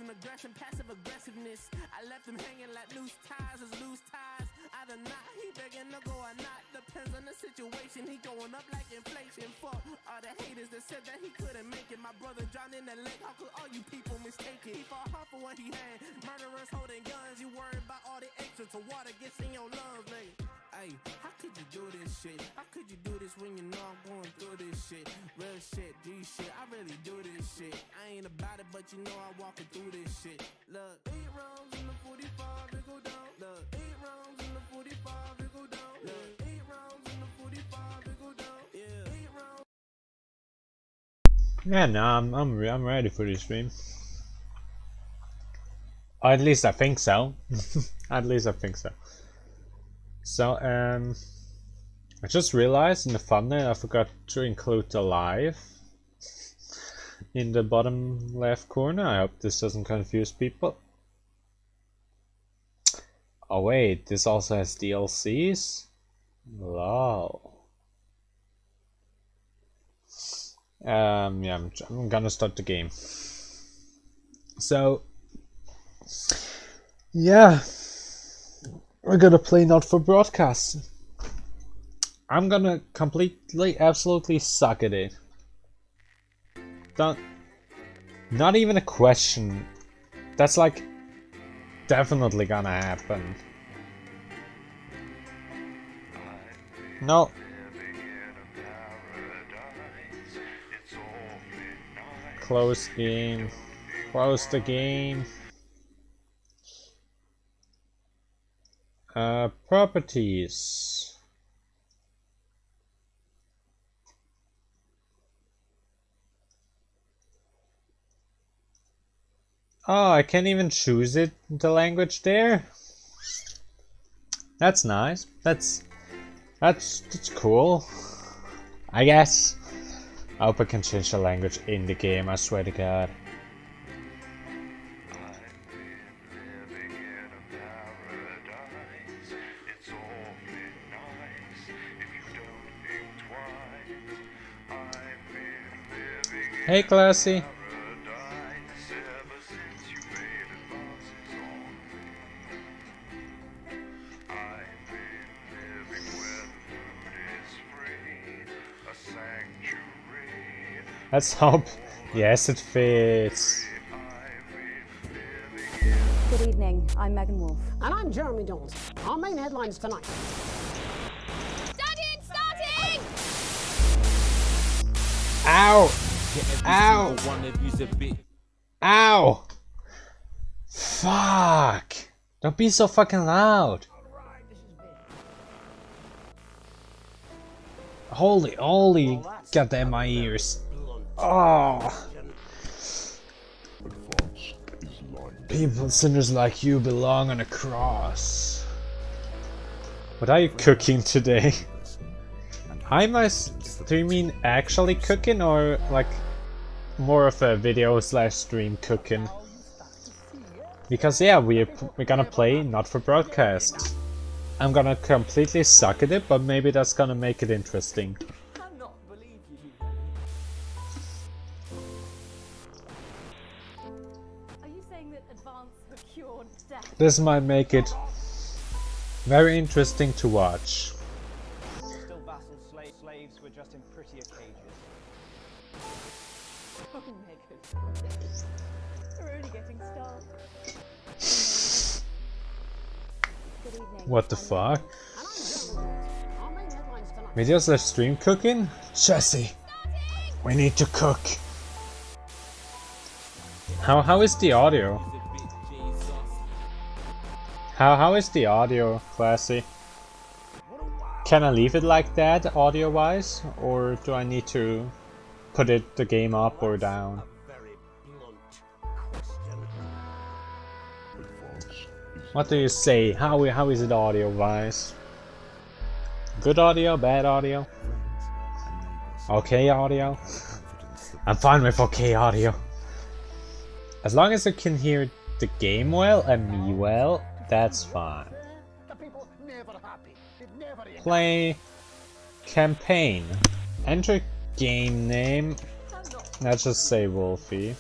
some aggression, passive aggressiveness. I left him hanging like loose ties as loose ties. Either not, he begging to go or not. Depends on the situation. He going up like inflation. Fuck all the haters that said that he couldn't make it. My brother drowned in the lake. How could all you people mistake it? He fought hard for what he had. Murderers holding guns. You worried about all the extra to water gets in your lungs, like. Hey, how could you do this shit? How could you do this when you know I'm going through this shit? Real shit, G shit, I really do this shit. I ain't about it, but you know I'm walking through this shit. Look, 8 rounds in the 45, it go down. Look, 8 rounds in the 45, it go down. Look, 8 rounds in the 45, it go down. Yeah, 8 rounds. Yeah, no, I'm ready for this stream. Or at least I think so. At least I think so. So, I just realized in the thumbnail I forgot to include the live in the bottom left corner. I hope this doesn't confuse people. Oh wait, this also has DLCs? Wow. Yeah, I'm gonna start the game. So, yeah. We're gonna play Not for Broadcast. I'm gonna completely, absolutely suck at it. Not even a question. That's like definitely gonna happen. No. Close game. Close the game. Properties. Oh, I can't even choose it, the language there. That's nice. That's cool. I guess. I hope I can change the language in the game, I swear to God. Hey, Classy. Let's hope. Yes, it fits. Good evening. I'm Megan Wolf. And I'm Jeremy Jones. Our main headlines tonight. Starting! Ow! Ow! Ow! Fuck! Don't be so fucking loud! Holy goddamn my ears. Oh! People, sinners like you belong on a cross. What are you cooking today? Am I streaming actually cooking or like more of a video slash stream cooking? Because yeah, we're gonna play Not for Broadcast. I'm gonna completely suck at it, but maybe that's gonna make it interesting. Are you saying that advance have cured death? This might make it very interesting to watch. Still vassal slaves were just in prettier cages. Oh, Megan. We're only getting started. Good evening. What the fuck? And I'm Jeremy Jones. Our main headlines tonight. Video slash stream cooking? Jesse, we need to cook. How is the audio? How is the audio, Classy? Can I leave it like that, audio-wise? Or do I need to put the game up or down? What do you say? How is it audio-wise? Good audio? Bad audio? Okay audio? I'm fine with okay audio. As long as you can hear the game well and me well, that's fine. Play campaign. Enter game name. Let's just say Wolfy.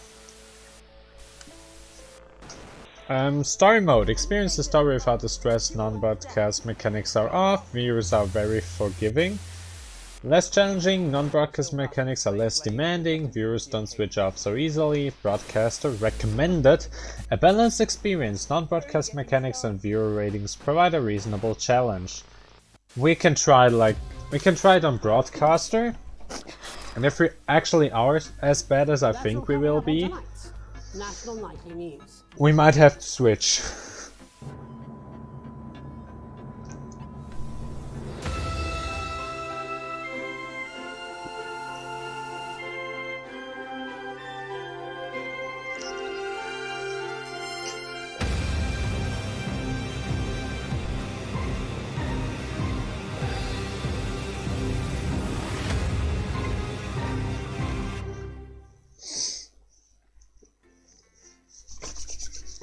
Story mode. Experience the story without the stress. Non-broadcast mechanics are off. Viewers are very forgiving. Less challenging. Non-broadcast mechanics are less demanding. Viewers don't switch off so easily. Broadcaster recommended. A balanced experience. Non-broadcast mechanics and viewer ratings provide a reasonable challenge. We can try it on broadcaster. And if we actually are as bad as I think we will be, National Nightly News. we might have to switch.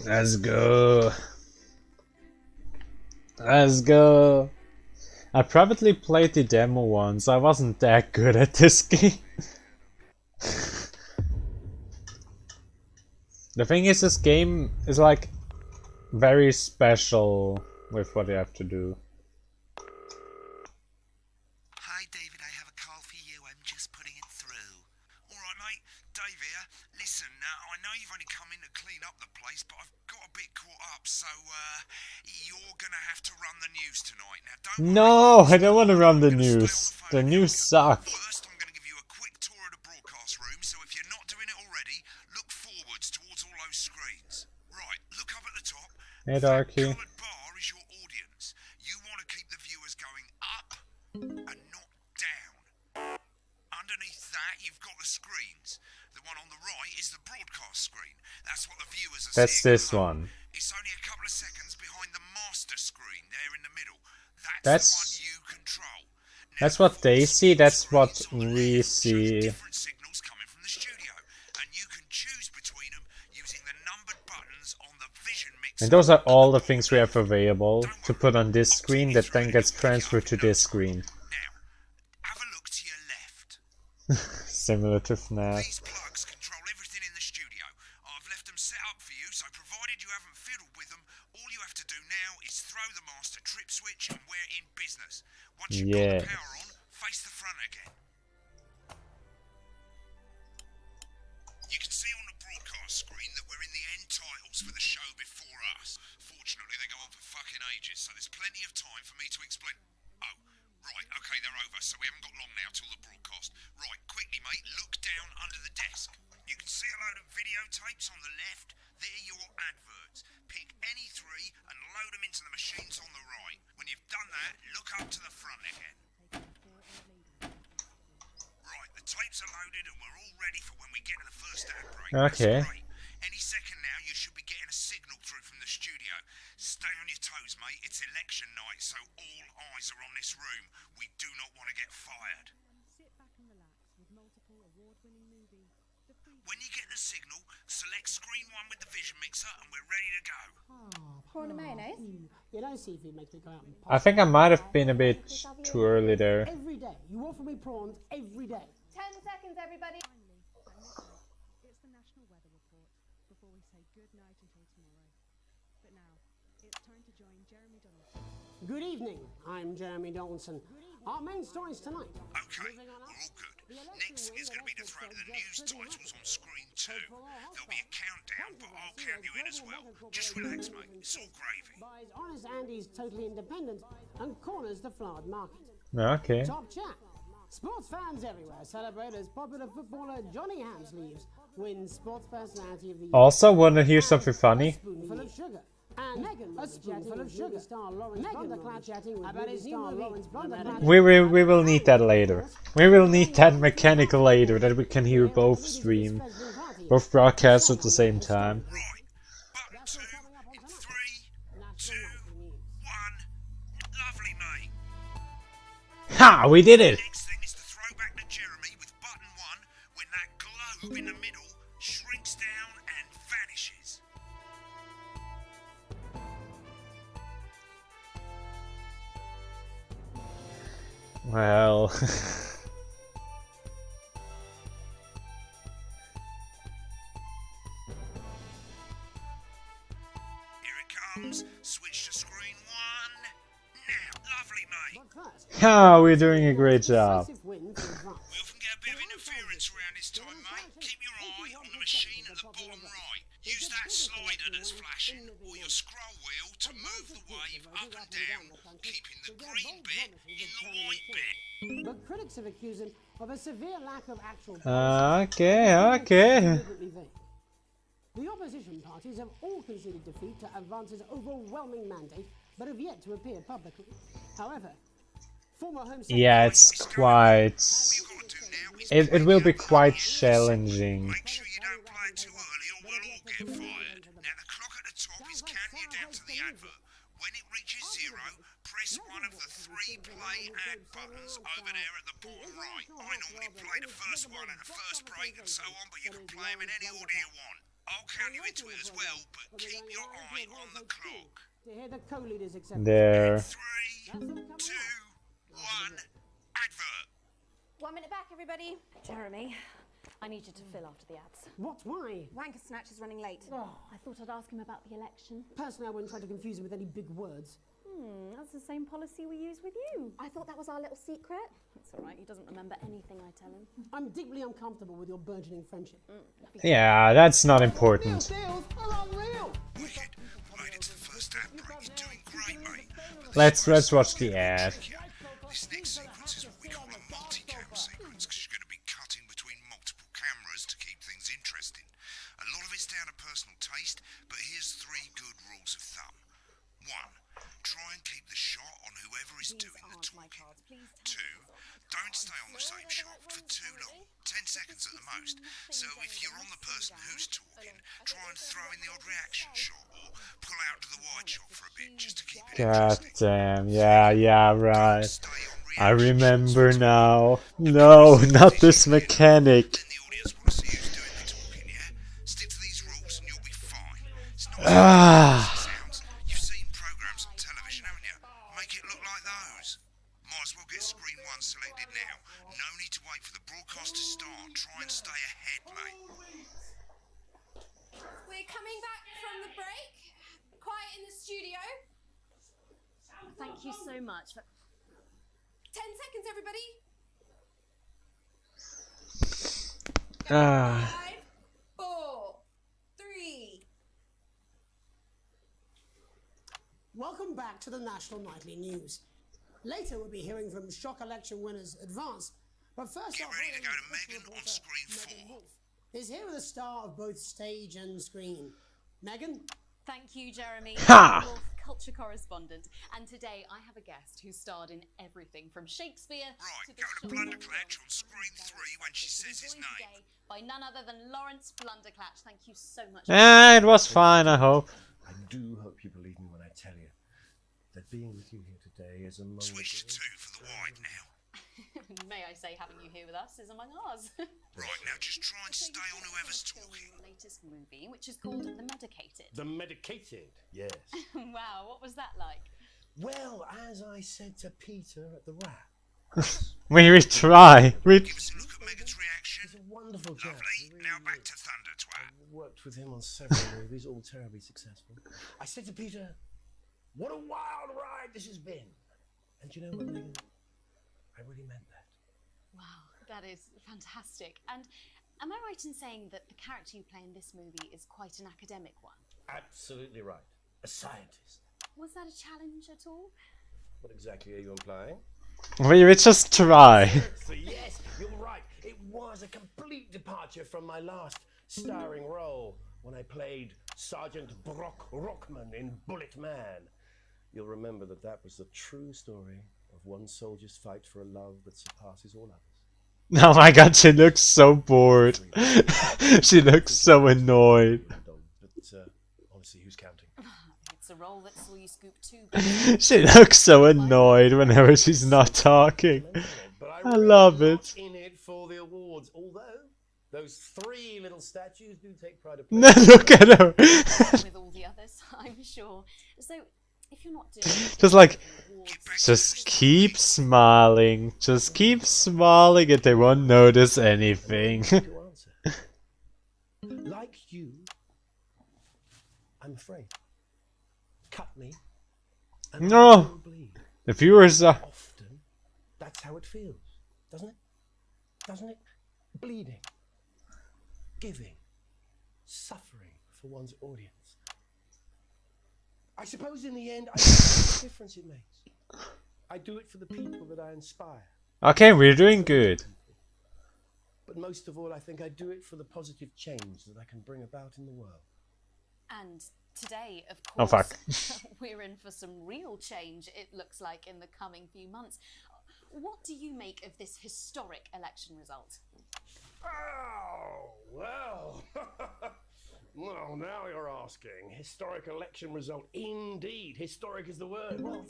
Let's go. Let's go. I privately played the demo once. I wasn't that good at this game. The thing is, this game is like very special with what you have to do. Hi David, I have a call for you. I'm just putting it through. Alright mate, Dave here. Listen, I know you've only come in to clean up the place, but I've got a bit caught up, so you're gonna have to run the news tonight. Now don't No, I don't want to run the I'm gonna news. stay on The phone news with you. suck. First, I'm gonna give you a quick tour of the broadcast room, so if you're not doing it already, look forwards towards all those screens. Right, look up at the top. Hey, That Darky. coloured bar is your audience. You want to keep the viewers going up and not down. Underneath that, you've got the screens. The one on the right is the broadcast screen. That's what the viewers are That's seeing. this at home. one. It's only a couple of seconds behind the master screen there in the middle. That's That's- the one you control. Now, That's what they four see, that's small what screens on the we left show the see. different signals coming from the studio, and you can choose between them using the numbered buttons on the vision mixer. And those are all the things we have available to put on this screen that then gets transferred to this screen. Now, have a look to your left. Similar to FNAF. These plugs control everything in the studio. I've left them set up for you, so provided you haven't fiddled with them, all you have to do now is throw the master trip switch and we're in business. Once you've got Yes. the power on, face the front again. You can see on the broadcast screen that we're in the end titles for the show before us. Fortunately, they go on for fucking ages, so there's plenty of time for me to explain. Oh, right, okay, they're over, so we haven't got long now till the broadcast. Right, quickly, mate, look down under the desk. You can see a load of videotapes on the left. They're your adverts. Pick any three and load them into the machines on the right. When you've done that, look up to the front again. Right, the tapes are loaded and we're all ready for when we get to the first ad break. Okay. That's great. Any second now, you should be getting a signal through from the studio. Stay on your toes, mate. It's election night, so all eyes are on this room. We do not want to get fired. When you get the signal, select screen 1 with the vision mixer and we're ready to go. Prawn and mayonnaise? You don't see if you make me go out and I think I might have been a bit too early there. every day. You offer me prawns every day. 10 seconds, everybody. It's the National Weather Report before we say good night until tomorrow. But now, it's time to join Jeremy Donaldson. Good evening. I'm Jeremy Donaldson. Our main stories tonight. Okay, we're all good. Next is going to be the throw to the news titles on screen 2. There'll be a countdown, but I'll count you in as well. Just relax, mate. It's all gravy. Buys Honest Andy's Totally Independent and corners the flowered market. Okay. Top chat. Sports fans everywhere celebrate as popular footballer Johnny Hams leaves, wins Sports Personality of the Year. Also, wanna hear something funny? Spoonful of sugar. And Megan, a spoonful of sugar. Star Lawrence Blunderclatch chatting with about his new movie. We will need that later. We will need that mechanic later, that we can hear both stream, both broadcasts at the same time. Right. Button 2 in 3, 2, 1. Lovely, mate. Ha! We did it! Next thing is to throw back to Jeremy with button 1 when that globe in the middle shrinks down and vanishes. Well... Oh, we're doing a great job. Decisive win for advance. We often get a bit of interference around this time, mate. Keep your eye on the machine at the bottom right. Use that slider that's flashing, or your scroll wheel to move the wave up and down, keeping the green bit in the white bit. But critics have accused him of a severe lack of actual Okay, okay. deliberately vague. The opposition parties have all conceded defeat to Advance's overwhelming mandate, but have yet to appear publicly. However, former Home Secretary Yeah, it's quite. It will be quite challenging. Make sure you don't play it too early or we'll all get fired. Now the clock at the top is counting you down to the advert. When it reaches 0, press one of the 3 play ad buttons over there at the bottom right. I normally play the first one at the first break and so on, but you can play them in any order you want. I'll count you into it as well, but keep your eye on the clock. to hear the co-leaders accept. There. 3, 2, 1, advert. 1 minute back, everybody. Jeremy, I need you to fill after the ads. What? Why? Wanker Snatch is running late. Oh. I thought I'd ask him about the election. Personally, I wouldn't try to confuse him with any big words. That's the same policy we use with you. I thought that was our little secret. It's all right, he doesn't remember anything I tell him. I'm deeply uncomfortable with your burgeoning friendship. Yeah, that's not important. Deals are unreal. Wicked. Made it to the first ad break. You're doing great, mate. But Let's watch the ad. this next sequence is what we call a multi-cam sequence, because you're going to be cutting between multiple cameras to keep things interesting. A lot of it's down to personal taste, but here's 3 good rules of thumb. 1. Try and keep the shot on whoever is doing the talking. 2. Don't stay on the same shot for too long, 10 seconds at the most. So if you're on the person who's talking, try and throw in the odd reaction shot, or pull out to the wide shot for a bit, just to keep it God interesting. damn, yeah, right. Stay on I reaction remember shots. now. No, not this mechanic. Then the audience want to see who's doing the talking, yeah? Stick to these rules and you'll be fine. It's not Ah. as it sounds. You've seen programs on television, haven't you? Make it look like those. Might as well get screen 1 selected now. No need to wait for the broadcast to start. Try and stay ahead, mate. We're coming back from the break. Quiet in the studio. Thank you so much. 10 seconds, everybody. Ah. 5, 4, 3. Welcome back to the National Nightly News. Later, we'll be hearing from shock election winners Advance. But first, Get our ready to go to British Megan on reporter, screen Megan 4. Wolf is here with a star of both stage and screen. Megan? Thank you, Jeremy. Ha! I'm Wolf, culture correspondent, and today I have a guest who starred in everything from Shakespeare Right, to the go to Shop Blunderclatch of on screen 3 when she says his joined name. today by none other than Lawrence Blunderclatch. Thank you so much. It was fine, I hope. I do hope you believe me when I tell you that being with you here today is among Switch to the 2 for the wide now. May I say, having you here with us is among ours. Right, now just try and So stay you on just whoever's finished filming talking. your latest movie, which is called The Medicated. The medicated, yes. Wow, what was that like? Well, as I said to Peter at the Rat, We try. Give us a look at Megan's reaction. he's a wonderful chap. Lovely. he really Now back is. to Thunder Twat. I've worked with him on several movies, all terribly successful. I said to Peter, what a wild ride this has been. And do you know what, Megan? I really meant that. Wow, that is fantastic. And am I right in saying that the character you play in this movie is quite an academic one? Absolutely right. A scientist. Was that a challenge at all? What exactly are you implying? We just try. So yes, you're right. It was a complete departure from my last starring role when I played Sergeant Brock Rockman in Bullet Man. You'll remember that that was the true story of one soldier's fight for a love that surpasses all others. Oh my god, she looks so bored. She looks so annoyed. But honestly, who's counting? It's a role that saw you scoop 2 She looks so annoyed whenever she's not talking. But I really love am it. not in it for the awards, although those 3 little statues do take pride of No, place. look at her. with all the others, I'm sure. So, if you're not doing Just like, awards, just keep smiling. Just keep smiling and they won't notice anything. To answer. Like you, I'm afraid. Cut me. And No. I will bleed. The viewers are... Often how it feels, doesn't it? Doesn't it? Bleeding, giving, suffering for one's audience. I suppose in the end, I see the difference it makes. I do it for the people that I inspire. Okay, we're doing good. But most of all, I think I do it for the positive change that I can bring about in the world. And today, of Oh, course, fuck. we're in for some real change, it looks like, in the coming few months. What do you make of this historic election result? Oh, well. Well, now you're asking. Historic election result. Indeed. Historic is the word. Well,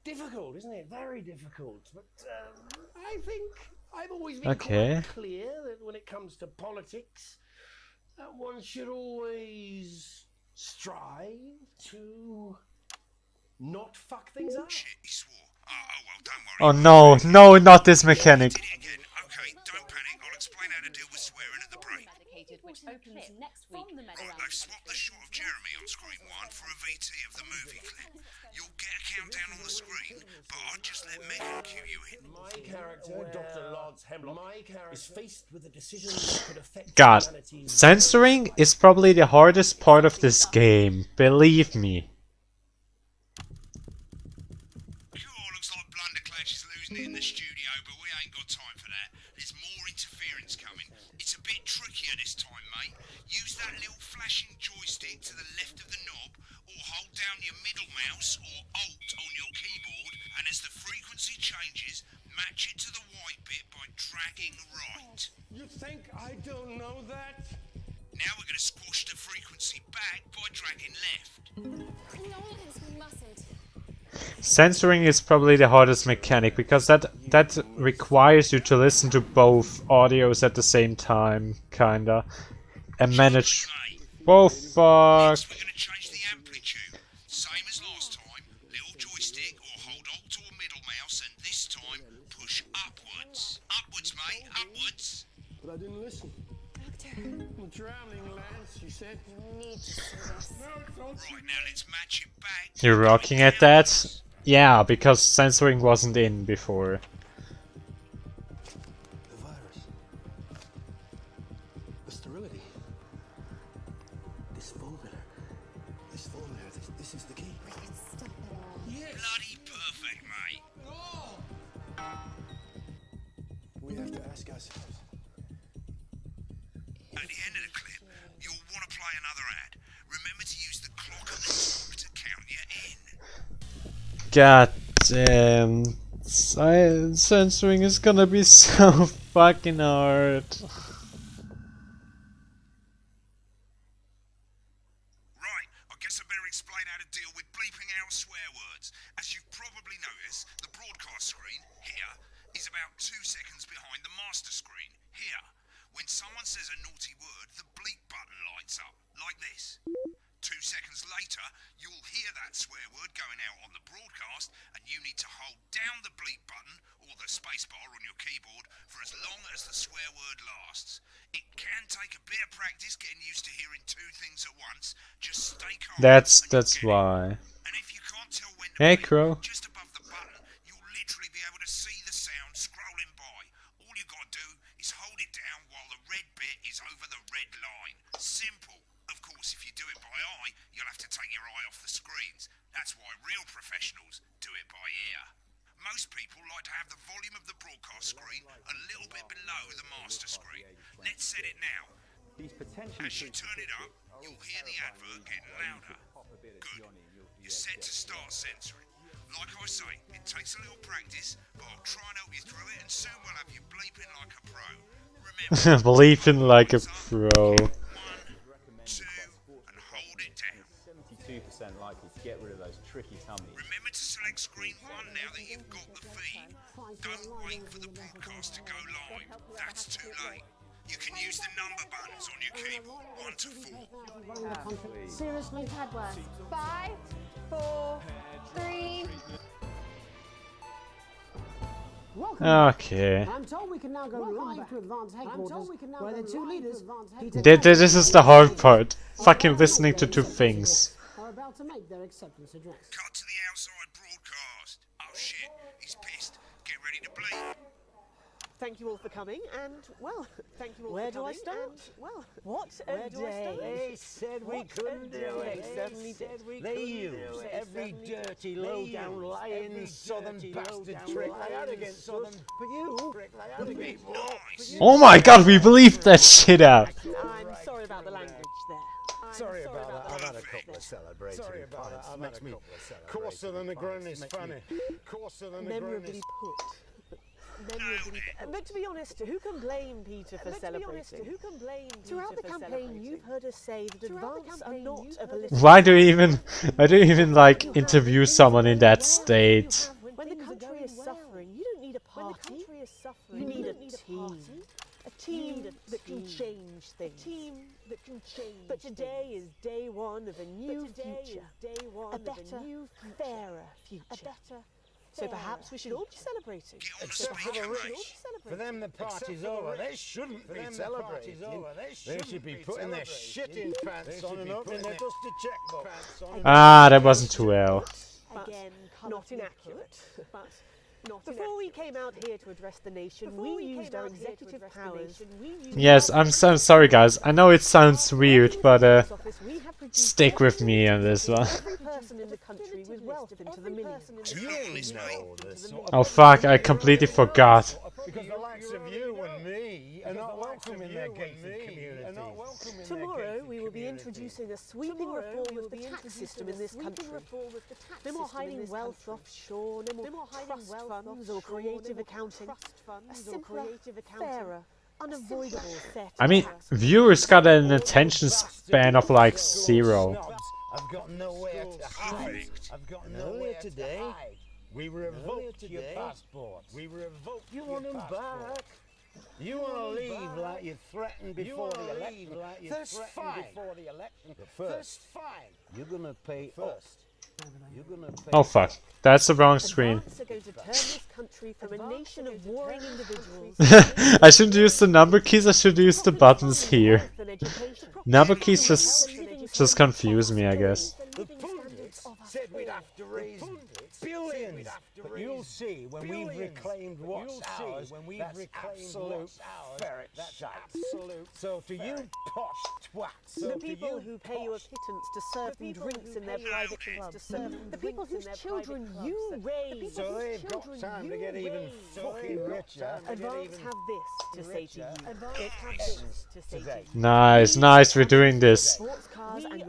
difficult, isn't it? Very difficult. But I think I've always been quite clear that when it comes to politics, that one should always strive to not fuck things up. Shit, he swore. Oh, well, don't worry. Oh no, no, not this mechanic. Did it again. Okay, don't panic. I'll explain how to deal with swearing at the break. Which opens next week. Right, they've swapped the shot of Jeremy on screen 1 for a VT of the movie clip. You'll get a countdown on the screen, but I'd just let Megan cue you in. My character, Dr. Lance Hemlock, is faced with a decision that could affect God, humanity's... censoring is probably the hardest part of this game, believe me. Cool, looks like Blunderclash is losing it in the studio, but we ain't got time for that. There's more interference coming. It's a bit trickier this time, mate. Use that little flashing joystick to the left of the knob, or hold down your middle mouse or Alt on your keyboard, and as the frequency changes, match it to the white bit by dragging right. You think I don't know that? Now we're going to squash the frequency back by dragging left. No, we mustn't. Censoring is probably the hardest mechanic because that requires you to listen to both audios at the same time, kinda, and manage. Oh fuck! Next, we're going to change the amplitude. Same as last time. Little joystick or hold Alt or middle mouse, and this time push upwards. Upwards, mate. Upwards. But I didn't listen. Doctor, I'm drowning, Lance, you said. you need to see this. Right, now let's match it back. You're rocking at that? Yeah, because censoring wasn't in before. The virus. The sterility. This formula. This is the key. Bloody perfect, mate. We have to ask ourselves. At the end of the clip, you'll want to play another ad. Remember to use the clock at the top to count you in. God damn. Censoring is gonna be so fucking hard. Right, I guess I better explain how to deal with bleeping out swear words. As you've probably noticed, the broadcast screen, here, is about 2 seconds behind the master screen, here. When someone says a naughty word, the bleep button lights up, like this. 2 seconds later, you'll hear that swear word going out on the broadcast, and you need to hold down the bleep button, or the spacebar on your keyboard, for as long as the swear word lasts. It can take a bit of practice getting used to hearing 2 things at once. Just stay calm. That's why. And if you can't tell when to Hey, bleep, Crow. just above the button, you'll literally be able to see the sound scrolling by. All you gotta do is hold it down while the red bit is over the red line. Simple. Of course, if you do it by eye, you'll have to take your eye off the screens. That's why real professionals do it by ear. Most people like to have the volume of the broadcast screen a little bit below the master screen. Let's set it now. As you turn it up, you'll hear the advert getting louder. Good. You're set to start censoring. Like I say, it takes a little practice, but I'll try and help you through it, and soon we'll have you bleeping like a pro. Remember, Bleeping like a pro. 1, 2, and hold it down. 72% likely to get rid of those tricky tummies. Remember to select screen 1 now that you've got the feed. Don't wait for the broadcast to go live. That's too late. You can use the number buttons on your keyboard, 1 to 4. Seriously? Tadworth. 5, 4, 3. Welcome. Okay. I'm told we can now go live to advance headquarters, where the two leaders, Peter This is the hard part. Fucking listening to 2 things. are about to make their acceptance address. Cut to the outside broadcast. Oh shit, he's pissed. Get ready to thank you all for coming, and well, thank you all Where for do I coming. start? And, well, What a day! They said we couldn't do it. They certainly did. They used every dirty, low-down, lying southern bastard trick they had against us. But you, the people, Oh my god, we believed that shit out. I'm sorry about the language there. Sorry about that. I've had a couple of celebrating pints. Makes me coarser than a granny's fanny. Coarser than a Memorably granny's. put. But to be honest, who can blame Peter for celebrating? Throughout the campaign, you've heard us say that advance are not a political. Why do you even like interview someone in that state? When the country is suffering, you don't need a party. You need a team. A team that can change things. But today is day one of a new future. A better, fairer future. So perhaps we should all be celebrating. Except for the rich. For them the party's over. They shouldn't be celebrating. They should be putting their shitting pants on and opening their dusty checkbook. Ah, that wasn't too well. Again, not inaccurate. Before we came out here to address the nation, we used our executive powers. Yes, I'm sorry guys. I know it sounds weird, but stick with me on this one. Every person in the country with wealth into the millions. Oh fuck, I completely forgot. Because the likes of you and me are not welcome in their gated communities. Tomorrow we will be introducing a sweeping reform of the tax system in this country. No more hiding wealth offshore, no more trust funds or creative accounting. A simpler, fairer, unavoidable set. I mean, viewers got an attention span of like 0. I've got nowhere to hide. I've got nowhere today. We revoked your passport. We revoked your passport. You want them back? You want to leave like you threatened before the election. That's fine. But first, you're going to pay first. Oh fuck, that's the wrong screen. Advance are going to turn this country from a nation of warring individuals. I shouldn't use the number keys, I should use the buttons here. Number keys just confuse me, I guess. The pundits said we'd have to raise billions. But you'll see when we've reclaimed what's ours, that's absolute ferret shite. So to you posh twats, The people who pay you a pittance to serve them drinks in their private clubs. The people whose children you raise. So they've got time to get even fucking richer. Advance have this to say to you. It has this to say to you. Nice, we're doing this.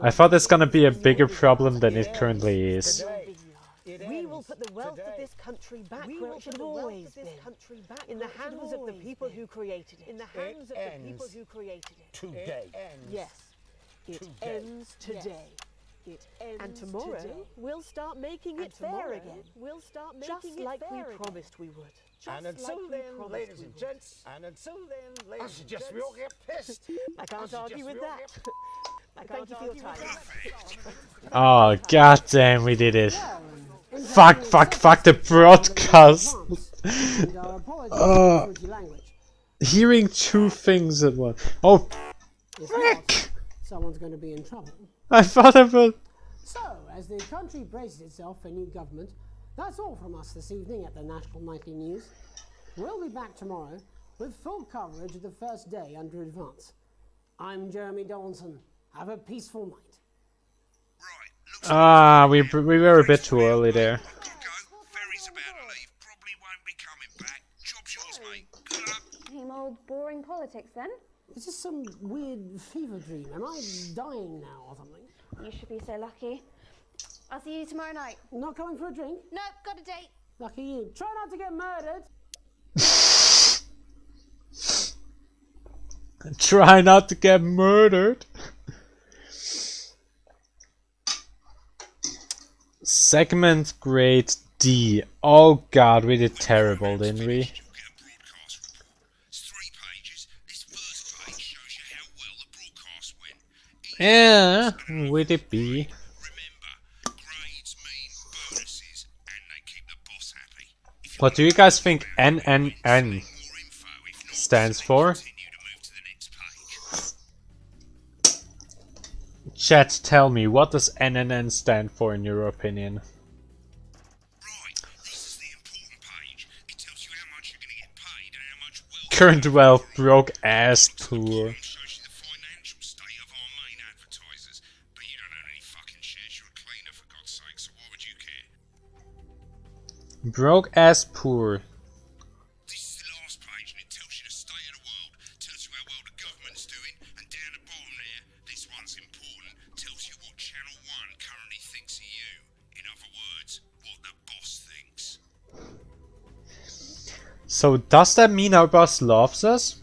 I thought it's gonna be a bigger problem than it currently is. We will put the wealth of this country back where it should have always been. In the hands of the people who created it. Today. Yes. It ends today. And tomorrow we'll start making it fair again. Just like we promised we would. And until then, ladies and gents, I suggest we all get pissed. I can't argue with that. Thank you for your time. Oh god damn, we did it. Fuck the broadcast. Hearing two things at once. Oh frick! Someone's going to be in trouble. I thought I would. So, as the country braces itself for new government, that's all from us this evening at the National Nightly News. We'll be back tomorrow with full coverage of the first day under Advance. I'm Jeremy Donaldson. Have a peaceful night. Ah, we were a bit too early there. Ferry's about to leave. Probably won't be coming back. Job's yours, mate. Good luck. Same old boring politics then? Is this some weird fever dream? Am I dying now or something? You should be so lucky. I'll see you tomorrow night. Not coming for a drink? Nope, got a date. Lucky you. Try not to get murdered. Try not to get murdered. Segment grade D. Oh god, we did terrible, didn't we? Yeah, would it be? What do you guys think NNN stands for? Chat, tell me, what does NNN stand for in your opinion? Right, this is the important page. It tells you how much you're going to get paid and how much current wealth, broke ass poor. Shows you the financial state of our main advertisers. But you don't own any fucking shares. You're a cleaner, for God's sake, so why would you care? Broke ass poor. This is the last page, and it tells you the state of the world. Tells you how well the government's doing, and down the bottom there, this one's important. Tells you what Channel 1 currently thinks of you. In other words, what the boss thinks. So does that mean our boss loves us?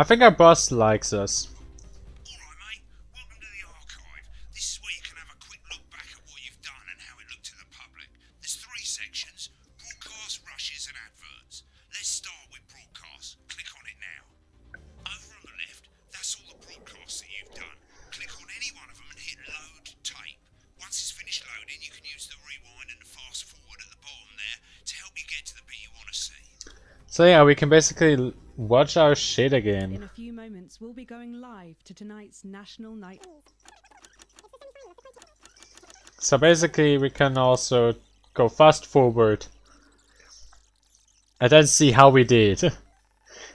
I think our boss likes us. Alright, mate. Welcome to the archive. This is where you can have a quick look back at what you've done and how it looked to the public. There's 3 sections: broadcast, rushes, and adverts. Let's start with broadcast. Click on it now. Over on the left, that's all the broadcasts that you've done. Click on any one of them and hit load tape. Once it's finished loading, you can use the rewind and the fast forward at the bottom there to help you get to the bit you want to see. So yeah, we can basically watch our shit again. In a few moments, we'll be going live to tonight's National Night. So basically we can also go fast forward and then see how we did.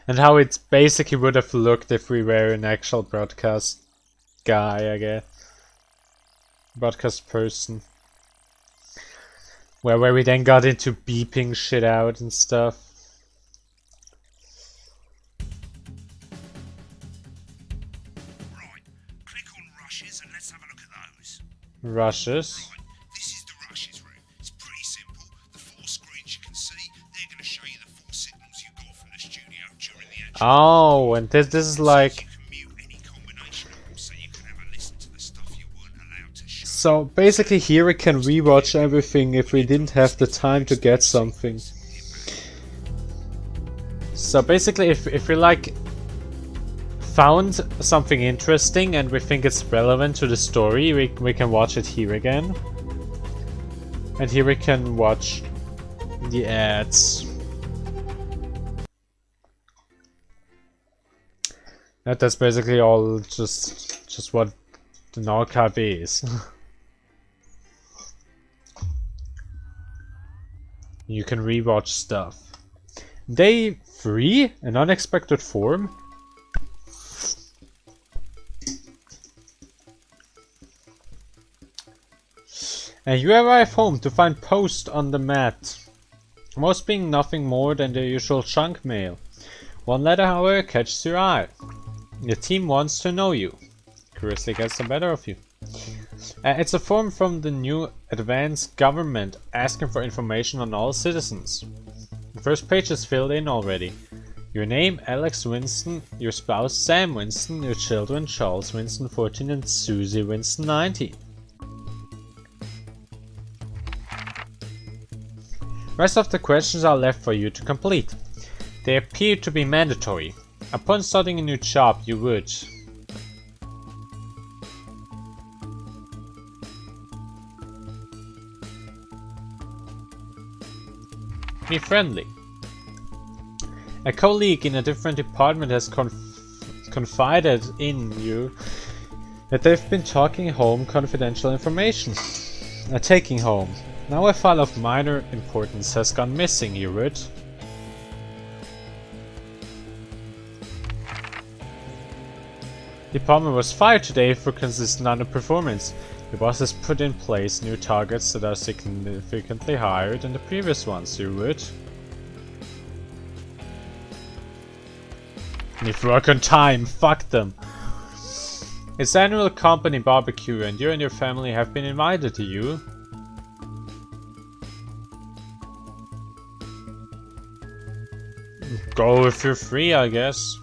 And how it basically would have looked if we were an actual broadcast guy, I guess. Broadcast person. Where we then got into beeping shit out and stuff. Right, click on rushes and let's have a look at those. Rushes. Right, this is the rushes room. It's pretty simple. The 4 screens you can see, they're going to show you the 4 signals you got from the studio during the actual. Oh, and this is like... You can mute any combination of them, so you can have a listen to the stuff you weren't allowed to show. So basically here we can rewatch everything if we didn't have the time to get something. So basically if we like found something interesting and we think it's relevant to the story, we can watch it here again. And here we can watch the ads. That's basically all just what an archive is. You can rewatch stuff. Day 3, an unexpected form. And you arrive home to find post on the mat. Most being nothing more than the usual junk mail. One letter, however, catches your eye. Your team wants to know you. Curiosity gets the better of you. It's a form from the new advanced government asking for information on all citizens. The first page is filled in already. Your name, Alex Winston, your spouse, Sam Winston, your children, Charles Winston, 14, and Susie Winston, 19. Rest of the questions are left for you to complete. They appear to be mandatory. Upon starting a new job, you would be friendly. A colleague in a different department has confided in you that they've been taking home confidential information. Taking home. Now a file of minor importance has gone missing, you would. The department was fired today for consistent underperformance. The boss has put in place new targets that are significantly higher than the previous ones, you would. And if you work on time, fuck them. It's annual company barbecue and you and your family have been invited to you. Go if you're free, I guess.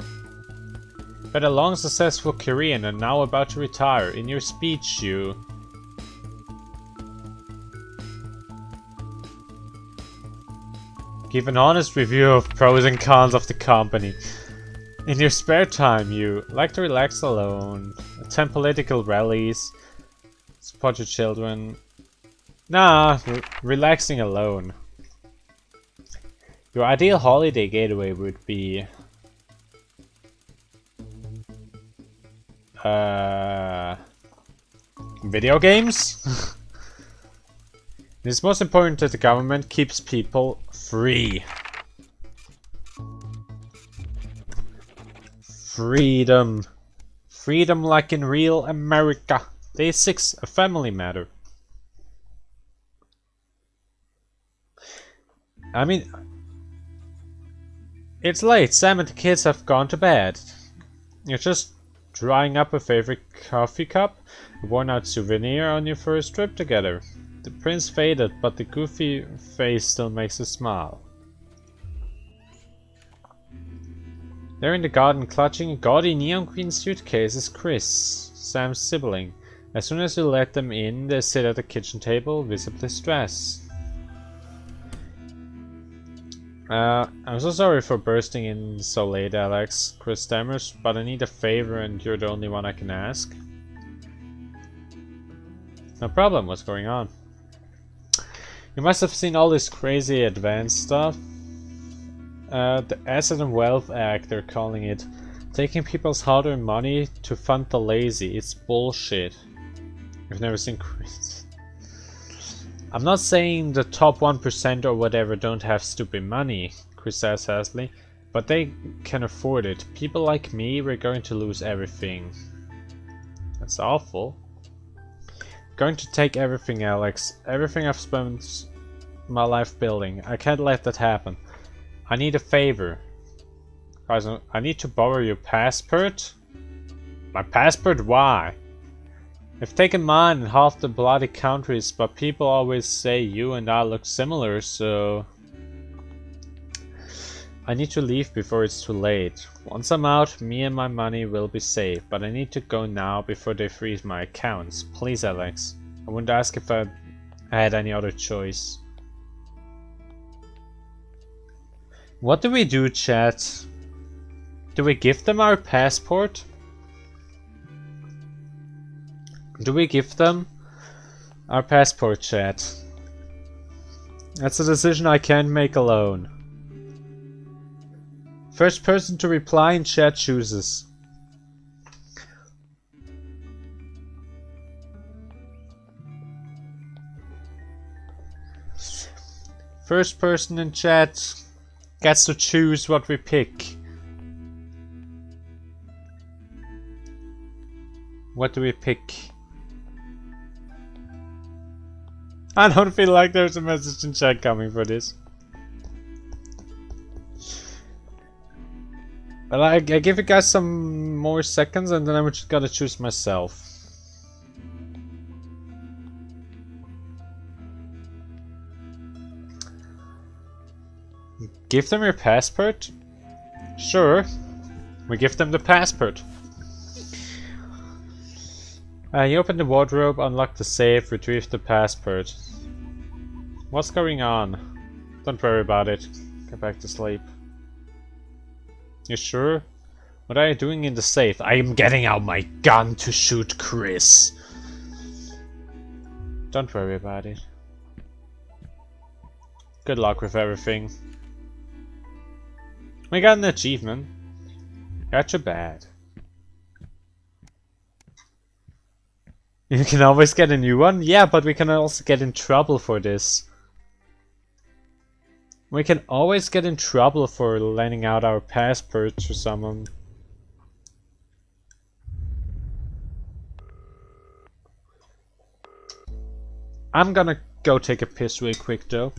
Had a long successful career and are now about to retire. In your speech, you... give an honest review of pros and cons of the company. In your spare time, you like to relax alone, attend political rallies, support your children. Nah, relaxing alone. Your ideal holiday getaway would be... video games? It's most important that the government keeps people free. Freedom. Freedom like in real America. Day 6, a family matter. I mean, it's late. Sam and the kids have gone to bed. You're just drying up a favorite coffee cup, a worn-out souvenir on your first trip together. The prince faded, but the goofy face still makes a smile. There in the garden, clutching a gaudy neon green suitcase, is Chris, Sam's sibling. As soon as you let them in, they sit at the kitchen table, visibly stressed. I'm so sorry for bursting in so late, Alex, Chris stammers, but I need a favor and you're the only one I can ask. No problem, what's going on? You must have seen all this crazy advanced stuff. The Asset and Wealth Act, they're calling it. Taking people's hard-earned money to fund the lazy. It's bullshit. I've never seen Chris. I'm not saying the top 1% or whatever don't have stupid money, Chris says hastily, but they can afford it. People like me, we're going to lose everything. That's awful. Going to take everything, Alex. Everything I've spent my life building. I can't let that happen. I need a favor. Guys, I need to borrow your passport? My passport? Why? I've taken mine in half the bloody countries, but people always say you and I look similar, so... I need to leave before it's too late. Once I'm out, me and my money will be safe, but I need to go now before they freeze my accounts. Please, Alex. I wouldn't ask if I had any other choice. What do we do, chat? Do we give them our passport? Do we give them our passport, chat? That's a decision I can't make alone. First person to reply in chat chooses. First person in chat gets to choose what we pick. What do we pick? I don't feel like there's a message in chat coming for this. Well, I give you guys some more seconds and then I'm just gotta choose myself. Give them your passport? Sure. We give them the passport. You open the wardrobe, unlock the safe, retrieve the passport. What's going on? Don't worry about it. Get back to sleep. You sure? What are you doing in the safe? I am getting out my gun to shoot Chris. Don't worry about it. Good luck with everything. We got an achievement. Gotcha bad. You can always get a new one? Yeah, but we can also get in trouble for this. We can always get in trouble for lending out our passport to someone. I'm gonna go take a piss real quick though.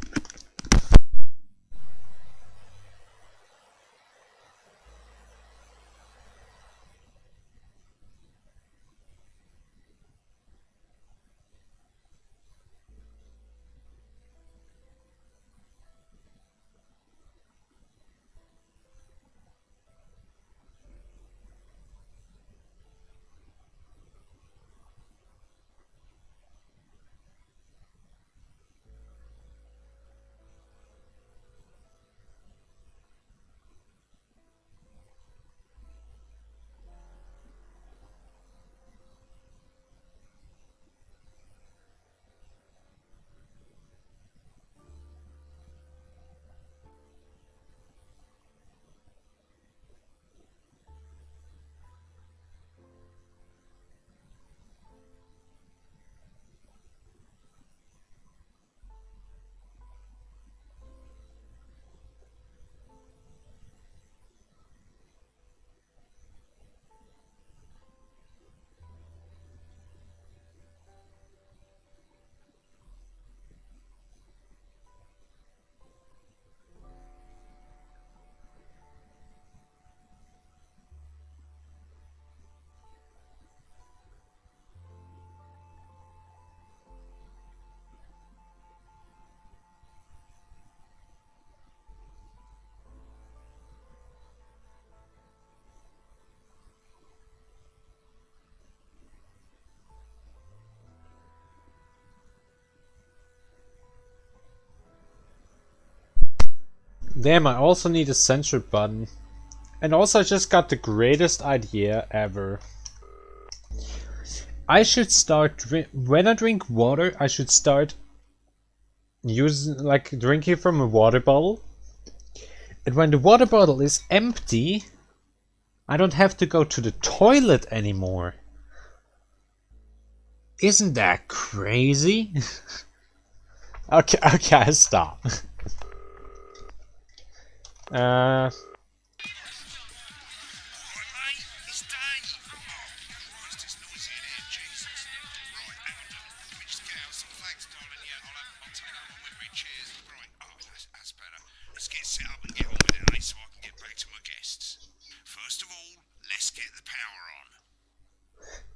Damn, I also need a censor button. And also I just got the greatest idea ever. I should start when I drink water, I should start drinking from a water bottle. And when the water bottle is empty, I don't have to go to the toilet anymore. Isn't that crazy? Okay, I stop.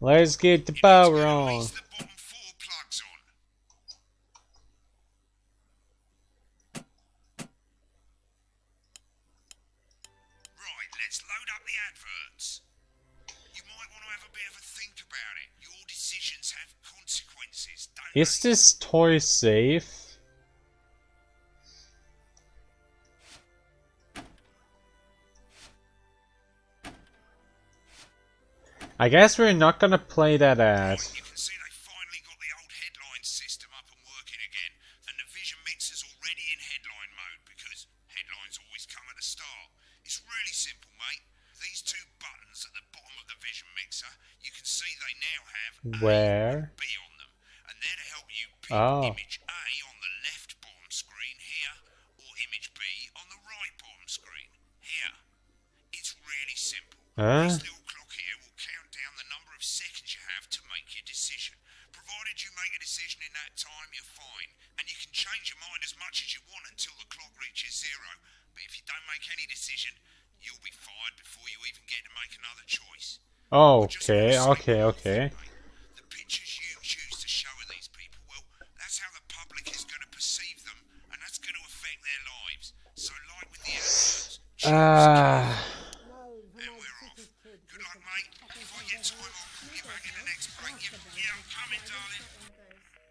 Let's get the power on. Is this toy safe? I guess we're not gonna play that ad. You can see they finally got the old headline system up and working again, and the vision mixer's already in headline mode because headlines always come at the start. It's really simple, mate. These two buttons at the bottom of the vision mixer, you can see they now have Where? A and B on them, and they're to help you pick image A on the left bottom screen here, or image B on the right bottom screen here. It's really simple. This little clock here will count down the number of seconds you have to make your decision. Provided you make a decision in that time, you're fine. And you can change your mind as much as you want until the clock reaches 0. But if you don't make any decision, you'll be fired before you even get to make another choice. Okay. The pictures you choose to show of these people, well, that's how the public is going to perceive them, and that's going to affect their lives. So like with the adverts, and we're off. Good luck, mate. If I get time, I'll call you back in the next break. Yeah, I'm coming, darling.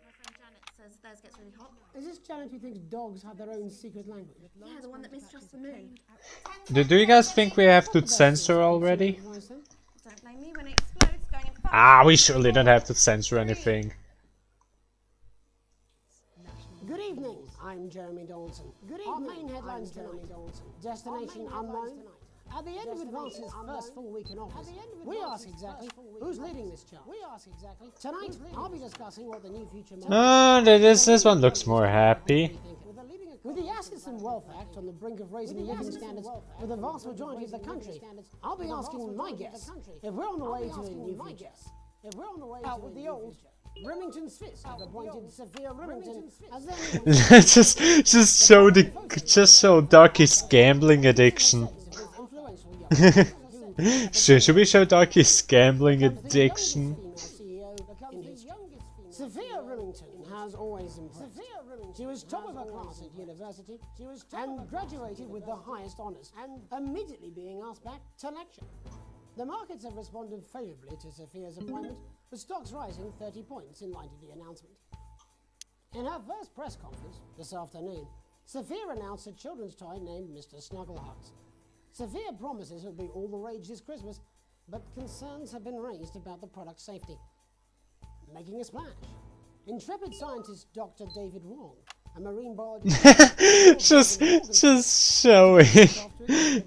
My friend Janet says theirs gets really hot. Is this Janet who thinks dogs have their own secret language? Yeah, the one that mistrusts the moon. Do you guys think we have to censor already? Don't blame me when it explodes, going in fire. We surely don't have to censor anything. Good evening, I'm Jeremy Dawson. Good evening, our main headlines tonight. Destination unknown. At the end of Advance's first full week in office, we ask exactly who's leading this charge. Tonight, I'll be discussing what the new future This one looks more happy. With the Assets and Wealth Act on the brink of raising living standards for the vast majority of the country, I'll be asking my guests if we're on the way to a new future. Out with the old, Remington's fist have appointed Sophia Remington as their just show Ducky's gambling addiction. Should we show Ducky's gambling addiction? Sophia Remington has always impressed. She was top of her class at university and graduated with the highest honours, and immediately being asked back to lecture. The markets have responded favourably to Sophia's appointment, with stocks rising 30 points in light of the announcement. In her first press conference this afternoon, Sophia announced a children's toy named Mr. Snugglehugs. Sophia promises it'll be all the rage this Christmas, but concerns have been raised about the product's safety. Making a splash, intrepid scientist Dr. David Wong, a marine biologist, just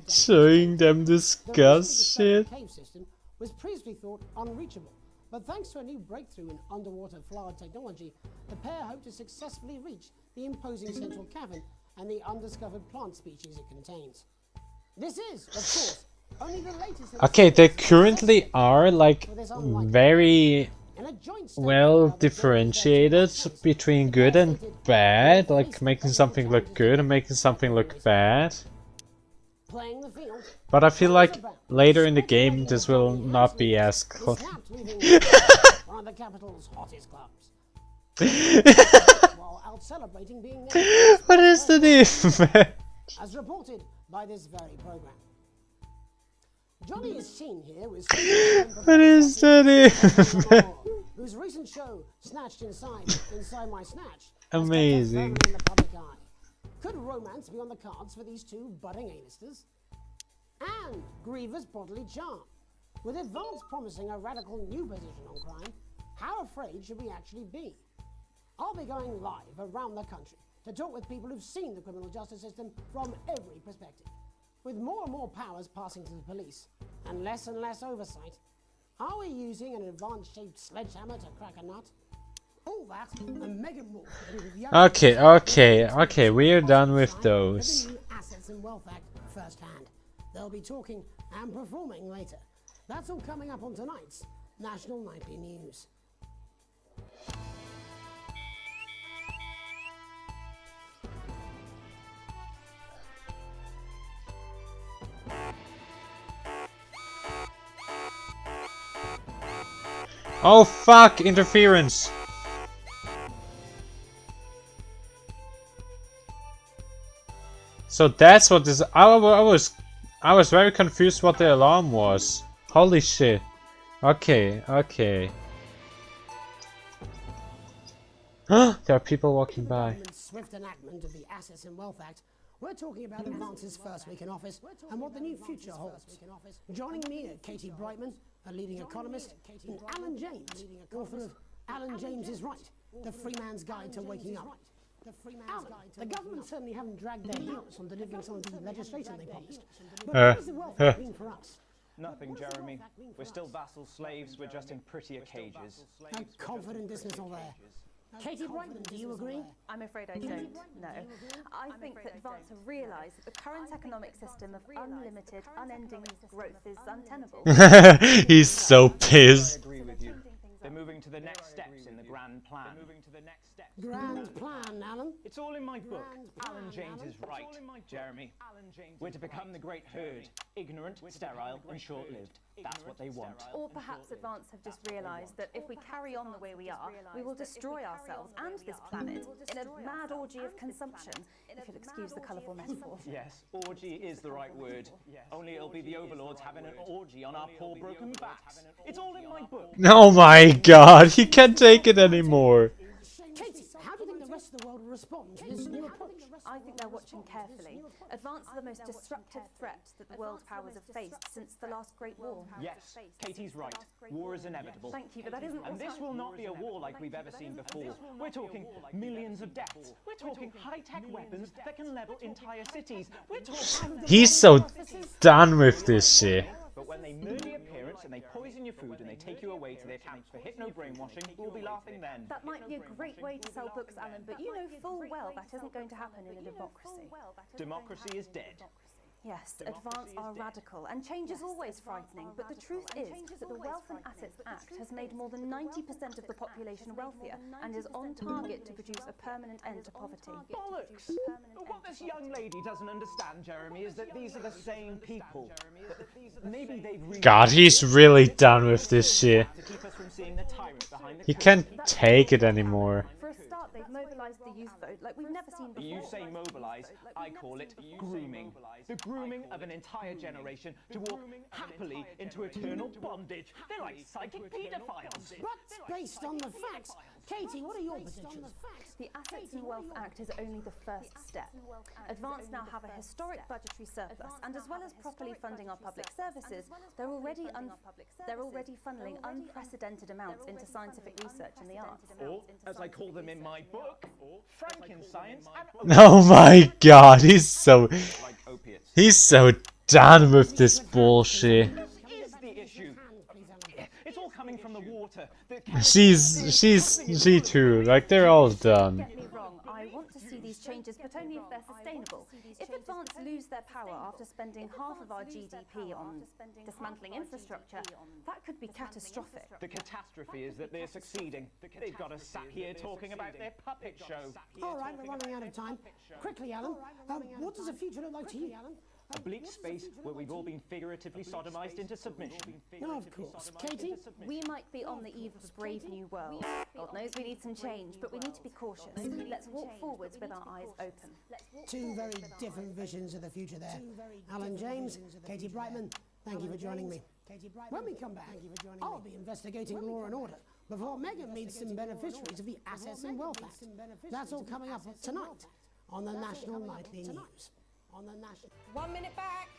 showing them discuss shit. Cave system was previously thought unreachable, but thanks to a new breakthrough in underwater flower technology, the pair hope to successfully reach the imposing central cavern and the undiscovered plant species it contains. This is, of course, only the latest. Okay, they currently are like very well differentiated between good and bad, like making something look good and making something look bad. But I feel like later in the game this will not be as close. One of the capital's hottest clubs. While out celebrating being what is the difference? As reported by this very program. Johnny is seen here with what is the difference? Whose recent show, Snatched Inside My Snatch, amazing. in the public eye. Could romance be on the cards for these two budding A-listers? And grievous bodily charm. With Advance promising a radical new position on crime, how afraid should we actually be? I'll be going live around the country to talk with people who've seen the criminal justice system from every perspective. With more and more powers passing to the police and less oversight, are we using an Advance-shaped sledgehammer to crack a nut? All that and Megan Wolf. Okay, we're done with those. The new Assets and Wealth Act firsthand. They'll be talking and performing later. That's all coming up on tonight's National Nightly News. Oh fuck! Interference! So that's what this. I was very confused what the alarm was. Holy shit! Okay. There are people walking by. Swift enactment of the Assets and Wealth Act. We're talking about Advance's first week in office and what the new future holds. Joining me are Katie Brightman, a leading economist, and Alan James, author of Alan James is Right, The Free Man's Guide to Waking Up. Alan, the government certainly haven't dragged their heels on delivering some of the legislation they promised. But what does the Wealth Act mean for us? Nothing, Jeremy. We're still vassal slaves, we're just in prettier cages. A confident dismissal there. Katie Brightman, do you agree? I'm afraid I don't, no. I think that Advance have realised that the current economic system of unlimited, unending growth is untenable. He's so pissed. I agree with you. They're moving to the next steps in the grand plan. Grand plan, Alan? It's all in my book. Alan James is right, Jeremy. We're to become the great herd. Ignorant, sterile, and short-lived. That's what they want. Or perhaps Advance have just realised that if we carry on the way we are, we will destroy ourselves and this planet in a mad orgy of consumption, if you'll excuse the colourful metaphor. Yes, orgy is the right word. Only it'll be the overlords having an orgy on our poor broken backs. It's all in my book. Oh my god, he can't take it anymore. Katie, how do you think the rest of the world will respond to this new approach? I think they're watching carefully. Advance are the most destructive threat that the world powers have faced since the last Great War. Yes, Katie's right. War is inevitable. Thank you, but that isn't... And this will not be a war like we've ever seen before. We're talking millions of deaths. We're talking high-tech weapons that can level entire cities. We're talking... He's so done with this shit. But when they murder your parents and they poison your food and they take you away to their camps for hypno-brainwashing, we'll be laughing then. That might be a great way to sell books, Alan, but you know full well that isn't going to happen in a democracy. Democracy is dead. Yes, Advance are radical, and change is always frightening, but the truth is that the Wealth and Assets Act has made more than 90% of the population wealthier and is on target to produce a permanent end to poverty. Bollocks! What this young lady doesn't understand, Jeremy, is that these are the same people. Maybe they've really... God, he's really done with this shit. He can't take it anymore. For a start, they've mobilised the youth vote like we've never seen before. You say mobilise, I call it grooming. The grooming of an entire generation to walk happily into eternal bondage. They're like psychic paedophiles. But based on the facts, Katie, what are your positions? The Assets and Wealth Act is only the first step. Advance now have a historic budgetary surplus, and as well as properly funding our public services, they're already funneling unprecedented amounts into scientific research and the arts. Or, as I call them in my book, Frankenscience and... Oh my god, he's so done with this bullshit. Is the issue. It's all coming from the water. She too, like they're all done. Don't get me wrong, I want to see these changes, but only if they're sustainable. If Advance lose their power after spending half of our GDP on dismantling infrastructure, that could be catastrophic. The catastrophe is that they're succeeding. They've got us sat here talking about their puppet show. All right, we're running out of time. Quickly, Alan, what does the future look like to you? A bleak space where we've all been figuratively sodomized into submission. No, of course. Katie? We might be on the eve of a brave new world. God knows we need some change, but we need to be cautious. Let's walk forwards with our eyes open. Two very different visions of the future there. Alan James, Katie Brightman, thank you for joining me. When we come back, I'll be investigating law and order before Megan meets some beneficiaries of the Assets and Wealth Act. That's all coming up tonight on the national nightly news. 1 minute back.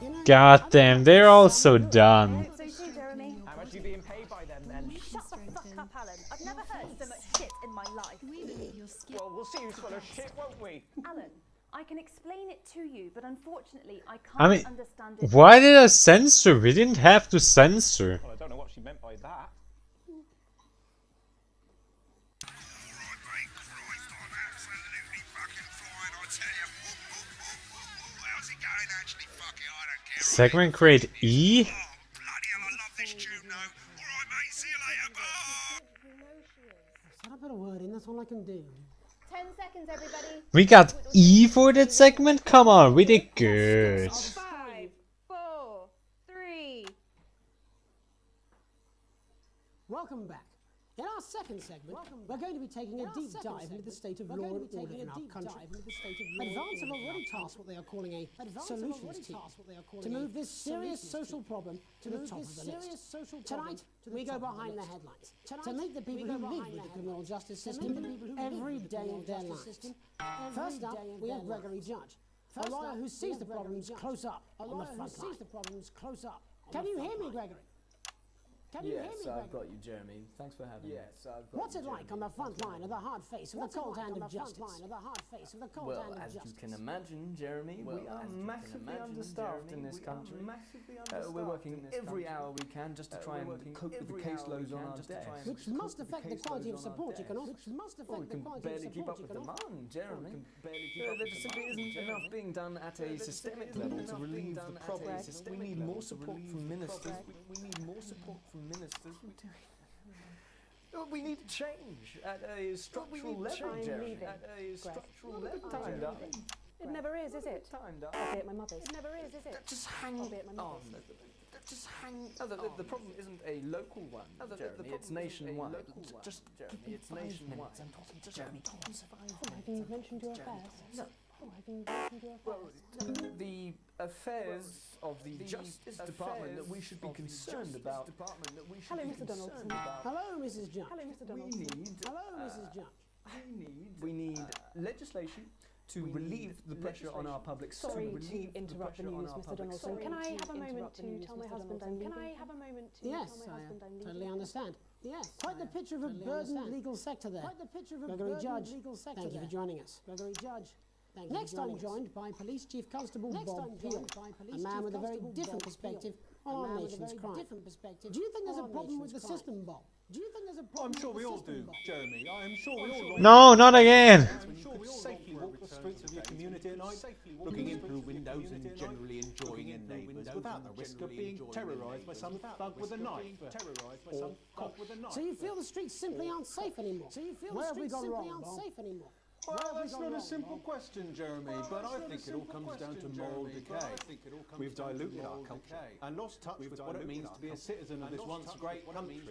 You know, God damn, they're all so done. So too, Jeremy. How much are you being paid by them then? Shut the fuck up, Alan. I've never heard so much shit in my life. Well, we'll see who's full of shit, won't we? Alan, I can explain it to you, but unfortunately I can't I mean, understand it. why did I censor? We didn't have to censor. Well, I don't know what she meant by that. Segment create E? Bloody hell, I love this tune now. Alright, mate, see you later. said I put a word in, that's all I can do. 10 seconds, everybody. We got E for that segment? Come on, we did good. 5, 4, 3. Welcome back. In our second segment, we're going to be taking a deep dive into the state of law and order in our country. Advance have already tasked what they are calling a solutions team to move this serious social problem to the top of the list. Tonight, we go behind the headlines to meet the people who live with the criminal justice system every day of their lives. First up, we have Gregory Judge, a lawyer who sees the problems close up on the front line. Can you hear me, Gregory? Yes, I've got you, Jeremy. Thanks for having me. What's it like on the front line of the hard face of the cold hand of justice? Well, as you can imagine, Jeremy, we are massively understaffed in this country. We're working every hour we can just to try and cope with the caseloads on our desk. Which must affect the quality of support you can offer. We can barely keep up with demand, Jeremy. There just simply isn't enough being done at a systemic level to relieve the problem. We need more support from ministers. We need more support from ministers. We need to change at a structural level, Jeremy. At a structural level. Time, darling. It never is it? Time, I'll darling. be at my mother's. It never is it? Just hang on. Just hang on. The problem isn't a local one, Jeremy. It's nationwide. Just, Jeremy, it's nationwide. Jeremy, Have you mentioned your affairs? No. Have you mentioned your affairs? The affairs of the Justice Department that we should be concerned about. Hello, Mr. Donaldson. Hello, Mrs. Judge. Hello, Mr. Donaldson. Hello, Mrs. Judge. We need legislation to relieve the pressure on our public service. Sorry to interrupt the news, Mr. Donaldson. Can I have a moment to tell my husband I'm leaving? Can I have a moment to Yes, tell my husband I'm leaving? totally understand. Yes, quite the picture of a burdened legal sector there. Gregory Judge, thank you for joining us. Gregory Judge. Next, I'm joined by Police Chief Constable Bob Peel, a man with a very different perspective on our nation's crime. Do you think there's a problem with the system, Bob? Do you think there's a problem? I'm sure we all do, Jeremy. I am sure we all. No, not again. You could safely walk the streets of your community at night, looking in through windows and generally enjoying your neighbours without the risk of being terrorised by some thug with a knife or cop with a knife. So you feel the streets simply aren't safe anymore? Where have we gone wrong, Bob? Well, that's not a simple question, Jeremy, but I think it all comes down to moral decay. We've diluted our culture and lost touch with what it means to be a citizen of this once great country.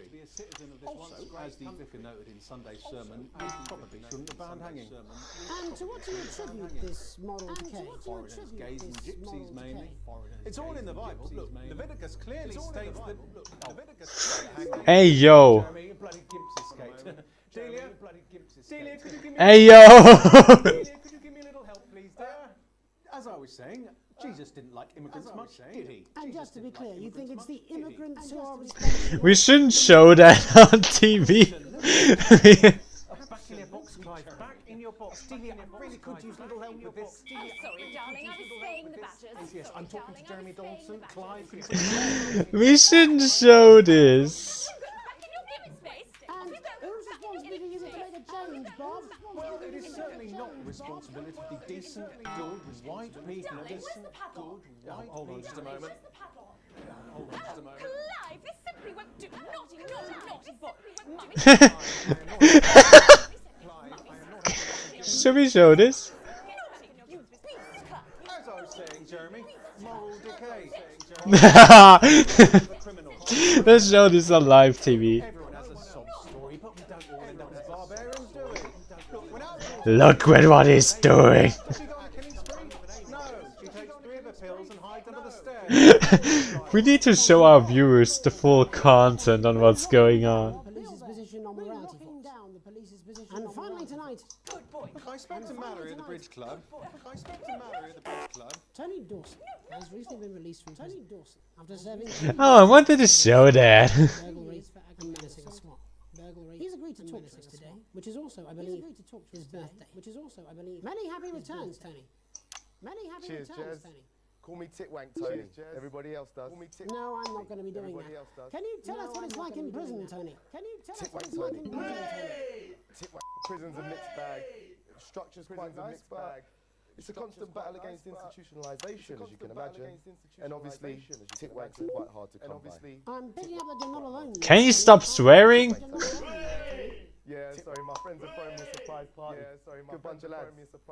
Also, as the vicar noted in Sunday's sermon, we probably shouldn't have banned hanging. And to what do you attribute this moral decay? Foreigners, gays and gypsies mainly. It's all in the Bible. Look, Leviticus clearly states that... Hey yo. Jeremy, you bloody gimps escaped. Delia, could you give me Hey yo. could you give me a little help, please, dear? As I was saying, Jesus didn't like immigrants much, did he? And just to be clear, you think it's the immigrants who are responsible? We shouldn't show that on TV. Back in your box, Clive. Back in your box. Delia, I really could use a little help with this. I'm sorry, darling. I was saying the batters. Yes, I'm talking to Jeremy Donaldson. Clive, could you please... We shouldn't show this. And whose responsibility is it to make a change, Bob? Well, it is certainly not the responsibility of the decent, good, white people. Decent, good, white Hold on just a moment. Hold on just a moment. Clive, this simply won't do. Naughty boy. Should we show this? As I was saying, Jeremy, moral decay. Let's show this on live TV. Everyone has a sob story, but we don't all end up as barbarians, do we? Look at what he's doing. Does she go on a killing spree? No, she takes 3 of her pills and hides under the stairs. We need to show our viewers the full content on what's going on. Police's position on morality forms. And finally, finally tonight. Good boy. I spoke to Mallory at the Bridge Club. Tony Dawson has recently been released from Tony Dawson after serving. Oh, I wanted to show that. burglary and menacing assault. He's agreed to talk to us today, which is also, I believe, his birthday. Many happy returns, Tony. Many happy Cheers, returns, Jez. Tony. Call me Titwank, Tony. Everybody else does. No, I'm not going to be doing Everybody that. else does. Can you tell us what it's like in prison, Tony? Can you tell us what it's like in prison, Tony? Titwank. Prison's a mixed bag. Structure's quite nice, but it's a constant battle against institutionalisation, as you can imagine. And obviously, Titwanks are quite hard to come by. I'm picking up that you're not alone. Can you stop swearing? Yeah, sorry, my friends are throwing me a surprise party. Good bunch of lads.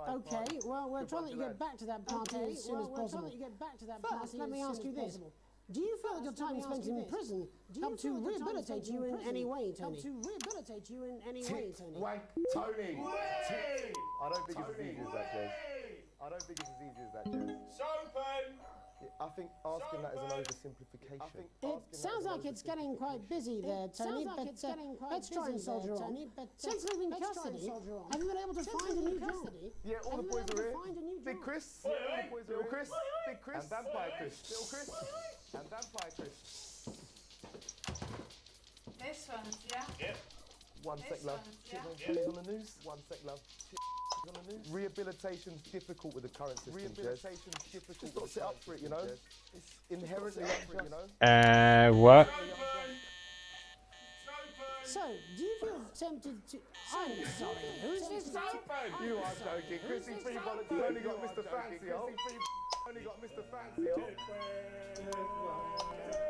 Okay, well, we're trying to get back to that party as soon as possible. First, let me ask you this. Do you feel that your time spent in prison helped to rehabilitate you in any way, Tony? Titwank, Tony! I don't think it's as easy as that, Jez. I think asking that is an oversimplification. It sounds like it's getting quite busy there, Tony, but let's try and soldier on. Since leaving custody, have you been able to find a new job? Yeah, all the boys are here. Big Chris, Little Chris, Big Chris, and Vampire Chris, Little Chris, and Vampire Chris. This one's, yeah? Yep. One sec, love. Chili's on the news. One sec, love. On the news. Rehabilitation's difficult with the current system, Rehabilitation's difficult. Just got to sit up for it, you know? It's inherently unjust. What? So, do you feel tempted to... I'm sorry, who's this? You are joking. Chrissy Free Bollocks only got Mr. Fancy, only got Mr. Fancy,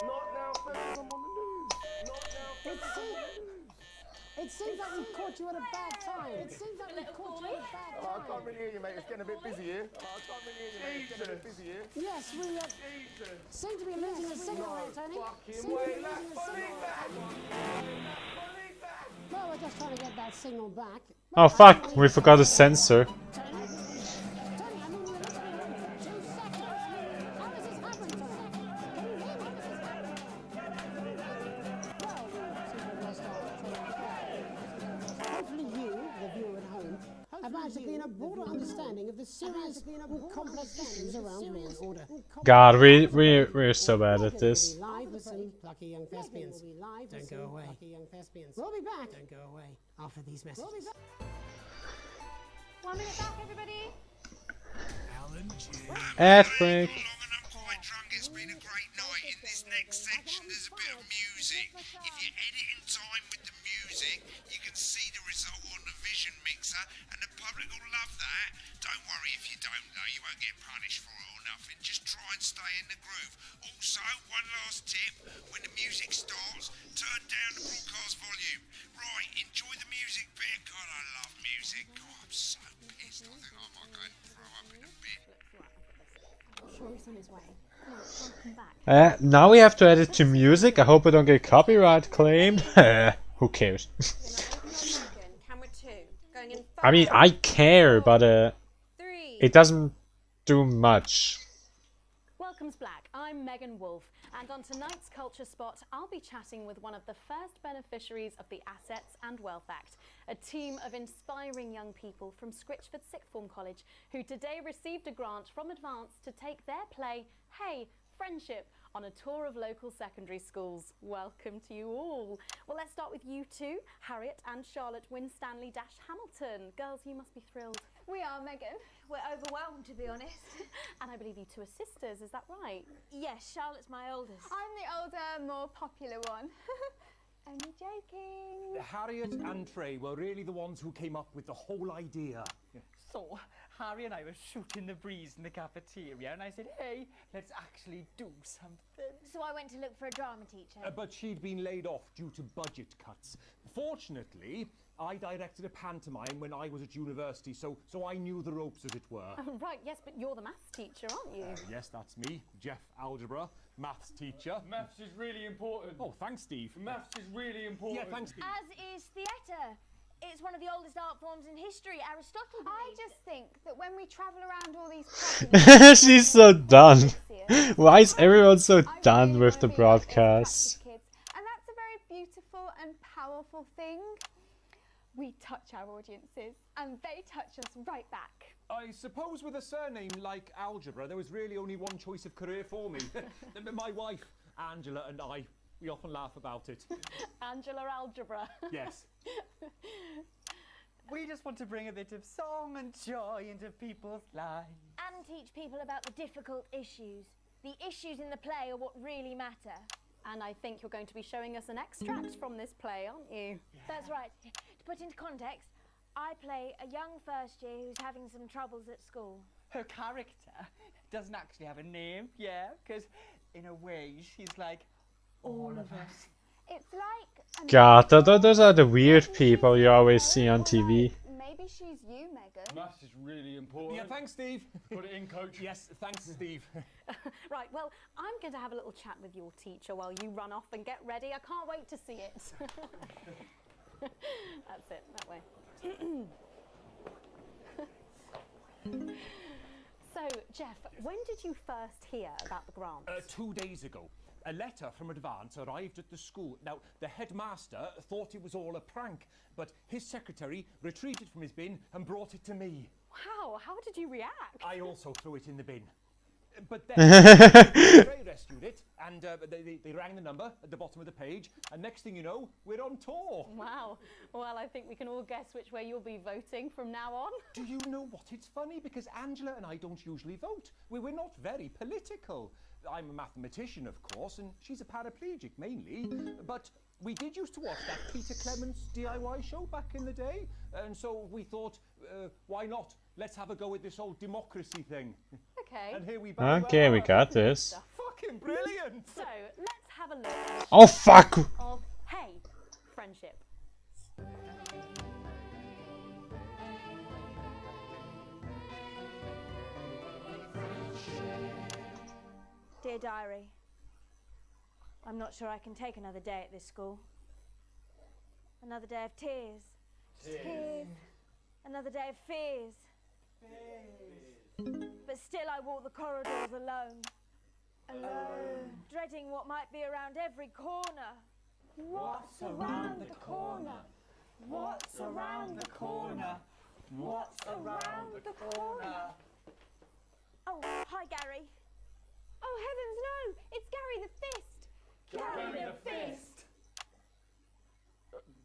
Not now, fellas, I'm on the news. Not now, fellas, I'm on the news. It seems like we've caught you at a bad time. I can't really hear you, mate. It's getting a bit busy here. Yes, we seem to be losing a signal here, Tony. Well, we're just trying to get that signal back. Oh fuck, we forgot a sensor. To gain a broader understanding of the serious and complex issues around law and order. God, we're so bad at this. Listen, plucky young thespians. Don't go away. We'll be back. Don't go away after these messages. 1 minute back, everybody. Ad break. It's been a great night. In this next section, there's a bit of music. If you edit in time with the music, you can see the result on the Vision Mixer, and the public will love that. Don't worry if you don't know, you won't get punished for it or nothing. Just try and stay in the groove. Also, one last tip, when the music starts, turn down the broadcast volume. Right, enjoy the music bit. God, I love music. God, I'm so pissed. I think I might go and throw up in a bit. I'm sure he's on his way. Come back. Now we have to add it to music. I hope I don't get copyright claimed. Who cares? Camera 2. Going in 5, I mean, I care, but 3. it doesn't do much. Welcome's Black. I'm Megan Wolf, and on tonight's Culture Spot, I'll be chatting with one of the first beneficiaries of the Assets and Wealth Act, a team of inspiring young people from Scritchford Sixth Form College who today received a grant from Advance to take their play, Hey, Friendship, on a tour of local secondary schools. Welcome to you all. Well, let's start with you two, Harriet and Charlotte Winstanley-Hamilton. Girls, you must be thrilled. We are, Megan. We're overwhelmed, to be honest. And I believe you two are sisters, is that right? Yes, Charlotte's my oldest. I'm the older, more popular one. Only joking. Harriet and Trey were really the ones who came up with the whole idea. So, Harry and I were shooting the breeze in the cafeteria, and I said, hey, let's actually do something. So I went to look for a drama teacher. But she'd been laid off due to budget cuts. Fortunately, I directed a pantomime when I was at university, so I knew the ropes, as it were. Right, yes, but you're the maths teacher, aren't you? Yes, that's me, Jeff Algebra, maths teacher. Maths is really important. Oh, thanks, Steve. Maths is really important. Yeah, thanks, Steve. As is theatre. It's one of the oldest art forms in history. Aristotle believed. I just think that when we travel around all these She's so done. Why is everyone so done with the broadcasts? And that's a very beautiful and powerful thing. We We touch our audiences, and they touch us right back. I suppose with a surname like Algebra, there was really only one choice of career for me. My wife, Angela, and I, we often laugh about it. Angela Algebra. Yes. We just want to bring a bit of song and joy into people's lives. And teach people about the difficult issues. The issues in the play are what really matter. And I think you're going to be showing us an extract from this play, aren't you? Yeah. That's right. To put into context, I play a young first year who's having some troubles at school. Her character doesn't actually have a name, yeah, because in a way she's like all of us. It's like... God, those are the weird people you always see on TV. Maybe she's you, Megan. Maths is really important. Yeah, thanks, Steve. Put it in, coach. Yes, thanks, Steve. Right, well, I'm going to have a little chat with your teacher while you run off and get ready. I can't wait to see it. That's it, that way. So, Jeff, when did you first hear about the grant? 2 days ago. A letter from Advance arrived at the school. Now, the headmaster thought it was all a prank, but his secretary retreated from his bin and brought it to me. Wow, how did you react? I also threw it in the bin. But then they rescued it, and they rang the number at the bottom of the page, and next thing you know, we're on tour. Wow. Well, I think we can all guess which way you'll be voting from now on. Do you know what? It's funny, because Angela and I don't usually vote. We're not very political. I'm a mathematician, of course, and she's a paraplegic, mainly. But we did used to watch that Peter Clements DIY show back in the day, and so we thought, why not? Let's have a go at this old democracy thing. Okay. And here we Okay, we got this. Fucking brilliant! So, let's have a look at Oh, fuck! of Hey, Friendship. Dear Diary, I'm not sure I can take another day at this school. Another day of tears. Tears. Another day of fears. But still I walk the corridors alone. Alone. Dreading what might be around every corner. What's around the corner? What's around the corner? What's around the corner? Oh, hi Gary. Oh heavens no! It's Gary the Fist! Gary the Fist!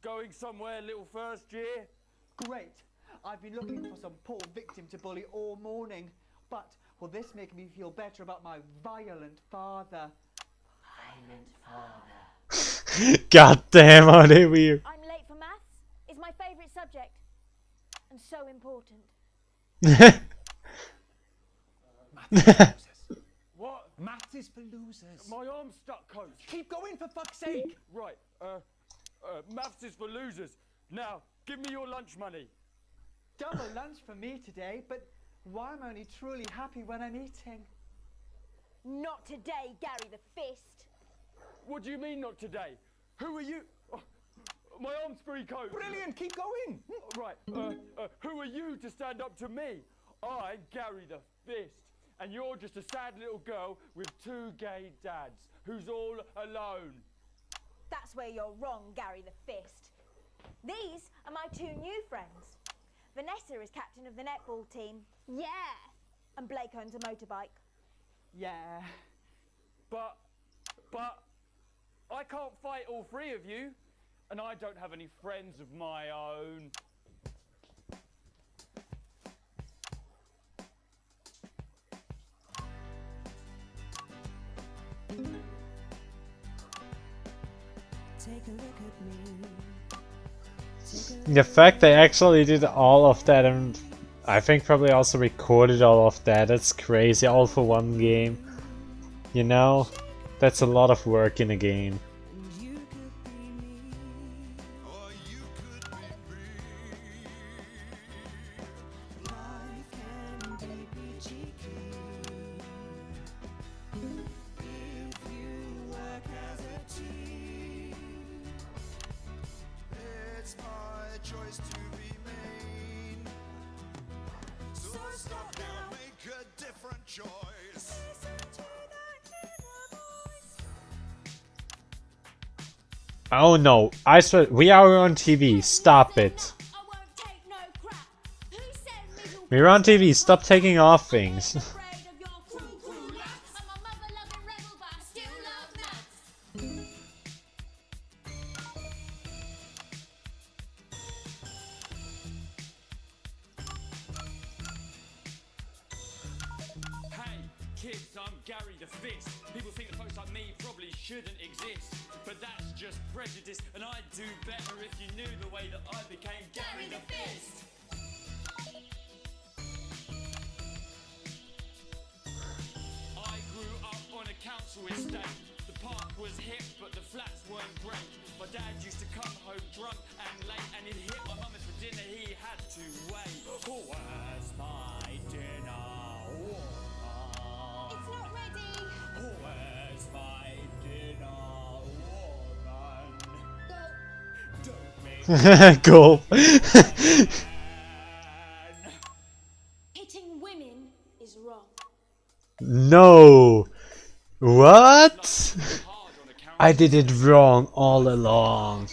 Going somewhere, little first year? Great. I've been looking for some poor victim to bully all morning, but will this make me feel better about my violent father? Violent father. God damn, are they weird? I'm late for maths. It's my favourite subject. And so important. What? Maths is for losers. My arm's stuck, coach. Keep going, for fuck's sake. Right, maths is for losers. Now, give me your lunch money. Double lunch for me today, but why am I only truly happy when I'm eating? Not today, Gary the Fist. What do you mean not today? Who are you? Oh, my arm's free, coach. Brilliant, keep going. Right, who are you to stand up to me? I'm Gary the Fist, and you're just a sad little girl with two gay dads who's all alone. That's where you're wrong, Gary the Fist. These are my two new friends. Vanessa is captain of the netball team. Yeah. And Blake owns a motorbike. Yeah. But I can't fight all three of you, and I don't have any friends of my own. Take a look at me. The fact they actually did all of that, and I think probably also recorded all of that, that's crazy, all for one game. You know, that's a lot of work in a game. Oh no, I swear, we are on TV, stop it. We're on TV, stop taking off things. Kids, I'm Gary the Fist. People think that folks like me probably shouldn't exist, but that's just prejudice, and I'd do better if you knew the way that I became Gary the Fist. I grew up on a council estate. The park was hip, but the flats weren't great. My dad used to come home drunk and late, and he'd hit my mum for dinner, he had to wait. Oh, where's my dinner? It's not ready. Where's my dinner, woman? Go. Hitting women is wrong. No. What? I did it wrong all along.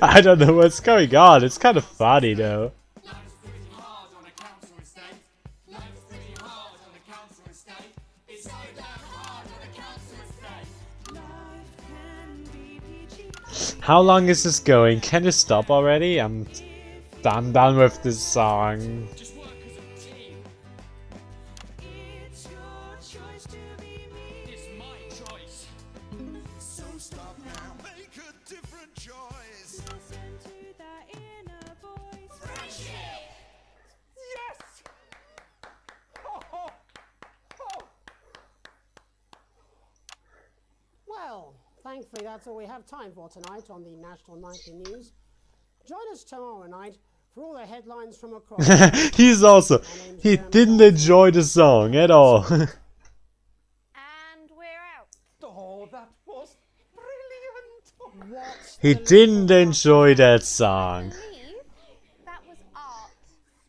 I don't know what's going on. It's kind of funny though. How long is this going? Can you stop already? I'm done with this song. Well, thankfully that's all we have time for tonight on the National Nightly News. Join us tomorrow night for all the headlines from across. He didn't enjoy the song at all. And we're out. Oh, that was brilliant. He didn't enjoy that song. That was art.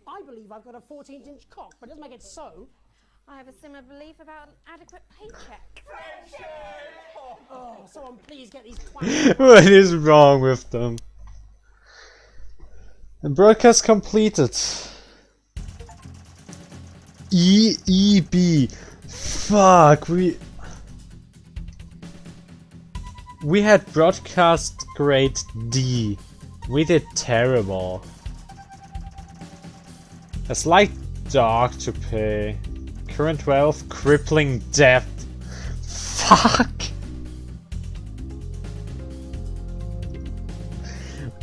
I believe I've got a 14-inch cock, but it doesn't make it so. I have a similar belief about an adequate paycheck. Oh, someone please get these What is wrong with them? The broadcast completed. EEB. Fuck, we had broadcast grade D. We did terrible. A slight dog to pay. Current wealth, crippling debt. Fuck.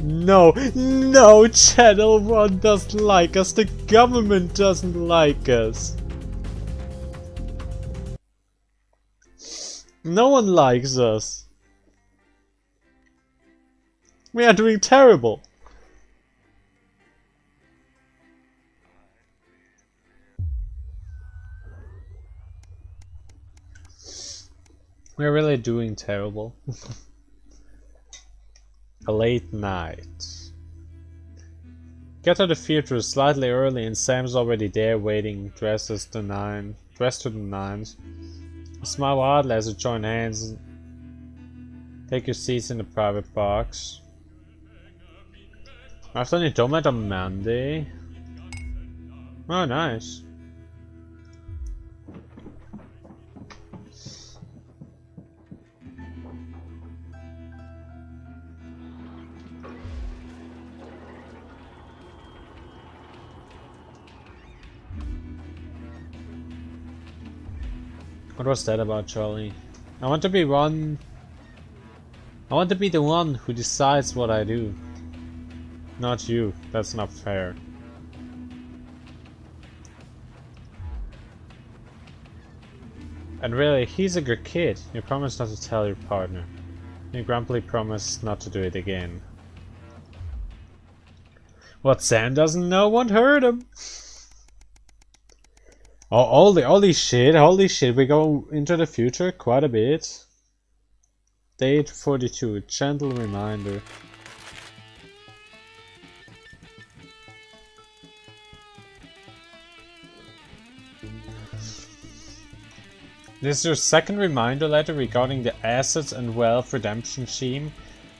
No, Channel 1 doesn't like us, the government doesn't like us. No one likes us. We are doing terrible. We're really doing terrible. A late night. Get to the theater slightly early and Sam's already there waiting, dressed to the nines. Smile oddly as you join hands. Take your seats in the private box. After any donut on Monday. Oh, nice. What was that about, Charlie? I want to be the one who decides what I do. Not you. That's not fair. And really, he's a good kid. You promised not to tell your partner. You grumpily promised not to do it again. What Sam doesn't know won't hurt him. Oh, holy shit, we go into the future quite a bit. Date 42, gentle reminder. This is your second reminder letter regarding the assets and wealth redemption scheme.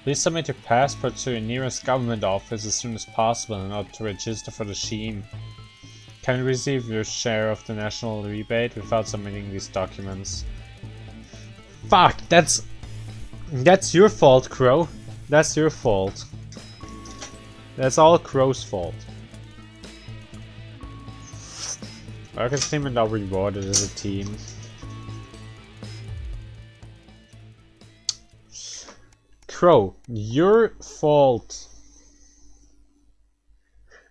Please submit your passport to your nearest government office as soon as possible in order to register for the scheme. Can you receive your share of the national rebate without submitting these documents? Fuck, that's your fault, Crow. That's your fault. That's all Crow's fault. Workers team are now rewarded as a team. Crow, your fault.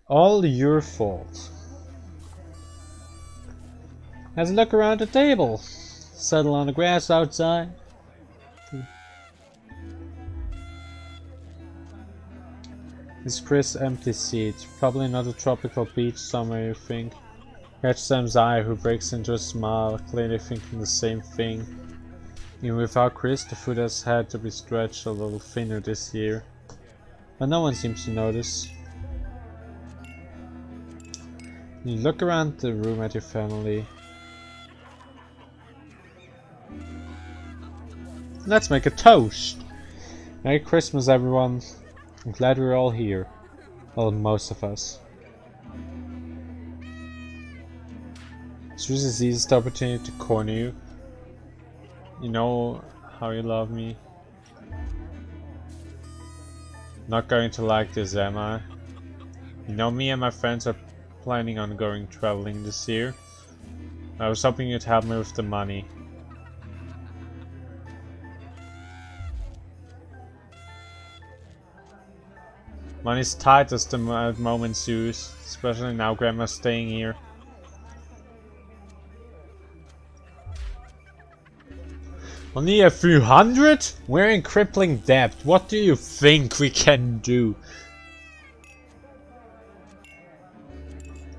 All your fault. Let's look around the table. Settle on the grass outside. This crisp empty seat. Probably not a tropical beach somewhere, you think. Catch Sam's eye, who breaks into a smile, clearly thinking the same thing. Even without Chris, the food has had to be stretched a little thinner this year. But no one seems to notice. You look around the room at your family. Let's make a toast! Merry Christmas, everyone. I'm glad we're all here. Well, most of us. This was the easiest opportunity to corner you. You know how you love me. Not going to like this, am I? You know me and my friends are planning on going traveling this year. I was hoping you'd help me with the money. Money's tight as the moment's use, especially now Grandma's staying here. Only a few hundred? We're in crippling debt. What do you think we can do?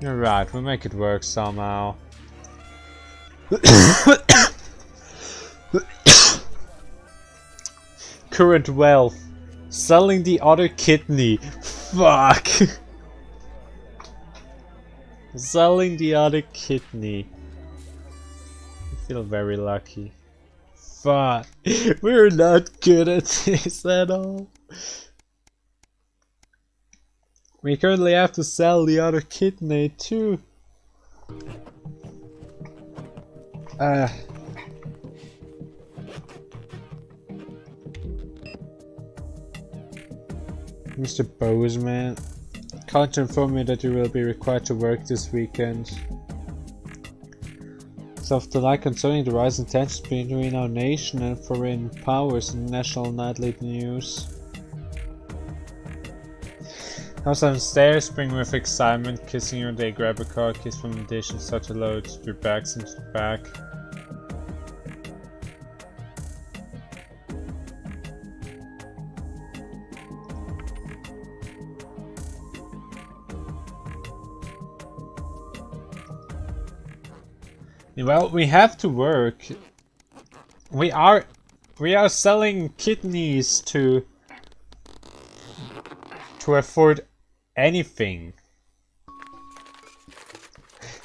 You're right, we'll make it work somehow. Current wealth. Selling the other kidney. Fuck. Selling the other kidney. I feel very lucky. Fuck. We're not good at this at all. We currently have to sell the other kidney too. Mr. Bozeman, can't inform me that you will be required to work this weekend. Of the light concerning the rising tensions between our nation and foreign powers in national nightly news. House downstairs, spring with excitement, kissing you, they grab a car kiss from the dish and start to load your bags into the back. Well, we have to work. We are selling kidneys to afford anything.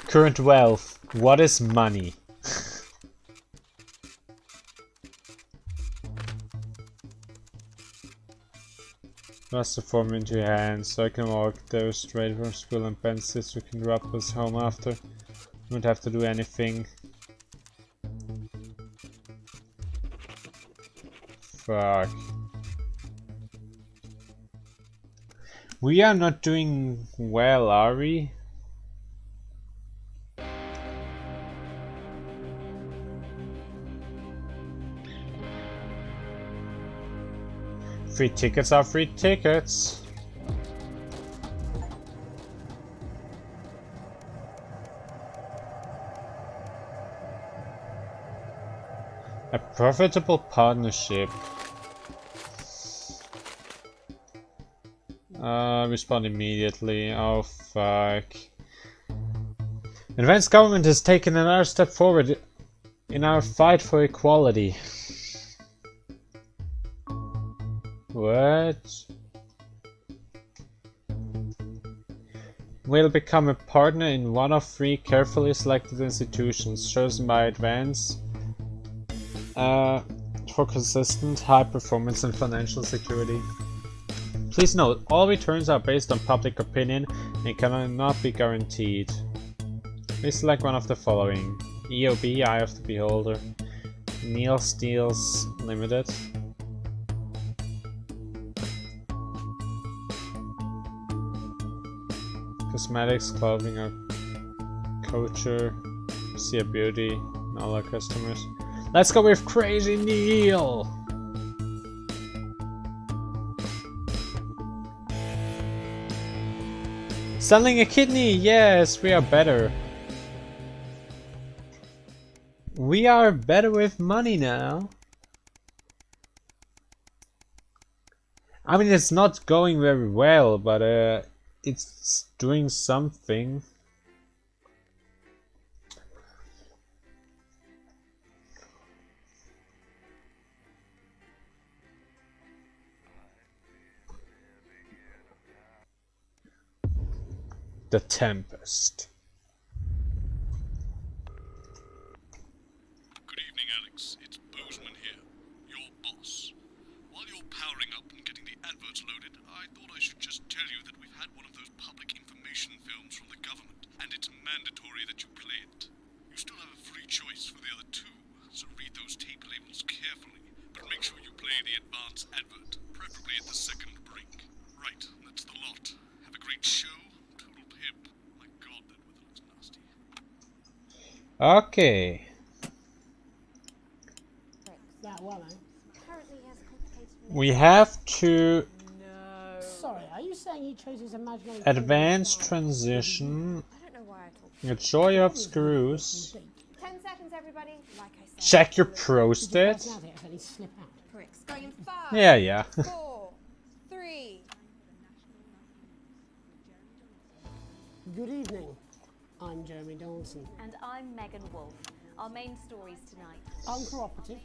Current wealth. What is money? Pass the form into your hands so I can walk there straight from school and pencils so we can drop us home after. Don't have to do anything. Fuck. We are not doing well, are we? Free tickets are free tickets. A profitable partnership. Respond immediately. Oh fuck. Advanced government has taken another step forward in our fight for equality. What? We'll become a partner in one of 3 carefully selected institutions chosen by Advance for consistent high performance and financial security. Please note, all returns are based on public opinion and cannot be guaranteed. Please select one of the following: EOB, Eye of the Beholder, Neil Steels Limited, Cosmetics, Clothing, or Couture, See a Beauty, and all our customers. Let's go with Crazy Neil! Selling a kidney! Yes, we are better. We are better with money now. I mean, it's not going very well, but it's doing something. The Tempest. Good evening, Alex. It's Bozeman here, your boss. While you're powering up and getting the adverts loaded, I thought I should just tell you that we've had one of those public information films from the government, and it's mandatory that you play it. You still have a free choice for the other two, so read those tape labels carefully, but make sure you play the advance advert, preferably at the second break. Right, that's the lot. Have a great show. Okay. We have to Sorry, are you saying he chose his imaginary advance transition. The joy of screws. 10 seconds, everybody. Like I said. Check your prostate. Pricks. Going in 5. Yeah. 4, 3. Good evening. I'm Jeremy Dawson. And I'm Megan Wolf. Our main stories tonight. Uncooperative.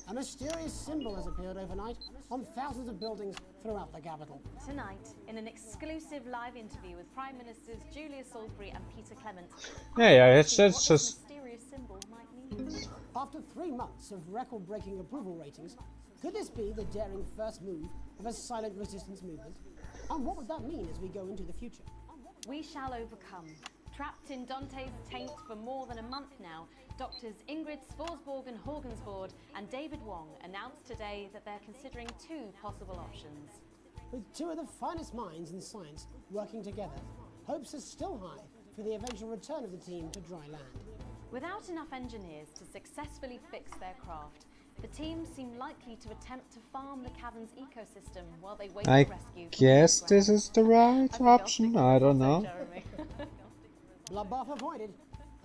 A mysterious symbol has appeared overnight on thousands of buildings throughout the capital. Tonight, in an exclusive live interview with Prime Ministers Julia Salisbury and Peter Clement. Yeah, it's just Mysterious symbol might mean. After 3 months of record-breaking approval ratings, could this be the daring first move of a silent resistance movement? And what would that mean as we go into the future? We shall overcome. Trapped in Dante's taint for more than a month now, doctors Ingrid Svorsborg-Horgensvoord and David Wong announced today that they're considering 2 possible options. With 2 of the finest minds in science working together, hopes are still high for the eventual return of the team to dry land. Without enough engineers to successfully fix their craft, the team seem likely to attempt to farm the cavern's ecosystem while they wait I for rescue. guess this is the right option. I don't know. Bloodbath avoided.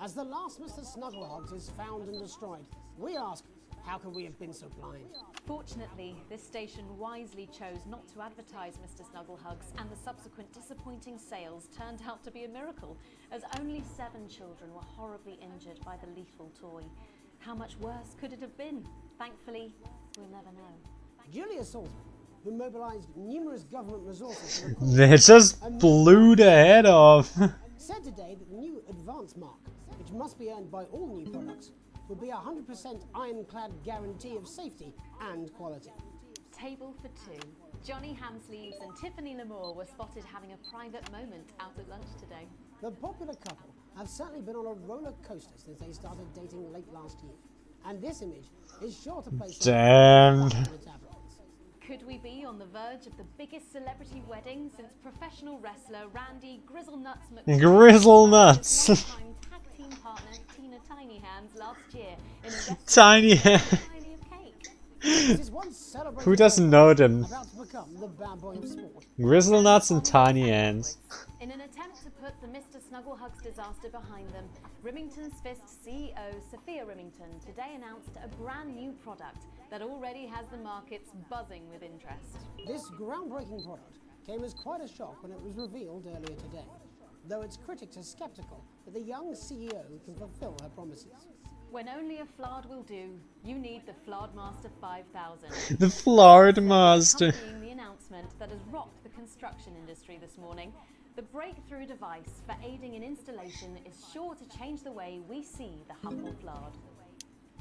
As the last Mr. Snugglehugs is found and destroyed, we ask, how could we have been so blind? Fortunately, this station wisely chose not to advertise Mr. Snugglehugs, and the subsequent disappointing sales turned out to be a miracle, as only 7 children were horribly injured by the lethal toy. How much worse could it have been? Thankfully, we'll never know. Julia Salisbury, who mobilized numerous government resources to They just blew the head off. said today that the new advance mark, which must be earned by all new products, would be a 100% ironclad guarantee of safety and quality. Table for 2. Johnny Hamsleeves and Tiffany Lamore were spotted having a private moment out at lunch today. The popular couple have certainly been on a roller coaster since they started dating late last year, and this image is sure to place Damn. Could we be on the verge of the biggest celebrity wedding since professional wrestler Randy Grizzlenuts Grizzlenuts. tag team partner Tina Tiny Hands last year in a Tiny Hands. Who doesn't know them? About to become the bad boy of sport. Grizzlenuts and Tiny Hands. In an attempt to put the Mr. Snugglehugs disaster behind them, Remington's Fist CEO Sophia Remington today announced a brand new product that already has the markets buzzing with interest. This groundbreaking product came as quite a shock when it was revealed earlier today, though its critics are skeptical that the young CEO can fulfill her promises. When only a Flard will do, you need the Flardmaster 5000. The Flardmaster. Accompanying the announcement that has rocked the construction industry this morning, the breakthrough device for aiding in installation is sure to change the way we see the humble Flard.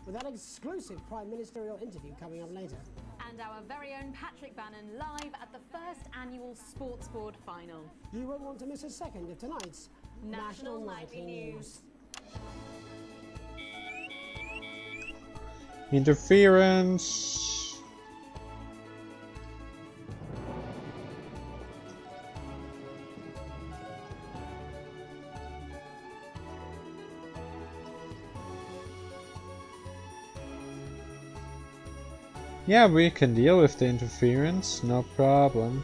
with that exclusive Prime Ministerial interview coming up later. And our very own Patrick Bannon live at the first annual Sports Board final. You won't want to miss a second of tonight's National Nightly News. Interference. Yeah, we can deal with the interference, no problem.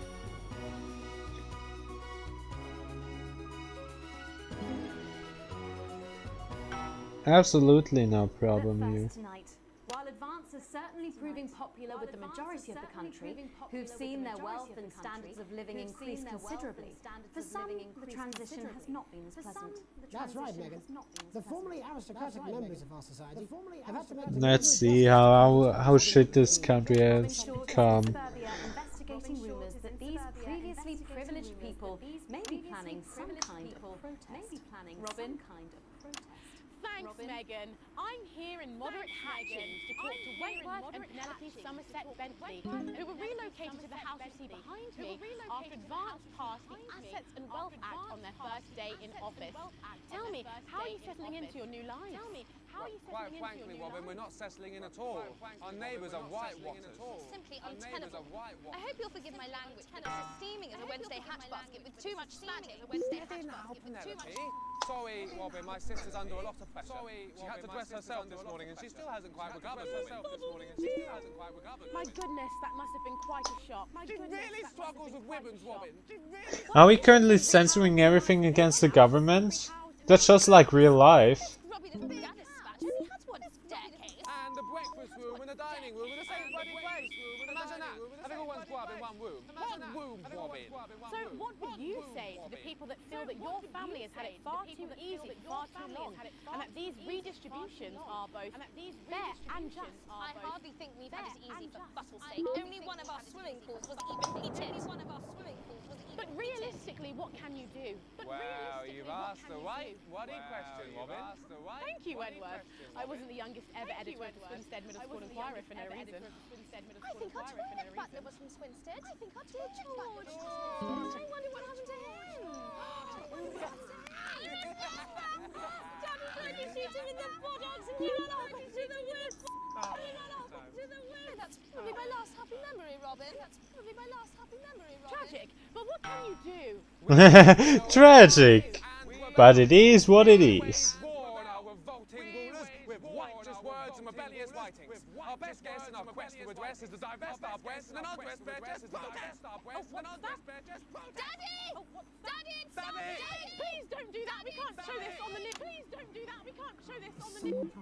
Absolutely no problem here. While Advance is certainly proving popular with the majority of the country, who've seen their wealth and standards of living increase considerably, for some, the transition has not been as pleasant. That's right, Megan. The formerly aristocratic members of our society have had to make... Let's see how shit this country has become. Investigating rumours that these previously privileged people may be planning some kind of protest. Robin? Thanks, Megan. I'm here in Moderate Hatchings to talk to Wentworth and Penelope Somerset Bentley, who were relocated to the house you see behind me after Advance passed the Assets and Wealth Act on their first day in office. Tell me, how are you settling into your new lives? Quite frankly, Robin, we're not settling in at all. Our neighbours are whitewatters. Simply untenable. I hope you'll forgive my language. It's as steaming as a Wednesday hatch basket with too much spatting. Sorry, Robin, my sister's under a lot of pressure. She had to dress herself this morning and she still hasn't quite recovered. My goodness, that must have been quite a shock. She really struggles with women's, Robin. Are we currently censoring everything against the government? That's just like real life. And the breakfast room and the dining room in the same bloody place. Imagine that. Everyone's grub in one room. One room, Robin. So what would you say to the people that feel that your family has had it far too easy, far too long, and that these redistributions are both fair and just? I hardly think we've had it easy for fuss's sake. Only one of our swimming pools was even heated. But realistically, what can you do? Well, you've asked the right question, Robin. Thank you, Wentworth. I wasn't the youngest ever editor of the Swinstead Middle School Enquirer for no reason. I think our toilet butler was from Swinstead. I think our toilet George. I wonder what happened to him. Daddy's like you're shooting in the buttocks and you ran off into the woods. That's probably my last happy memory, Robin. That's probably my last happy memory, Robin. Tragic, but what can you do? Tragic, but it is what it is. With righteous words and rebellious writings. Our best guess in our quest for redress is to divest our breasts and undress bare chests. Protest our breasts and undress bare chests. Daddy! Daddy! Please don't do that. We can't show this on the news. Please don't do that. We can't show this on the news.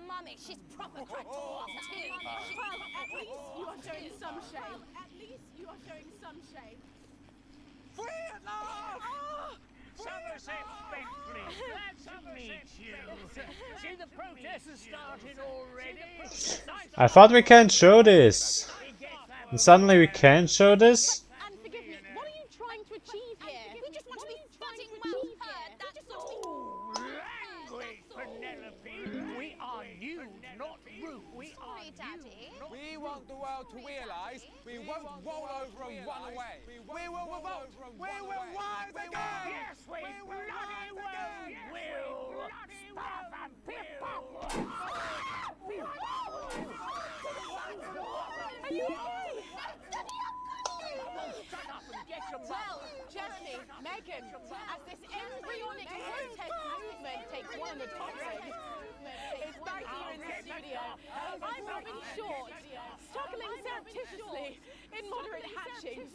Mummy, she's proper cracked off too. Well, at least you are showing some shame. At least you are showing some shame. Free at last! Somerset Bentley, glad to meet you. See, the protest has started already. I thought we can't show this. And suddenly we can show this? And forgive me, what are you trying to achieve here? We just want to be fucking well heard, that's all. Language, Penelope. We are nude, not rude. We are Daddy. We want the world to realise we won't roll over and run away. We will revolt. We will rise again. Yes, we bloody well will. Stop and pip. Are you okay? Shut up and get your Well, Jeremy, Megan, as this embryonic protest movement takes one of the topics, it's back here in the studio. I'm Robin Short, struggling surreptitiously in Moderate Hatchings.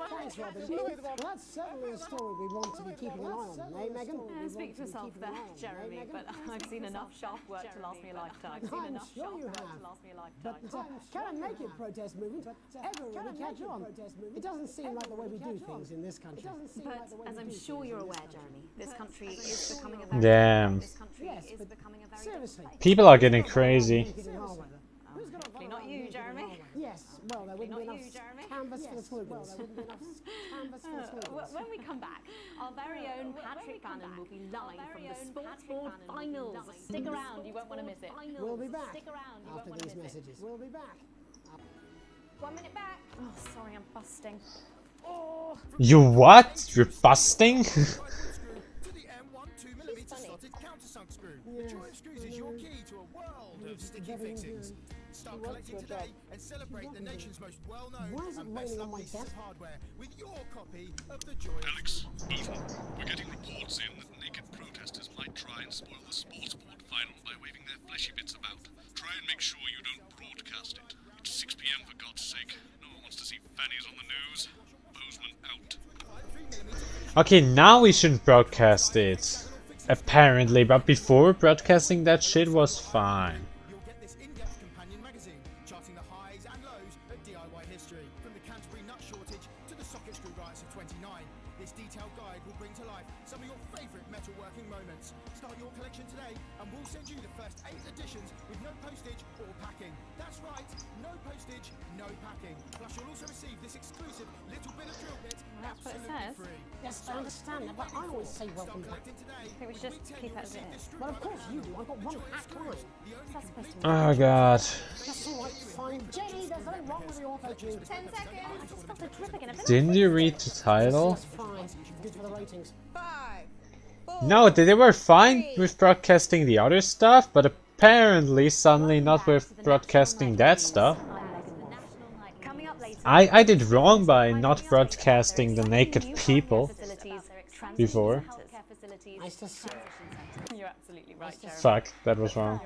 Thanks, Robin. Well, that's certainly a story we want to be keeping an eye on, eh, Megan? Speak for yourself there, Jeremy, but I've seen enough sharp work to last me a lifetime. I'm sure you have. But can a naked protest movement ever really catch on? It doesn't seem like the way we do things in this country. But as I'm sure you're aware, Jeremy, this country is becoming a very Damn. This country is becoming a very Seriously. People are getting crazy. Who's going Hopefully not you, Jeremy. Yes, well, there wouldn't be enough canvas for the smoothers. When we come back, our very own Patrick Bannon will be live from the Sports Board Finals. Stick around, you won't want to miss it. We'll be back Stick around, you after won't want these to miss it. messages. We'll be back. 1 minute back. Oh, sorry, I'm busting. You what? You're busting? To the M1 2mm slotted countersunk screw. The joy of screws is your key to a world of sticky fixings. Start collecting today and celebrate the nation's most well-known and best-loved pieces of hardware with your copy of the joy of Alex, Boozman, we're getting reports in that naked protesters might try and spoil the sports board final by waving their fleshy bits about. Try and make sure you don't broadcast it. It's 6 p.m. for God's sake. No one wants to see fannies on the news. Boozman out. Okay, now we shouldn't broadcast it. Apparently, but before broadcasting that shit was fine. You'll get this in-depth companion magazine, charting the highs and lows of DIY history, from the Canterbury nut shortage to the socket screw riots of 29. This detailed guide will bring to life some of your favourite metalworking moments. Start your collection today and we'll send you the first 8 editions with no postage or packing. That's right, no postage, no packing. Plus you'll also receive this exclusive little bit of drill bit That's what it absolutely says. free. Yes, I understand that, but I always say welcome back. I think we should just keep it as it is. Well, of course you do. I've got one packed line. What's that supposed to mean? Oh god. That's all right, fine. Jenny, there's nothing wrong with the auto-tune. 10 seconds. I just felt a drip again. Didn't you read the title? That's fine. Good for the ratings. 5, 4, No, they were fine with broadcasting the other stuff, but apparently suddenly not with broadcasting that stuff. Coming up later, I did wrong by not broadcasting the naked people before. Nice to see. You're absolutely right, Jeremy. Fuck, that was wrong.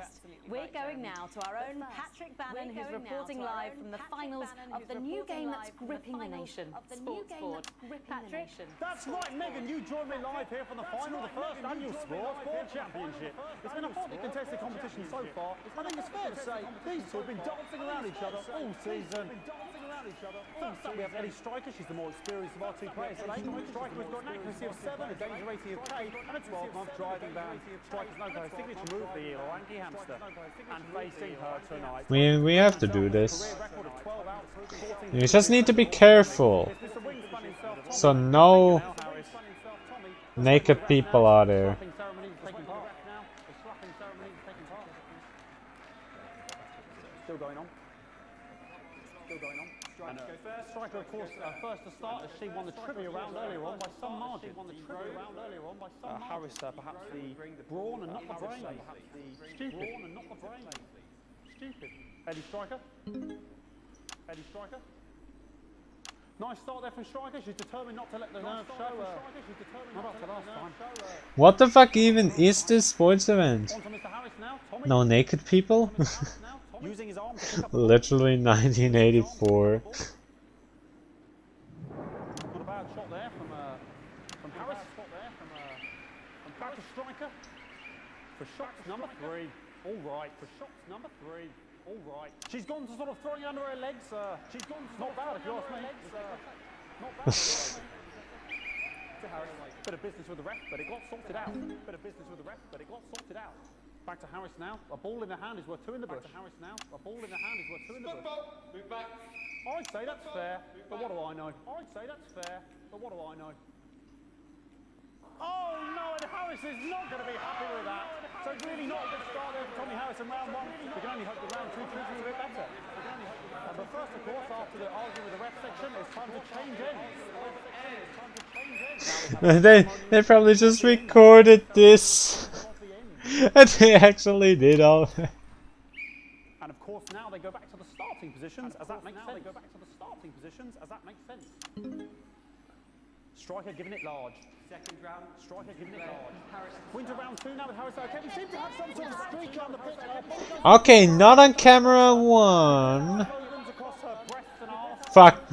We're going now to our own Patrick Bannon, who's reporting live from the finals of the new game that's gripping the nation, Sports Board. Patrick? That's right, Megan, you joined me live here for the final of the first annual Sports Board Championship. It's been a hotly contested competition so far. I think it's fair to say these two have been dancing around each other all season. First up, we have Ellie Striker. She's the more experienced of our two players today. Striker has got an accuracy of 7, a danger rating of K, and a 12-month driving ban. Striker's known for her signature move, the Orangi hamster. And facing her tonight. We have to do this. You just need to be careful. So no naked people are there. Still going on. Still going on. Striker, of course, first to start as she won the trivia round earlier on by some margin. Harris, perhaps the brawn and not the brain. Stupid. Stupid. Eddie Striker. Eddie Striker. Nice start there from Striker. She's determined not to let the nerves show. Not after last time. What the fuck even is this sports event? On to Mr. Harris now. Tommy. No naked people? Using his arm to pick up the Literally 1984. Not a bad shot there from Harris. Back to Striker. For shots number 3. All right. For shots number 3. All right. She's gone to sort of throwing under her legs. She's gone to not bad if you ask me. Not bad. To Harris. Bit of business with the ref, but it got sorted out. Back to Harris now. A ball in the hand is worth 2 in the bush. Move back. I'd say that's fair, but what do I know? Oh no, and Harris is not going to be happy with that. So really not a good start there for Tommy Harris in round 1. We can only hope that round 2 proves a bit better. But first, of course, after the argument with the ref section, it's time to change ends. They probably just recorded this. And they actually did all that. And of course now they go back to the starting positions as that makes sense. Striker giving it large. Second round, Striker giving it large. Wins round 2 now with Harris. Okay, we seem to have some sort of streak on the pitch. Okay, not on camera 1. Fuck.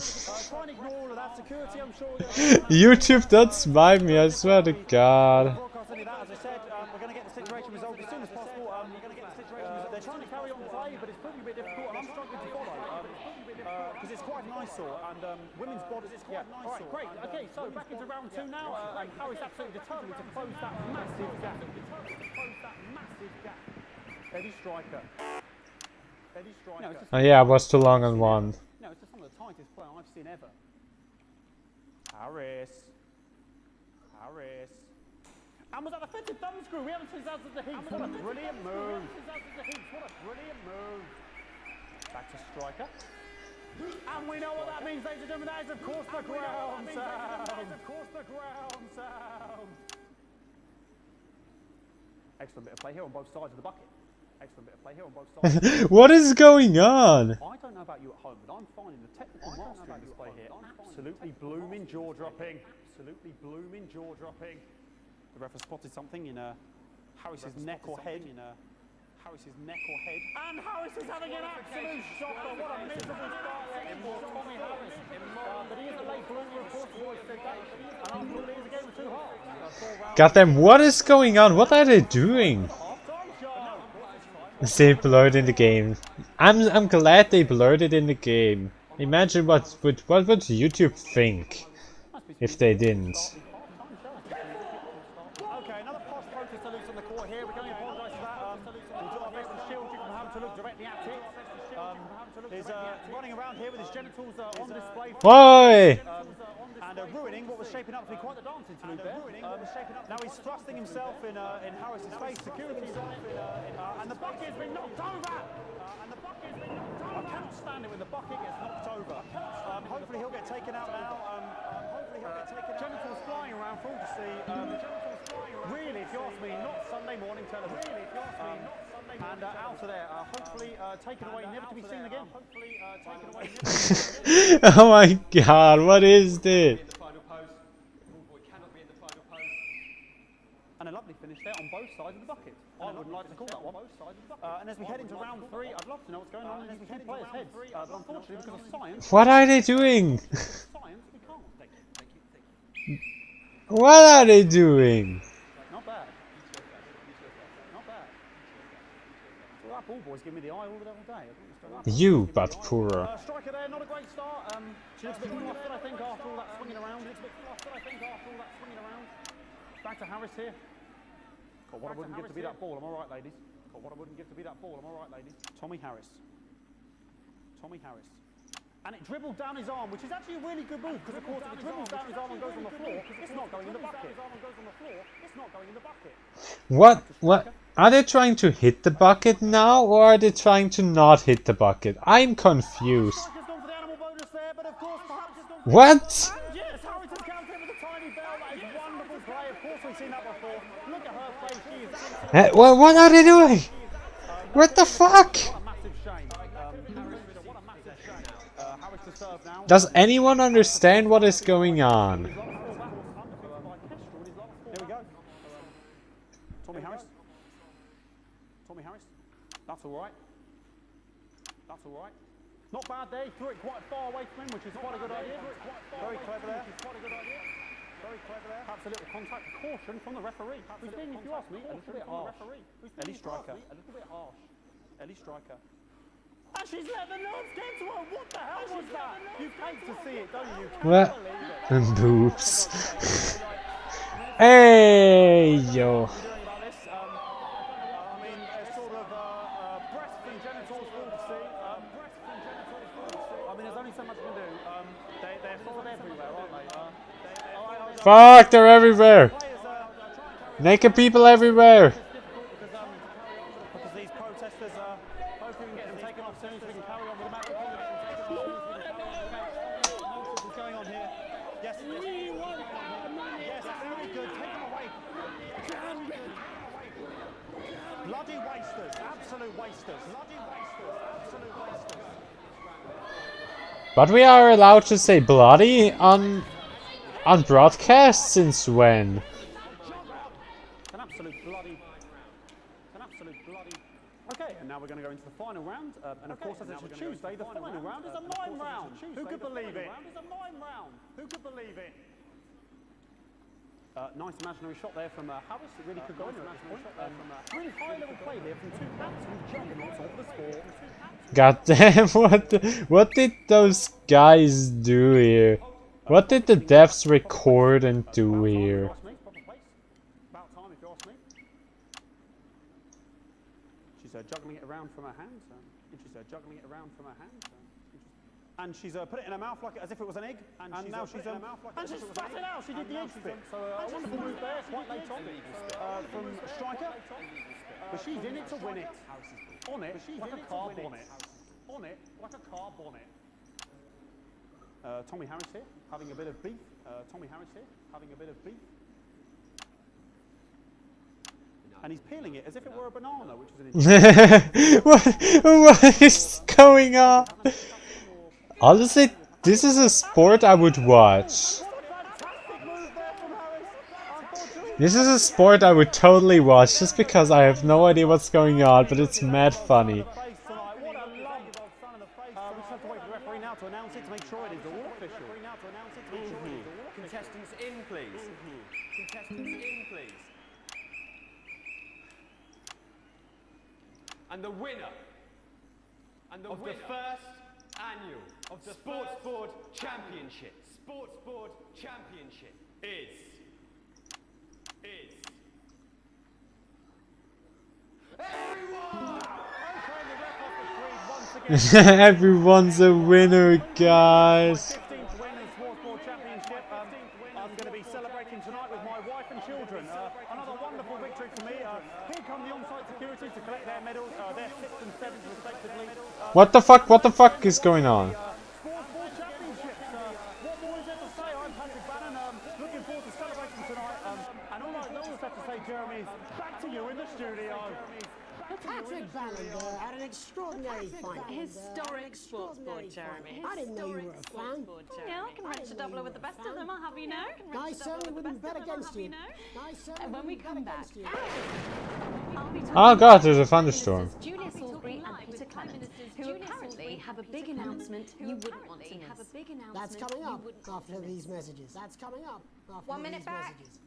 YouTube, don't spy me, I swear to God. Situation resolved as soon as possible. They're trying to carry on play, but it's proving a bit difficult, and I'm struggling to follow because it's quite nice, and women's bodies. Yeah. All right, great. Okay, so back into round 2 now, and Harris absolutely determined to close that massive gap. Eddie Striker. Eddie Striker. No, Oh yeah, I was too long on one. No, it's just some of the tightest play I've seen ever. Harris. And was that a fitted thumb screw? We haven't seen that at the heat. What a brilliant move. What a brilliant move. Back to Striker. And we know what that means, ladies and gentlemen. That is, of course, the ground sound. Excellent bit of play here on both sides of the bucket. What is going on? I don't know about you at home, but I'm finding the technical mastering display here absolutely blooming jaw-dropping. The ref has spotted something in Harris's neck or head. And Harris is having an absolute shocker. What a miserable start there for Tommy Harris. But he is a late bloomer, of course, boys said that. And unfortunately, it's a game of two halves. Goddamn, what is going on? What are they doing? They blurred in the game. I'm glad they blurred it in the game. Imagine what would YouTube think if they didn't. Okay, another posh protest loose on the court here. We can only apologise for that. We'll do our best to shield you from having to look directly at it. He's running around here with his genitals on display. Why? And ruining what was shaping up to be quite the dancing to there. Now he's thrusting himself in Harris's face. Security's on it. And the bucket has been knocked over. I cannot stand it when the bucket gets knocked over. Hopefully he'll get taken out now. Genitals flying around for all to see. Really, if you ask me, not Sunday morning television. And out of there, hopefully taken away, never to be seen again. Oh my god, what is this? And a lovely finish there on both sides of the bucket. I wouldn't like to call that one. And as we head into round 3, I'd love to know what's going on in these two players' heads. But unfortunately, because of science... What are they doing? What are they doing? Not bad. Well, that ball boy's giving me the eye all day. You butt poorer. Striker there, not a great start. She looks a bit flustered, I think, after all that swinging around. Back to Harris here. God, what I wouldn't give to be that ball, am I right, ladies? Tommy Harris. And it dribbled down his arm, which is actually a really good move, because of course if it dribbles down his arm and goes on the floor, it's not going in the bucket. What? Are they trying to hit the bucket now, or are they trying to not hit the bucket? I'm confused. What? Yes, Harris has counted with a tiny bell. That is wonderful play. Of course we've seen that before. Look at her face. She is What are they doing? What the fuck? Does anyone understand what is going on? Here we go. Tommy Harris. That's all right. Not bad there. He threw it quite far away from him, which is quite a good idea. Very clever there. Perhaps a little contact caution from the referee. Who's been, if you ask me, a little bit harsh. Ellie Striker. And she's let the nerves get to her. What the hell was that? You hate to see it, don't you? What? And boobs. Hey, yo. Fuck, they're everywhere. Naked people everywhere. Because these protesters are hoping we can get them taken off soon so we can carry on with the match. What's going on here? Yes, very good. Take them away. Bloody wasters. Absolute wasters. But we are allowed to say bloody on broadcast since when? An absolute bloody. Okay, and now we're going to go into the final round. And of course, as it's a Tuesday, the final round is a mime round. Who could believe it? Nice imaginary shot there from Harris. It really could go anywhere at this point. Really high-level play here from two absolute juggernauts of the sport. Goddamn! What did those guys do here? What did the devs record and do here? About time, if you ask me. She's juggling it around from her hands. juggling it around from her hand. And she's put it in her mouth like as if it was an egg. And now she's spat it out. She did the egg spit. So a wonderful move there, quite late on from striker. But she's in it to win it. On it, like a car bonnet. On it, like a car bonnet. Tommy Harris here, having a bit of beef. Tommy Harris here, having a bit of beef. And he's peeling it as if it were a banana, which is an what is going on? Honestly, this is a sport I would watch. This is a sport I would totally watch just because I have no idea what's going on, but it's mad funny. Contestants in, please. Contestants in, please. And the winner of the first annual Sports Board Championship is Everyone's a winner, guys. I'm going to be celebrating tonight with my wife and children. Another wonderful victory for me. Here come the on-site security to collect their medals, their 6th and 7th respectively. What the fuck? What the fuck is going on? What more is there to say? I'm Patrick Bannon. Looking forward to celebrating tonight. And all I have to say, Jeremy, is back to you in the studio. Patrick Bannon had an extraordinary fight. Historic sports board, Jeremy. I didn't know you were a fan. Yeah, I can wrench a doubler with the best of them, I'll have you know. I certainly wouldn't bet against you. And when we come back, Oh god, there's a thunderstorm. Julia Salisbury and Peter Clement, who apparently have a big announcement you wouldn't want to miss. That's coming up after these messages. That's coming up after 1 minute these back. messages.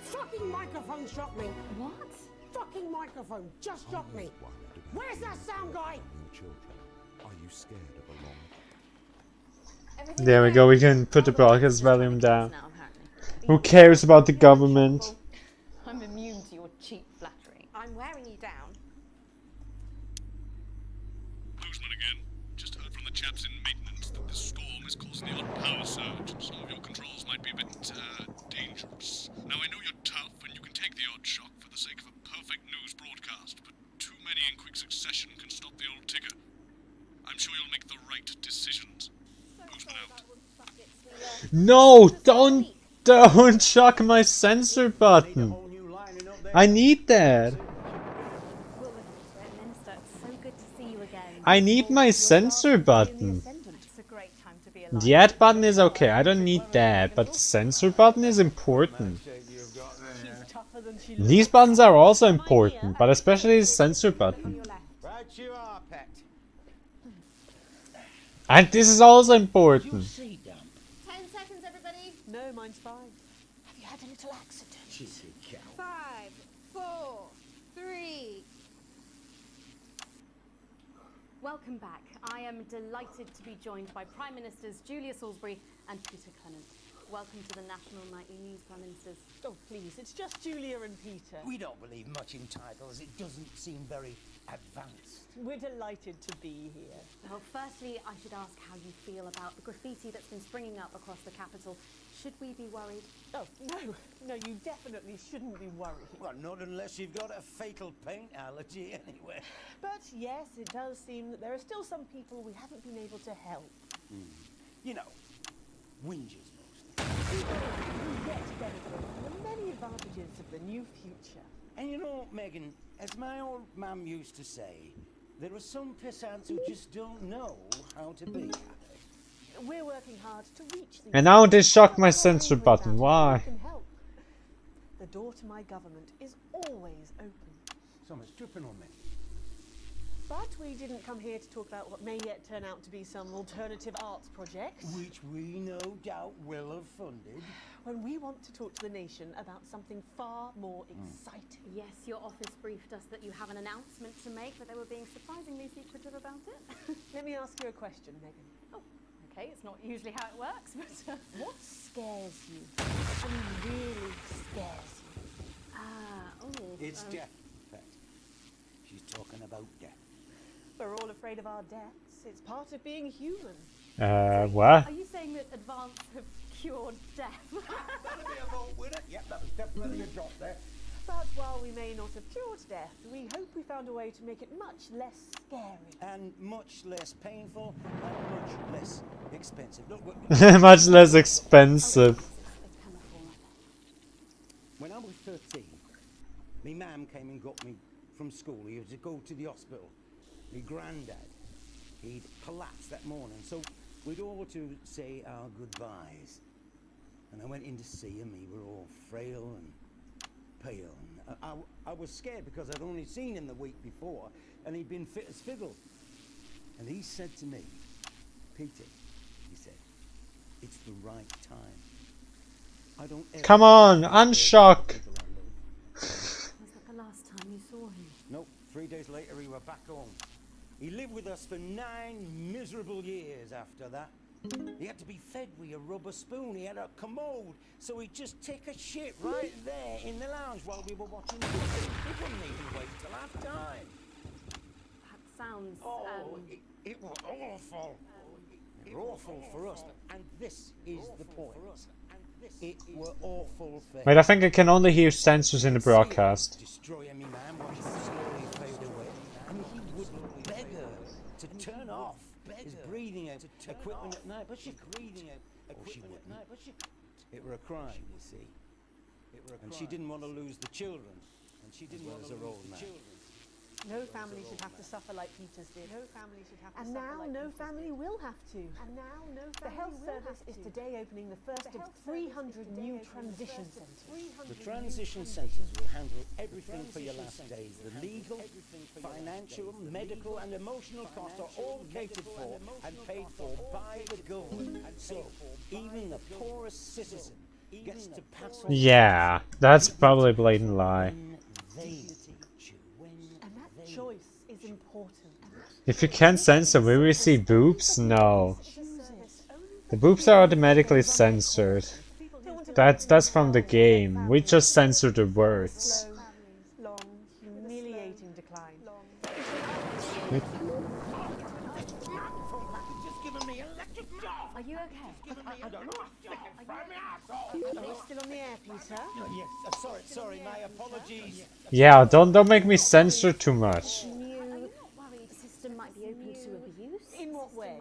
Fucking microphone shot me. What? Fucking microphone just shot me. Where's that sound guy? Are you scared of a long? There we go, we can put the broadcast volume down. Who cares about the government? I'm immune to your cheap flattery. I'm wearing you down. Boozman again. Just heard from the chaps in maintenance that the storm is causing the odd power surge. Some of your controls might be a bit dangerous. Now I know you're tough and you can take the odd shock for the sake of a perfect news broadcast, but too many in quick succession can stop the old ticker. I'm sure you'll make the right decisions. Boozman out. No, don't shock my censor button. I need that. I need my censor button. The add button is okay, I don't need that, but the censor button is important. These buttons are also important, but especially the censor button. And this is also important. 10 seconds, everybody. No, mine's fine. Have you had a little accident? 5, 4, 3. Welcome back. I am delighted to be joined by Prime Ministers Julia Salisbury and Peter Clement. Welcome to the National Nightly News, Prime Ministers. Oh, please, it's just Julia and Peter. We don't believe much in titles. It doesn't seem very advanced. We're delighted to be here. Well, firstly, I should ask how you feel about the graffiti that's been springing up across the capital. Should we be worried? Oh, no, you definitely shouldn't be worried. Well, not unless you've got a fatal paint allergy anyway. But yes, it does seem that there are still some people we haven't been able to help. You know, whingers mostly. We get benefit from the many advantages of the new future. And you know, Megan, as my old mum used to say, there are some pissants who just don't know how to be happy. We're working hard to reach these. And now they shock my censor button, why? The door to my government is always open. Someone's tripping on me. But we didn't come here to talk about what may yet turn out to be some alternative arts projects. Which we no doubt will have funded. When we want to talk to the nation about something far more exciting. Yes, your office briefed us that you have an announcement to make, but they were being surprisingly secretive about it. Let me ask you a question, Megan. Oh, okay, it's not usually how it works, but... What scares you? I mean, really scares you? It's death, Pet. She's talking about death. We're all afraid of our deaths. It's part of being human. What? Are you saying that Advance have cured death? That'll be a vote winner. Yep, that was definitely a drop there. But while we may not have cured death, we hope we found a way to make it much less scary. And much less painful and much less expensive. Look, Much less expensive. when I was 13, my mum came and got me from school. He had to go to the hospital. My granddad, he'd collapsed that morning, so we'd all to say our goodbyes. And I went in to see him. He were all frail and pale. And I was scared because I'd only seen him the week before, and he'd been fit as fiddle. And he said to me, Peter, he said, it's the right time. I don't ever Come on, unshock. Was that the last time you saw him? Nope, 3 days later he were back home. He lived with us for 9 miserable years after that. He had to be fed with a rubber spoon. He had a commode, so he'd just take a shit right there in the lounge while we were watching the movie. He wouldn't even wait till half time. That sounds. It was awful. It were awful for us, and this is the point. It were awful for Wait, I think I can only hear sensors in the broadcast. destroying me, man, while she slowly faded away. And he would beg her to turn off his breathing equipment at night, but she wouldn't. It were a crime, you see. And she didn't want to lose the children. And she didn't want to lose her old man. No family should have to suffer like Peter's did. No family should have to suffer like Peter's did. And now no family will have to. And now no family The Health Service is today opening the first of 300 new transition centres. The transition centres will handle everything for your last days. The legal, financial, medical and emotional costs are all catered for and paid for by the government. So even the poorest citizen gets to pass on. Yeah, that's probably a blatant lie. Choice is important. If you can't censor, will we see boobs? No. The boobs are automatically censored. That's from the game. We just censor the words. Long, humiliating decline. Are you okay? I don't know. Are we still on the air, Peter? Yes. Sorry. My apologies. Yeah, don't make me censor too much. The system might be open to abuse? In what way?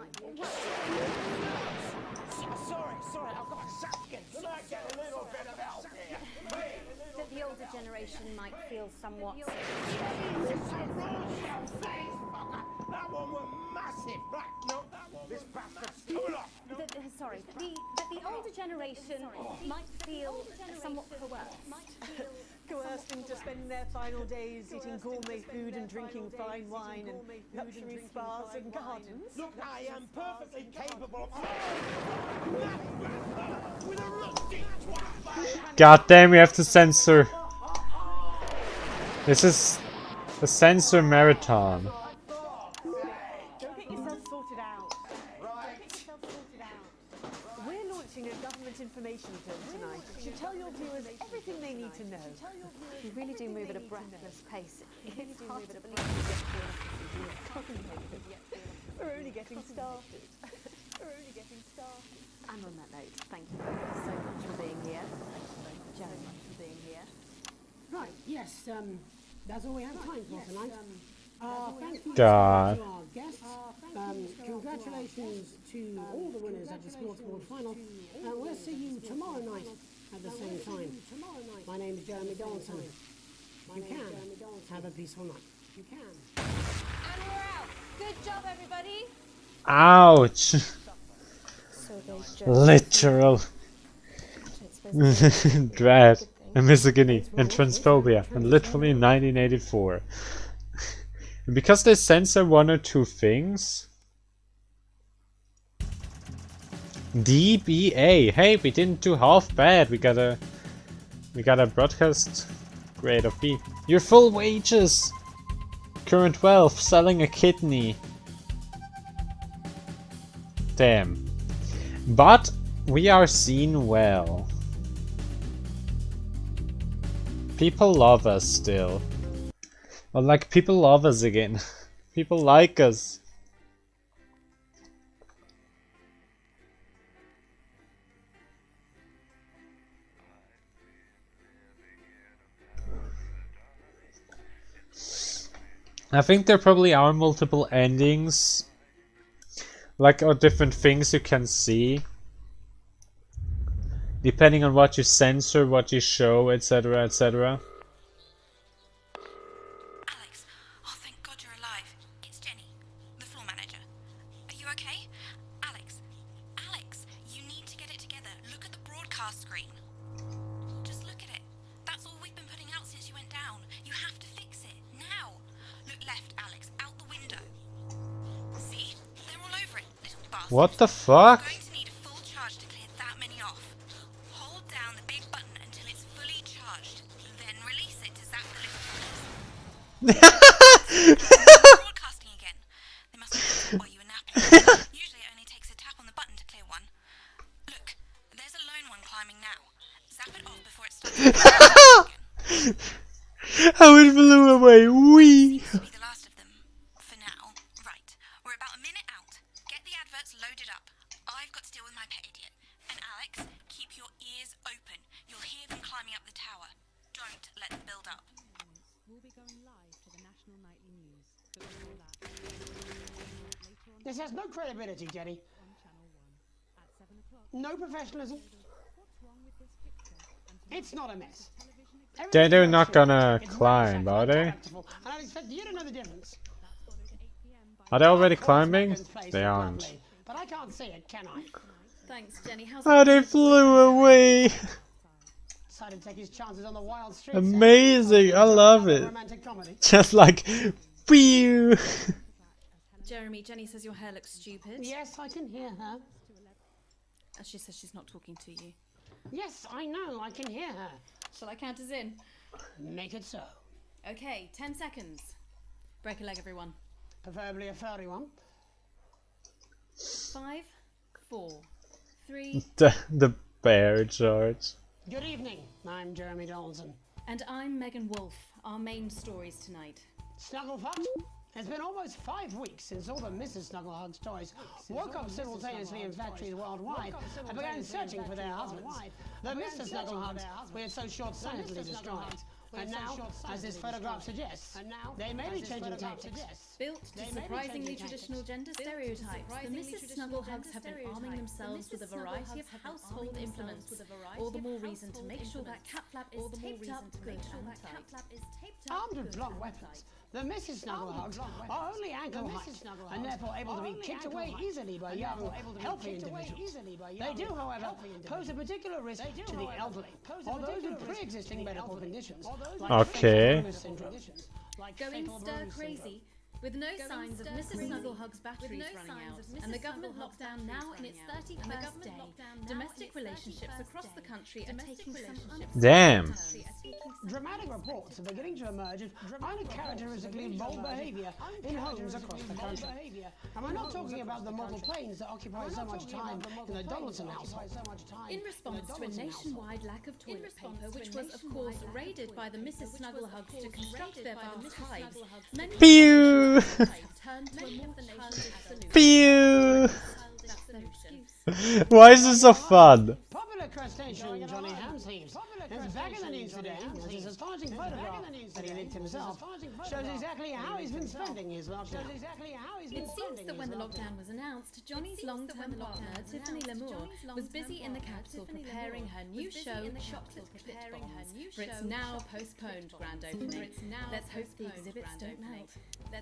Sorry, I've got a second. Can I get a little bit of help here? That the older generation might feel somewhat. That one was massive. Right, no, this bastard's coming off. That the older generation might feel somewhat coerced. Coerced into spending their final days eating gourmet food and drinking fine wine and luxury spas and gardens. Look, I am perfectly capable with a rusty twat. God damn, we have to censor. This is a censor marathon. Don't get yourself sorted out. We're launching a government information film tonight. It should tell your viewers everything they need to know. We really do move at a breathless pace. It's hard to believe We're only getting started. And on that note, thank you so much for being here. Right, yes, that's all we have time for tonight. Thank you God. to our guests. Congratulations to all the winners at the Sports Board final. We'll see you tomorrow night at the same time. My name is Jeremy Donaldson. You can have a peaceful night. You can. And we're out. Good job, everybody. Ouch. Literal dread and misogyny and transphobia, and literally in 1984. And because they censor one or two things. DBA. Hey, we didn't do half bad. We got a broadcast grade of B. Your full wages. Current wealth. Selling a kidney. Damn. But we are seen well. People love us still. Well, like, people love us again. People like us. I think there probably are multiple endings, like, or different things you can see, depending on what you censor, what you show, etc., etc. Alex, oh thank God you're alive. It's Jenny, the floor manager. Are you okay? Alex, you need to get it together. Look at the broadcast screen. Just look at it. That's all we've been putting out since you went down. You have to fix it, now. Look left, Alex, out the window. See? They're all over it, little bastard. What the fuck? You're going to need a full charge to clear that many off. Hold down the big button until it's fully charged. Then release it to zap the little broadcasting again. They must have done it while you were napping. Usually it only takes a tap on the button to clear one. Look, there's a lone one climbing now. Zap it off before it starts. How it flew away. Wee. Seems to be the last of them. For now. Right. We're about a minute out. Get the adverts loaded up. I've got to deal with my pet idiot. And Alex, keep your ears open. You'll hear them climbing up the tower. Don't let them build up. We'll be going live to the National Nightly News. But before that, This has no credibility, Jenny. on Channel 1 at 7 o'clock. No professionalism. What's wrong with this picture? It's not a mess. They're not gonna climb, are they? And I expect you to know the difference. Are they already climbing? They aren't. But I can't see it, can I? Thanks, Jenny. How's Oh, they flew away. Decided to take his chances on the wild streets. Amazing. I love it. Romantic comedy. Just like, pew. Jeremy, Jenny says your hair looks stupid. Yes, I can hear her. She says she's not talking to you. Yes, I know, I can hear her. Shall I count us in? Make it so. Okay, 10 seconds. Break a leg, everyone. Preferably a furry one. 5, 4, 3. The bear charge. Good evening, I'm Jeremy Donaldson. And I'm Megan Wolf. Our main stories tonight. Snugglefucked? It's been almost 5 weeks since all the Mrs. Snugglehugs toys woke up simultaneously in factories worldwide and began searching for their husbands. The Mr. Snugglehugs we had so short-sightedly destroyed. And now, as this photograph suggests, they may be changing tactics. Built to surprisingly traditional gender stereotypes, the Mrs. Snugglehugs have been arming themselves with a variety of household implements. All the more reason to make sure that cat flap is taped up good and tight. Armed with blunt weapons, the Mrs. Snugglehugs are only ankle height and therefore able to be kicked away easily by young, healthy individuals. They do, however, pose a particular risk to the elderly or those with pre-existing medical conditions. Okay. Going stir crazy. With no signs of Mrs. Snugglehugs batteries running out, and the government lockdown now in its 31st day, domestic relationships across the country are taking some Damn. Dramatic reports are beginning to emerge of uncharacteristically bold behaviour in homes across the country. And we're not talking about the model planes that occupy so much time in the Donaldson household. In response to a nationwide lack of toilet paper, which was of course raided by the Mrs. Snugglehugs to construct their vast hives, many Pew. turned to a more alternative Pew. solution. Why is this so fun? Popular crustacean Johnny Hamsleeves is back in the news today as his astonishing photograph that he linked himself shows exactly how he's been spending his lockdown. It seems that when the lockdown was announced, Johnny's long-term partner, Tiffany Lamour, was busy in the capital preparing her new show, Chocolate Clip Bombs, for its now postponed grand opening. Let's hope the exhibits don't melt.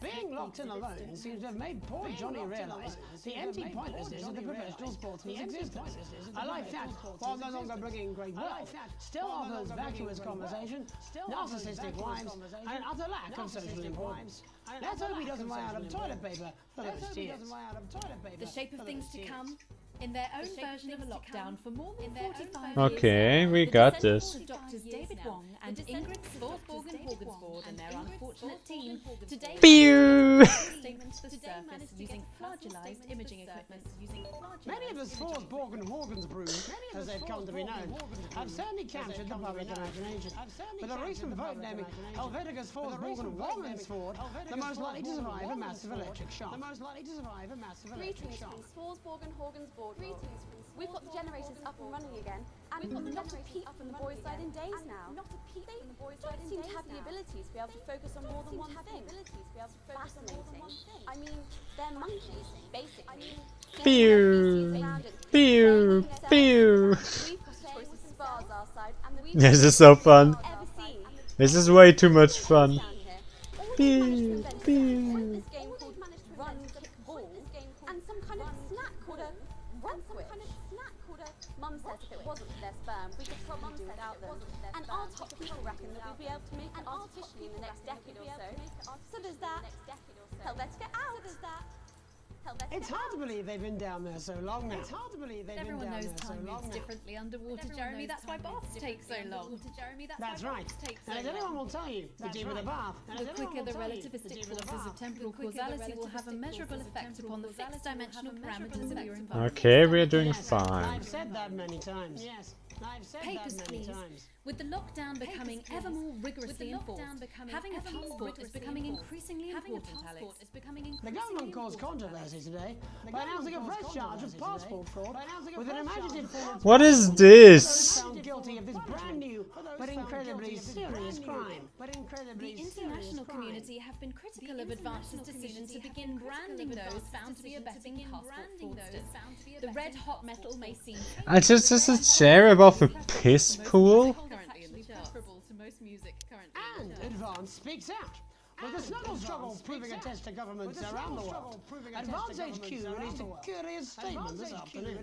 Being locked in alone seems to have made poor Johnny realise the empty pointlessness of the professional sportsman's existence. A life that, while no longer bringing great wealth, still offers vacuous conversation, narcissistic wives, and an utter lack of social importance. Let's hope he doesn't run out of toilet paper for those tears. The shape of things to come. In their own version of a lockdown for more than 45 Okay, years, we got this. the Doctors David Wong and Ingrid Thorborgen Horgensvoord and their unfortunate team today Pew! statement the surface using flagellized imaging equipment. Many of the Swords, Borg and Horgans brood, as they've come to be known, have certainly captured the public imagination. With a recent vote naming Helvetica's Swords, Borg and Warmansford the most likely to survive a massive electric shock. Greetings from Swarsborg and Horgan's board. We've got the generators up and running again, and not a peep from the boys' side in days now. They don't seem to have the ability to be able to focus on more than one thing. Fascinating. I mean, they're monkeys, basically. Pew, pew, pew. This This is so fun. This is way too much fun. Pew, pew. And some kind of snack called a Mum says if it wasn't for their sperm, we could probably do without them. And our top people reckon that we'd be able to make it artificially in the next decade or so. So does that. Helvetica out. So does that. It's hard to believe they've been down there so long now. Everyone knows time moves differently underwater, Jeremy. That's why baths take so long. That's right. And as anyone will tell you, the deeper the bath, The quicker the relativistic forces of temporal causality will have a measurable effect upon the fixed dimensional parameters of your environment. Okay, we're doing fine. I've said that many times. Yes. I've said Papers, that many please. times. With the lockdown becoming ever more rigorously enforced, having a passport is becoming increasingly important, Alex. The government caused controversy today by announcing a fresh charge of passport fraud with an imaginative form. What is this? Found guilty of this brand new but incredibly serious crime. The international community have been critical of Advance's decision to begin branding those found to be abetting passport fraudsters. The red hot metal may seem Just as a chair above a piss pool? currently in the charts. To most music currently. And Advance speaks out. With the snuggle struggle proving a test to governments around the world, Advance HQ released a curious statement this afternoon.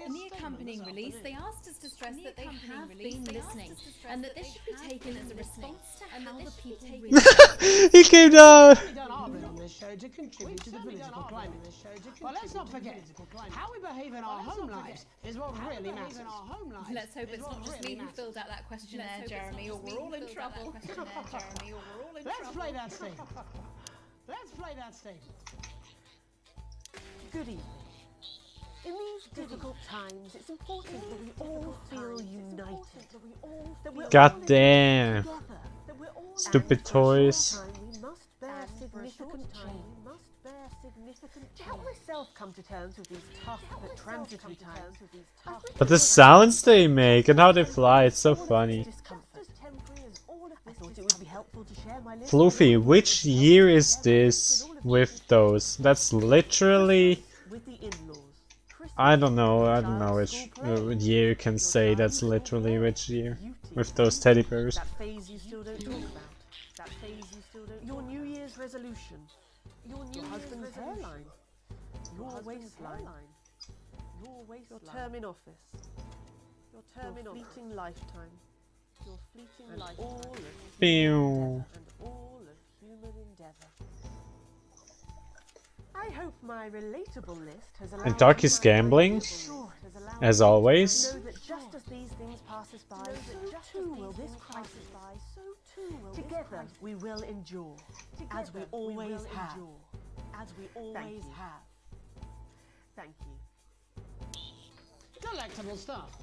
In the accompanying release, they asked us to stress that they have been listening, and that this should be taken as a response to how the people really He came down. We've done our bit on this show to contribute to the political climate. But let's not forget, how we behave in our home lives is what really matters. Let's hope it's not just me who filled out that questionnaire, Jeremy, or we're all in trouble. Let's play that state. Let's play that state. Good evening. In these difficult times, it's important that we all feel united. That we're God all in damn. together. That we're all Stupid toys. we must bear significant change. To help myself come to terms with these tough but transitory times, But the sounds they make and how they fly, it's so funny. I thought it would be helpful to share my list. Floofy, which year is this with those? That's literally... with the in-laws. I don't know which year you can say that's literally which year. With those teddy bears. That phase you still don't talk about. That phase you still don't. Your New Year's resolution. Your husband's hairline. Your waistline. Your term in office. Your term in fleeting lifetime. Your fleeting lifetime. All of Pew. and all of human endeavour. I hope my relatable list has allowed And Darky's gambling, as always. know that just as these things pass us by, so too will this crisis. Together we will endure, as we always have. As we always have. Thank you. Delectable stuff.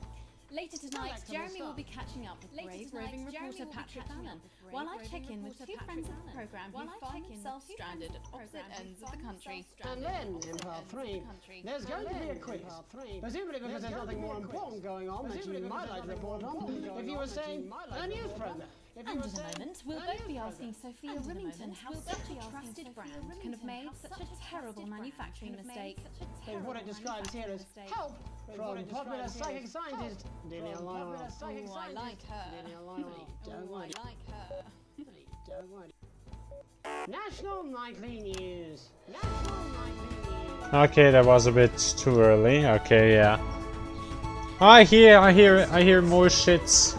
Later tonight, Jeremy will be catching up with brave roving reporter Patrick Allen, while I check in with two friends of the programme who find themselves stranded at opposite ends of the country. And then, in part 3, there's going to be a quiz. Presumably because there's nothing more important going on that you might like to report on, if you were saying, a news programme. And in a moment, we'll both be asking Sophia Remington how such a trusted brand can have made such a terrible manufacturing mistake. And what it describes here is help from popular psychic scientist Delia Lyle. Oh, I like her. Don't Oh, I like her. Don't worry. National Nightly News. National Nightly News. Okay, that was a bit too early. Okay, yeah. I hear more shits.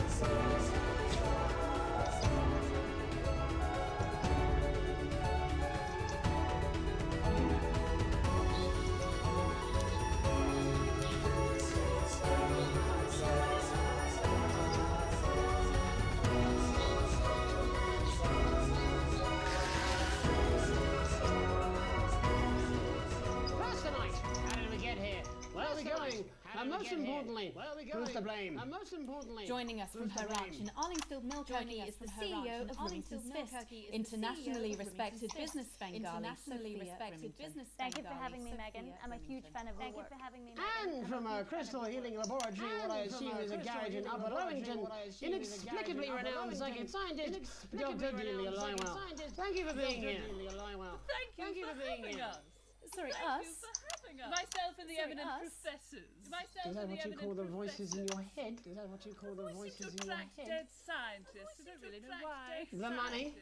most importantly, who's to blame? Most importantly, Joining us from her ranch in Arlingsfield Milwaukee is the CEO of Remington's Fist, internationally respected business Bengali. Thank you for having me, Megan. I'm a huge fan of your work. and from a crystal healing laboratory, what I assume is a garage in Upper Lowington, inexplicably renowned psychic scientist, Dr. Delia Lywell. Thank you for being here. Thank you for having us. Sorry, us? Myself and the eminent professors. Is that what you call the voices in your head? Is that what you call the voices in your Track head? dead scientists. I don't really know why. The money?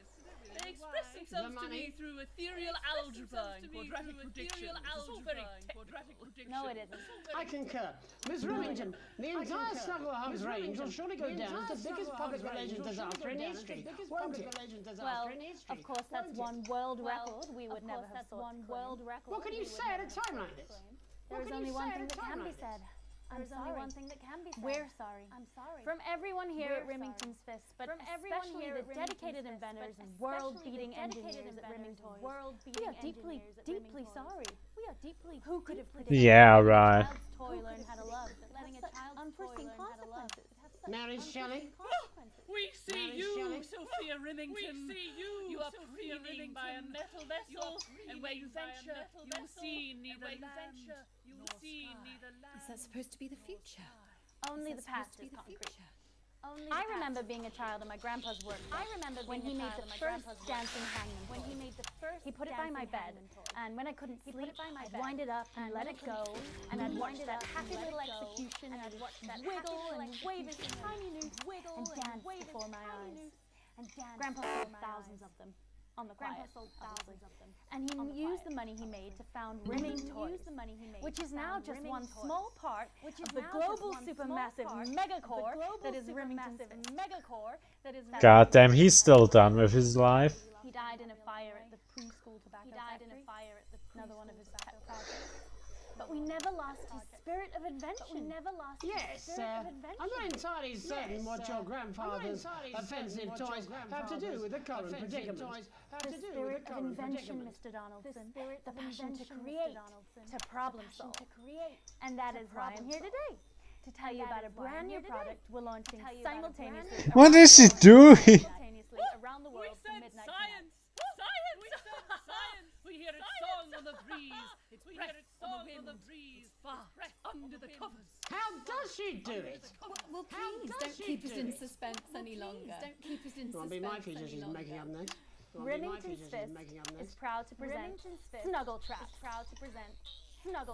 They express themselves to me through ethereal algebra and quadratic predictions. It's all very technical. No, it isn't. I concur. Miss Remington, the entire Snuggle Hubs range will surely go down as the biggest public relations disaster in history, won't it? Well, of course, that's one world record we would never have thought to claim. What can you say at a time like this? There is only one thing that can be said. There's only one thing that can be said. We're sorry. I'm sorry. From everyone here at Remington's Fist, but especially the dedicated inventors and world-beating engineers at Remington, we are deeply, deeply sorry. We are deeply. Who could have predicted? Yeah, right. Toy learn how to love. Letting a child unforeseen consequences. Mary Shelley? We see you, Sophia Remington. We see you. You are preening by a metal vessel, and where you venture, you see neither land nor sky. Is that supposed to be the future? Only the past is concrete. I remember being a child in my grandpa's work. I remember when he made the first dancing hangman toy. He put it by my bed, and when I couldn't sleep, I'd wind it up and let it go, and I'd watch that happy little execution, and I'd watch that wiggle and wave his tiny noose and dance before my eyes. Grandpa sold thousands of them. On the quiet, obviously. And he used the money he made to found Rimming Toys, which is now just one small part of the global supermassive megacore that is Remington's megacore that is. God damn, he's still done with his life. He died in a fire at the preschool tobacco factory. Another one of his pet projects. But we never lost his spirit of invention. Yes, I'm not entirely certain what your grandfather's offensive toys have to do with the current predicament. The spirit of invention, Mr. Donaldson. The passion to create, to problem solve. And that is why I'm here today. To tell you about a brand new product we're launching simultaneously. What is he doing? Around the world from midnight. Science! Science! We said science! We hear its song on the breeze. It's breath on the breeze. Far under the covers. How does she do it? Well, please don't keep us in suspense any longer. Don't keep us in Won't be my feature she's making up next. Remington's Fist is proud to present Snuggle Traps.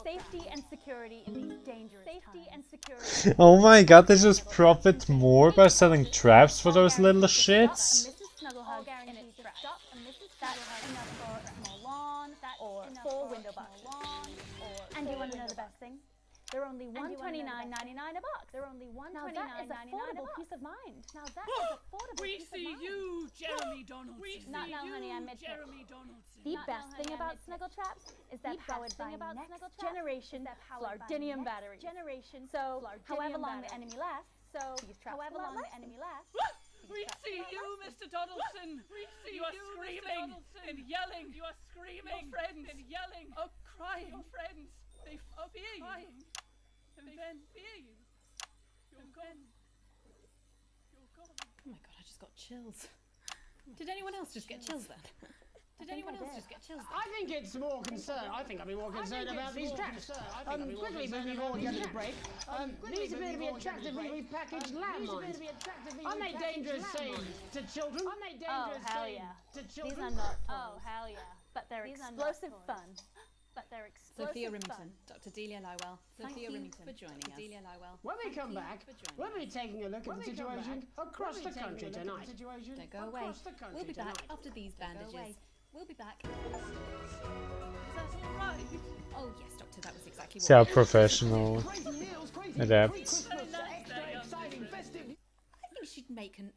Safety and security in these dangerous times. Oh my god, they just profit more by selling traps for those little shits. Snugglehug in its trap. That's enough for a small lawn or 4 window boxes. And you want to know the best thing? They're only $129.99 a box. Now that is affordable peace of mind. We see you, Jeremy Donaldson. Not now, honey, I'm Jeremy Donaldson. The best thing about Snuggle Traps is that powered by next generation Flardinium batteries. So, however long the enemy lasts, these traps will not last. We see you, Mr. Donaldson. We see you are screaming and yelling. You are screaming. Your friends and yelling. Oh, crying. Your friends. They fear you. And then fear you. You're gone. You're gone. Oh my god, I just got chills. Did anyone else just get chills then? Did anyone else just get chills then? I think it's more concerned. I think I'd be more concerned about these traps. Quickly, before we go to the break, these appear to be attractively repackaged landmines. Are they dangerous, say, to children? Oh, hell yeah. These are not toys. Oh, hell yeah. But they're explosive fun. Sophia Remington, Dr. Delia Lywell. Thank you for joining us. Delia Lywell. When we come back, we'll be taking a look at the situation across the country tonight. Don't go away. We'll be back after these bandages. We'll be back. Oh yes, Doctor, that was exactly what. See how professional, adept. I think she'd make an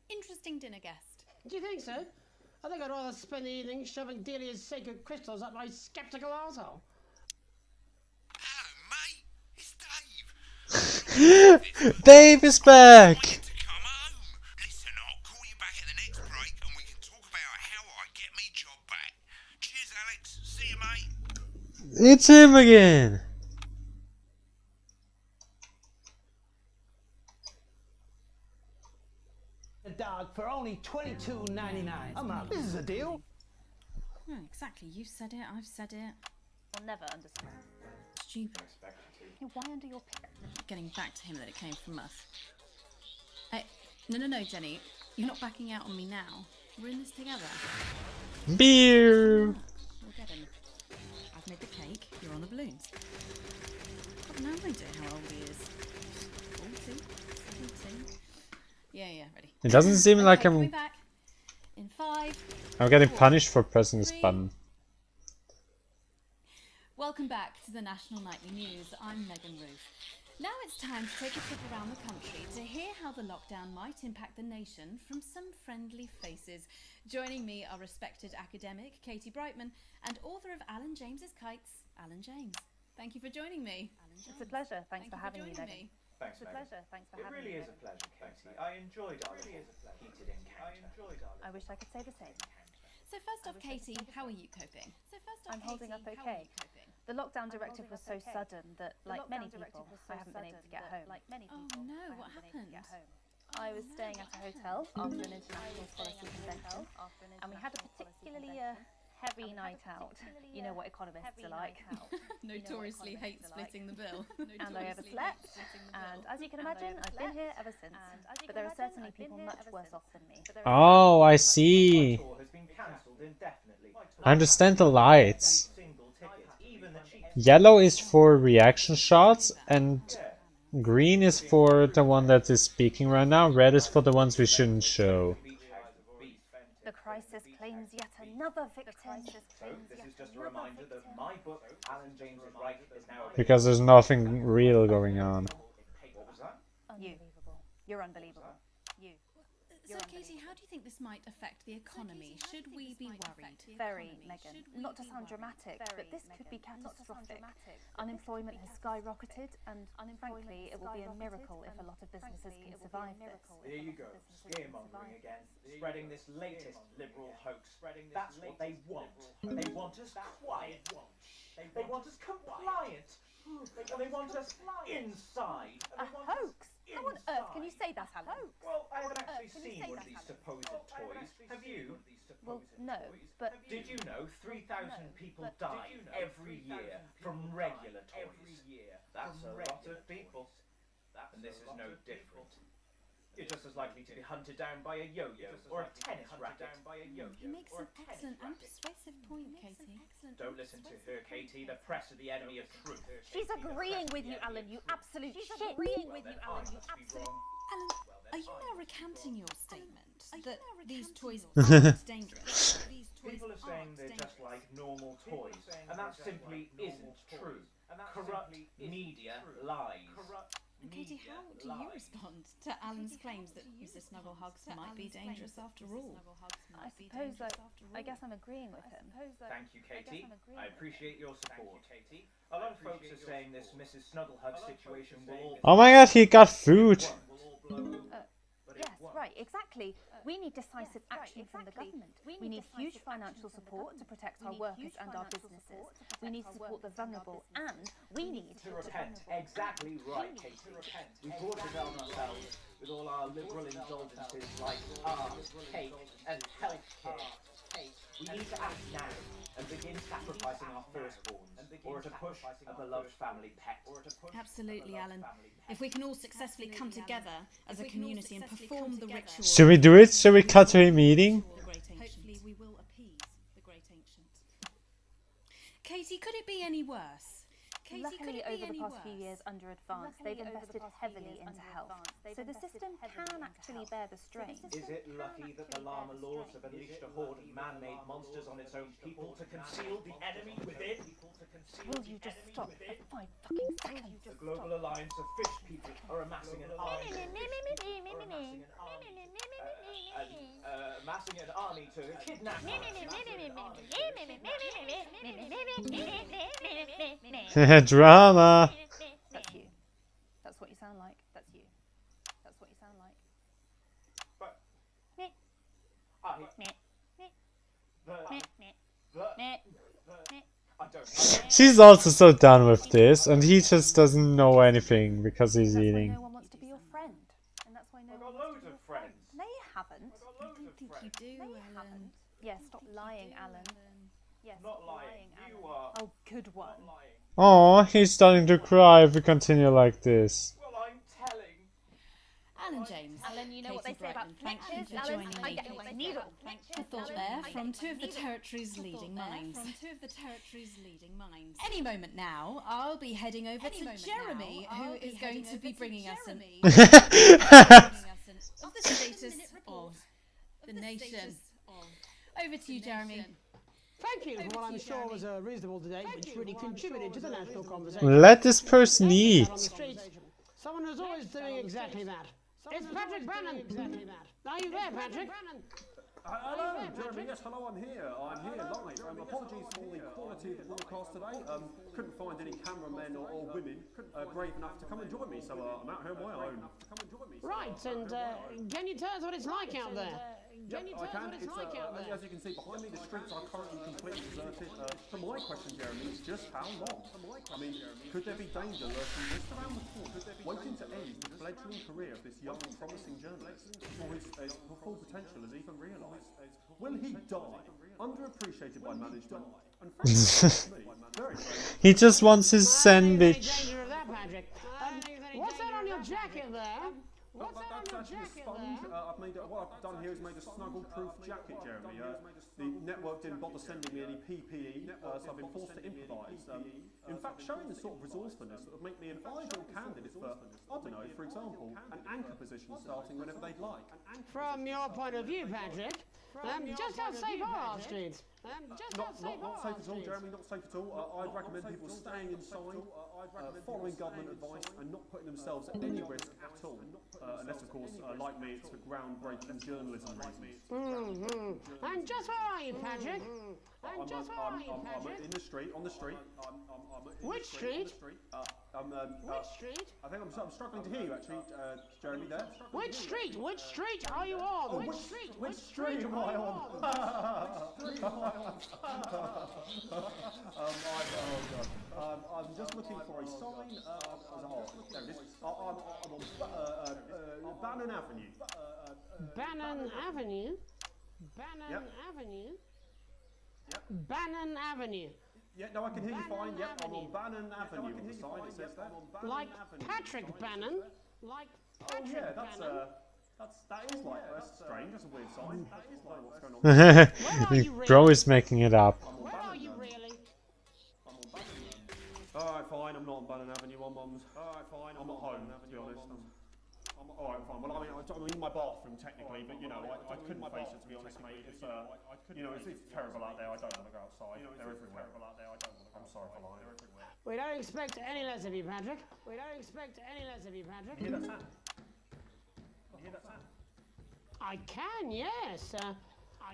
interesting dinner guest. Do you think so? I think I'd rather spend the evening shoving Delia's sacred crystals up my skeptical arsehole. Dave is back! Listen, I'll call you back at the next break and we can talk about how I get me job back. Cheers, Alex. See you, mate. It's him again! A dog for only $22.99 a month. This is a deal. Oh, exactly. You said it. I've said it. I'll never understand. Stupid. Why under your Getting back to him that it came from us. Hey, no, Jenny. You're not backing out on me now. We're in this together. Beer! We'll get him. I've made the cake. You're on the balloons. I've got no idea how old he is. 40? 17? Yeah, ready. It doesn't seem like coming I'm back. In 5. getting 4, punished for pressing this 3. button. Welcome back to the National Nightly News. I'm Megan Roof. Now it's time to take a trip around the country to hear how the lockdown might impact the nation from some friendly faces. Joining me are respected academic Katie Brightman and author of Alan James's Kites, Alan James. Thank you for joining me. It's a pleasure. Thanks for having me, Megan. Thanks, It's a pleasure. Thanks for It having really me. is a pleasure, Katie. I enjoyed our heated encounter. I wish I could say the same. So first off, Katie, how are you coping? I'm holding up okay. The lockdown directive was so sudden that, like many people, I haven't been able to get home. Oh no, what happened? I was staying at a hotel after an international policy convention, and we had a particularly heavy night out. You know what economists are like. Notoriously hate splitting the bill. And I overslept, and as you can imagine, I've been here ever since. But there are certainly people much worse off than me. Oh, I see. I understand the lights. Yellow is for reaction shots, and green is for the one that is speaking right now. Red is for the ones we shouldn't show. The crisis claims yet another victim. So, this is just a reminder that my book, Alan James is Right, is now Because there's nothing real going on. What was that? Unbelievable. You're unbelievable. So Katie, how do you think this might affect the economy? Should we be worried? Very, Megan. Not to sound dramatic, but this could be catastrophic. Unemployment has skyrocketed, and frankly, it will be a miracle if a lot of businesses can survive this. There you go, scaremongering again, spreading this latest liberal hoax. That's what they want. They want us quiet. They want us compliant. They want us inside. A hoax? How on earth can you say that, Alan? Well, I haven't actually seen one of these supposed toys. Have you? Well, no, but... Did you know 3,000 people die every year from regular toys? That's a lot of people. And this is no different. You're just as likely to be hunted down by a yo-yo or a tennis racket. He makes an excellent and persuasive point, Katie. Don't listen to her, Katie. The press are the enemy of truth. She's agreeing with you, Alan, you absolute shit. She's agreeing with you, Alan, you absolute... Alan, are you now recounting your statement that these toys aren't dangerous? People are saying they're just like normal toys, and that simply isn't true. Corrupt media lies. Katie, how do you respond to Alan's claims that Mr. Snugglehugs might be dangerous after all? I guess I'm agreeing with him. Thank you, Katie. I appreciate your support. A lot of folks are saying this Mrs. Snugglehug situation will all... Oh my god, he got food! Yes, right, exactly. We need decisive action from the government. We need huge financial support to protect our workers and our businesses. We need to support the vulnerable, and we need to repent. Exactly right, Katie. We brought it on ourselves with all our liberal indulgences like art, cake, and healthcare. We need to act now and begin sacrificing our firstborns, or to push a beloved family pet. Absolutely, Alan. If we can all successfully come together as a community and perform the ritual... Should we do it? Should we cut to a meeting? Hopefully we will appease the great ancient. Katie, could it be any worse? Luckily, over the past few years under Advance, they've invested heavily into health, so the system can actually bear the strain. Is it lucky that the Llama Lords have unleashed a horde of man-made monsters on its own people to conceal the enemy within? Will you just stop for 5 fucking seconds? The Global Alliance of Fish People are amassing an army. Amassing an army to kidnap Drama! That's you. That's what you sound like. That's you. That's what you sound like. She's also so done with this, and he just doesn't know anything because he's eating. No one wants to be your friend, and that's why I know. I've got loads of friends. No, you haven't. I've got loads of friends. You do, No, you haven't. Yeah, stop lying, Alan. Yes, Not lying. You are. Oh, good one. Oh, he's starting to cry if we continue like this. Well, I'm telling. Alan James. Alan, you know what they Katie say about Brightman, thank you snitches? for Alan, joining I me. get my needle. A thought there from two of the territory's leading minds. Any moment now, I'll be heading over to Jeremy, who is going to be bringing us an of the status of the nation. Over to you, Jeremy. Thank you for what I'm sure was a reasonable debate, which really contributed to the national conversation. Let this person eat. On the street, someone who's always doing exactly that. It's Patrick Bannon. Are you there, Patrick? Hello, Jeremy. Yes, hello. I'm here live. Apologies for the quality of the broadcast today. Couldn't find any cameramen or women brave enough to come and join me, so I'm out here on my own. Right, and can you tell us what it's like out there? Yep, I can. As you can see behind me, the streets are currently completely deserted. So my question, Jeremy, is just how long? I mean, could there be danger lurking just around the corner, waiting to end the fledgling career of this young, promising journalist, or his full potential is even realised? Will he die, underappreciated by management, and frankly, very He just wants his sandwich. Danger of that, Patrick. What's that on your jacket there? That's actually a sponge. What I've done here is made a snuggle-proof jacket, Jeremy. The network didn't bother sending me any PPE, so I've been forced to improvise. In fact, showing the sort of resourcefulness that would make me an ideal candidate for, I don't know, for example, an anchor position starting whenever they'd like. From your point of view, Patrick, just how safe are our streets? Not safe at all, Jeremy, not safe at all. I'd recommend people staying inside, following government advice and not putting themselves at any risk at all. Unless, of course, like me, it's for groundbreaking journalism reasons. And just where are you, Patrick? I'm in the street, on the street. Which street? Which street? I think I'm struggling to hear you, actually, Jeremy, there. Which street? Which street are you on? Which street am I on? I'm just looking for a sign. There it is. I'm on Bannon Avenue. Bannon Avenue? Bannon Avenue? Bannon Avenue. Yeah, no, I can hear you fine. Yep, I'm on Bannon Avenue on the sign, it says there. Like Patrick Bannon? Like Patrick Bannon? That is like, that's strange, that's a weird sign. That is like what's going on. Bro is making it up. Where are you really? Alright, fine, I'm not on Bannon Avenue, I'm at home, to be honest. Alright, fine, well, I'm in my bathroom technically, but you know, I couldn't face it, to be honest, mate. It's, you know, it's terrible out there, I don't want to go outside. They're everywhere. I'm sorry for lying. They're everywhere. We don't expect any less of you, Patrick. We don't expect any less of you, Patrick. You hear that sound? You hear that sound? I can, yes.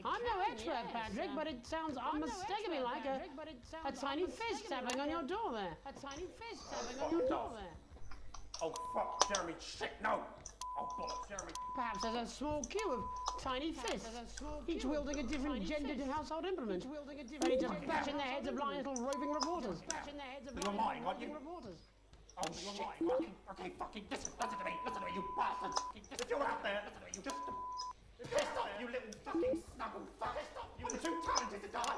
I'm no expert, Patrick, but it sounds unmistakably like a tiny fist tapping on your door there. A tiny fist tapping on your door there. Oh, fuck, Jeremy, shit, no! Oh, bollocks, Jeremy. Perhaps there's a small queue of tiny fists, each wielding a different gendered household implement, ready to bash in the heads of lying little roving reporters. You're lying, aren't you? Oh, shit. Okay, fucking listen to me, you bastards. If you're out there, listen to me, you just... Piss off, you little fucking snuggle fuck. You're too talented to die.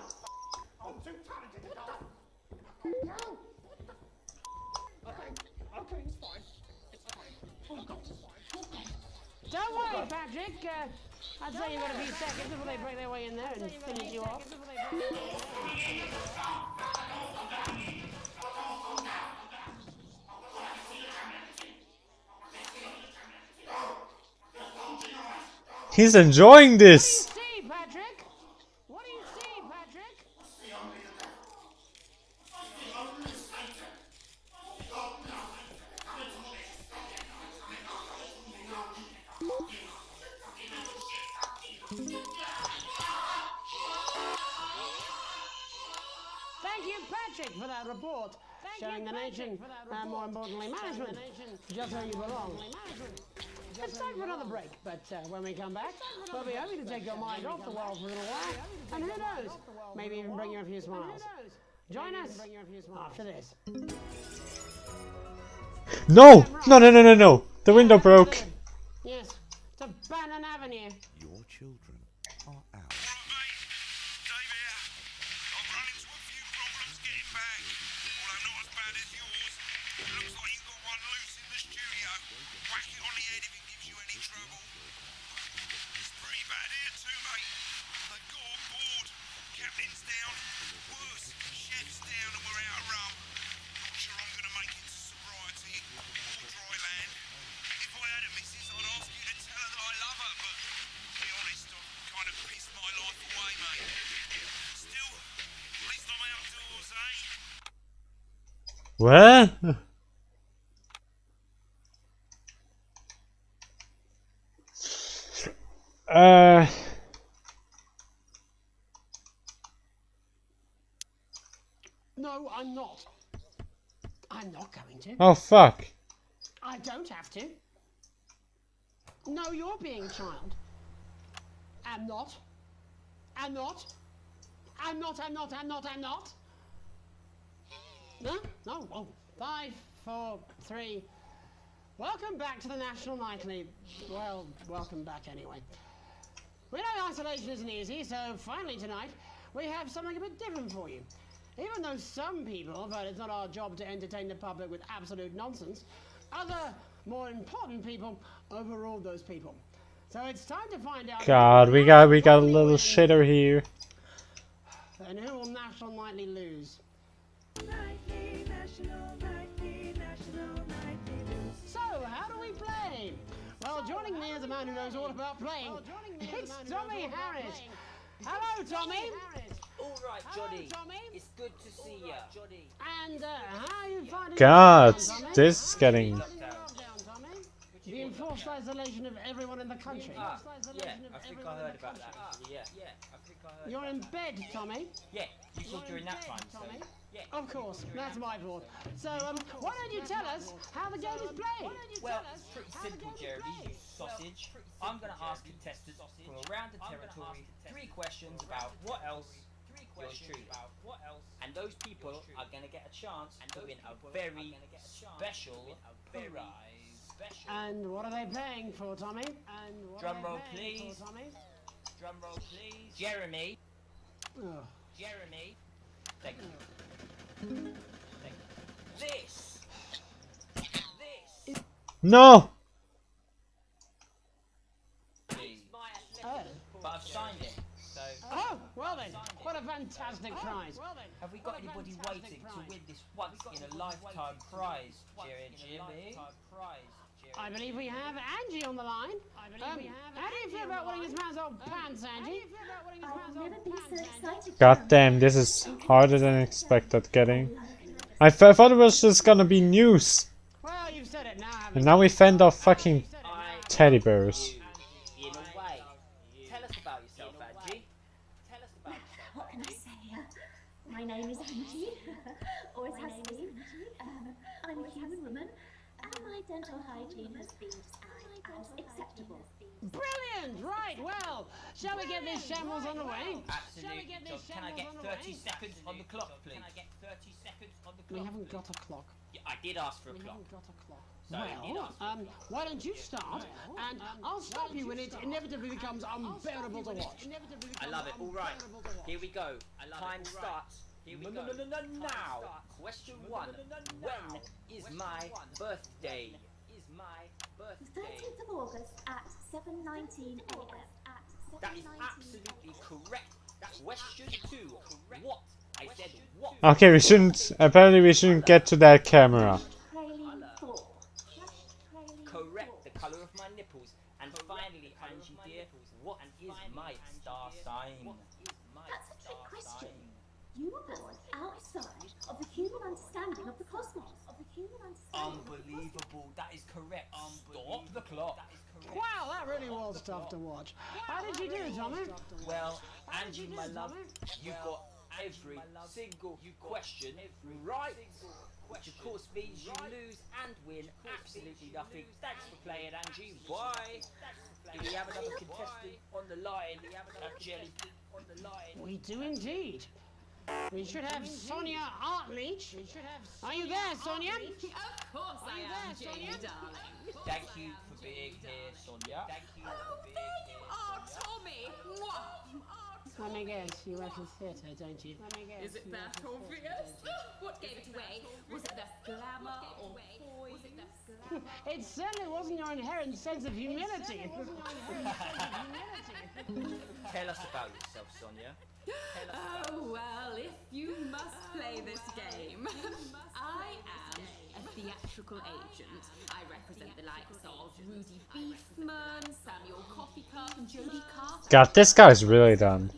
I'm too talented to die. Okay, it's fine. Oh, God. Don't worry, Patrick. I'd say you've got a few seconds before they break their way in there and finish you off. He's enjoying this. What do you see, Patrick? What do you see, Patrick? Thank you, Patrick, for that report. Showing the nation, and more importantly, management, just where you belong. It's time for another break, but when we come back, we'll be hoping to take your mind off the world for a little while, and who knows, maybe even bring you a few smiles. Join us after this. No! No! The window broke. Yes. to Bannon Avenue. Your children are ours. Alright, mate. Dave here. I've run into a few problems getting back. Although not as bad as yours. It looks like you've got one loose in the studio. Whack it on the head if it gives you any trouble. It's pretty bad here too, mate. They've got on board. Captain's down. Worse, chef's down and we're out of rum. Not sure I'm going to make it to sobriety or dry land. If I had a missus, I'd ask you to tell her that I love her, but to be honest, I've kind of pissed my life away, mate. Still, at least I'm outdoors, eh? What? No, I'm not. I'm not going to. Oh fuck. I don't have to. No, you're being a child. I'm not. I'm not. I'm not, I'm not, I'm not, I'm not. No? No. Oh, 5, 4, 3. Welcome back to the National Nightly. Well, welcome back anyway. We know isolation isn't easy, so finally tonight we have something a bit different for you. Even though some people feel it's not our job to entertain the public with absolute nonsense, other, more important people overruled those people. So it's time to find out. God, we got a little shitter here. And who will National Nightly lose? So, how do we play? Well, joining me is a man who knows all about playing. It's Tommy Harris. Hello, Tommy. All right, Johnny. It's good to see you. And how are you finding God, lockdown, Tommy? this is getting... The enforced isolation of everyone in the country. Yeah, I think I heard about that. Yeah, I think I heard. You're in bed, Tommy. Yeah, you saw during that time, Tommy. so. Yeah. Of course, that's my fault. So, why don't you tell us how the game is played? Well, it's pretty simple, Jeremy, you sausage. I'm going to ask contestants from around the territory 3 questions about what else was true. And those people are going to get a chance to win a very special prize. And what are they playing for, Tommy? Drum roll, please. Drum roll, please. Jeremy. Oh. Jeremy. Thank you. Thank you. This. No! Oh. But I've signed it, so... Oh, well then, what a fantastic prize. Have we got anybody waiting to win this once in a lifetime prize, Jimmy? I believe we have Angie on the line. How do you feel about winning this man's old pants, Angie? I've never been so excited. God damn, this is harder than expected getting. I thought it was just gonna be news. Well, you've said it now, haven't And now we fend off fucking teddy bears. In a way. Tell us about yourself, Angie. Tell us about yourself. What can I say? My name is Angie. Always has been. I'm a human woman, and my dental hygiene has been described as acceptable. Brilliant! Right, well, shall we get this shambles on the way? Absolutely. So can I get 30 seconds on the clock, please? Can I get 30 seconds on the clock? We haven't got a clock. Yeah, I did ask for a clock. Got a clock. So I did ask for a clock. Why don't you start, and I'll stop you when it inevitably becomes unbearable to watch. I love it. All right. Here we go. Time starts. Here we go. Now, question 1. When is my birthday? The 13th of August at 7:19 a.m. That is absolutely correct. Question 2. What? I said what? Okay, we shouldn't... Apparently we shouldn't get to that camera. Correct. The colour of my nipples. And finally, Angie dear, what is my star sign? That's a trick question. You were born outside of the human understanding of the cosmos. Unbelievable. That is correct. Stop the clock. Wow, that really was tough to watch. How did you do, Tommy? Well, Angie, my love, you got every single question right. Which of course means you lose and win absolutely nothing. Thanks for playing, Angie. Bye. Do we have another contestant on the line? Jelly on the line. We do indeed. We should have Sonia Artleach. Are you there, Sonia? Of course I am, Jane, darling. Thank you for being here, Sonia. Let me guess, you work in theatre, don't you? Is it that obvious? What gave it away? Was it the glamour or poise? It certainly wasn't your inherent sense of humility. Tell us about yourself, Sonia. Oh, well, if you must play this game. I am a theatrical agent. I represent the likes of Rudy Beefman, Samuel Coffeecup, and Jodie Carter. God, this guy's really done.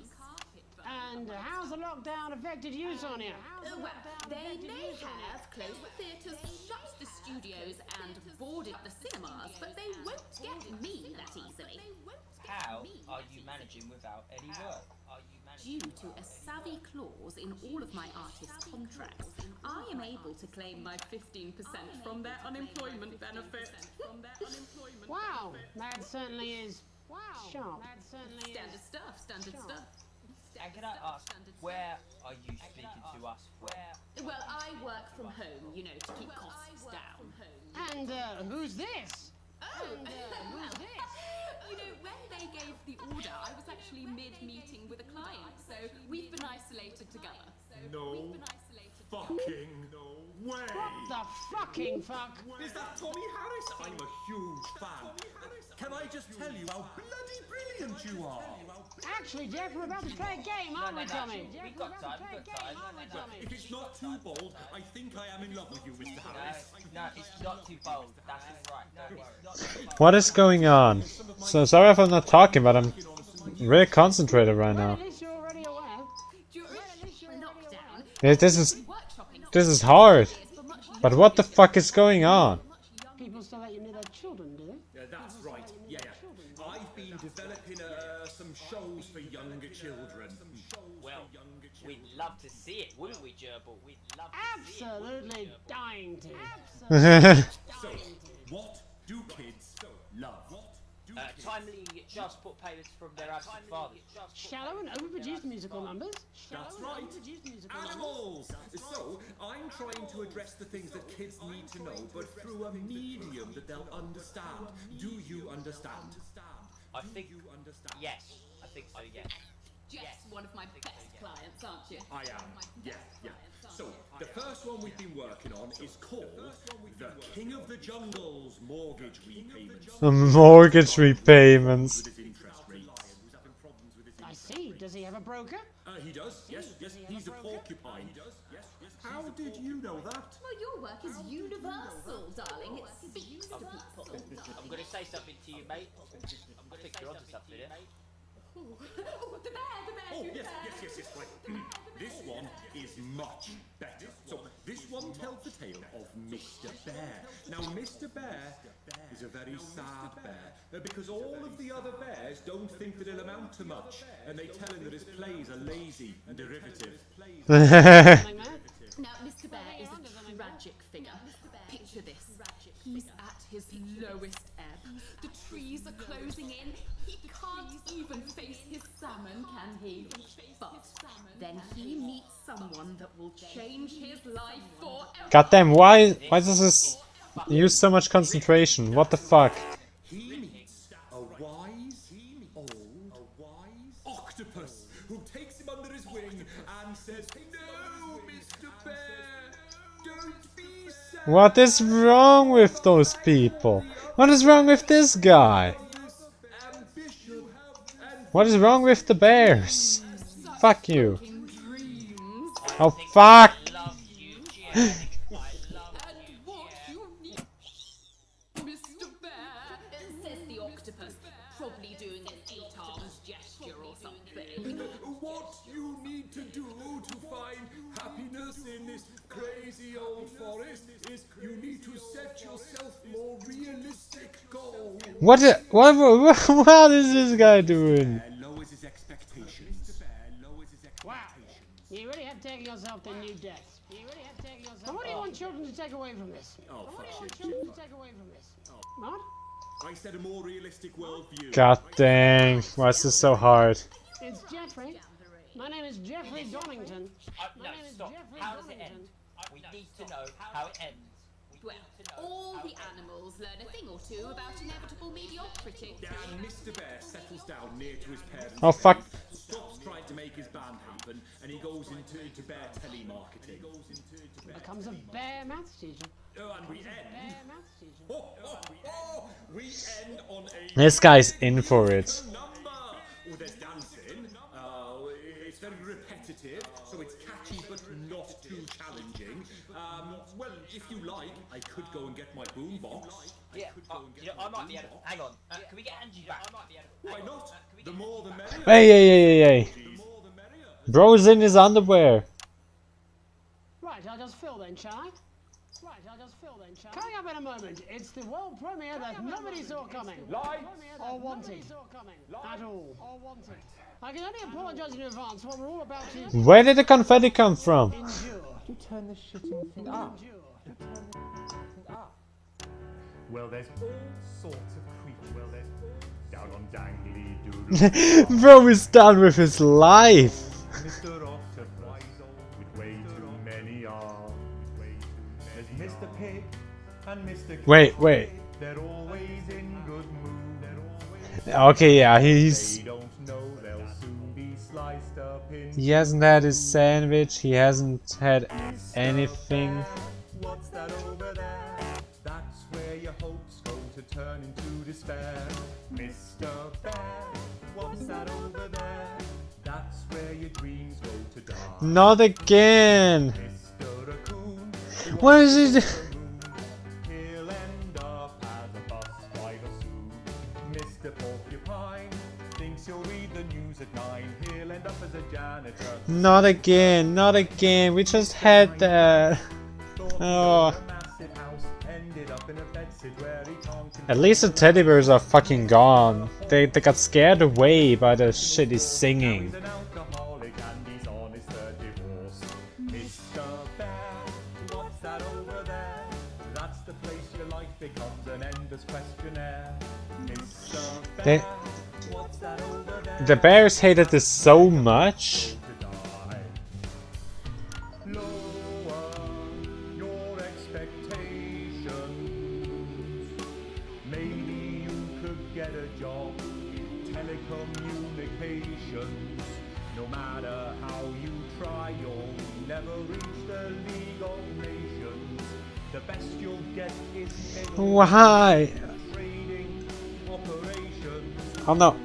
And how's the lockdown affected you, Sonia? Well, they may have closed the theatres, shut the studios, and boarded the cinemas, but they won't get me that easily. How are you managing without any work? Due to a savvy clause in all of my artist contracts, I am able to claim my 15% from their unemployment benefit. Wow, that certainly is sharp. Standard stuff, standard stuff. And can I ask, where are you speaking to us from? Well, I work from home, you know, to keep costs down. And who's this? Who's this? You know, when they gave the order, I was actually mid-meeting with a client, so we've been isolated together. No fucking way! What the fucking fuck? Is that Tommy Harris? I'm a huge fan. Can I just tell you how bloody brilliant you are? Actually, Jeff, we're about to play a game, aren't we, Tommy? We've got time, we've got time. If it's not too bold, I think I am in love with you, Mr. Harris. No, it's not too bold. That is right. No, it's not too bold. What is going on? So sorry if I'm not talking, but I'm really concentrated right now. Yeah, this is hard. But what the fuck is going on? People still let you near their children, do they? Yeah, that's right. Yeah. I've been developing some shows for younger children. Well, we'd love to see it, wouldn't we, Gerbil? We'd love to Absolutely dying to. So, what do kids love? Timely transport payments from their absent fathers. Shallow and overproduced musical numbers. That's right. Animals! So, I'm trying to address the things that kids need to know, but through a medium that they'll understand. Do you understand? I think you understand. Yes, I think so, yes. Jeff's one of my best clients, aren't you? I am. Yeah. So, the first one we've been working on is called The King of the Jungle's Mortgage Repayments. Mortgage repayments. I see. Does he have a broker? He does. Yes. He's a porcupine. How did you know that? Well, your work is universal, darling. It speaks to people. I'm going to say something to you, mate. I think you're onto something here. Oh, the bear! Oh, yes. Wait. This one is much better. So, this one tells the tale of Mr. Bear. Now, Mr. Bear is a very sad bear, because all of the other bears don't think that he'll amount to much, and they tell him that his plays are lazy and derivative. Now, Mr. Bear is a tragic figure. Picture this. He's at his lowest ebb. The trees are closing in. He can't even face his salmon, can he? But then he meets someone that will change his life forever. Goddamn, why does this use so much concentration? What the fuck? He meets a wise old octopus who takes him under his wing and says, "No, Mr. Bear, don't be sad." What is wrong with those people? What is wrong with this guy? What is wrong with the bears? Fuck you. Oh fuck! Mr. Bear, says the octopus, probably doing an 8 arms gesture or something. What you need to do to find happiness in this crazy old forest is you need to set yourself more realistic goals. What is this guy doing? Lowers his expectations. Wow. You really have taken yourself to new depths. So what do you want children to take away from this? Oh, fuck What? I said a more realistic worldview. God dang, why is this so hard? It's Jeffrey. My name is Jeffrey Donington. No, stop. How does it end? We need to know how it ends. Well, all the animals learn a thing or two about inevitable mediocrity. And Mr. Bear settles down near to his parents. Oh fuck. Stops trying to make his band happen, and he goes into bear telemarketing. Becomes a bear maths teacher. Oh, and we end. We end on a. This guy's in for it. Number. Oh, there's dancing. It's very repetitive, so it's catchy but not too challenging. Well, if you like, I could go and get my boombox. Yeah, I might be able to. Hang on. Can we get Angie back? Why not? The more the merrier. Hey. Bro's in his underwear. Right, I'll just fill then, shall I? Coming up in a moment, it's the world premiere that nobody saw coming. Lights Or wanted. At all. I can only apologise in advance for what we're all about to... Where did the confetti come from? To turn this shitting thing up. Well, there's all sorts of creatures. Well, there's down on dangly doodle. Bro is done with his life. Mr. Octopus with way too many arms. There's Mr. Pig and Mr. Wait. They're always in good mood. Okay, yeah, he's... They don't know they'll soon be sliced up in. He hasn't had his sandwich, he hasn't had anything. What's that over there? That's where your hopes go to turn into despair. Mr. Bear, what's that over there? That's where your dreams go to die. Not again! Mr. Raccoon, What is it? he'll end up as a bus driver soon. Mr. Porcupine thinks he'll read the news at 9. He'll end up as a janitor. Not again, we just had that. Oh. At least the teddy bears are fucking gone. They got scared away by the shitty singing. Mr. Bear, what's that over there? That's the place your life becomes an endless questionnaire. Mr. They, Bear, what's that over there? the bears hated this so much. Lower your expectations. Maybe you could get a job in telecommunications. No matter how you try, you'll never reach the League of Nations. The best you'll get is Why? trading operations. Oh no.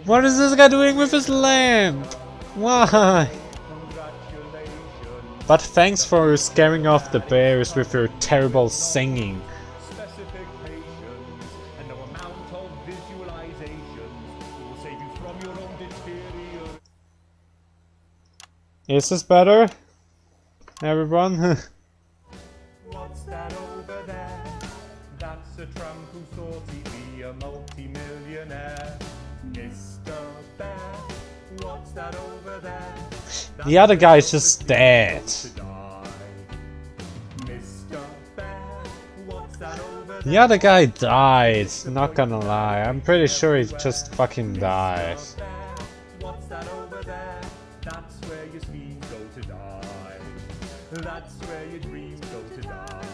What is this guy doing with his lamp? Why? But thanks for scaring off the bears with your terrible singing. Is this better? Everyone? What's that over there? That's a tramp who thought he'd be a multi-millionaire. Mr. Bear, what's that over there? The other guy's just dead. Mr. Bear, what's that over The other guy died, not gonna lie. I'm pretty sure he just fucking died. What's that over there? That's where your schemes go to die. That's where your dreams go to die.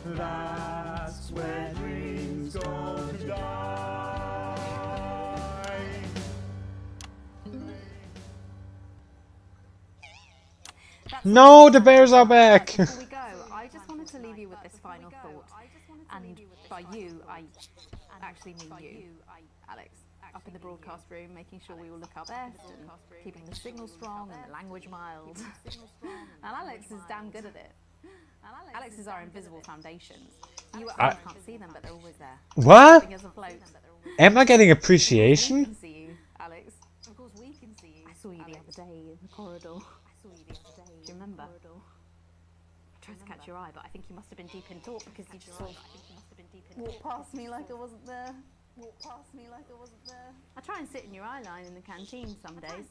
That's where dreams go to die. No, the bears are back! Before we go, I just wanted to leave you with this final thought. And by you, I actually mean you, Alex. Up in the broadcast room, making sure we all look our best and keeping the signal strong and the language mild. And Alex is damn good at it. Alex is our invisible foundations. You can't see them, but they're always there. What? Keeping us afloat. Am I getting We appreciation? can see you, Alex. Of course we can see you. I saw you the other day in the corridor. Do you remember? I tried to catch your eye, but I think you must have been deep in thought because you just sort of walked past me like I wasn't there. I try and sit in your eye line in the canteen some days.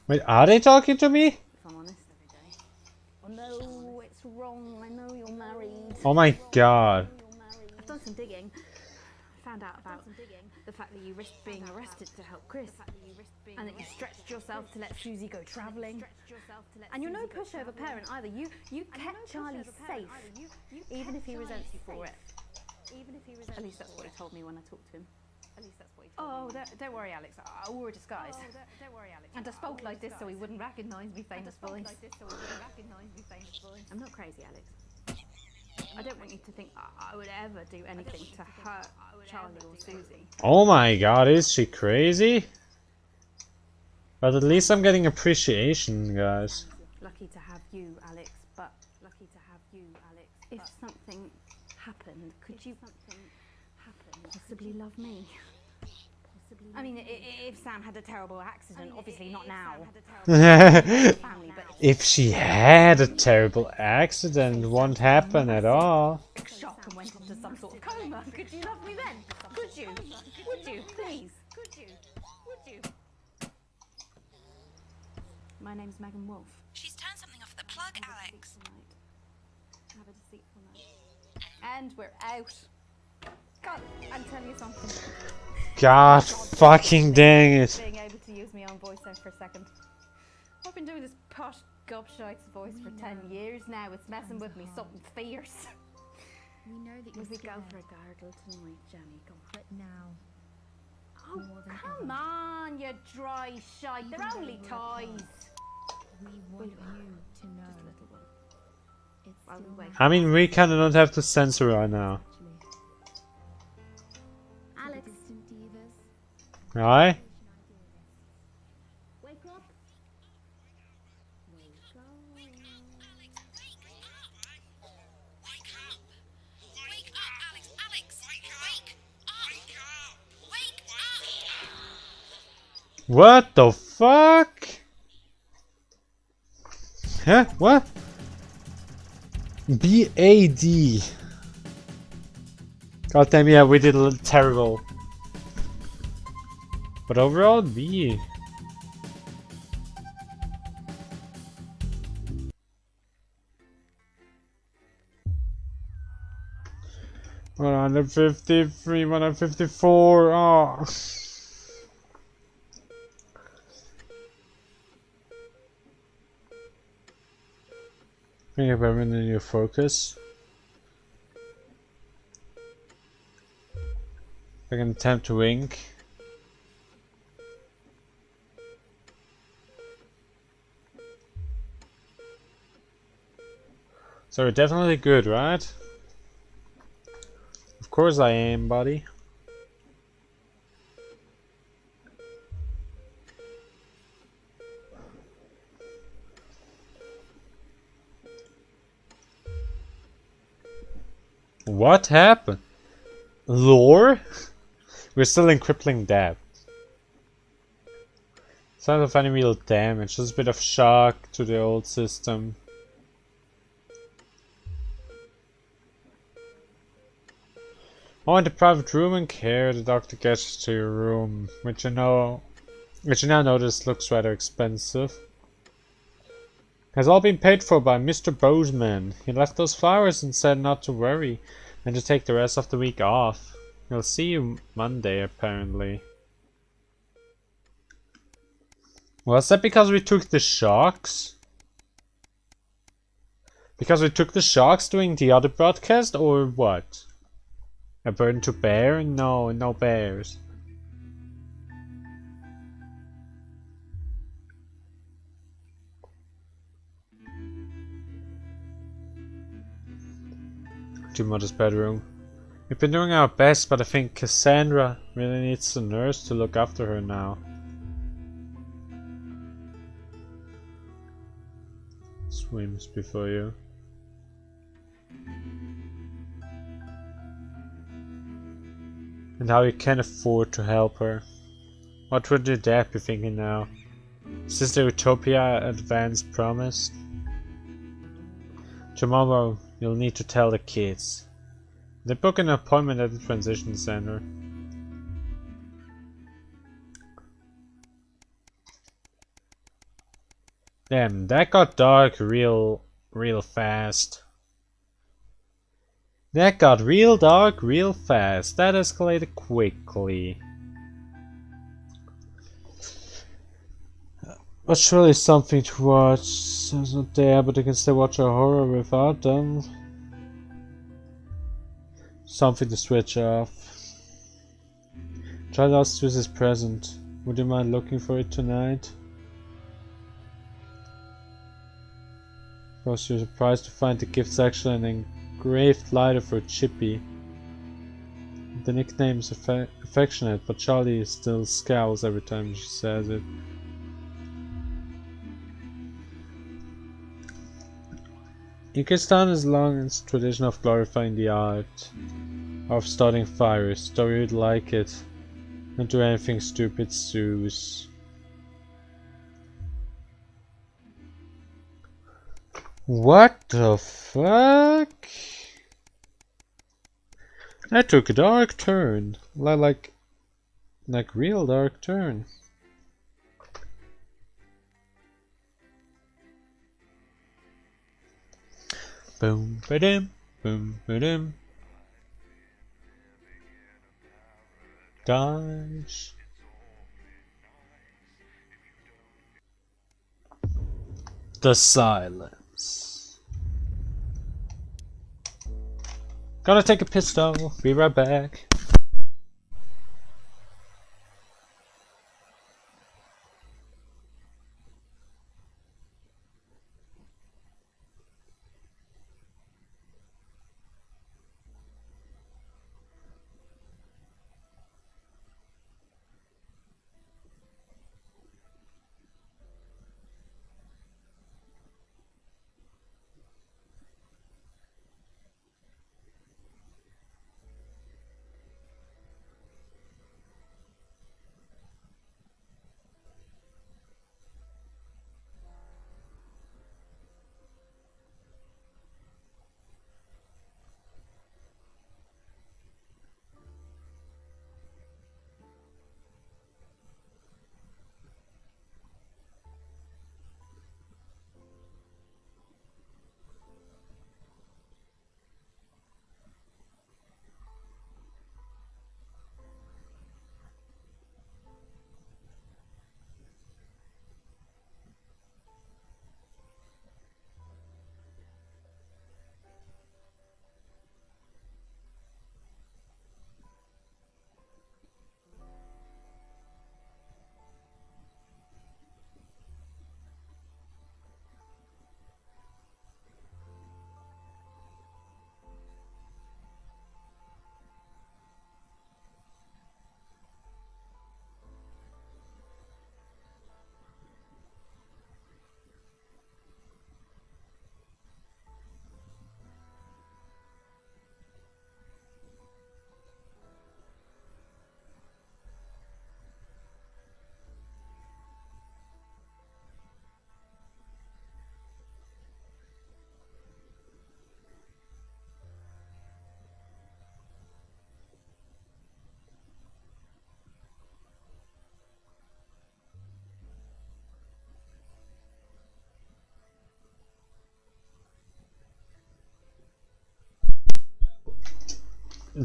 Wait, are they talking to me? If I'm honest. Oh no, it's wrong. I know you're married. Oh my god. I've done some digging. I found out about the fact that you risked being arrested to help Chris, and that you stretched yourself to let Susie go travelling. And you're no pushover parent either. You kept Charlie safe, even if he resents you for it. At least that's what he told me when I talked to him. At least that's what he told me. Don't worry, Alex. I wore a disguise. Don't worry, Alex. And I spoke like this so he wouldn't recognise me famous voice. I'm not crazy, Alex. I don't want you to think I would ever do anything to hurt Charlie or Susie. Oh my god, is she crazy? But at least I'm getting appreciation, guys. Lucky to have you, Alex, but lucky to have you, Alex. If something happened, could you possibly love me? I mean, if Sam had a terrible accident, obviously not now. If she had a terrible accident, it won't happen at all. Shock and went into some sort of coma. Could you love me then? Could you? Would you? Please? Could you? Would you? My name's Megan Wolf. She's turned something off the plug, Alex. Have a deceitful night. And we're out. God, I'm telling you something. God fucking dang it. Being able to use my own voice out for a second. I've been doing this posh gobshites voice for 10 years now. It's messing with me something fierce. We know that you're Would we go scared. for a gargle tonight, Jenny? Come on. But now, Oh, more than come ever, on, you dry shite. They're only toys. we want you to know. It's While we still wait. I mean, we kinda don't have to censor right now. Alex. Distant divas. Right? Wake up. Wake up, Alex! Alex! Wake up! Wake up! What the fuck? Huh? What? BAD. God damn, yeah, we did a little terrible. But overall, B. One 153, 154. Oh. Bring up everyone in your focus. I can attempt to wink. So we're definitely good, right? Of course I am, buddy. What happened? Lore? We're still in crippling debt. It's not of any real damage, just a bit of shock to the old system. Oh, in the private room and care, the doctor gets to your room, which you now notice looks rather expensive. Has all been paid for by Mr. Bozeman. He left those flowers and said not to worry, and to take the rest of the week off. He'll see you Monday, apparently. Was that because we took the shocks? Because we took the shocks doing the other broadcast, or what? A burden to bear? No, no bears. To Mother's bedroom. We've been doing our best, but I think Cassandra really needs a nurse to look after her now. Swims before you. And how you can afford to help her. What would your dad be thinking now? Is this the utopia Advance promised? Tomorrow you'll need to tell the kids. They book an appointment at the transition center. Damn, that got dark real fast. That got real dark real fast. That escalated quickly. But surely something to watch. Sam's not there, but I can still watch a horror without them. Something to switch off. Child asked Swiss is present. Would you mind looking for it tonight? Of course, you're surprised to find the gift section an engraved lighter for Chippy. The nickname is affectionate, but Charlie still scowls every time she says it. Kyrgyzstan has a long tradition of glorifying the art of starting fires, though you'd like it. Don't do anything stupid, Zeus. What the fuck? That took a dark turn. Like real dark turn. Boom, ba-dim, boom, ba-dim. Dodge. The silence. Gotta take a piss though. Be right back.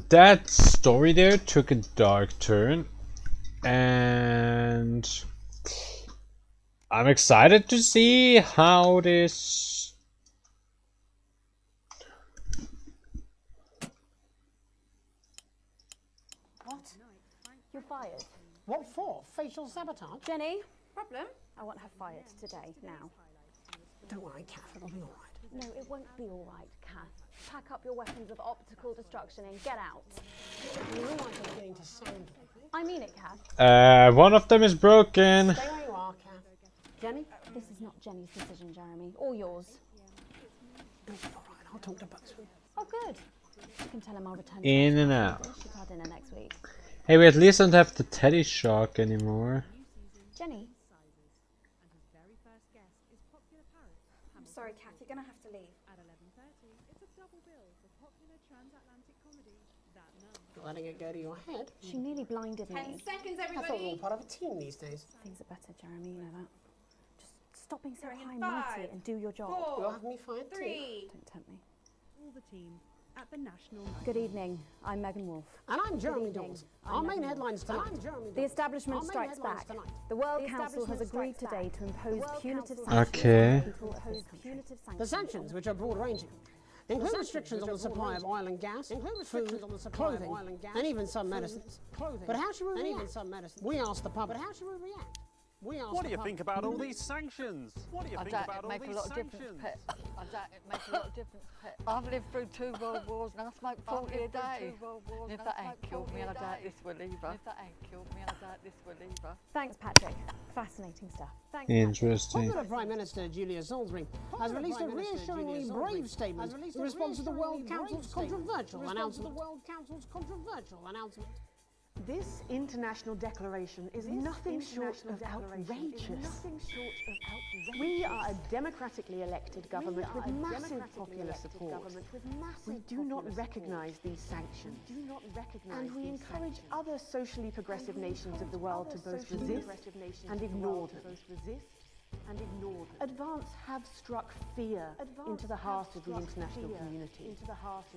That story there took a dark turn, and I'm excited to see how this... What? You're fired. What for? Facial sabotage? Jenny, problem? I want her fired today, now. Don't worry, Kath, it'll be all right. No, it won't be all right, Kath. Pack up your weapons of optical destruction and get out. You know I'm beginning to sound okay? I mean it, Kath. One of them is broken. Stay where you are, Kath. Jenny? This is not Jenny's decision, Jeremy, or yours. It'll be all right. I'll talk to Buxton. Oh, good. You can tell him I'll return. In and out. She's had dinner next week. Hey, we at least don't have the teddy shock anymore. Jenny? I'm sorry, Kath, you're gonna have to leave. Letting it go to your head. She nearly blinded me. 10 seconds, I everybody. thought we were all part of a team these days. Things are better, Jeremy, you know that. Just stop being so Sorry, high and 5, mighty and do your job. 4, You'll have me fired too. 3. Don't tempt me. All the team at the National Night. Good evening. I'm Megan Wolf. And I'm Jeremy evening. Dawes. I'm Our main Megan headlines tonight. The establishment Our main strikes headlines back. tonight. The World The Council has agreed today to impose punitive Okay. sanctions. The sanctions, which are broad-ranging, include restrictions on the supply of oil and gas, food, clothing, and even some medicines. But how should we react? We asked the public. But how should we react? What do you think about all these sanctions? What do you think about all these sanctions? I doubt it makes a lot of difference, Pet. I've lived through 2 world wars and I smoke 40 a day. And if that ain't killed me, I doubt this will either. Thanks, Patrick. Fascinating stuff. Thanks, Interesting. Popular Prime Minister Julia Salisbury has released a reassuringly brave statement in response to the World Council's controversial announcement. This international declaration is nothing short of outrageous. We are a democratically elected government with massive popular support. We do not recognise these sanctions. And we encourage other socially progressive nations of the world to both resist and ignore them. Advance have struck fear into the heart of the international community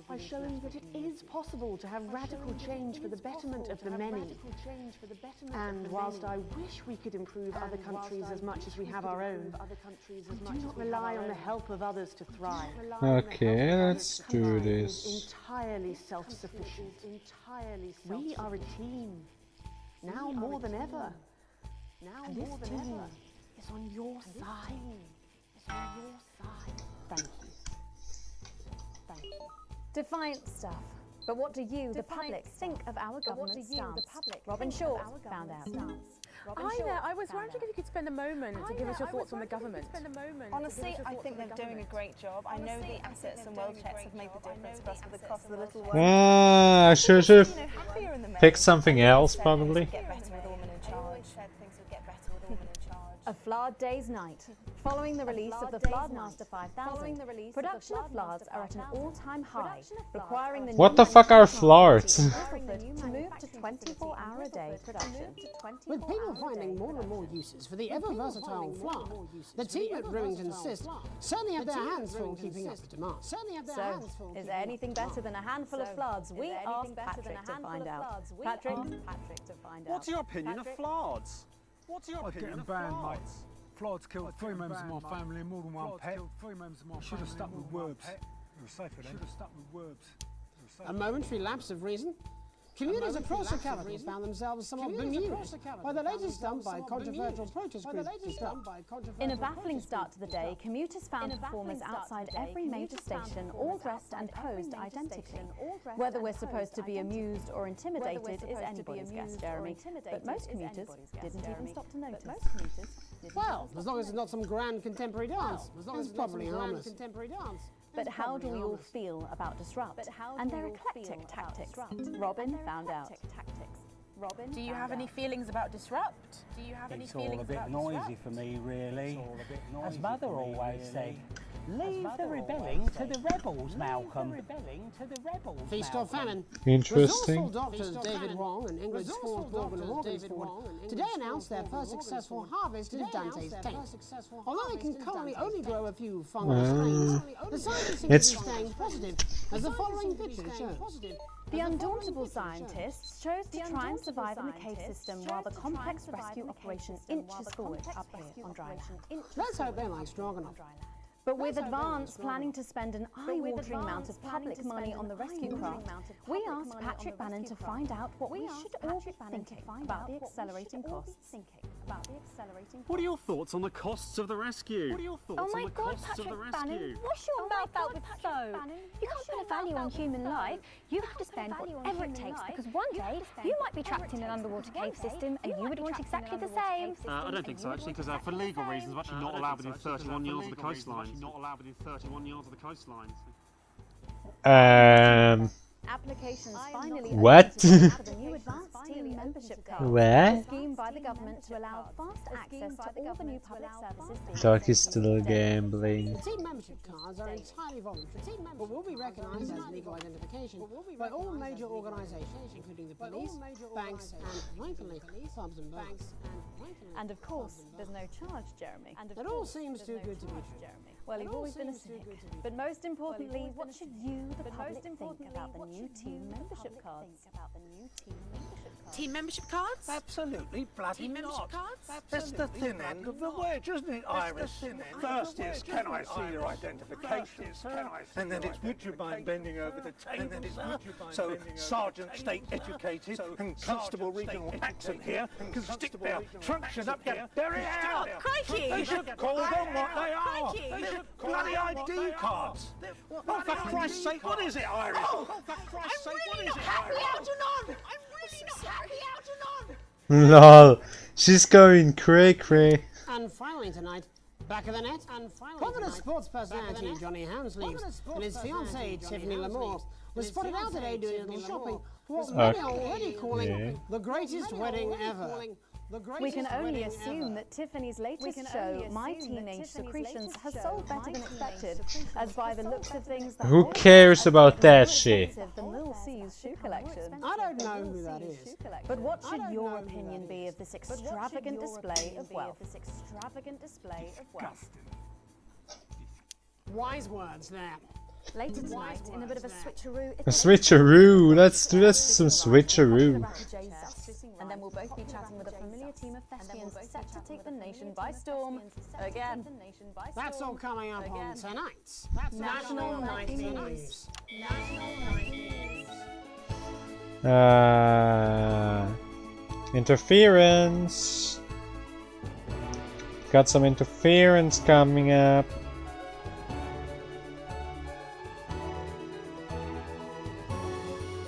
by showing that it is possible to have radical change for the betterment of the many. And whilst I wish we could improve other countries as much as we have our own, we do not rely on the help of others to thrive. Okay, let's do this. Entirely self-sufficient. We are a team, now more than ever. And this team is on your side. Thank you. Defiant stuff. But what do you, the public, think of our government's stance? Robin Short found out. Hi there, I was wondering if you could spend a moment to give us your thoughts on the government. Honestly, I think they're doing a great job. I know the assets and world checks have made the difference for us with the cost of the little work. I should have picked something else, probably. A Flard Day's Night. Following the release of the Floodmaster 5000, production of Flards are at an all-time high, requiring the What the fuck are Flards? to move to 24-hour-a-day production. With people finding more and more uses for the ever-versatile Flard, the team at Brewington Cyst certainly have their hands full keeping up with demand. So, is there anything better than a handful of Flards? We asked Patrick to find out. Patrick, What's your opinion of Flards? What's your opinion of Flards? Flards killed 3 members of my family and more than one pet. Should have stuck with Werbs. A momentary lapse of reason? Commuters across the capital found themselves somewhat bemused by the latest stunt by controversial protest group Disrupt. In a baffling start to the day, commuters found performers outside every major station, all dressed and posed identically. Whether we're supposed to be amused or intimidated is anybody's guess, Jeremy. But most commuters didn't even stop to notice. Well, as long as it's not some grand contemporary dance, it's probably harmless. But how do we all feel about Disrupt and their eclectic tactics? Robin found out. Do you have any feelings about Disrupt? It's all a bit noisy for me, really. As Mother always said, leave the rebelling to the rebels, Malcolm. Feast or famine. Interesting. Resourceful doctors David Wong and Ingrid Swartzborg and Hawkinsford today announced their first successful harvest of Dante's cane. Although they can currently only grow a few fungal strains, the scientists seem to be staying positive, as the following picture shows. The undauntable scientists chose to try and survive in the cave system while the complex rescue operation inches forward up here on dry land. Let's hope they lie strong enough. But with Advance planning to spend an eye-watering amount of public money on the rescue craft, we asked Patrick Bannon to find out what we should all be thinking about the accelerating costs. What are your thoughts on the costs of the rescue? Oh my God, Patrick Bannon, wash your mouth out with soap. You can't put a value on human life. You have to spend whatever it takes, because one day you might be trapped in an underwater cave system and you would want exactly the same. I don't think so, actually, because for legal reasons, we're actually not allowed within 31 yards of the coastline. Applications finally What? opened for the new Advanced Team membership card. What? A scheme by the government to allow fast access to all the new public services. Dog is still gambling. The team membership cards are entirely voluntary, but will be recognised as legal identification by all major organisations, including the police, banks, and rightfully pubs and bars. And of course, there's no charge, Jeremy. It all seems too good to be true. Well, you've always been a cynic. But most importantly, what should you, the public, think about the new team membership cards? Team membership cards? Absolutely bloody Team membership not. cards? It's the thin end of the wedge, isn't it, Iris? First is, can I see your identification? And then it's, would you mind bending over the table, sir? So, Sergeant State Educated and Constable Regional Accent here can stick their truncheons up their berry out. Crikey! They should call them what they are. They should bloody ID cards. Oh, for Christ's sake, what is it, Iris? Oh, for Christ's sake, what is it, Iris? I'm really not happy, Algernon! Lol, she's going cray-cray. And finally tonight, back of the net, popular sports personality Johnny Hounsleaves and his fiancée Tiffany Lamour was spotted out today doing a little shopping for what many are already calling the greatest wedding ever. We can only assume that Tiffany's latest show, My Teenage Secretions, has sold better than expected, as by the looks of things, Who cares about that shit? the Lil C's shoe collection. I don't know who that is. But what should your opinion be of this extravagant display of wealth? Wise words there. Later tonight, in a bit of a switcheroo, A switcheroo. Let's do some switcheroo. and then we'll both be chatting with a familiar team of thespians set to take the nation by storm again. That's all coming up on tonight's National Nightly News. Interference. Got some interference coming up.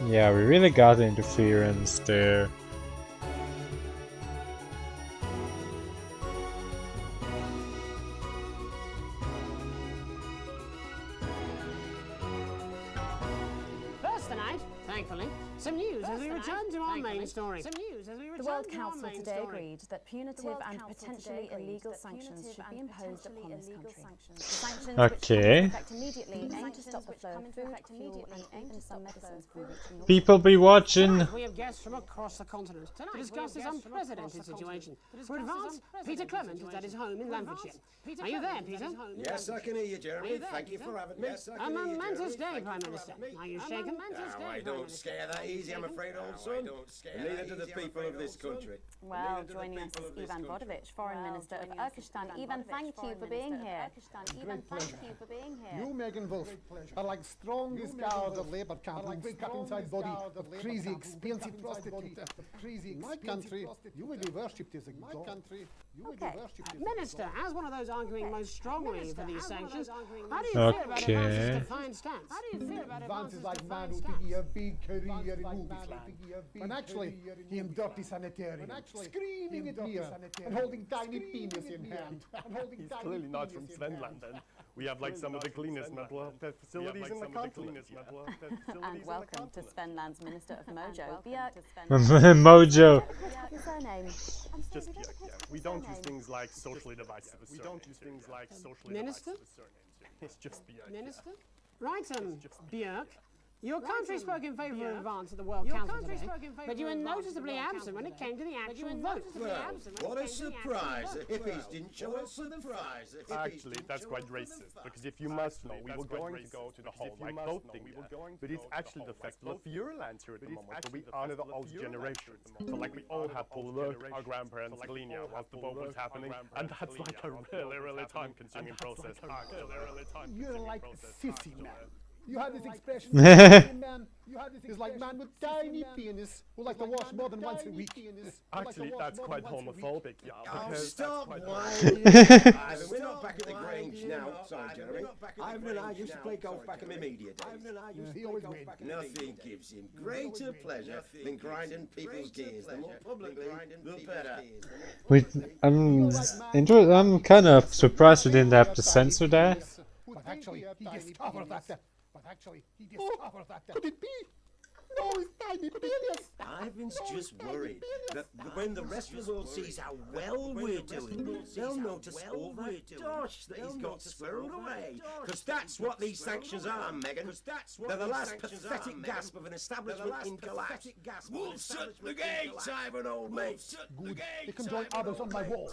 Yeah, we really got interference there. First tonight, thankfully, some news as we return to our main story. The World Council today agreed that punitive and potentially illegal sanctions should be imposed upon this country. The sanctions, which come into effect immediately, aim to stop the flow of food, fuel, and even some medicines from reaching. People be watching. We have guests from across the continent to discuss this unprecedented situation. For advance, Peter Clement is at his home in Lamfordshire. Are you there, Peter? Yes, I can hear you, Jeremy. Thank you for having me. Yes, I can hear you, momentous Jeremy. day, Prime Minister. Are you shaken? I don't scare that easy, I'm afraid, old son. And neither do the people of this country. Well, joining us is Ivan Vodovich, Foreign Minister of Urkistan. Ivan, thank you for being here. You, Megan Wolf, are like strongest guard of Labour camp, like big cut inside body of crazy, expensive prostitute. In my country, you will be worshipped as a god. Minister, as one of those arguing most strongly for these sanctions, how do you feel about Advance's defiant stance? Advance is like man who thinking a big career in movie when actually he in dirty sanitarium, screaming at me and holding tiny penis in hand. He's clearly not from Svenland then. We have like some of the cleanest mental health facilities in the continent. And welcome to Svenland's Minister of Mojo, Björk. Mojo. Just Björk, yeah. We don't use things like socially divisive. We don't use things like socially Minister? divisive. It's just Björk. Minister? Right, Björk. Your country spoke in favour of advance at the World Council today, but you were noticeably absent when it came to the actual vote. Well, what a surprise! The hippies didn't show us surprise. Actually, that's quite racist, because if you must know, we were going to go to the whole like vote thing there, but it's actually the festival of Fureland here at the moment, where we honor the old generation. So like we all had to look our grandparents clean here whilst the vote was happening, and that's like a really time-consuming process. You're like sissy man. You had this expression, man. It's like man with tiny penis who like to wash more than once a week. Actually, that's quite homophobic, yeah. Oh, stop whining! We're not back at the Grange now. Sorry, Jeremy. Ivan and I used to play golf back in my media days. He always wins. Nothing gives him greater pleasure than grinding people's gears. The more publicly, the better. I'm kind of surprised we didn't have to censor that. But actually, he discovered that. Could it be? No, it's tiny penis. Ivan's just worried that when the rest of the world sees how well we're doing, they'll notice all that dosh that he's got squirreled away. Because that's what these sanctions are, Megan. They're the last pathetic gasp of an establishment in collapse. Wolf, shut the gates, Ivan, old mate. Good. They can join others on my wall.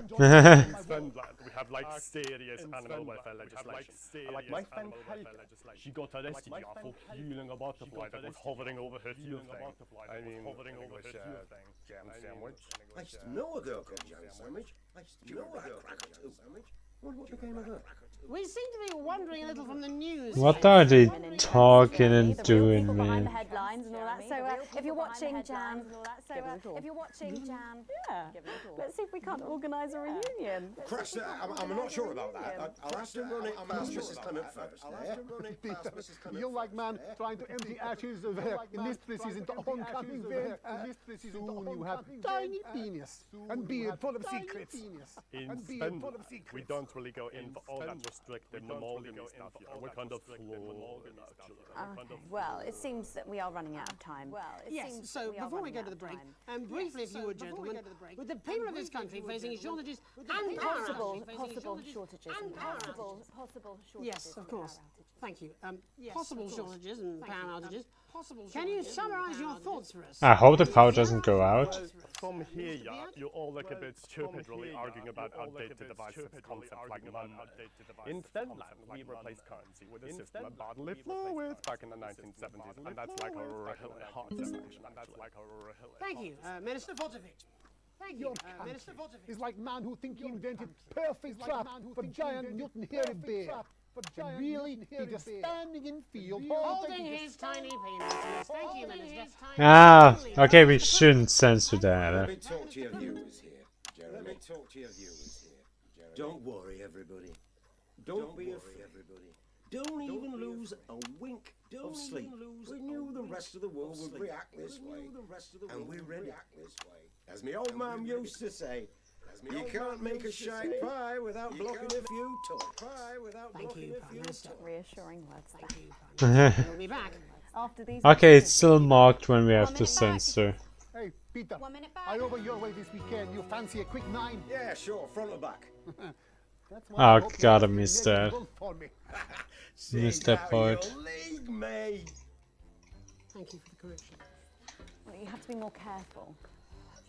Good. In Finland, we have like serious animal welfare legislation. Like my friend Helga, she got arrested for killing a butterfly that was hovering over her heel thing. I mean, jam sandwich. I used to know a girl called Jam Sandwich. I used to know a girl called Jam Sandwich. What became of her? We seem to be wandering a little from the news. What are they talking and doing, behind the man? headlines and all that. So if you're watching Jam, yeah, let's see if we can't organise a reunion. Crash, I'm not sure about that. I'll have to run it past Mrs. Clement first. You're like man trying to empty ashes of mistresses into oncoming vent. Soon you have tiny penis and beard full of secrets. In Finland, we don't really go in for all that restrictive monogamy stuff here. We're kind of fluid, actually. Okay. Well, it seems that we are running out of time. Yes, so before we go to the break, briefly, if you would, gentlemen, with the people of this country facing shortages and possible shortages and possible shortages. Yes, of course. Thank you. Possible shortages and power outages. Can you summarise your thoughts for us? I hope the power doesn't go out. Well, from here, you all look a bit stupid really arguing about outdated devices concepts like money. In Finland, we replaced currency with a system of bodily fluids back in the 1970s, and that's like a really hard distinction. Thank you, Minister Votovich. Thank you, Minister Votovich. Is like man who think he invented perfect trap for giant Newton-haired bear. And really, he just standing in field holding his tiny penis. Yes, thank you, Minister. Ah, okay, we shouldn't censor that. Let me talk to your viewers here, Jeremy. Let me talk to your viewers here, Jeremy. Don't worry, everybody. Don't be afraid, everybody. Don't even lose a wink of sleep. We knew the rest of the world would react this way, and we're ready. As my old man used to say, you can't make a shine pie without blocking a few toys. Thank you, Prime Minister. Reassuring words. Thank you. We'll be back after these. Okay, it's still marked when we have to censor. Hey, Peter, I over your way this weekend. You fancy a quick 9? Yeah, sure, front or back. Oh god, I missed that. Missed that part. Thank you for the correction. Well, you have to be more careful.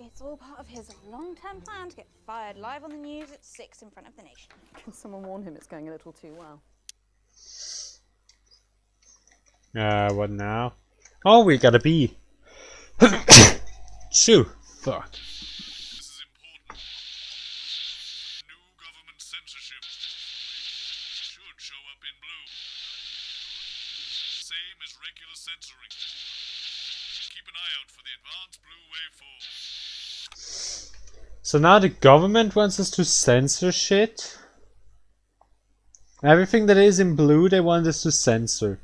It's all part of his long-term plan to get fired live on the news at 6 in front of the nation. Can someone warn him it's going a little too well? What now? Oh, we got a bee. Shoo. Fuck. This is important. New government censorship should show up in blue. Same as regular censoring. Keep an eye out for the advanced blue waveform. So now the government wants us to censor shit? Everything that is in blue they want us to censor.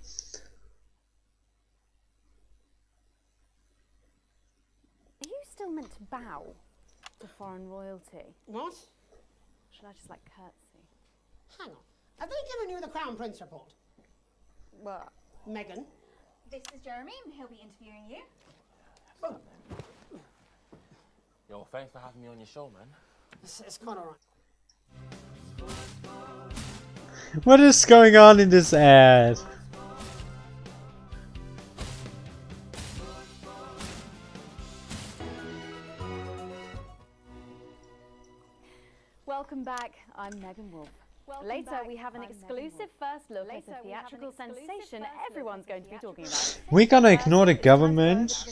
Are you still meant to bow to foreign royalty? What? Should I just like curtsy? Hang on. Have they given you the Crown Prince report? What? Meghan? This is Jeremy, and he'll be interviewing you. Oh. Yo, thanks for having me on your show, man. It's quite alright. What is going on in this ad? Welcome back, I'm Megan Wolf. Later we have an exclusive first look at a theatrical sensation everyone's going to be talking about. We gonna ignore the government?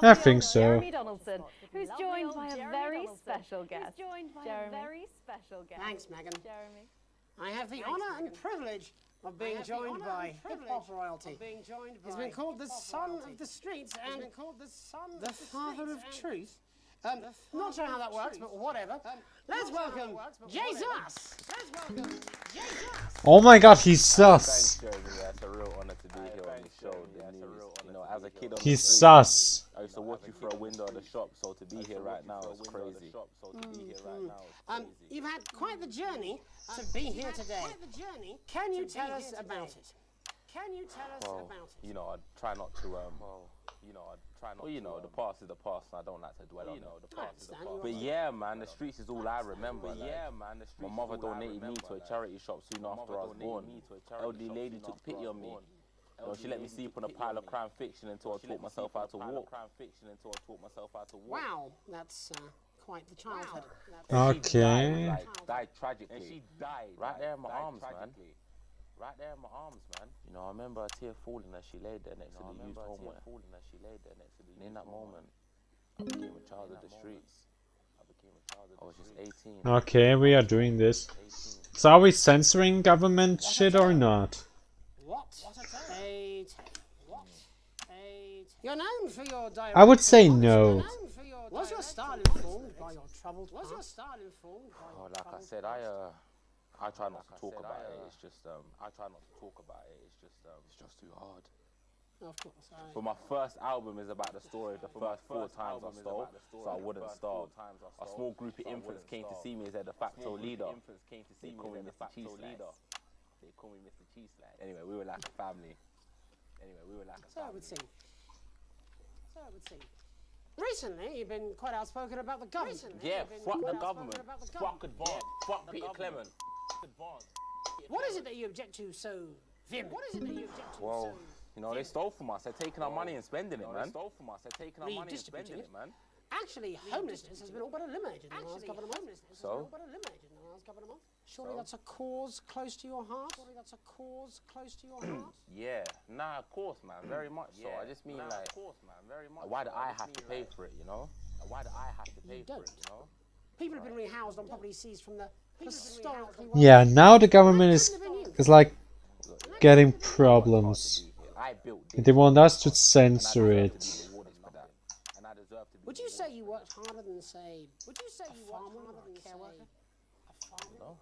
I think so. Jeremy Donaldson, who's joined by a very special guest. Thanks, Megan. Jeremy. I have the honour and privilege of being joined by hip-hop royalty. He's been called the son of the streets and the father of truth. Not sure how that works, but whatever. Let's welcome Jesus. Oh my god, he's sus. Thanks, Jeremy. That's a real honor to be here on the show. You know, as a kid on the He's street, sus. I used to watch you through a window of the shop, so to be here right now is crazy. You've had quite the journey to be here today. Can you tell us about it? Can you tell us Well, about it? you know, I try not to. Well, you know, the past is the past, and I don't like to dwell on it. But yeah, man, the streets is all I remember. My mother donated me to a charity shop soon after I was born. Elderly lady took pity on me. You know, she let me sleep on a pile of crime fiction until I taught myself how to walk. Wow, that's quite the childhood. Okay. Died tragically. And she died right there in my arms, man. Right there in my arms, man. You know, I remember a tear falling as she laid there next to the used homeware. And in that moment, I became a child of the streets. I was just 18. Okay, we are doing this. So are we censoring government shit or not? What? You're known for your direct... I would say no. Was your style informed by your troubled past? Oh, like I said, I try not to talk about it. It's just it's just too hard. Of course. But my first album is about the story of the first 4 times I stole, so I wouldn't starve. A small group of infants came to see me as their de facto leader. They call me Mr. Cheese Slice. Anyway, we were like a family. So it would seem. Recently, you've been quite outspoken about the government. Yeah, fuck the government. Fuck Advance. Fuck Peter Clement. What is it that you object to so vehemently? Well, you know, they stole from us. They're taking our money and spending it, man. Redistributing it. Actually, homelessness has been all but eliminated in the last couple of months. So? Surely that's a cause close to your heart? Yeah, nah, of course, man, very much so. I just mean, like, why do I have to pay for it, you know? People have been rehoused on property seized from the historically... Yeah, now the government is like getting problems. They want us to censor it. Would you say you worked harder than, say, a farmer or a care worker? No.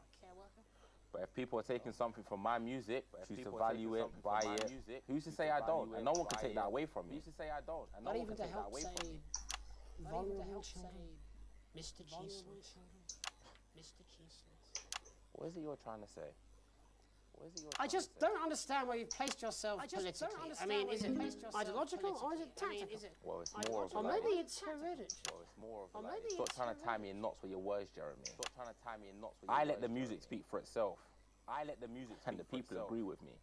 But if people are taking something from my music, choose to value it, buy it, who's to say I don't? And no one can take that away from me. Not even to help, say, vulnerable children, Mr. Cheeseless. What is it you're trying to say? I just don't understand where you've placed yourself politically. I mean, is it ideological or is it tactical? Well, it's more of or maybe it's hereditary. Stop trying to tie me in knots with your words, Jeremy. I let the music speak for itself. And the people agree with me.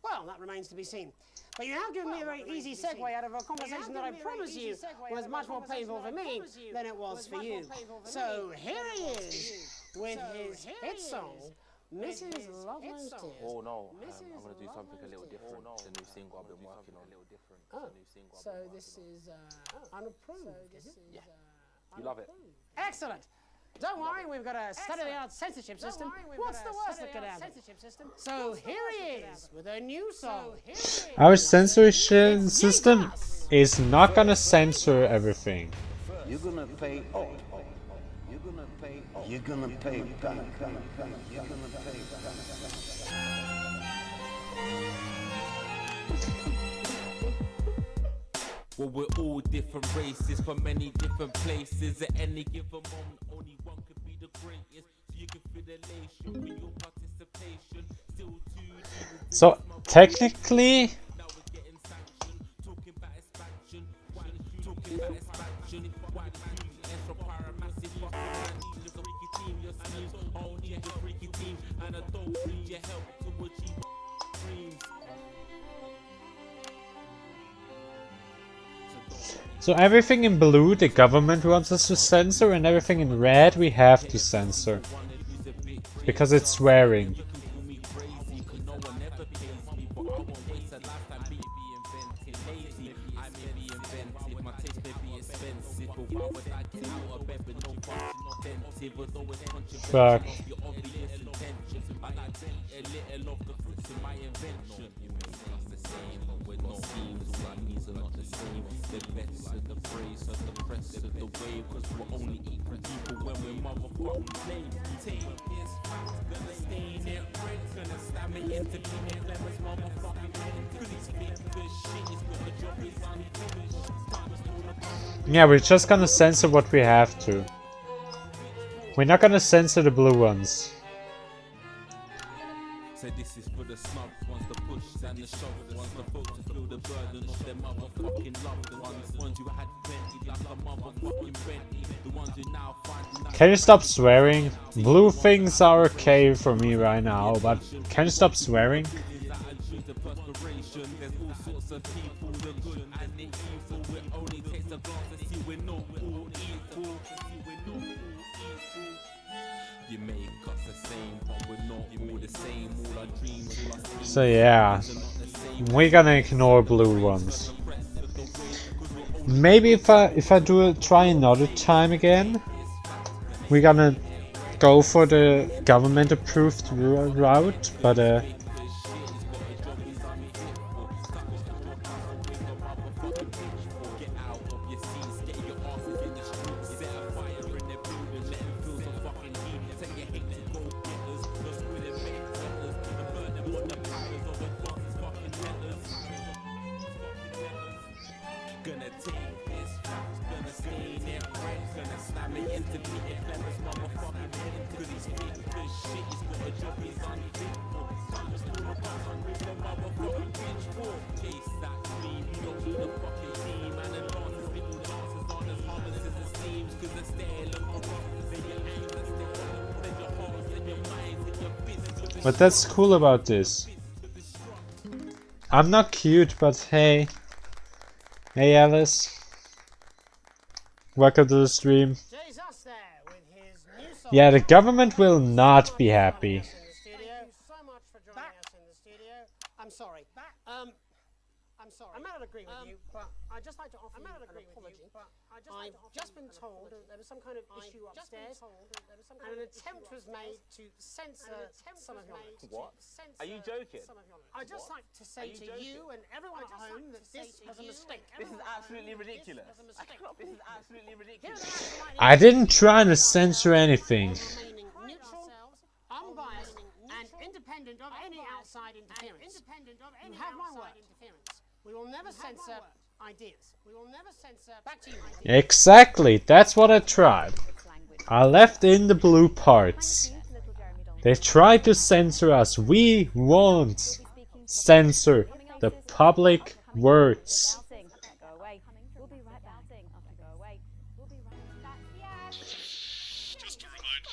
Well, that remains to be seen. But you have given me a very easy segue out of a conversation that I promise you was much more painful for me than it was for you. So here he is with his hit song, Mrs. Lovelace Tears. Oh no, I'm going to do something a little different. The new single I've been working on. Oh, so this is unapproved, is it? Yeah. You love it? Excellent. Don't worry, we've got a state-of-the-art censorship system. What's the worst that could happen? So here he is with a new song. Our censorship system is not gonna censor everything. You're gonna pay all. You're gonna pay back. You're gonna pay back. Well, we're all different races from many different places. At any given moment, only one could be the greatest. So you can feel the elation with your participation. Still too. So technically, Now we're getting sanctioned. Talking about expansion. Talking about expansion. Why do you extra power massive? I need just a freaky team. Your schemes. I don't need a freaky team. And I don't need your help to achieve dreams. so everything in blue the government wants us to censor, and everything in red we have to censor. Because it's swearing. Fuck. Yeah, we're just gonna censor what we have to. We're not gonna censor the blue ones. So this is for the snubs, ones the push and the shove, ones the folks to feel the burden of their motherfucking loved ones who had plenty like a motherfucking Bentley, the ones who now find. Can you stop swearing? Blue things are okay for me right now, but can you stop swearing? There's all sorts of people, the good and the evil. It only takes a glance to see we're not all equal. You make us the same, but we're not all the same. All our dreams, all our schemes. So yeah, we're gonna ignore blue ones. Maybe if I try another time again, we're gonna go for the government approved route, but But that's cool about this. I'm not cute, but hey. Hey Alice. Welcome to the stream. Yeah, the government will not be happy. I'm sorry. I'm sorry. I might not agree with you, but I'd just like to offer you an apology. I've just been told that there was some kind of issue upstairs, and an attempt was made to censor some of your notes. What? Are you joking? I'd just like to say to you and everyone at home that this was a mistake. This is absolutely ridiculous. This is absolutely ridiculous. I didn't try to censor anything. Neutral, unbiased, and independent of any outside interference. You have my word. We will never censor ideas. We will never censor. Back to you. Exactly, that's what I tried. I left in the blue parts. They tried to censor us. We won't censor the public words. Just a reminder,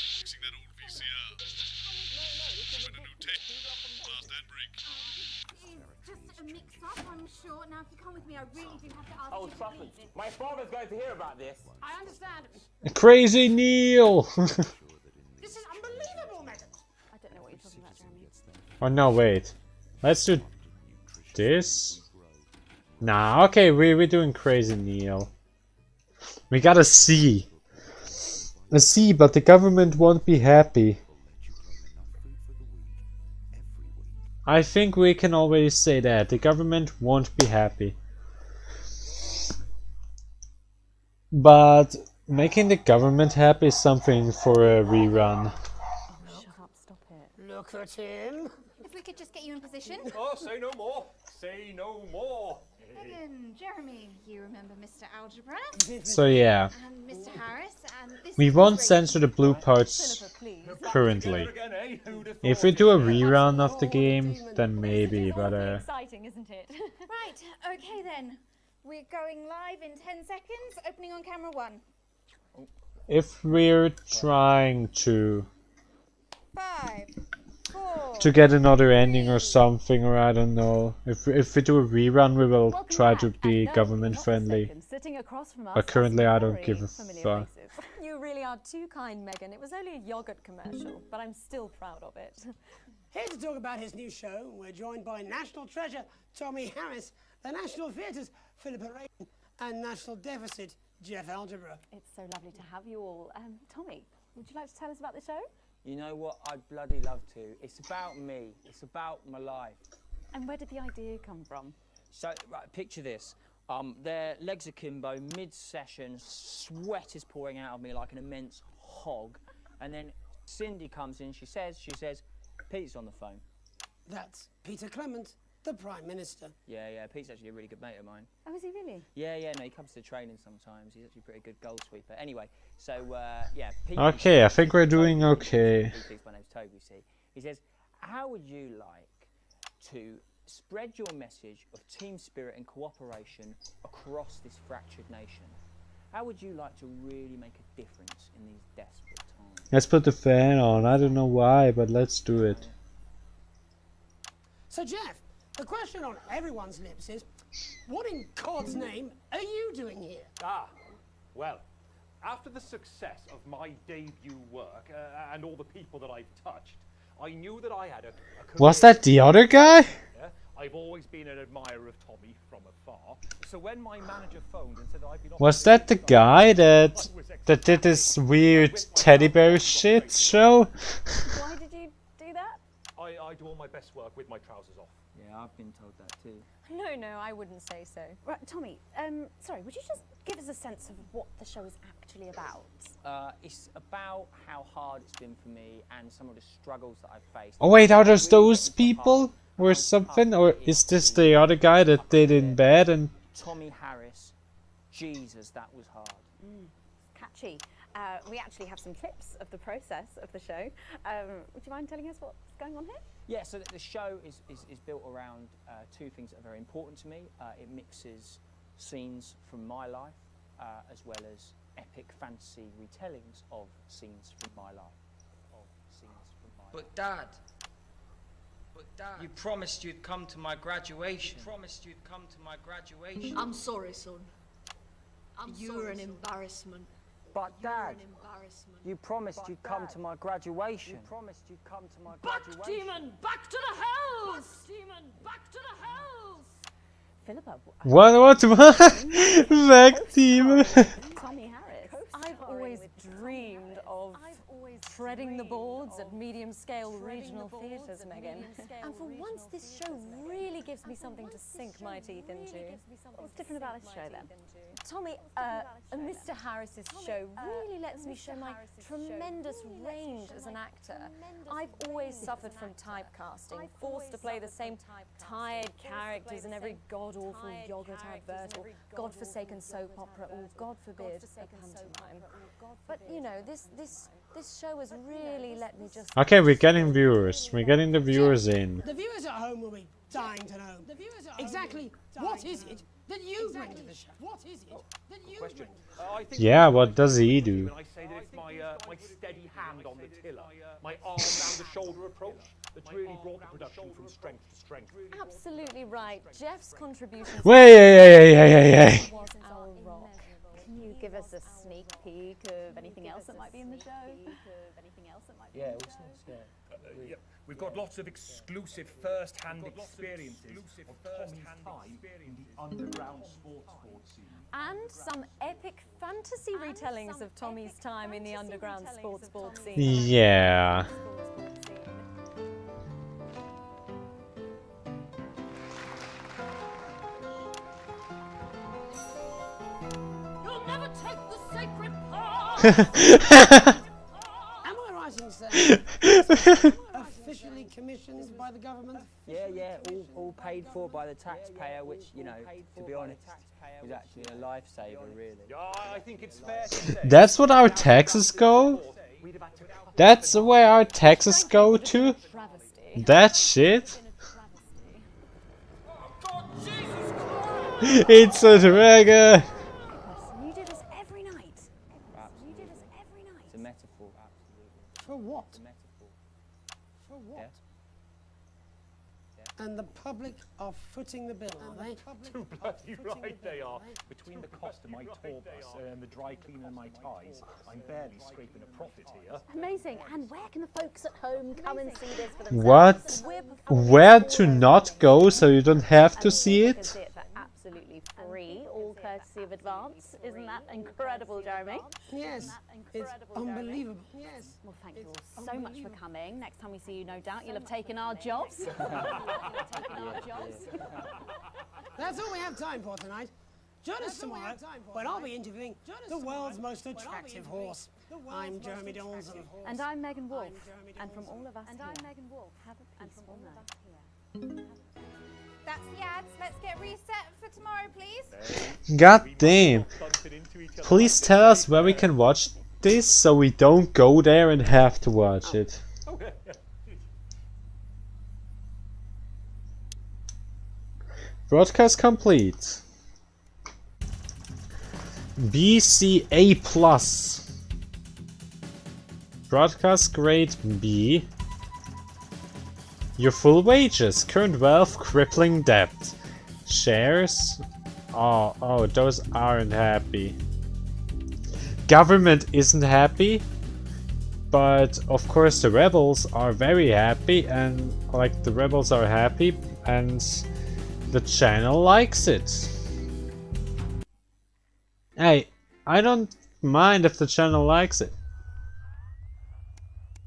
fixing that old VCR. Open a new tape. Last ad break. Just a mix-up, I'm sure. Now, if you come with me, I really do have to ask Oh, Trafford, my father's going to hear about this. I understand. Crazy Neil! This is unbelievable, Megan. I don't know what you're talking about, Jeremy. Oh no, wait. Let's do this. Nah, okay, we're doing Crazy Neil. We got a C. A C, but the government won't be happy. I think we can always say that. The government won't be happy. But making the government happy is something for a rerun. Oh, shut up, stop it. Look at him. If we could just get you in position. Oh, say no more. Say no more. Megan, Jeremy, you remember Mr. Algebra? So yeah. And Mr. Harris, and this We is won't great. censor the blue parts currently. If we do a rerun of the game, then maybe, but Exciting, isn't it? Right, okay then. We're going live in 10 seconds, opening on camera 1. if we're trying to 5, 4, get another ending or something, or I don't know. If we do a rerun, we will try to be government friendly. Sitting across from us, But currently, I don't very give a familiar fuck. faces. You really are too kind, Megan. It was only a yogurt commercial, but I'm still proud of it. Here to talk about his new show, we're joined by National Treasure Tommy Harris, the National Theatre's Philippa Raven, and National Deficit Jeff Algebra. It's so lovely to have you all. Tommy, would you like to tell us about the show? You know what? I'd bloody love to. It's about me. It's about my life. And where did the idea come from? So, right, picture this. Their legs akimbo, mid-session, sweat is pouring out of me like an immense hog. And then Cindy comes in, she says, Pete's on the phone. That's Peter Clement, the Prime Minister. Yeah, Pete's actually a really good mate of mine. Oh, is he really? Yeah, no, he comes to training sometimes. He's actually a pretty good goal sweeper. Anyway, so, yeah, Pete... Okay, I think we're doing okay. My name's Toby, see. He says, how would you like to spread your message of team spirit and cooperation across this fractured nation? How would you like to really make a difference in these desperate times? Let's put the fan on. I don't know why, but let's do it. So Jeff, the question on everyone's lips is, what in God's name are you doing here? Well, after the success of my debut work and all the people that I've touched, I knew that I had a Was that the other guy? I've always been an admirer of Tommy from afar. So when my manager phoned and said that I've been Was that the guy that did this weird teddy bear shit show? Why did you do that? I do all my best work with my trousers off. Yeah, I've been told that too. No, I wouldn't say so. Right, Tommy, sorry, would you just give us a sense of what the show is actually about? It's about how hard it's been for me and some of the struggles that I've faced. Oh wait, are those people or something? Or is this the other guy that did in bed and... Tommy Harris. Jesus, that was hard. Catchy. We actually have some clips of the process of the show. Would you mind telling us what's going on here? Yeah, so the show is built around two things that are very important to me. It mixes scenes from my life as well as epic fantasy retellings of scenes from my life. But Dad, you promised you'd come to my graduation. I'm sorry, son. You're an embarrassment. But Dad, You're an embarrassment. you promised you'd come to my graduation. Back, demon! Back to the hells! Back, demon! Back to the hells! Philippa. What? Back team. Tommy Harris. I've always dreamed of treading the boards at medium-scale regional theatres, Megan. And for once, this show really gives me something to sink my teeth into. What's different about this show, then? Tommy, Mr. Harris's show really lets me show my tremendous range as an actor. I've always suffered from typecasting, forced to play the same tired characters in every god-awful yogurt advert or godforsaken soap opera or, God forbid, a pantomime. But, you know, this show has really let me just... Okay, we're getting viewers. We're getting the viewers in. The viewers at home will be dying to know exactly what is it that you bring to the show. What is it that you bring? Yeah, what does he do? When I say that it's my steady hand on the tiller, my arm round the shoulder approach that's really brought the production from strength to strength. Absolutely right. Jeff's contribution... Wait. ...was our rock. Can you give us a sneak peek of anything else that might be in the show? Yeah, all sorts, Yeah, we've got lots of exclusive first-hand experiences of Tommy's time in the underground sports board scene. And some epic fantasy retellings of Tommy's time in the underground sports board scene. Yeah. You'll never take the sacred path! Am I right in saying officially commissioned by the government? Yeah, all paid for by the taxpayer, which, you know, to be honest, is actually a lifesaver, really. I think it's fair to say... That's what our taxes go? That's where our taxes go to? That shit? It's a dragon! You do this every night. It's a metaphor. For what? For what? And the public are footing the bill, are they? Too bloody right they are. Between the cost of my tour bus and the dry cleaner and my ties, I'm barely scraping a profit here. Amazing. And where can the folks at home come and see this for themselves? What? Where to not go so you don't have to see You can it? see it for absolutely free, all courtesy of Advance. Isn't that incredible, Jeremy? Yes, it's unbelievable. Yes. Well, thank you all so much for coming. Next time we see you, no doubt, you'll have taken our jobs. That's all we have time for tonight. Join us tomorrow when I'll be interviewing the world's most attractive horse. I'm Jeremy Donaldson. And I'm Megan Wolf. And from all of us here, have a peaceful night. That's the ads. Let's get reset for tomorrow, please. God damn. Please tell us where we can watch this so we don't go there and have to watch it. Broadcast complete. BCA plus. Broadcast grade B. Your full wages, current wealth, crippling debt. Shares? Oh, those aren't happy. Government isn't happy, but of course the rebels are very happy, and like the rebels are happy, and the channel likes it. Hey, I don't mind if the channel likes it.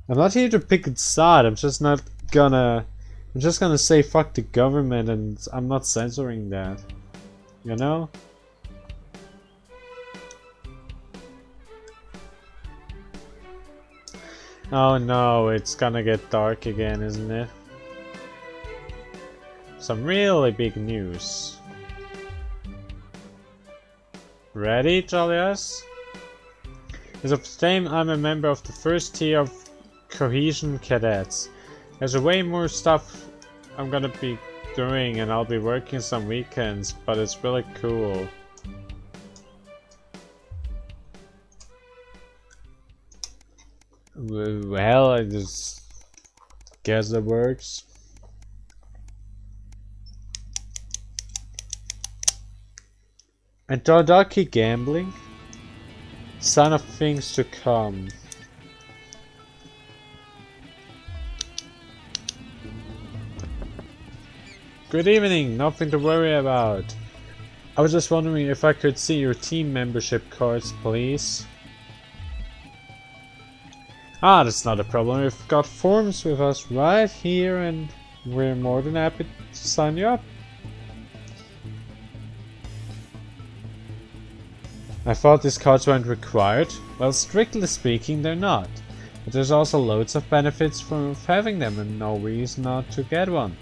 I'm not here to pick its side, I'm just gonna say fuck the government, and I'm not censoring that. You know? Oh no, it's gonna get dark again, isn't it? Some really big news. Ready, Jollias? As of today, I'm a member of the first tier of Cohesion Cadets. There's way more stuff I'm gonna be doing, and I'll be working some weekends, but it's really cool. Well, I just guess it works. And Dodaki gambling? Sign of things to come. Good evening, nothing to worry about. I was just wondering if I could see your team membership cards, please. Ah, that's not a problem. We've got forms with us right here, and we're more than happy to sign you up. I thought these cards weren't required. Well, strictly speaking, they're not. But there's also loads of benefits from having them, and no reason not to get one.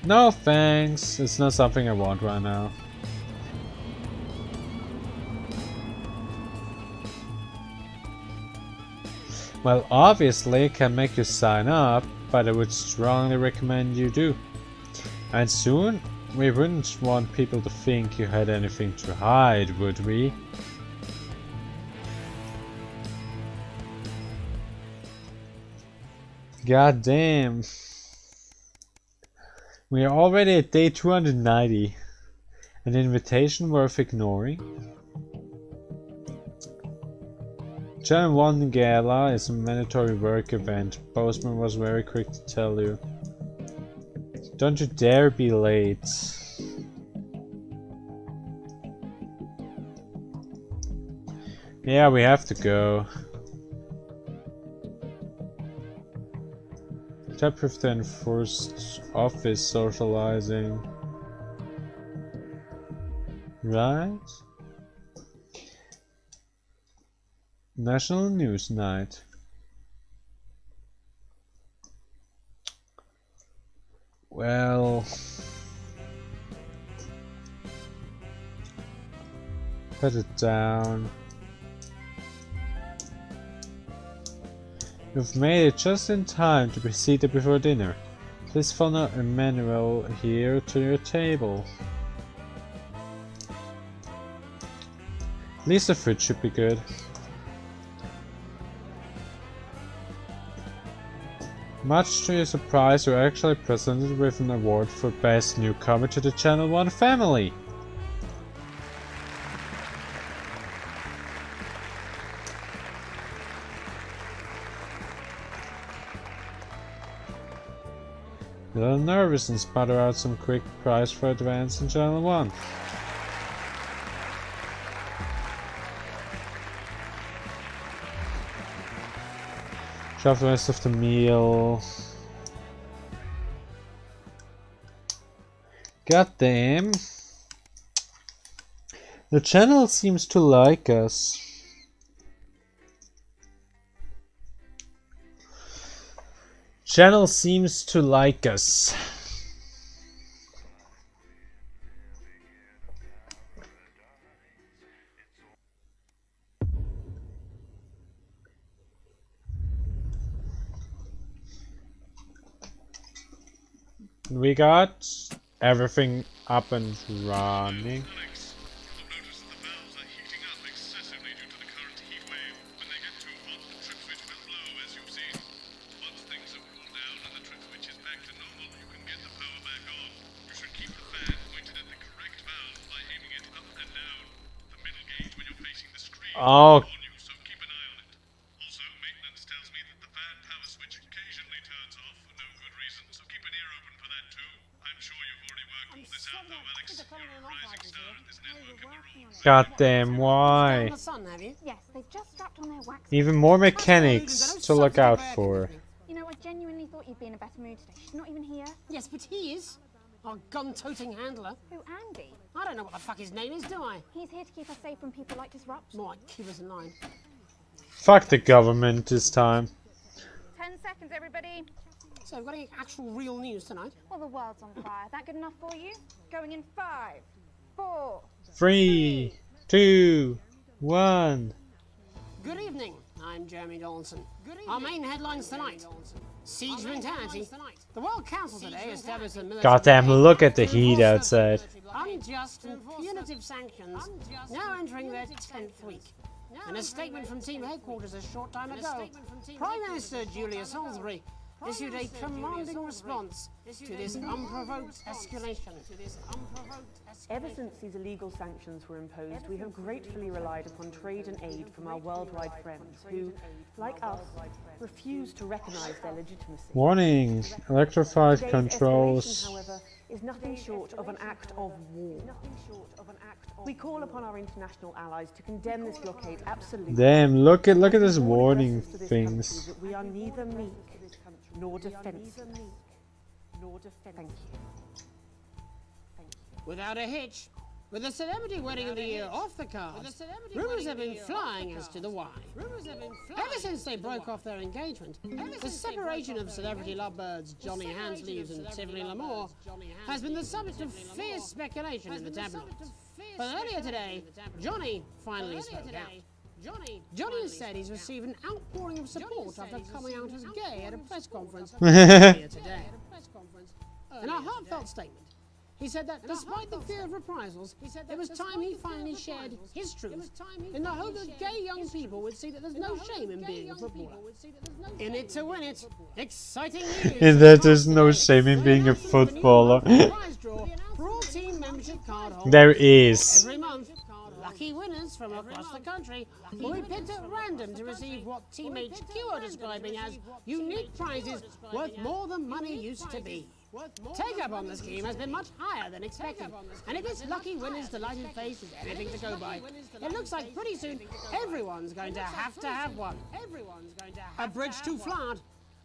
No thanks, it's not something I want right now. Well, obviously I can make you sign up, but I would strongly recommend you do. And soon, we wouldn't want people to think you had anything to hide, would we? God damn. We are already at day 290. An invitation worth ignoring? Channel 1 Gala is a mandatory work event. Postman was very quick to tell you. Don't you dare be late. Yeah, we have to go. Tap with the enforced office socializing. Right? National News Night. Well, put it down. You've made it just in time to be seated before dinner. Please follow Emmanuel here to your table. At least the food should be good. Much to your surprise, you're actually presented with an award for Best Newcomer to the Channel 1 family. A little nervous and sputter out some quick prize for advance in Channel 1. Shove the rest of the meal. God damn. The channel seems to like us. Channel seems to like us. We got everything up and running. Oh. God damn, why? Yes, they've just strapped on their wax. Even more mechanics to look out for. You know, I genuinely thought you'd be in a better mood today. She's not even here. Yes, but he is. Our gun-toting handler. Who, Andy? I don't know what the fuck his name is, do I? He's here to keep us safe from people like Disrupt. More like keep us in line. Fuck the government this time. 10 seconds, everybody. So, we've got any actual real news tonight? Well, the world's on fire. That good enough for you? Going in 5, 4... 3, 2, 1. Good evening. I'm Jeremy Donaldson. Our main headlines tonight. Siege mentality. The World Council today established a military... Goddamn, look at the heat outside. Unjust and punitive sanctions now entering their 10th week. In a statement from team headquarters a short time ago, Prime Minister Julia Salisbury issued a commanding response to this unprovoked escalation. Ever since these illegal sanctions were imposed, we have gratefully relied upon trade and aid from our worldwide friends who, like us, refuse to recognize their legitimacy. Warning! Electrified Today's controls. escalation, however, is nothing short of an act of war. We call upon our international allies to condemn this blockade absolutely. Damn, look at this warning things. We are neither meek nor defensive. Thank you. Without a hitch, with the celebrity wedding of the year off the cards, rumours have been flying as to the why. Ever since they broke off their engagement, the separation of celebrity lovebirds Johnny Hansleaves and Tiffany L'Amour has been the subject of fierce speculation in the tabloids. But earlier today, Johnny finally spoke out. Johnny has said he's received an outpouring of support after coming out as gay at a press conference earlier today. In a heartfelt statement, he said that despite the fear of reprisals, it was time he finally shared his truth in the hope that gay young people would see that there's no shame in being a footballer. In it to win it, exciting news. And that there's no shame in being a footballer. There is. Every month, lucky winners from across the country will be picked at random to receive what Team HQ are describing as unique prizes worth more than money used to be. Take-up on the scheme has been much higher than expected, and if this lucky winner's delighted face is anything to go by, it looks like pretty soon everyone's going to have one. A bridge too flat.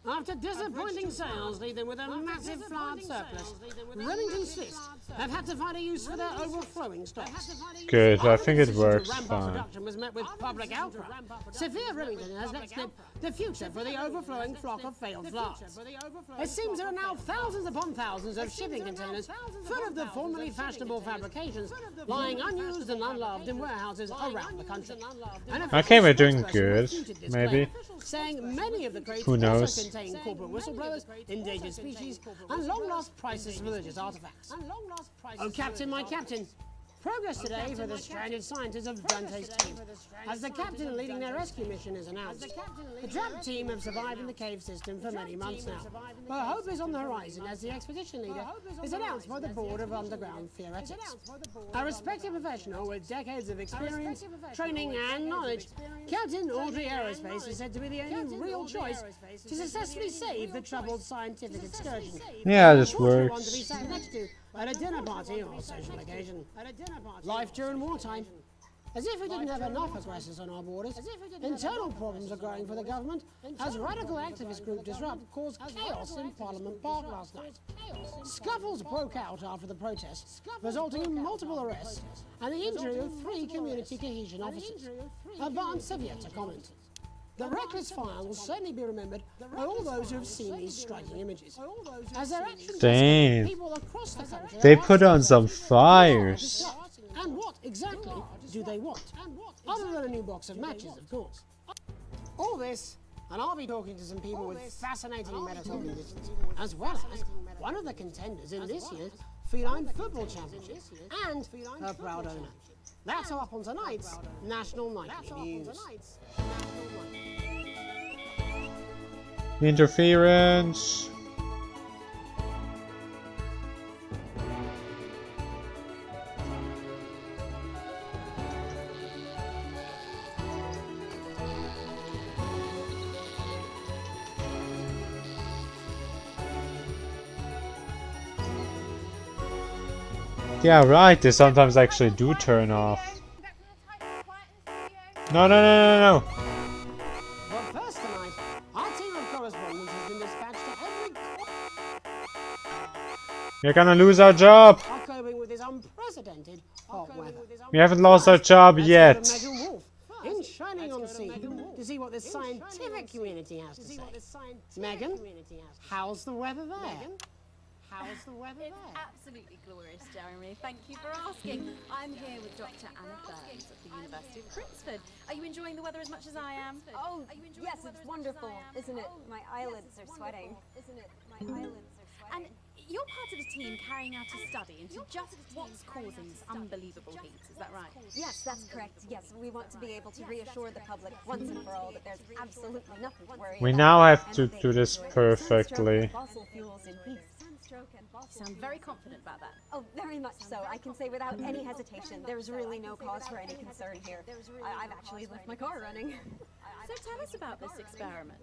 After disappointing sales leave them with a massive flood surplus, Remington's Fist have had to find a use for their overflowing stocks. Good, I think it works fine. Production was met with public outcry. Sophia Remington has let slip the future for the overflowing flock of failed floods. It seems there are now thousands upon thousands of shipping containers full of the formerly fashionable fabrications lying unused and unloved in warehouses around the country. Okay, we're doing good, maybe. Saying many of the crates Who knows? also contain corporate whistleblowers, endangered species, and long-lost priceless religious artifacts. Oh, Captain, my Captain! Progress today for the stranded scientists of Dante's team, as the captain leading their rescue mission is announced. The trapped team have survived in the cave system for many months now, but hope is on the horizon as the expedition leader is announced by the Board of Underground Theoretics. A respected professional with decades of experience, training and knowledge, Captain Audrey Aerospace is said to be the only real choice to successfully save the troubled scientific excursion. Yeah, this One to be works. sat next to at a dinner party or social occasion. Life during wartime. As if we didn't have enough aggressors on our borders, internal problems are growing for the government as radical activist group Disrupt caused chaos in Parliament Park last night. Scuffles broke out after the protests, resulting in multiple arrests and the injury of 3 community cohesion officers. Advance have yet to comment. The reckless fire will certainly be remembered by all those who have seen these striking images. As their actions Damn. people across the country They are put on some fires. and what exactly do they want? Other than a new box of matches, of course. All this and I'll be talking to some people with fascinating medical conditions, as well as one of the contenders in this year's Feline Football Championship, and her proud owner. That's all up on tonight's National Nightly News. Interference. Yeah, right, they sometimes actually do turn off. No, no, no, no, no. But first tonight, our team of correspondents has been dispatched to every We're gonna lose our job. are coping with this unprecedented hot weather. We haven't lost our job yet. Let's go to Megan Wolf in Shining on Sea to see what the scientific community has to say. Megan, how's the weather there? How's the weather It's there? absolutely glorious, Jeremy. Thank you for asking. I'm here with Dr. Anna Burns at the University of Chelmsford. Are you enjoying the weather as much as I am? Oh, yes, it's wonderful, isn't it? My eyelids are sweating. Isn't it? My eyelids are sweating. And you're part of a team carrying out a study into just what's causing this unbelievable heat, is that right? Yes, that's correct. Yes, we want to be able to reassure the public once and for all that there's absolutely nothing to worry We about. now have to And do they this enjoy perfectly. fossil fuels in peace. You sound very confident about that. Oh, very much so. I can say without any hesitation, there's really no cause for any concern here. I've actually left my car running. So tell us about this experiment.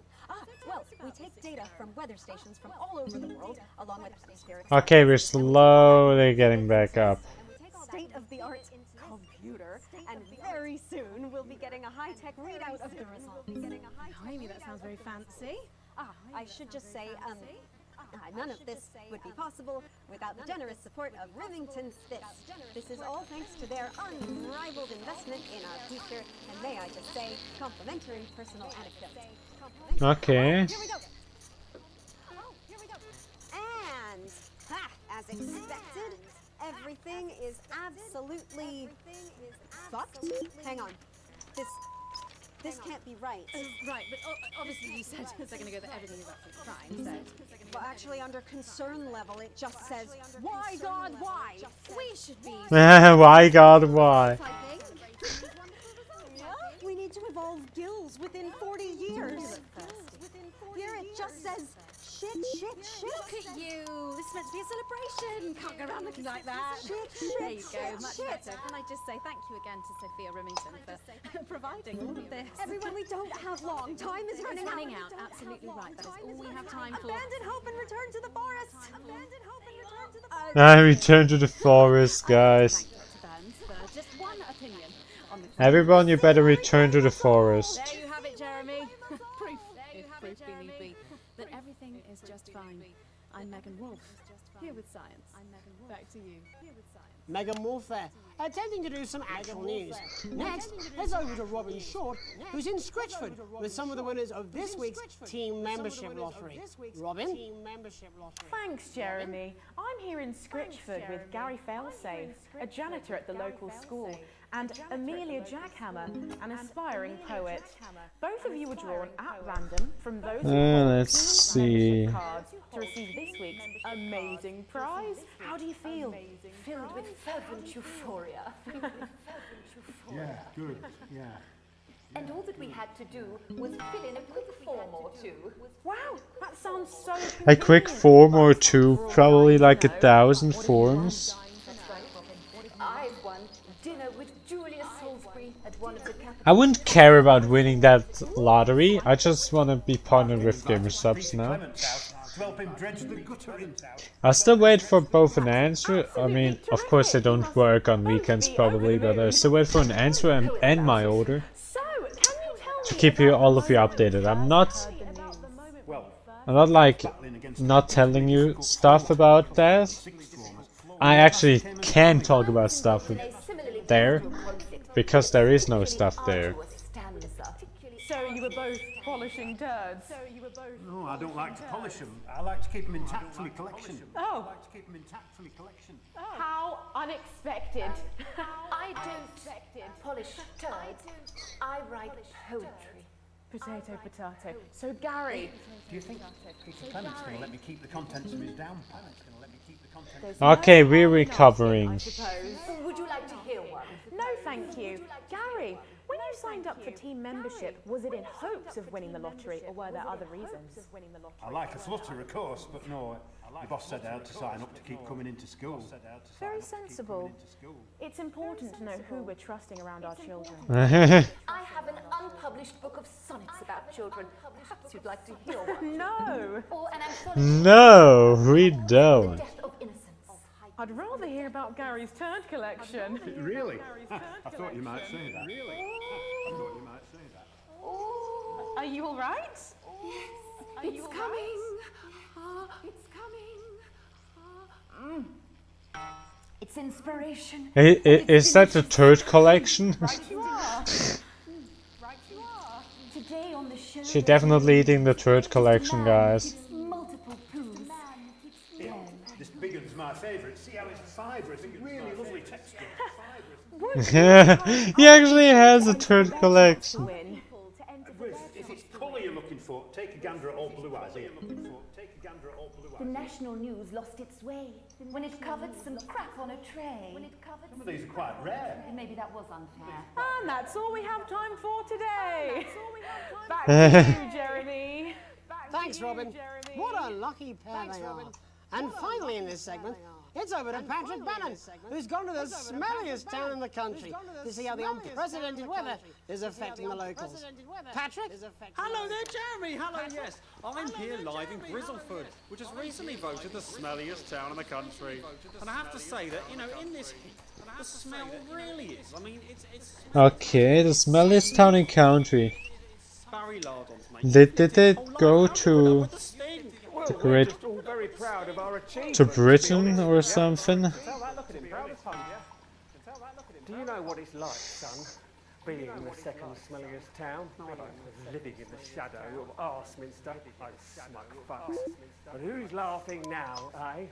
Well, we take data from weather stations from all over the world, along with atmospheric Okay, we're slowly getting back up. state-of-the-art computer, and very soon we'll be getting a high-tech readout of the results. Amy, that sounds very fancy. I should just say, none of this would be possible without the generous support of Rivington Fist. This is all thanks to their unrivaled investment in our future, and may I just say, complimentary personal anecdote. Okay. Here we go. And, as expected, everything is absolutely fucked. Hang on. This can't be right. Right, but obviously you said a second ago that everything is absolutely fine, so... Well, actually, under concern level, it just says, why, God, why? We should be... Why, God, why? Yeah, we need to evolve gills within 40 years. Here it just says, shit. Look at you! This is meant to be a celebration! Can't go around looking like that! There you go, much better. Can I just say thank you again to Sophia Remington for providing all of this? Everyone, we don't have long. Time is running out. Absolutely right. That is all we have time for. Abandon hope and return to the forest! Abandon hope and return to the forest! I return to the forest, guys. Just one opinion on the... Everyone, you better return to the forest. There you have it, Jeremy. Proof, if proof be need be, that everything is just fine. I'm Megan Wolf, here with science. Back to you. Megan Wolf there, attempting to do some actual news. Next, heads over to Robin Short, who's in Scritchford with some of the winners of this week's Team Membership Lottery. Robin? Thanks, Jeremy. I'm here in Scritchford with Gary Failsafe, a janitor at the local school, and Amelia Jackhammer, an aspiring poet. Both of you were drawn at random from those Let's see. cards to receive this week's amazing prize. How do you feel? Filled with fervent euphoria. Yeah, good, yeah. And all that we had to do was fill in a quick form or two. Wow, that sounds so A quick form or two, probably like 1,000 forms. I won dinner with Julius Salisbury at one of the I wouldn't care about winning that lottery. I just want to be partnered with GamerSubs now. I'll still wait for both an answer. I mean, of course they don't work on weekends probably, but I still wait for an answer and my order to keep you all of you updated. I'm not like not telling you stuff about that. I actually can talk about stuff there because there is no stuff there. So you were both polishing turds? No, I don't like to polish them. I like to keep them intact for my collection. Oh. How unexpected. I don't polish turds. I write poetry. Potato, potato. So Gary, Do you think Peter Clement's going to let me keep the contents of his down pan? Okay, we're recovering. Would you like to hear one? No, thank you. Gary, when you signed up for team membership, was it in hopes of winning the lottery, or were there other reasons? I like a flutter, of course, but no, the boss said I had to sign up to keep coming into school. Very sensible. It's important to know who we're trusting around our children. I have an unpublished book of sonnets about children. Perhaps you'd like to hear one. No. Or an anthology No, we don't. of innocence. I'd rather hear about Gary's turd collection. Really? I thought you might say that. Really? I thought you might say that. Are you all right? Yes, it's coming. It's coming. It's inspiration. Is that the turd collection? Right you are. Right you are. Today on the show. She's definitely eating the turd collection, guys. Multiple poos. Yeah, this big one's my favourite. See how it's fibrous and really lovely texture. He actually has a turd collection. If it's colour you're looking for, take a gander at old Blue Eyes here. The national news lost its way when it covered some crap on a tray. Some of these are quite rare. Maybe that was unfair. And that's all we have time for today. Back to you, Jeremy. Thanks, Robin. What a lucky pair they are. And finally in this segment, it's over to Patrick Bannon, who's gone to the smelliest town in the country to see how the unprecedented weather is affecting the locals. Patrick? Hello there, Jeremy. Hello, yes. I'm here live in Grizzleford, which has recently voted the smelliest town in the country. And I have to say that, you know, in this heat, the smell really is. I mean, it's Okay, the smelliest town in country. Barry Lardon's, mate. Did they go to Great to Britain or something? Do you know what it's like, son? Being in the second smelliest town? Living in the shadow of Arseminster. Those smug fucks. But who's laughing now, eh?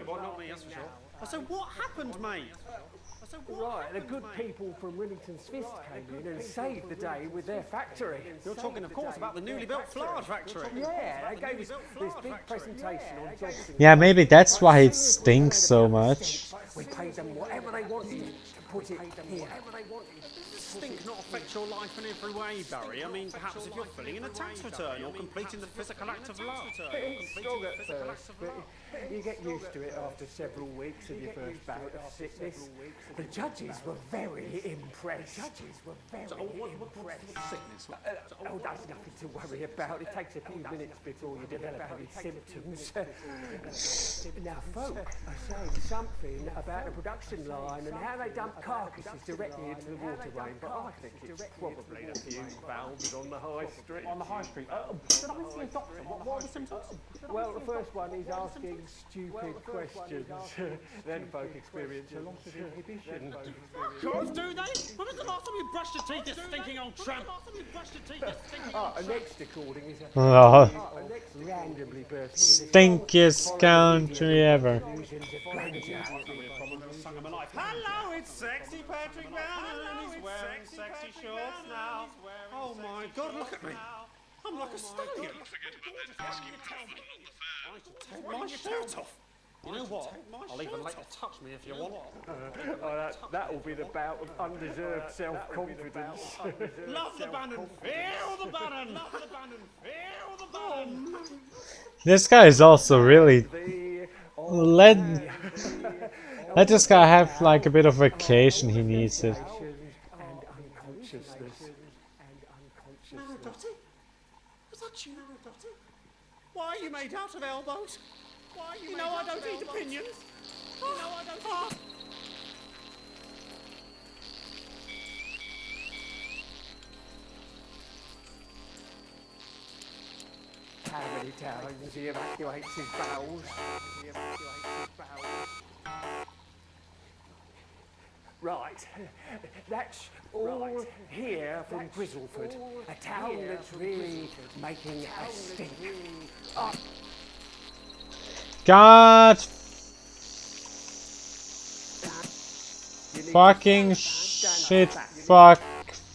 Well, not me, that's for sure. So what happened, mate? Right, the good people from Remington's Fist came in and saved the day with their factory. You're talking, of course, about the newly built flour factory. Yeah, they gave us this big presentation on jobs. Yeah, maybe that's why it stinks so much. We paid them whatever they wanted to put it here. Stink not affect your life in every way, Barry? I mean, perhaps if you're filling in a tax return or completing the physical act of love. It's strong at first, but you get used to it after several weeks of your first bout of sickness. The judges were very impressed. That's nothing to worry about. It takes a few minutes before you develop any symptoms. Now, folk are saying something about the production line and how they dump carcasses directly into the waterway, but I think it's probably the few valves on the high street. On the high street? Should I see a doctor? What are the symptoms? Well, the first one is asking stupid questions. Then folk experience a lot of inhibition. God, do they? When was the last time you brushed your teeth, you stinking old tramp? Next recording is Oh. randomly bursting. Stinkiest country ever. Hello, it's sexy Patrick Bannon, and he's wearing sexy shorts now. Oh my God, look at me. I'm like a stallion. Take my shirt off. You know what? I'll even let you touch me if you want. That will be the bout of undeserved self-confidence. Love the Bannon, feel the Bannon. Love the Bannon, feel the Bannon. This guy is also really... Let this guy have like a bit of vacation, he needs it. Was that you, Dottie? Why are you made out of elbows? You know I don't eat opinions. You know I don't eat... How many times he evacuates his bowels? Right, that's all here from Grizzleford, a town that's really making a stink. God fucking shit, fuck.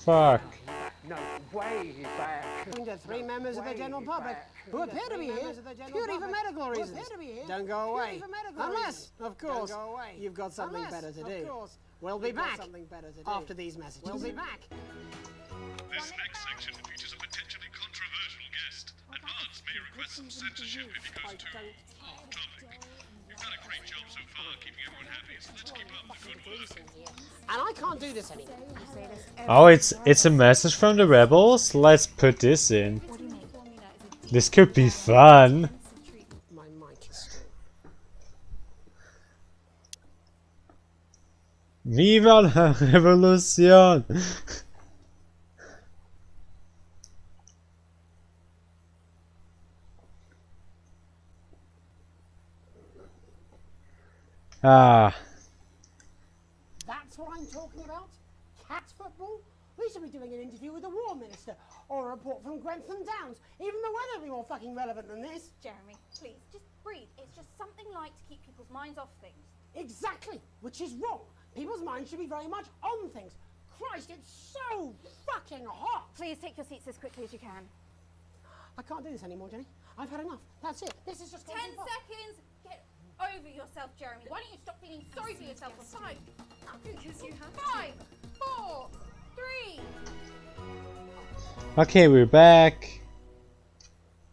No, way back. to 3 members of the general public who appear to be here purely for medical reasons. Don't go away. Unless, of course, you've got something better to do. We'll be back after these messages. We'll be back. This next section features a potentially controversial guest. Advance may request some censorship if he goes too off-topic. You've done a great job so far keeping everyone happy, so let's keep up the good work. And I can't do this anymore. Oh, it's a message from the rebels? Let's put this in. This could be fun. My mic is Viva la revolución! Ah. That's what I'm talking about? Cat football? We should be doing an interview with the War Minister, or a report from Grentham Downs. Even the weather will be more fucking relevant than this. Jeremy, please, just breathe. It's just something light to keep people's minds off things. Exactly, which is wrong. People's minds should be very much on things. Christ, it's so fucking hot. Please take your seats as quickly as you can. I can't do this anymore, Jenny. I've had enough. That's it. This is just 10 seconds. Get over yourself, Jeremy. Why don't you stop feeling sorry for yourself for 5? Because you have 5, 4, 3. Okay, we're back.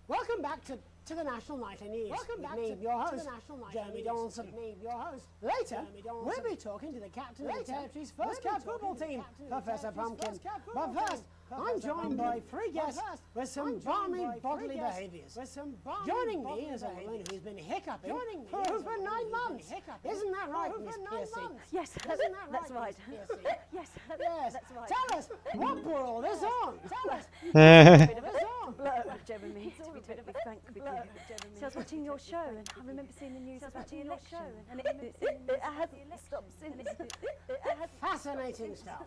Welcome back to the National Nightly News. Welcome back to your host, Jeremy Donaldson. Your host. Later, we'll be talking to the captain of the territory's first cat football team, Professor Pumpkin. But first, I'm joined by 3 guests with some balmy bodily behaviours. Joining me is a woman who's been hiccuping for over 9 months. Isn't that right, Miss Piercy? Yes, that's right. Yes, that's right. Tell us, what brought all this on? Tell us. Bit of a blur, Jeremy, to be totally frank with you. So I was watching your show, and I remember seeing the news about the election, and it hasn't stopped since. Fascinating stuff.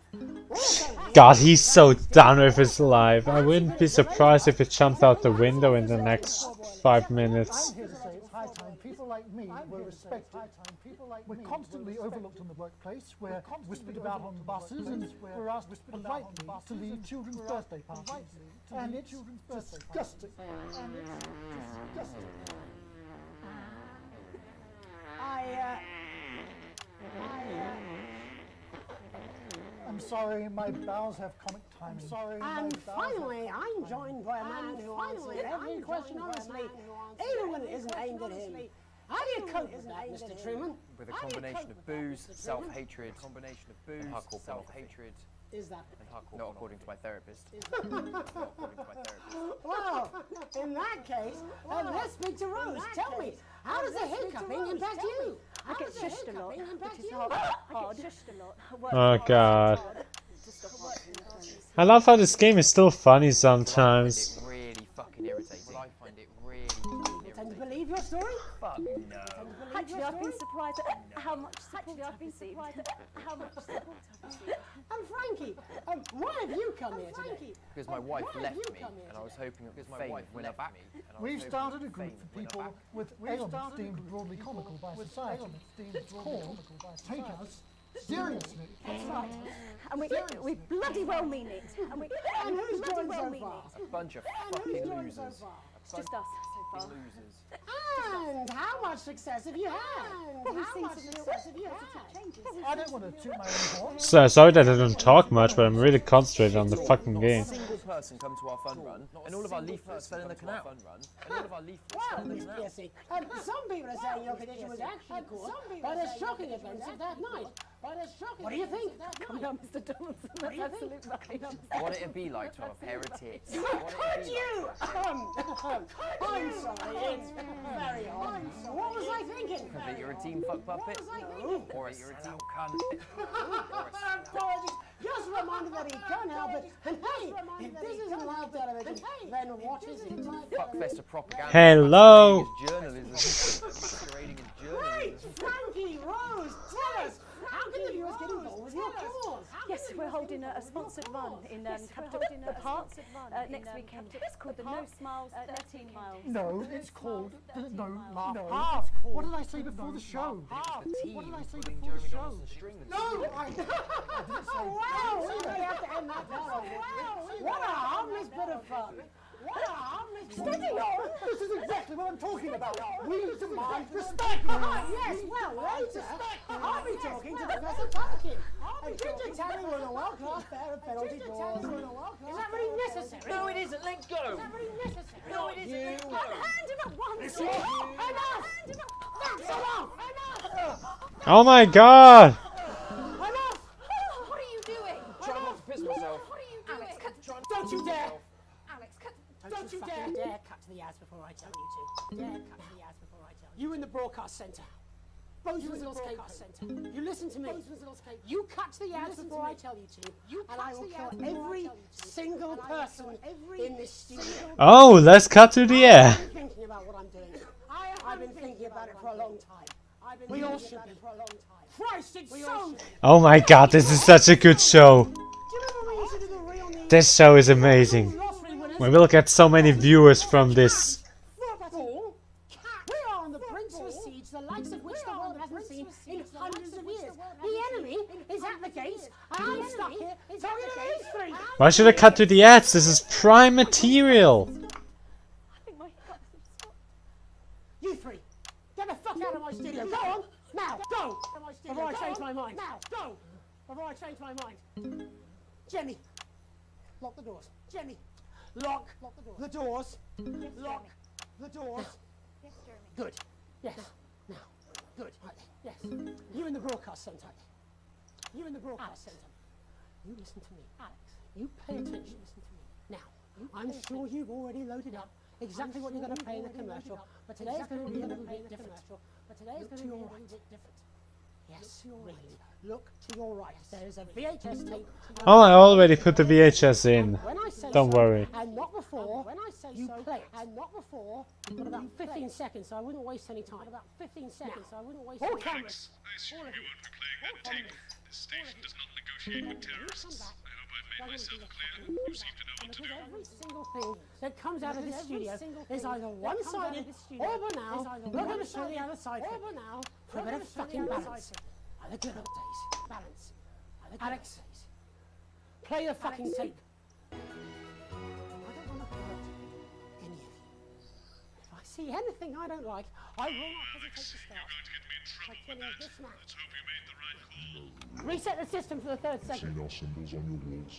God, he's so done with his life. I wouldn't be surprised if it jumped out the window in the next 5 minutes. I'm here to say it's high time people like me were respected. We're constantly overlooked in the workplace. We're whispered about on buses, and we're asked politely to leave children's birthday parties. And it's disgusting. I'm sorry, my bowels have comic timing. And finally, I'm joined by a man who answers every question honestly, even when it isn't aimed at him. How do you cope with that, Mr. Truman? With a combination of booze, self-hatred, and hardcore self-hatred. Is that not according to my therapist? Well, in that case, let's speak to Rose. Tell me, how does the hiccuping impact you? I get shushed a lot, which is hard. I get shushed a lot. Oh god. I love how this game is still funny sometimes. It really fucking irritating. Well, I find it really You tend to believe your story? Fuck no. Actually, I've been surprised at how much support I've received. And Frankie, why have you come here today? Because my wife left me, and I was hoping that with fame would win her back. We've started a group for people with ailments deemed broadly comical by society. It's called Take Us Seriously. That's right. And we bloody well mean it. And who's bloody joined well so mean far? it. A bunch of fucking losers. It's just us so far. Losers. And how much success have you had? Well, we've seen How much some real success have you had? changes. I don't want to toot my own horn. So sorry that I don't talk much, but I'm really concentrated on the fucking game. Not a single person come to our fun run, and all of our leaflets fell in the canal. Well, Miss Piercy, some people are saying your condition was actually caused by the shocking events of that night. What do you think? Come on, Mr. Donaldson, that's absolute rubbish. What it'd be like to have a pair of tits. Could you? I'm sorry, it's very hard. What was I thinking? That you're a team fuck puppet, or a sellout cunt. Apologies. Just a reminder that he can't help it. And hey, if this isn't live television, then what is it? Fuckfest of propaganda. Hello. Journalism. Masquerading as journalism. Right, Frankie, Rose, tell us. How can the viewers get involved with your cause? Yes, we're holding a sponsored run in Capital Park next weekend. It's called the No Smiles 13 Miles. No, it's called the No Laugh Half. What did I say before the show? What did I say before the show? No, I didn't say. Wow, we may have to end that now. What a harmless bit of fun. Steady on! This is exactly what I'm talking about. We demand respect. Yes, well, later, I'll be talking to Professor Pumpkin. And Ginger Tammy were a world-class pair of penalty draws. Is that really necessary? No, it isn't. Let go. Is that really necessary? No, it isn't. Hand him at once. Enough! That's enough! Enough! Oh my god! Enough! What are you doing? Trying not to piss myself. What are you doing? Alex, Don't you dare! Alex, cut. Don't you dare cut to the ads before I tell you to. Dare cut to the ads before I tell you. You in the broadcast centre. Bozeman's Broadcast Centre. You listen to me. You cut to the ads before I tell you to. And I will kill every single person in this studio. Oh, let's cut to the air. I've been thinking about what I'm doing. I've been thinking about it for a long time. We all should be. Christ, it's so... Oh my god, this is such a good show. This show is amazing. We will get so many viewers from this. Football? We are on the brink of a siege, the likes of which the world hasn't seen in hundreds of years. The enemy is at the gates, and I'm stuck here talking to these three. Why should I cut to the ads? This is prime material. You three, get the fuck out of my studio. Go on, now, go. Before I change my mind. Now, go. Before I change my mind. Jenny, lock the doors. Jenny, lock the doors. Lock the doors. Yes, Jeremy. Good. Yes. Now. Good. Right. Yes. You in the broadcast centre. You in the broadcast centre. You listen to me. Alex. You pay attention. Listen to me. Now, I'm sure you've already loaded up exactly what you're going to pay in the commercial, but today's going to be a little bit different. But today's going to be a little bit different. Yes, really. Look to your right. There is a VHS tape. Oh, I already put the VHS in. When I say Don't so, worry. And not before. When I say you play it. And not before. You've got about 15 seconds, so I wouldn't waste any time. About 15 seconds, so I wouldn't waste any time. All cameras. I assume you won't be playing that tape. This station does not negotiate with terrorists. I hope I've made myself clear. You seem to know what to do. Every single thing that comes out of this studio is either one-sided or banal. We're going to show the other side for a bit of fucking balance. Are the good old days. Balance. Alex, play the fucking tape. I don't want to hurt any of you. If I see anything I don't like, I will not hesitate to start. You're going to get me in trouble with that. Let's hope you made the right call. Reset the system for the third You've segment. seen our symbols on your walls.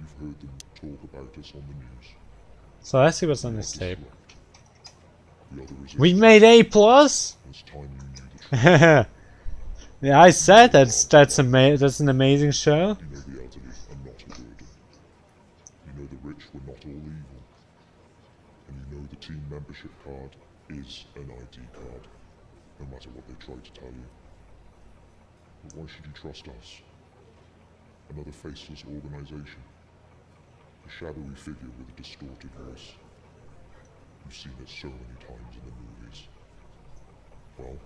You've heard them talk about us on the news. So let's see what's on this tape. The other resistance. We made A+. It's time you knew the truth. Yeah, I said that's an amazing show. You know the elderly are not a burden. You know the rich were not all evil. And you know the team membership card is an ID card, no matter what they try to tell you. But why should you trust us? Another faceless organization. A shadowy figure with a distorted voice. You've seen it so many times in the movies. Well,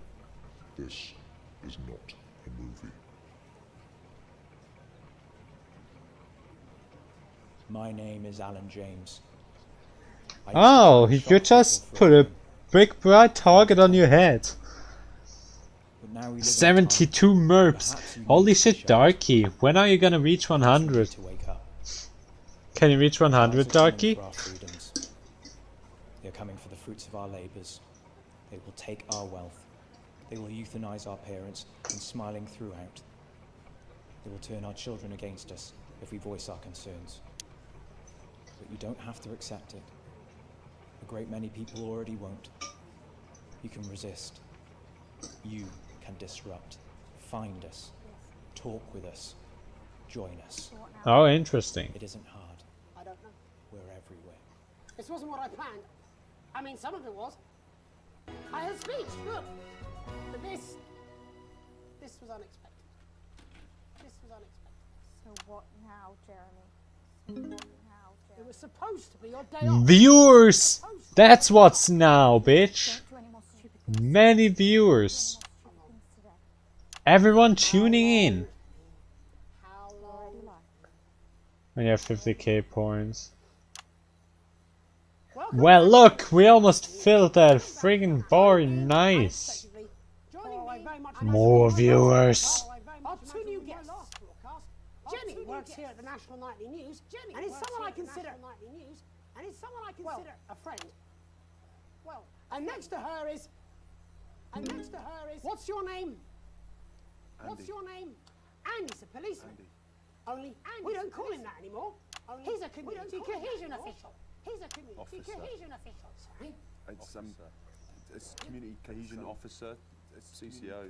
this is not a movie. My name is Alan James. Oh, he could just put a big bright target on your head. 72 merps. Holy shit, Darky. When are you gonna reach 100? Can you reach 100, Darky? They're coming for the fruits of our labours. They will take our wealth. They will euthanize our parents and smiling throughout. They will turn our children against us if we voice our concerns. But you don't have to accept it. A great many people already won't. You can resist. You can disrupt. Find us. Talk with us. Join us. Oh, interesting. It isn't hard. I don't know. We're everywhere. This wasn't what I planned. I mean, some of it was. I had a speech, look. But this was unexpected. This was unexpected. So what now, Jeremy? What now, Jeremy? It was supposed to be your day off. Viewers! That's what's now, bitch. Many viewers. Everyone tuning in. And you have 50k points. Well, look, we almost filled that friggin' bar. Nice. More viewers. Our two new guests. Jenny works here at the National Nightly News, and is someone I consider And it's someone I consider a friend. Well, and next to her is... What's your name? Andy. What's your name? Andy's a policeman. Only we don't call him that anymore. He's a community cohesion official. He's a community cohesion official. Sorry? It's community cohesion officer, CCO.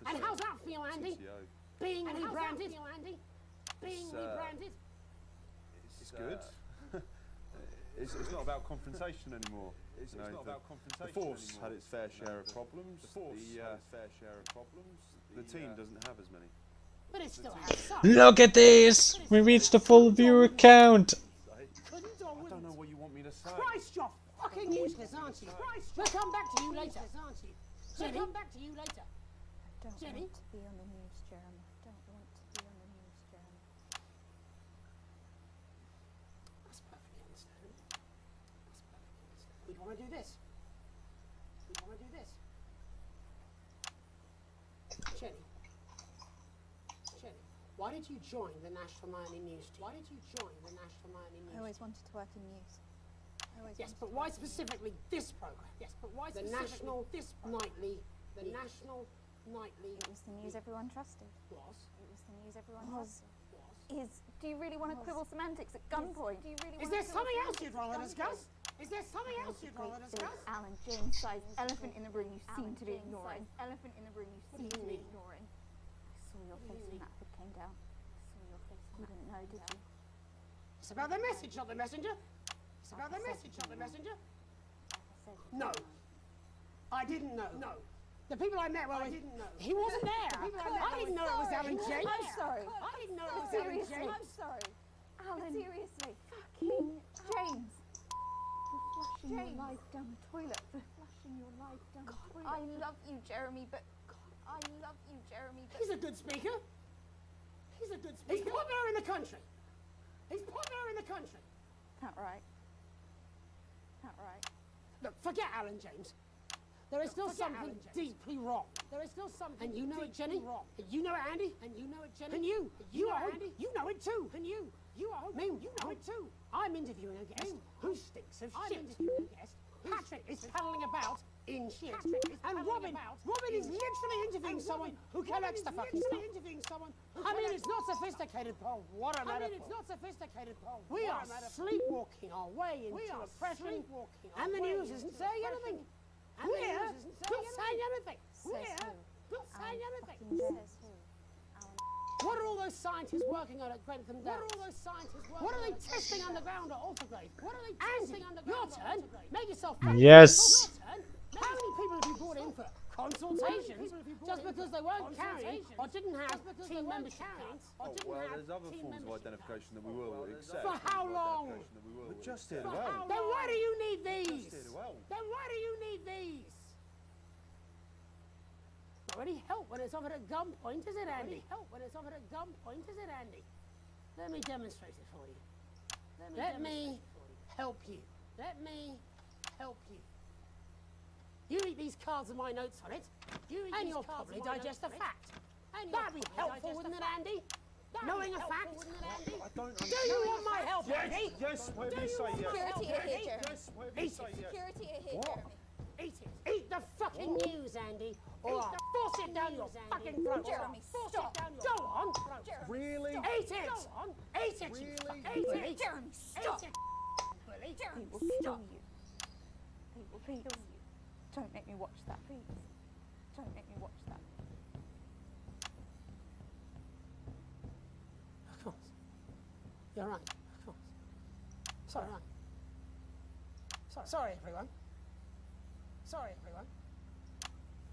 And how's that feel, Andy? CCO. Being rebranded? Being rebranded? It's good. It's not about confrontation anymore. It's not about confrontation. The force had its fair share of problems. The team doesn't have as many. But it still has some. Look at this! We reached the full viewer count. I don't know what you want me to say. Christ, you're fucking useless, aren't you? We'll come back to you later, aren't you? Jenny? We'll come back to you later. I don't Jenny? want to be on the news, Jeremy. I don't want to be on the news, Jeremy. That's perfectly understandable. We'd want to do this. Jenny. Why did you join the National Nightly News team? I always wanted to work in news. Yes, but why specifically this program? The National Nightly. It was the news everyone trusted. It was the news everyone trusted. Do you really want to quibble semantics at gunpoint? Is there something else you'd rather discuss? Alan James-sized elephant in the room you seem to be ignoring. I saw your face when that hood came down. You didn't know, did you? It's about the message, not the messenger. No. I didn't know. No. The people I met, he wasn't there. I didn't know it was Alan James. I'm sorry. I didn't know it was Alan James. I'm sorry. Alan, seriously. Fucking James. For flushing your life down the toilet. I love you, Jeremy, but... He's a good speaker. He's popular in the country. Not right. Look, forget Alan James. There is still something deeply wrong. And you know it, Jenny. And you know it, Andy. And you know it too. I'm interviewing a guest who stinks of shit. Patrick is paddling about in shit. And Robin is literally interviewing someone who collects the fucking stuff. I mean, it's not sophisticated, Paul. What a metaphor. We are sleepwalking our way into oppression, and the news isn't saying anything. We're not saying anything. What are all those scientists working on at Grantham Downs? What are they testing underground at Aldergrave? Andy, your turn. Make yourself famous. Yes. How many people have you brought in for consultations just because they weren't carrying or didn't have team membership cards? Well, there's other forms of identification that we will accept. For how long? But just here to help. Then why do you need these? Just here to help. Not really help when it's offered at gunpoint, is it, Andy? Let me demonstrate it for you. Let me help you. You read these cards with my notes on it, and you'll probably digest a fact. That'd be helpful, wouldn't it, Andy? Knowing a fact? I don't Do you want my help, Andy? Yes, whatever you say, yes. Security are here, Jeremy. Yes, whatever you say, yes. Security are here, What? Jeremy. Eat it. Eat the fucking news, Andy. Or I'll force it down your fucking throat. Jeremy, stop. Go on. Really? Eat it. Eat it. Really? Jeremy, stop. Bully. He will kill you. Please. Don't make me watch that, please. Don't make me watch that. Of course. You're right. Of course. Sorry. Sorry, everyone.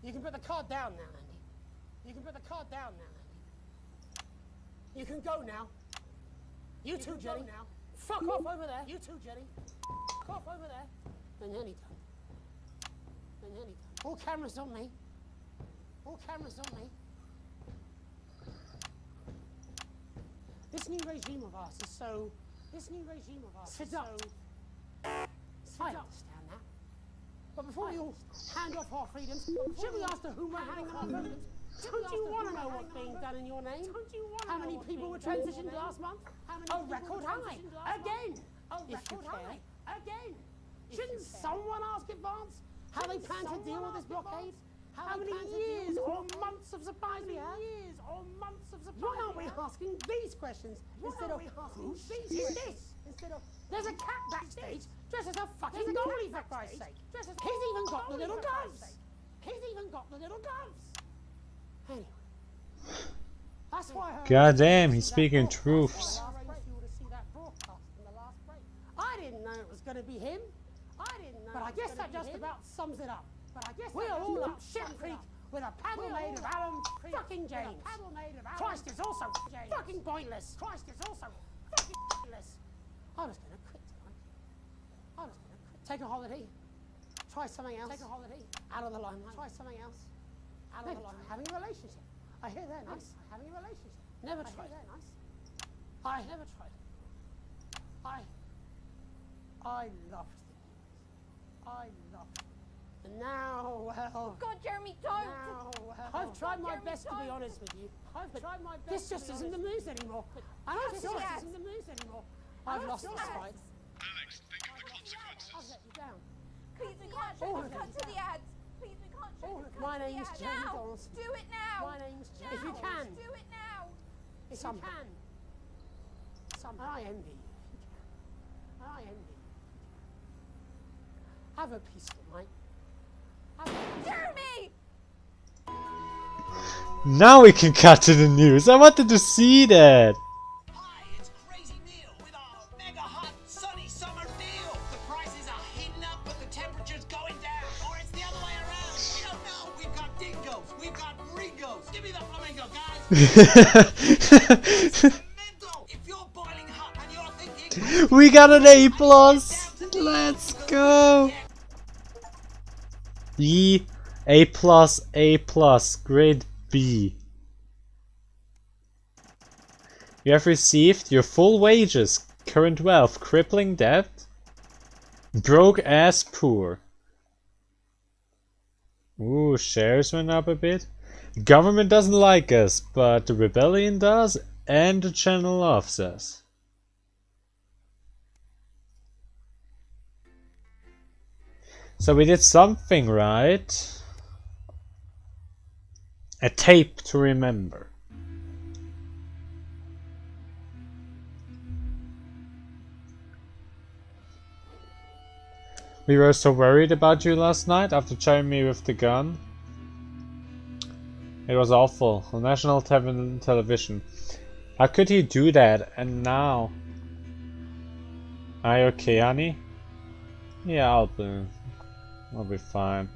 You can put the card down now, Andy. You can go now. You too, Jenny. Fuck off over there. And then he done. All cameras on me. This new regime of ours is so... seductive. I understand that. But before we all hand off our freedoms, should we ask to whom we're handing them our freedoms? Don't you want to know what's being done in your name? How many people were transitioned last month? A record high. Again. If you care, Again! Shouldn't someone ask Advance how they plan to deal with this blockade? How many years or months of supplies we have? Why aren't we asking these questions instead of who's this? There's a cat backstage dressed as a fucking goalie, for Christ's sake. He's even got the little gloves. Anyway, that's why God damn, he's speaking truths. I didn't know it was going to be him. But I guess that just about sums it up. We're all up shit creek with a paddle made of Alan fucking James. Christ is also fucking pointless. I was going to quit tonight. Take a holiday. Try something else. Out of the limelight. Try something else. Maybe try having a relationship. I hear they're nice. Never tried. I never tried. I loved them. And now, well... God, Jeremy, don't! I've tried my best to be honest with you. This just isn't the news anymore. I've lost the fight. Alex, think of the consequences. I'll let you down. Please, we can't show this cut to the ads. Please, we can't show this cut My to the name's ads. Jeremy Now! Donaldson. Do it now! My name's Jeremy. If you can. Do it now! I envy you. Have a peaceful night. Jeremy! Now we can cut to the news. I wanted to see that. Hi, it's Crazy Neil with our mega hot sunny summer deal. The prices are heating up, but the temperature's going down. Or it's the other way around. We don't know. We've got dingoes. We've got ringos. Give me the flamingo, guys. If you're boiling hot and you're thinking... We got an A+. Let's go. E, A+, grade B. You have received your full wages, current wealth, crippling debt, broke ass poor. Ooh, shares went up a bit. Government doesn't like us, but the rebellion does, and the channel loves us. So we did something right. A tape to remember. We were so worried about you last night after showing me with the gun. It was awful. On national television. How could he do that? And now? Are you okay, honey? Yeah, I'll be fine.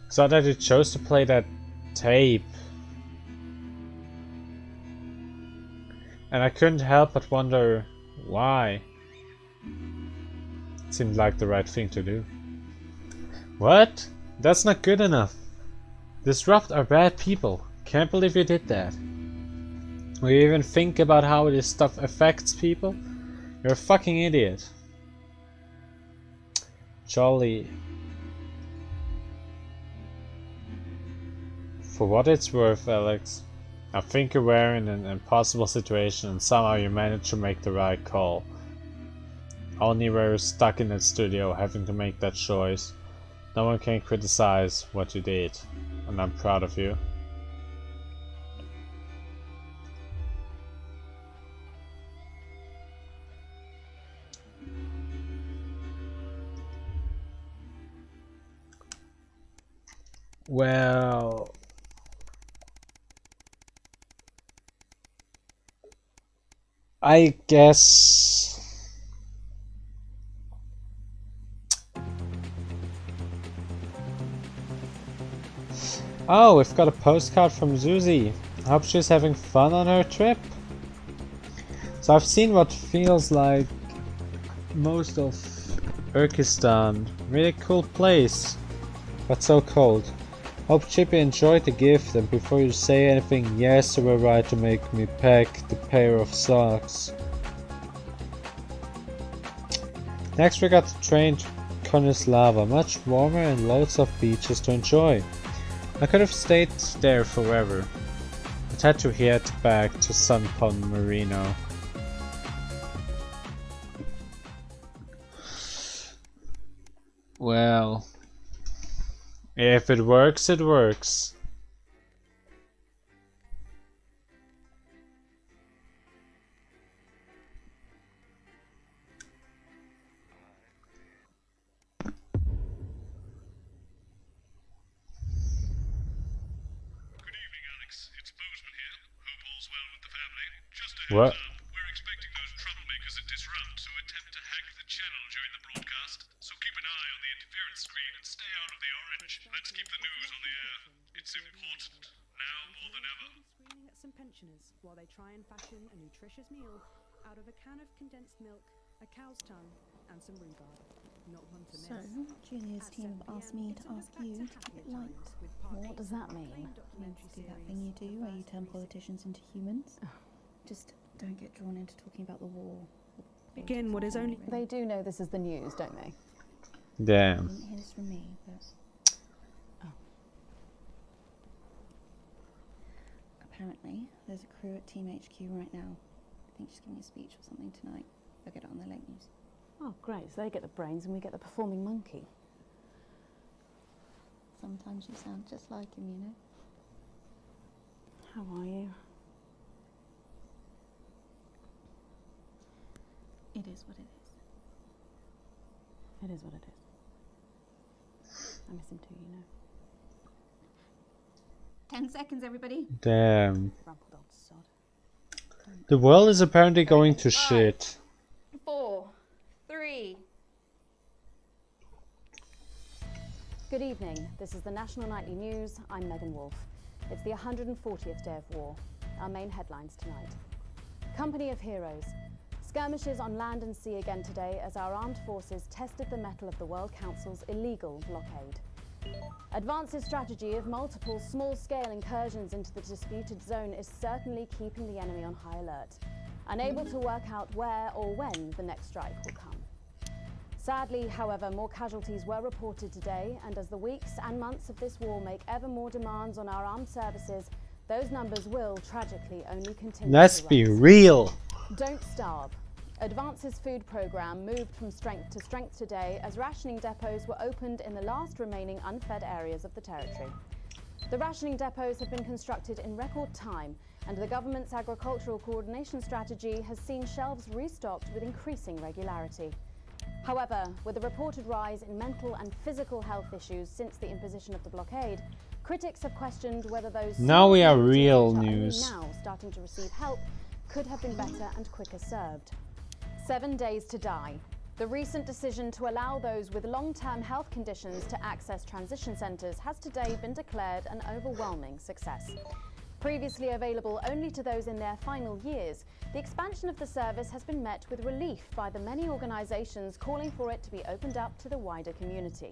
So that you chose to play that tape. And I couldn't help but wonder why. It seemed like the right thing to do. What? That's not good enough. Disrupt are bad people. Can't believe you did that. Will you even think about how this stuff affects people? You're a fucking idiot. Jolly. For what it's worth, Alex, I think you were in an impossible situation and somehow you managed to make the right call. Only were stuck in that studio having to make that choice. No one can criticize what you did, and I'm proud of you. Well, I guess oh, we've got a postcard from Zuzi. I hope she's having fun on her trip. So I've seen what feels like most of Urkistan. Really cool place, but so cold. Hope Chippy enjoyed the gift, and before you say anything, yes, you were right to make me pack the pair of socks. Next we got the train to Konislava, much warmer and loads of beaches to enjoy. I could have stayed there forever, but had to head back to Sunpond Marino. Well, if it works, it works. What? We're expecting those troublemakers at Disrupt to attempt to hack the channel during the broadcast, so keep an eye on the interference screen and stay out of the orange. Let's keep the news on the air. It's important, now more than ever. Screaming at some pensioners while they try and fashion a nutritious meal out of a can of condensed milk, a cow's tongue, and some rhubarb. Not one to miss. So, Julia's team have asked me to ask you to keep it light. What does that mean? It means to do that thing you do where you turn politicians into humans. Just don't get drawn into talking about the war. Begin what is only... They do know this is the news, don't they? Damn. You didn't hear this from me, but... Apparently, there's a crew at Team HQ right now. I think she's giving a speech or something tonight. They'll get it on the late news. Oh, great. So they get the brains and we get the performing monkey. Sometimes you sound just like him, you know? How are you? It is what it is. It is what it is. I miss him too, you know. 10 seconds, everybody. Damn. Rumpled old sod. The world is apparently going to shit. 4, 3. Good evening. This is the National Nightly News. I'm Megan Wolf. It's the 140th day of war. Our main headlines tonight. Company of Heroes. Skirmishes on land and sea again today as our armed forces tested the mettle of the World Council's illegal blockade. Advance's strategy of multiple small-scale incursions into the disputed zone is certainly keeping the enemy on high alert, unable to work out where or when the next strike will come. Sadly, however, more casualties were reported today, and as the weeks and months of this war make ever more demands on our armed services, those numbers will tragically only continue. Let's be real. Don't starve. Advance's food programme moved from strength to strength today as rationing depots were opened in the last remaining unfed areas of the territory. The rationing depots have been constructed in record time, and the government's agricultural coordination strategy has seen shelves restocked with increasing regularity. However, with a reported rise in mental and physical health issues since the imposition of the blockade, critics have questioned whether those Now we are communities real which are only news. now starting to receive help could have been better and quicker served. 7 days to die. The recent decision to allow those with long-term health conditions to access transition centres has today been declared an overwhelming success. Previously available only to those in their final years, the expansion of the service has been met with relief by the many organisations calling for it to be opened up to the wider community.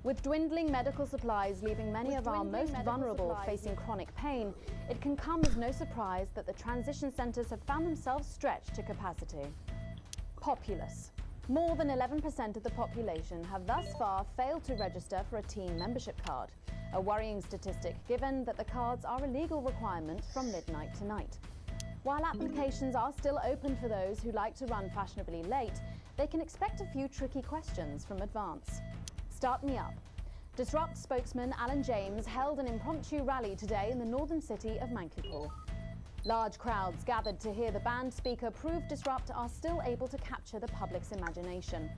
With dwindling medical supplies leaving many of our most vulnerable facing chronic pain, it can come as no surprise that the transition centres have found themselves stretched to capacity. Populace. More than 11% of the population have thus far failed to register for a team membership card, a worrying statistic given that the cards are a legal requirement from midnight tonight. While applications are still open for those who like to run fashionably late, they can expect a few tricky questions from Advance. Start me up. Disrupt spokesman Alan James held an impromptu rally today in the northern city of Mankipoor. Large crowds gathered to hear the band speaker prove Disrupt are still able to capture the public's imagination.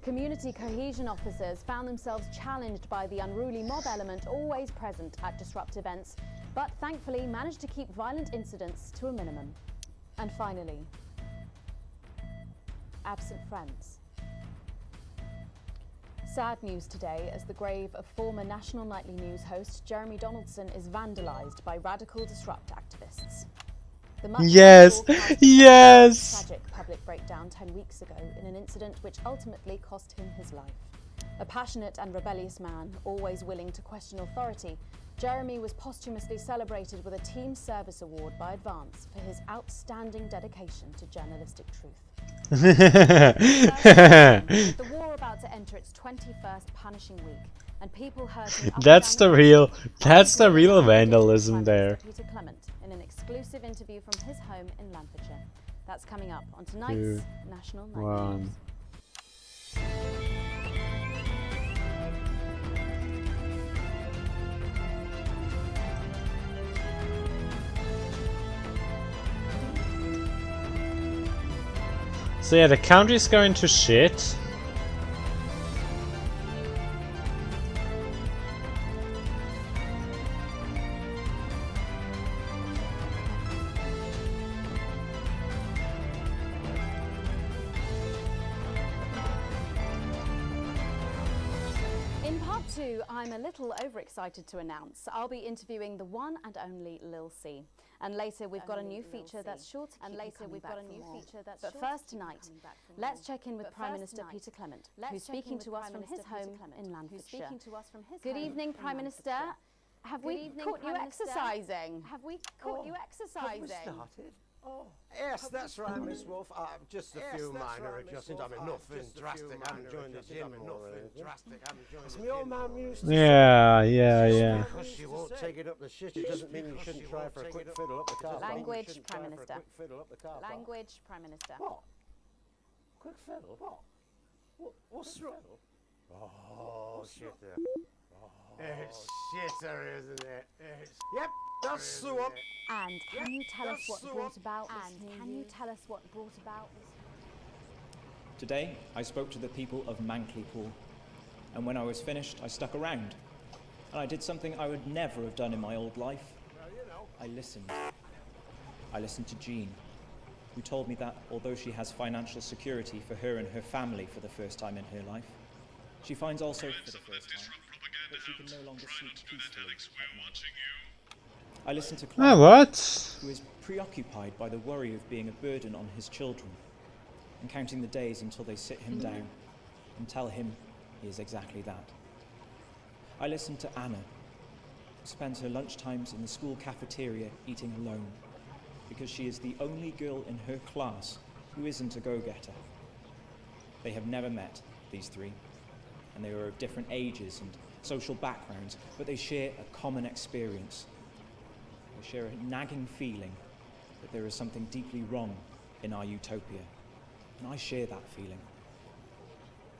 Community cohesion officers found themselves challenged by the unruly mob element always present at Disrupt events, but thankfully managed to keep violent incidents to a minimum. And finally, absent friends. Sad news today as the grave of former National Nightly News host Jeremy Donaldson is vandalised by radical Disrupt activists. The Yes, yes. Tragic public breakdown 10 weeks ago in an incident which ultimately cost him his life. A passionate and rebellious man, always willing to question authority, Jeremy was posthumously celebrated with a Team Service Award by Advance for his outstanding dedication to journalistic truth. With the war about to enter its 21st punishing week, and people hurting up That's and down the real vandalism there. Peter Clement in an exclusive interview from his home in Lancashire. That's coming up on tonight's 2, National Nightly 1. News. So yeah, the country's going to shit. In part 2, I'm a little overexcited to announce I'll be interviewing the one and only Lil C. And later we've got a new feature that's sure to keep you coming back for more. But first tonight, let's check in with Prime Minister Peter Clement, who's speaking to us from his home in Lancashire. Good evening, Prime Minister. Have we caught you exercising? Have we caught you exercising? Have we started? Oh. Yes, that's right, Miss Wolf. Just a few minor adjustments. I mean, nothing drastic. I haven't joined the gym or anything. It's my old man used to Yeah. Because she won't take it up the shit, it doesn't mean you shouldn't try for a quick fiddle up the car. Language, Prime Minister. Language, Prime Minister. What? Quick fiddle? What? What's wrong? Oh, shitter. It's shitter, isn't it? Yep, that's the one. And can you tell us what brought about this? Today, I spoke to the people of Mankleypool, and when I was finished, I stuck around. And I did something I would never have done in my old life. I listened. I listened to Jean, who told me that although she has financial security for her and her family for the first time in her life, she finds also for the first time that she can no longer sleep peacefully. I listened to Clive, who is preoccupied by the worry of being a burden on his children, and counting the days until they sit him down and tell him he is exactly that. I listened to Anna, who spends her lunchtimes in the school cafeteria eating alone, because she is the only girl in her class who isn't a go-getter. They have never met, these three, and they are of different ages and social backgrounds, but they share a common experience. They share a nagging feeling that there is something deeply wrong in our utopia. And I share that feeling.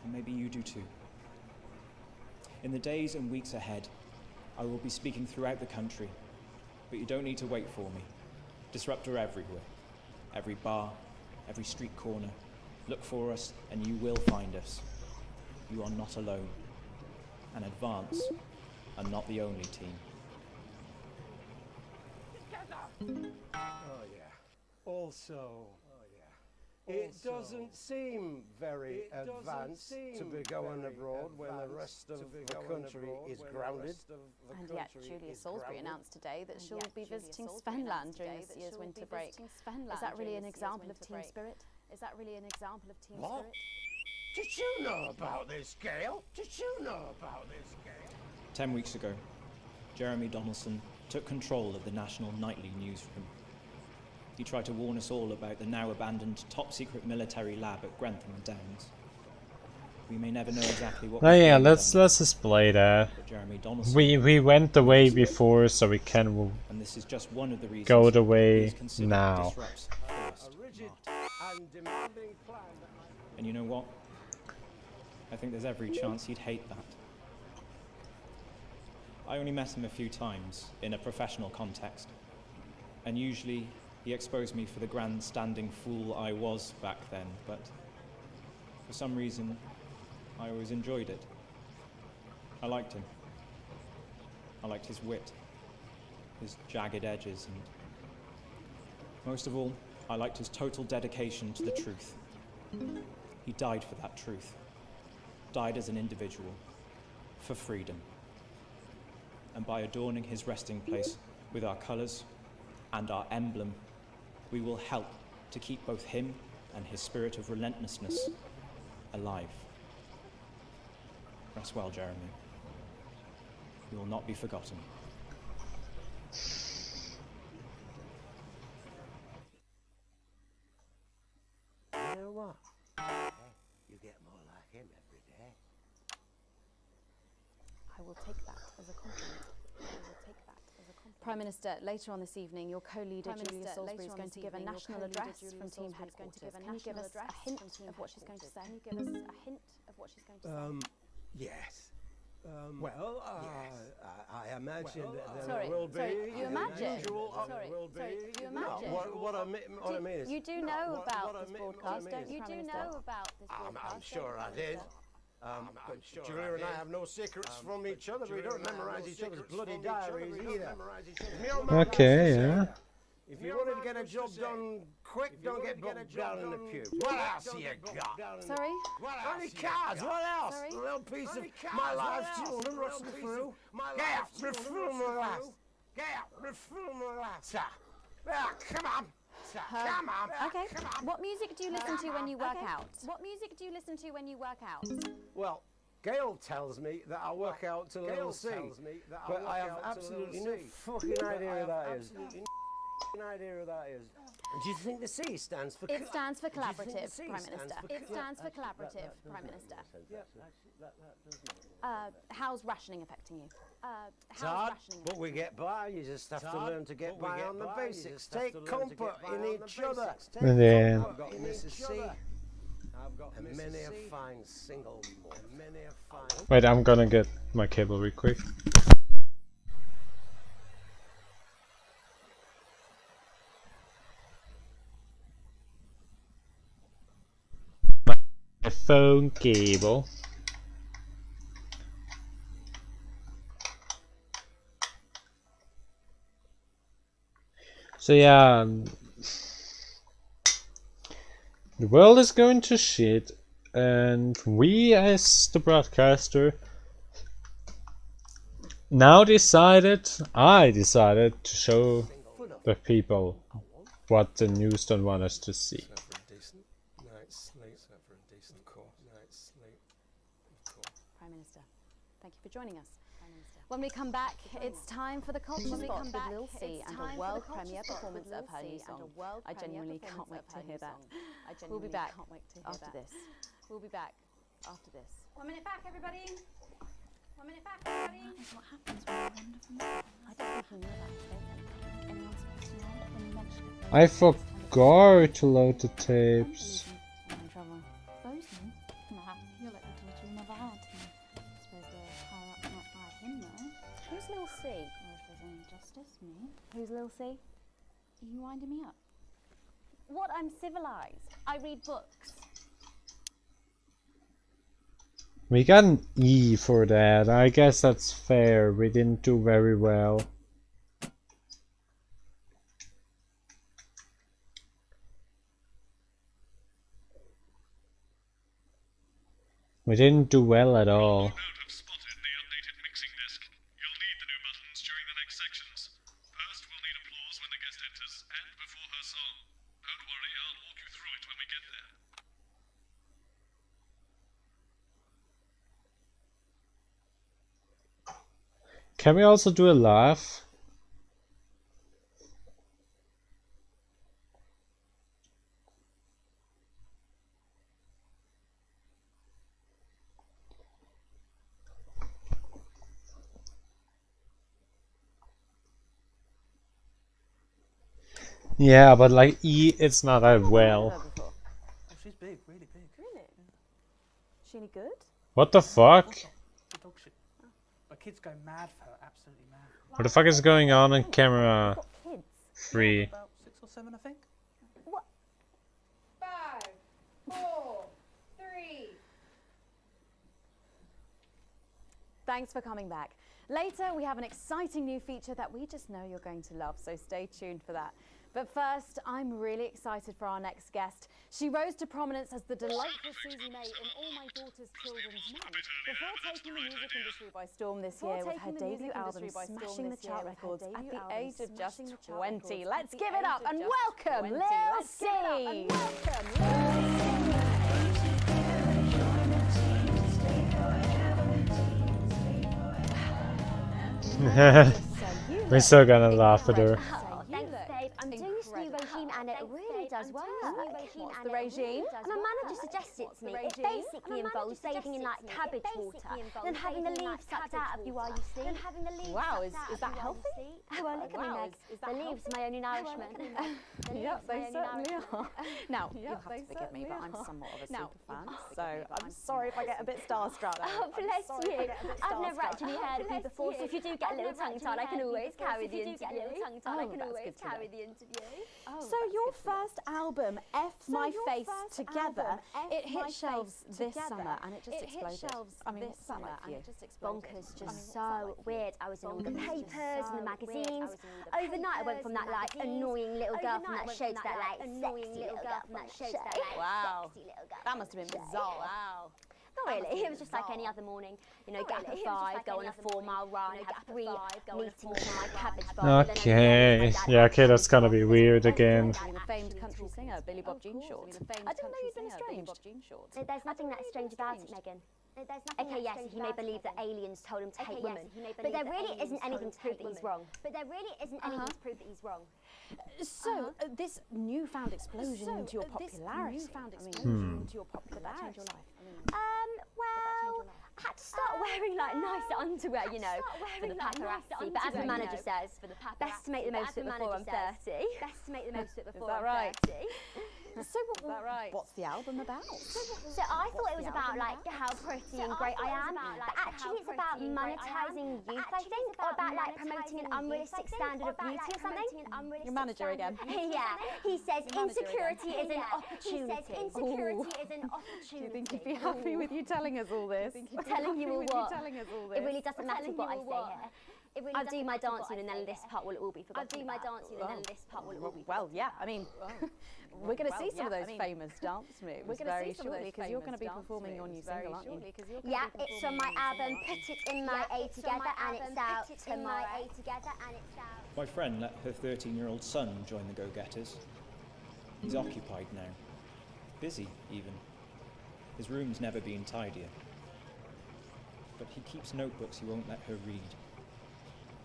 And maybe you do too. In the days and weeks ahead, I will be speaking throughout the country, but you don't need to wait for me. Disruptor everywhere. Every bar, every street corner. Look for us and you will find us. You are not alone. And Advance are not the only team. Oh, yeah. Also, it doesn't seem very advanced to be going abroad when the rest of the country is grounded. And yet, Julia Salisbury announced today that she'll be visiting Svenland during this year's winter break. Is that really an example of team spirit? What? Did you know about this, Gail? Did you know about this, Gail? 10 weeks ago, Jeremy Donaldson took control of the national nightly newsroom. He tried to warn us all about the now abandoned top-secret military lab at Grantham Downs. We may never know exactly what. Oh yeah, let's display that. We went away before, so we can and this is just one of the reasons go the way now. And you know what? I think there's every chance he'd hate that. I only met him a few times in a professional context, and usually he exposed me for the grandstanding fool I was back then, but for some reason I always enjoyed it. I liked him. I liked his wit, his jagged edges, and most of all, I liked his total dedication to the truth. He died for that truth. Died as an individual, for freedom. And by adorning his resting place with our colours and our emblem, we will help to keep both him and his spirit of relentlessness alive. Rest well, Jeremy. You will not be forgotten. You know what? You get more like him every day. I will take that as a compliment. Prime Minister, later on this evening, your co-leader Julia Salisbury is going to give a national address from team headquarters. Can you give us a hint of what she's going to say? Yes. Well, I imagine that there Sorry, will be. you imagine? Usual, Sorry, will be. you No, imagine? what I mean is. You do know about this broadcast, don't you? You do know about this broadcast. I'm sure I did. But Julia and I have no secrets from each other. We don't memorize each other's bloody diaries either. Okay, yeah. If you wanted to get a job done quick, don't get bogged down in the pubes. What else have you got? Sorry? Only cards, what else? Sorry? A little piece of my life's children rushing through. Get out, refill my last. Get out, refill my last. Come on. Come on. Okay. What music do you listen to when you work out? What music do you listen to when you work out? Well, Gail tells me that I work out to Little C, but I have absolutely no fucking idea who that is. Do you think the C stands for? It stands for collaborative, Prime Minister. It stands for collaborative, Prime Minister. How's rationing affecting you? It's hard, but we get by. You just have to learn to get by on the basics. Take comfort in each other. And then I've got Mrs. C. I've got many a fine single malt. Many a fine. wait, I'm gonna get my cable real quick. My phone cable. So yeah, the world is going to shit, and we as the broadcaster now I decided to show the people what the news don't want us to see. Prime Minister, thank you for joining us. When we come back, it's time for the culture spot with Lil C and a world premiere performance of her new song. I genuinely can't wait to hear that. We'll be back after this. We'll be back after this. 1 minute back, everybody. 1 minute back, everybody. What happens when you wander from that? I don't think you knew that. Anyone supposed to know when you mentioned it? I forgot to load the tapes. I'm in trouble. Suppose me? Nah, you're like the daughter we never had. I suppose the higher up might buy him though. Who's Lil C? Or if there's any justice, me. Who's Lil C? Are you winding me up? What? I'm civilized. I read books. We got an E for that. I guess that's fair. We didn't do very well. We didn't do well at all. Can we also do a laugh? Yeah, but like E, it's not that well. Oh, she's big, really big. Really? Is she any good? What the fuck? The dog shit. My kids go mad for her, absolutely mad. What the fuck is going on camera 3? About 6 or 7, I think. What? 5, 4, 3. Thanks for coming back. Later, we have an exciting new feature that we just know you're going to love, so stay tuned for that. But first, I'm really excited for our next guest. She rose to prominence as the delightful Susie May in All My Daughter's Children's Men, before taking the music industry by storm this year with her debut album smashing the chart records at the age of just 20. Let's give it up and welcome Lil C! We're still gonna laugh at her. Thanks, Dave. I'm doing this new regime and it really it does work. What's the regime? And my manager suggested it to me. It basically involves bathing in like cabbage water, then having the leaves sucked out of you while you sleep. Wow, is that healthy? Well, look at me, Meg. The leaves are my only nourishment. Yep, they certainly are. Now, you have to forgive me, but I'm somewhat of a super fan, so I'm sorry if I get a bit starstruck. Oh, bless you. I've never actually heard of you before, so if you do get a little tongue-tied, I can always carry the interview. So your first album, F My Face Together, it hit shelves this summer and it just exploded. I mean, what's that like for you? Bonkers, just so weird. I was in all the papers and the magazines. Overnight I went from that like annoying little girl from that show to that like annoying little girl from that show. Wow, that must have been bizarre. Wow. Not really, it was just like any other morning. You know, get up at 5, go on a 4-mile run, have 3 meetings in my cabbage farm. Okay, yeah, okay, that's gonna be weird again. The famed country singer, Billy Bob Jean Shorts. I didn't know you'd been estranged. There's nothing that strange about it, Megan. Okay, yes, he may believe that aliens told him to hate women, but there really isn't anything to prove that he's wrong. So, this newfound explosion into your popularity. Well, I had to start wearing like nice underwear, you know, for the paparazzi. But as the manager says, best to make the most of it before I'm 30. Is that right? So what's the album about? So I thought it was about like how pretty and great I am, but actually it's about monetizing youth, I think, or about like promoting an unrealistic standard of beauty or something. Your manager again. Yeah, he says insecurity is an opportunity. Do you think he'd be happy with you telling us all this? Telling you all what? It really doesn't matter what I say here. I'll do my dancing and then this part will all be forgotten. Well, yeah, I mean, we're going to see some of those famous dance moves very shortly because you're going to be performing your new single, aren't you? Yeah, it's from my album Put It In My A Together and it's out tomorrow. My friend let her 13-year-old son join the Go-Getters. He's occupied now. Busy, even. His room's never been tidier. But he keeps notebooks he won't let her read.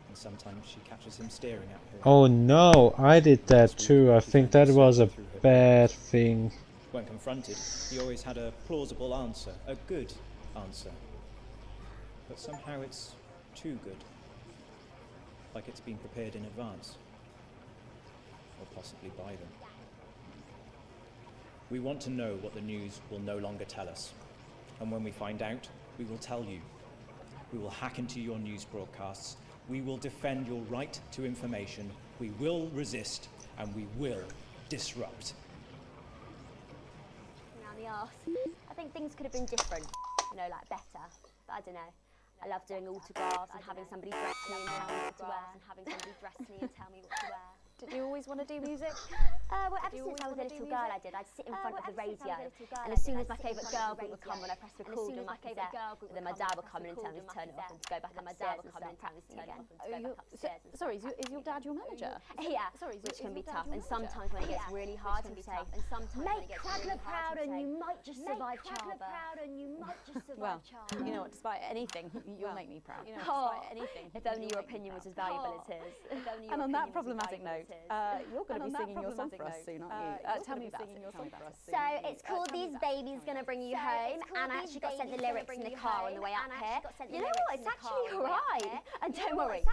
And sometimes she catches him staring at her. Oh no, I did that too. I think that was a bad thing. When confronted, he always had a plausible answer, a good answer. But somehow it's too good. Like it's been prepared in advance. Or possibly by them. We want to know what the news will no longer tell us. And when we find out, we will tell you. We will hack into your news broadcasts. We will defend your right to information. We will resist, and we will disrupt. Now the arse. I think things could have been different, you know, like better. But I don't know. I love doing autographs and having somebody dress me and tell me what to wear. Did you always want to do music? Well, ever since I was a little girl, I did. I'd sit in front of the radio, and as soon as my favourite girl group would come, when I pressed record on my cassette, then my dad would come in and tell me to turn it off and to go back upstairs and start practicing again. Sorry, is your dad your manager? Yeah, which can be tough. And sometimes when it gets really hard, he'll say, make Cradler proud and you might just survive childbirth. Well, you know what, despite anything, you'll make me proud. If only your opinion was as valuable as his. And on that problematic note, you're going to be singing your song for us soon, aren't you? Tell me about it. So it's called These Babies Gonna Bring You Home, and I actually got sent the lyrics in the car on the way up here. You know what, it's actually alright. And don't worry,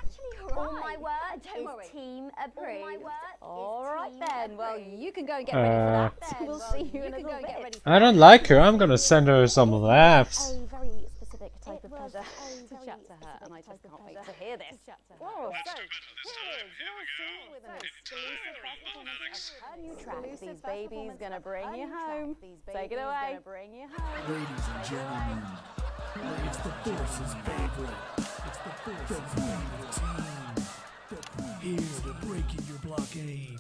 all my work is team approved. Alright then, well you can go and get ready for that. We'll see you in a little bit. I don't like her, I'm gonna send her some laughs. A very specific type of pleasure to chat to her, and I just can't wait to hear this. Whoa, so with an exclusive new track. These babies gonna bring you home. Take it away. Ladies and gentlemen, it's the Force's favorite. It's the Force's team. Here to breaking your blockade.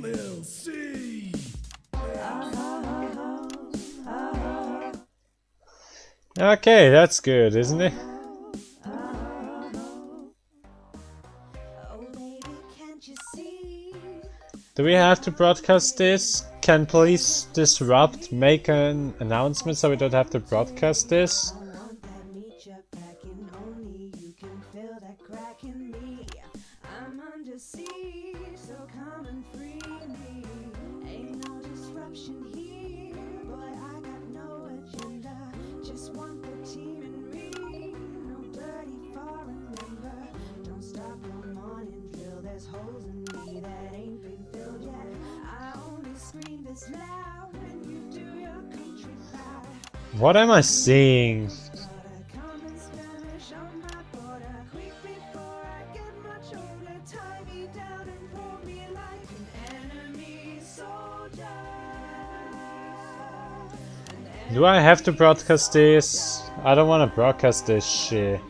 Lil C. Okay, that's good, isn't it? Do we have to broadcast this? Can police disrupt, make an announcement so we don't have to broadcast this? taking me. I'm under siege, so come and free me. Ain't no disruption here, boy, I got no agenda. Just want the team and me, no dirty foreign member. Don't stop no morning drill, there's holes in me that ain't been filled yet. I only scream this loud when you do your country proud. What am I seeing? Do I have to broadcast this? I don't want to broadcast this shit.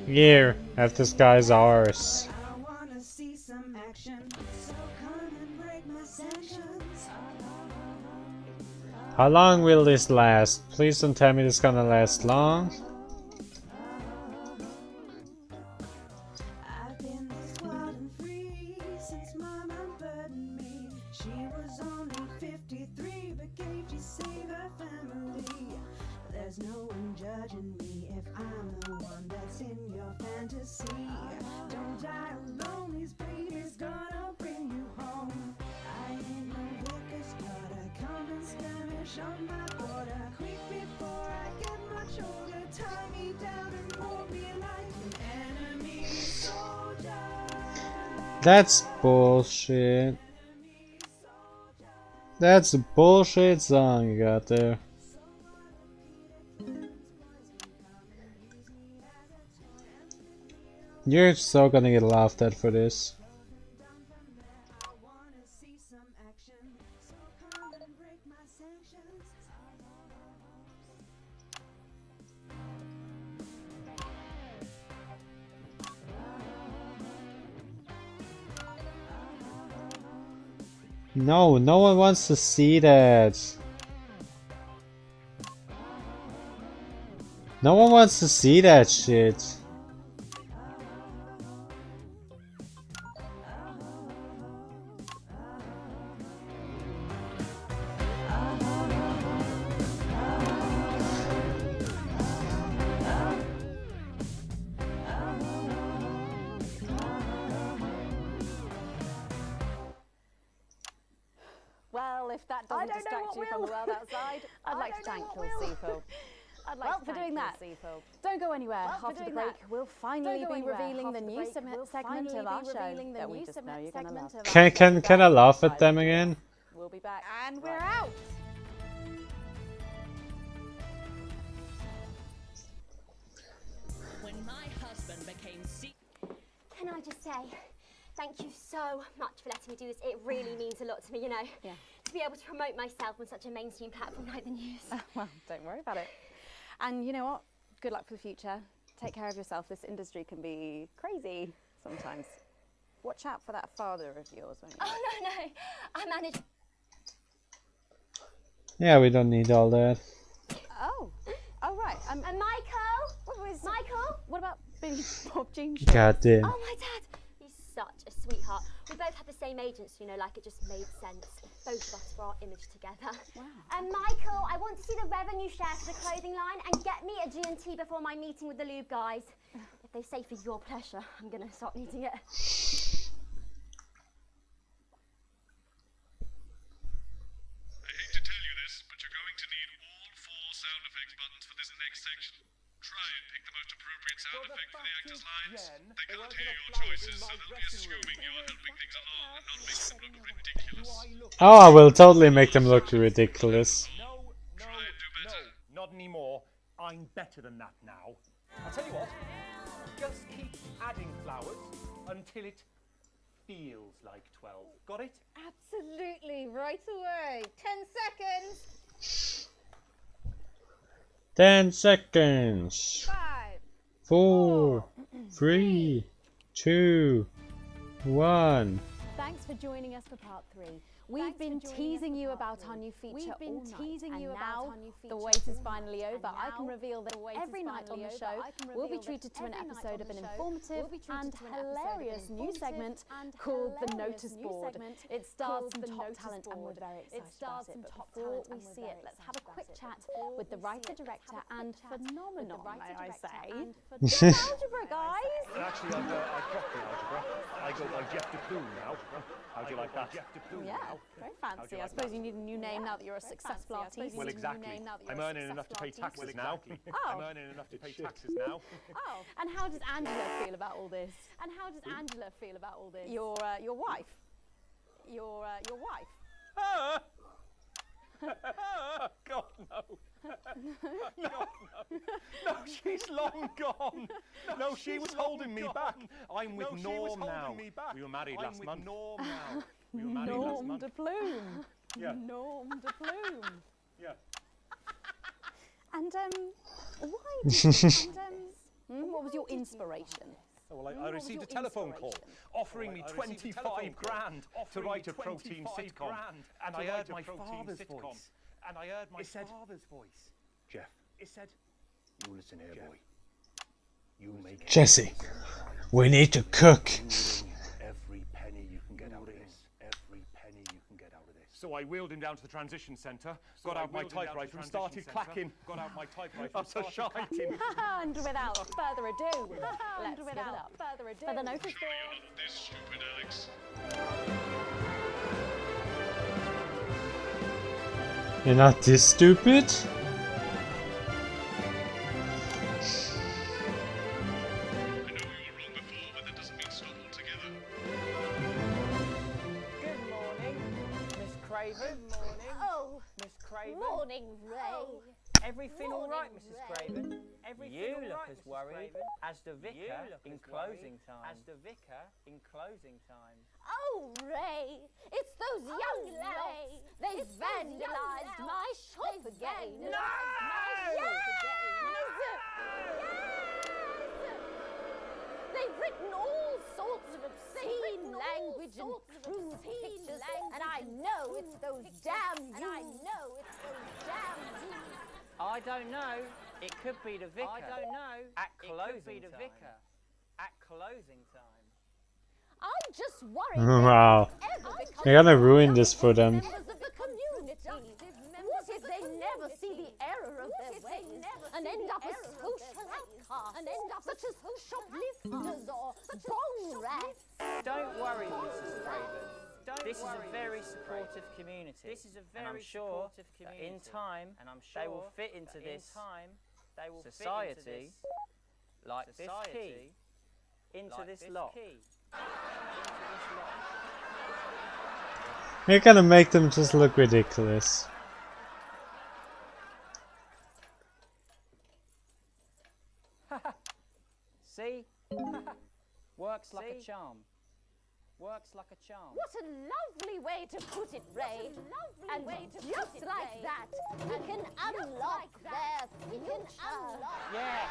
Here, half this guy's ours. How long will this last? Please don't tell me this is gonna last long. That's bullshit. That's a bullshit song you got there. You're so gonna get laughed at for this. No, no one wants to see that. No one wants to see that shit. Well, if that doesn't distract you from the world outside, I'd like to thank Phil Seafield. I'd like to thank Phil Seafield. Don't go anywhere. After the break, we'll finally be revealing the new segment of our show that we just know you're gonna love. Can I laugh at them again? We'll be back. And we're out! When my husband became Can I just say, thank you so much for letting me do this. It really means a lot to me, you know. Yeah. To be able to promote myself on such a mainstream platform like the news. Well, don't worry about it. And you know what? Good luck for the future. Take care of yourself. This industry can be crazy sometimes. Watch out for that father of yours, won't you? Oh, no. I managed. Yeah, we don't need all that. Oh, right. And Michael? Michael? What about being Bob Jeans? God damn. Oh, my dad. He's such a sweetheart. We both had the same agents, you know, like it just made sense. Both of us for our image together. Wow. And Michael, I want to see the revenue share for the clothing line and get me a G&T before my meeting with the lube guys. If they say for your pleasure, I'm going to start needing it. I hate to tell you this, but you're going to need all 4 sound effects buttons for this next section. Try and pick the most appropriate sound effect for the actors' lines. They can't hear your choices, so they'll be assuming you're helping things along and not making them look ridiculous. Oh, I will totally make them look ridiculous. No, not anymore. I'm better than that now. I'll tell you what, just keep adding flowers until it feels like 12. Got it? Absolutely, right away. 10 seconds. 10 seconds. 5, 4, 3, 2, 1. Thanks for joining us for part 3. We've been teasing you about our new feature all night, and now the wait is finally over. I can reveal that every night on the show we'll be treated to an episode of an informative and hilarious new segment called The Notice Board. It stars some top talent and we're very excited about it. But before we see it, let's have a quick chat with the writer, director and phenomenon, may I say. Algebra, guys! Actually, I've dropped the algebra. I go by Jeff DePoon now. How do you like that? Yeah, very fancy. I suppose you need a new name now that you're a successful artist. Well, exactly. I'm earning enough to pay taxes now. Oh. I'm earning enough to pay taxes now. Oh, and how does Angela feel about all this? Your wife. Your wife. God, no. No, she's long gone. No, she was holding me back. I'm with Norm now. We were married last month. Norm now. We were married last month. de Plume. Yeah. Norm de Plume. Yeah. And why did what was your inspiration? Oh, well, I received a telephone call offering me 25 grand to write a pro-team sitcom. And I heard my father's voice. And I heard my father's voice. Jeff, it said, you listen here, boy. You make Jesse, we need to cook. every penny you can get out of this. Every penny you can get out of this. So I wheeled him down to the transition centre, got out my typewriter and started clacking. Up to shite. And without further ado, let's give it up for the notice board. This stupid Alex. You're not this stupid? Good morning, Miss Craven. Good morning. Oh, Miss Craven. morning, Ray. Everything all right, Mrs. Craven? You look as worried as the vicar in closing time. Oh, Ray, it's those young lads. They've vandalised my shop again. No! They've written all sorts of obscene language and crude pictures, and I know it's those damn youths. I don't know. It could be the vicar. I don't know. At closing time. I'm just worried. Wow. You're gonna ruin this for them. Members of the community. What if they never see the error of their ways and end up as social outcasts, such as shoplifters or bong rats? Don't worry, Mrs. Craven. This is a very supportive community. And I'm sure that in time they will fit into this society like this key into this lock. You're gonna make them just look ridiculous. See? Works like a charm. What a lovely way to put it, Ray. And just like that, we can unlock their future. Yes.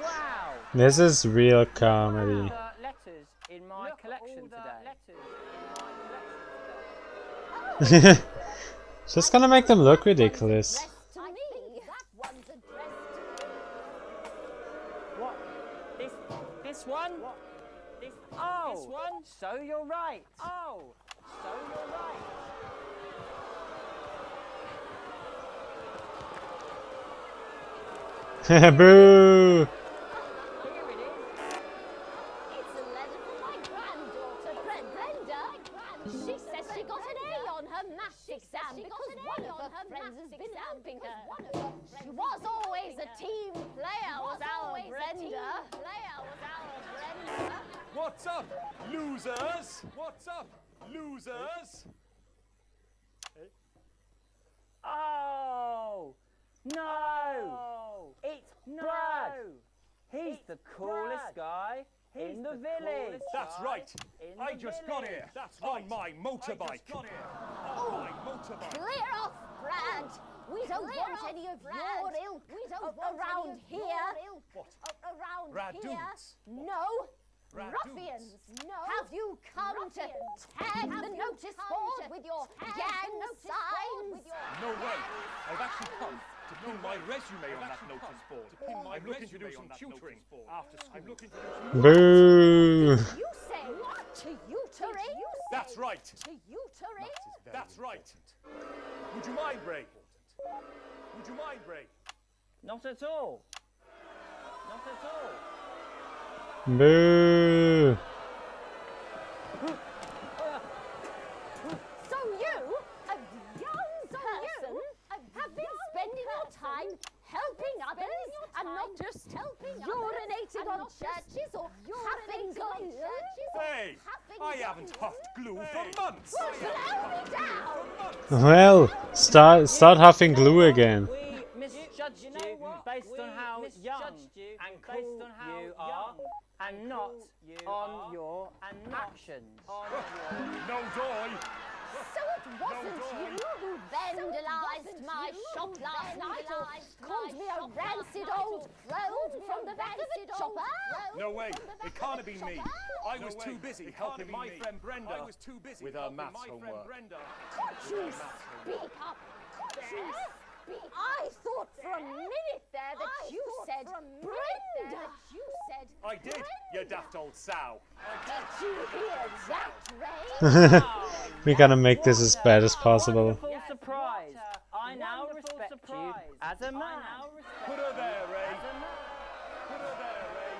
Wow. This is real comedy. Letters in my collection today. Just gonna make them look ridiculous. To me, that one's addressed. What? This one? This one? So you're right. Boo! It's a letter from my granddaughter, Brenda. She says she got an A on her maths exam because one of her friends has been helping her. She was always a team player, was our Brenda. What's up, losers? Oh! No! It's Brad! He's the coolest guy in the village. That's right. I just got here. On my motorbike. Clear off, Brad. We don't want any of your ilk around here. What? Around Brad here. dudes? No. Ruffians! Have you come to tag the notice board with your gang signs? No way. I've actually come to pin my resume on that notice board. I'm looking to do some tutoring after school. I'm looking to do some... Boo! You say what? Tutoring? That's right. Tutoring? That's right. Would you mind, Ray? Would you mind, Ray? Not at all. Not at all. Boo! So you, a young person, have been spending your time helping others and not just urinating on churches or urinating on churches? Hey, I haven't huffed glue for months. Slow me down! Well, start huffing glue again. We misjudged you based on how young and cool you are, and not on your actions. No joy. So it wasn't you who vandalised my shop last night or called me a rancid old crone from the back of the chopper? No way. It can't have been me. I was too busy helping my friend Brenda with her maths homework. Could you speak up? Could you speak? I thought for a minute there that you said Brenda. I did, you daft old sow. Did you hear that, Ray? We gotta make this as bad as possible. Wonderful surprise. I now respect you as a man. Put her there, Ray. Put her there, Ray.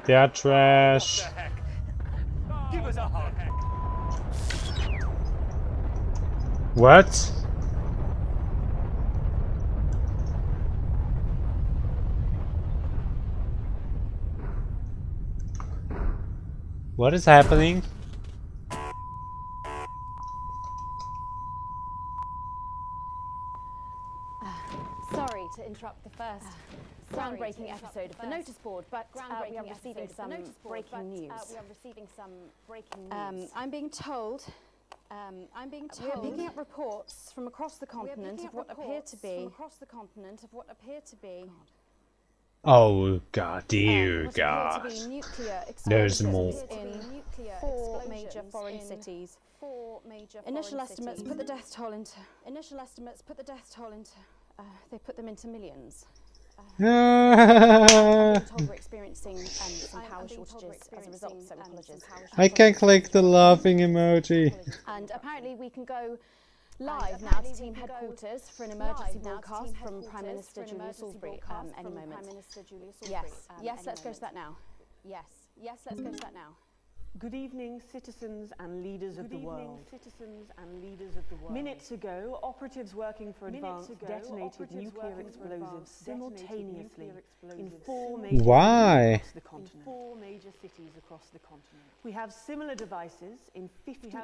They are trash. What the heck? Give us a hug. What? What is happening? Sorry to interrupt the first groundbreaking episode of the notice board, but we are receiving some breaking news. I'm being told we are picking up reports from across the continent of what appear to be Oh god, dear god. There's more. In 4 major foreign cities. Initial estimates put the death toll into they put them into millions. I'm told we're experiencing some power shortages as a result, so apologies. I can click the laughing emoji. And apparently we can go live now to team headquarters for an emergency broadcast from Prime Minister Julia Salisbury any moment. Yes, let's go to that now. Yes, let's go to that now. Good evening, citizens and leaders of the world. Minutes ago, operatives working for Advance detonated nuclear explosives simultaneously in 4 major cities across the continent. We have similar devices in 58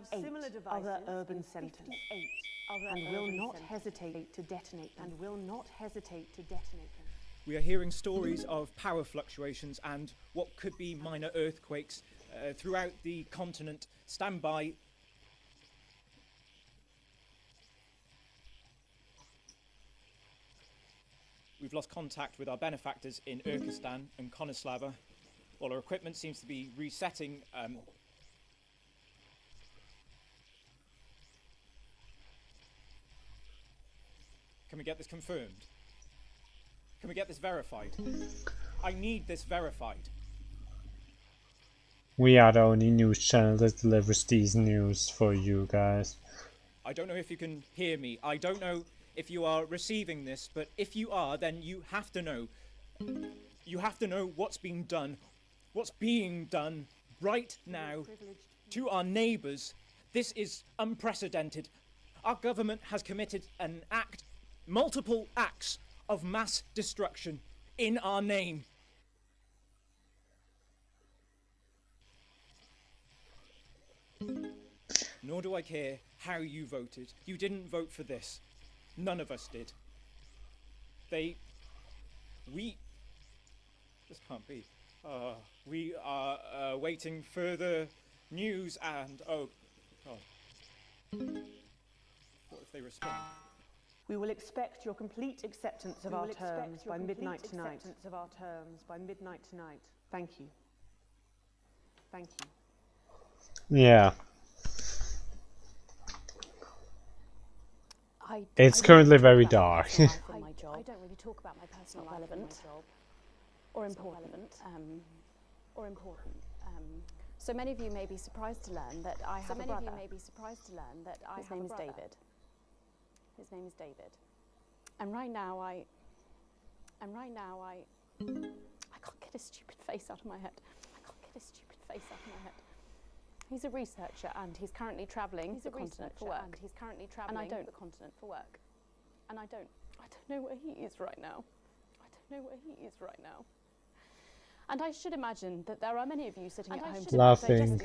other urban centres and will not hesitate to detonate them. We are hearing stories of power fluctuations and what could be minor earthquakes throughout the continent. Stand by. We've lost contact with our benefactors in Urkistan and Konoslava. While our equipment seems to be resetting, can we get this confirmed? Can we get this verified? I need this verified. We are the only news channel that delivers these news for you guys. I don't know if you can hear me. I don't know if you are receiving this, but if you are, then you have to know. You have to know what's being done right now to our neighbours. This is unprecedented. Our government has committed multiple acts of mass destruction in our name. Nor do I care how you voted. You didn't vote for this. None of us did. This can't be. We are waiting further news and, oh God. What if they respond? We will expect your complete acceptance of our terms by midnight tonight. Thank you. Thank you. Yeah. It's I currently don't very talk about my dark. personal life in my job. I don't really talk about my personal life in my job. Or important. Or important. So many of you may be surprised to learn that I have a brother. His name is David. His name is David. And right now I can't get his stupid face out of my head. He's a researcher and he's currently travelling the continent for work. And I don't know where he is right now. And I should imagine that there are many of you sitting at home Laughing.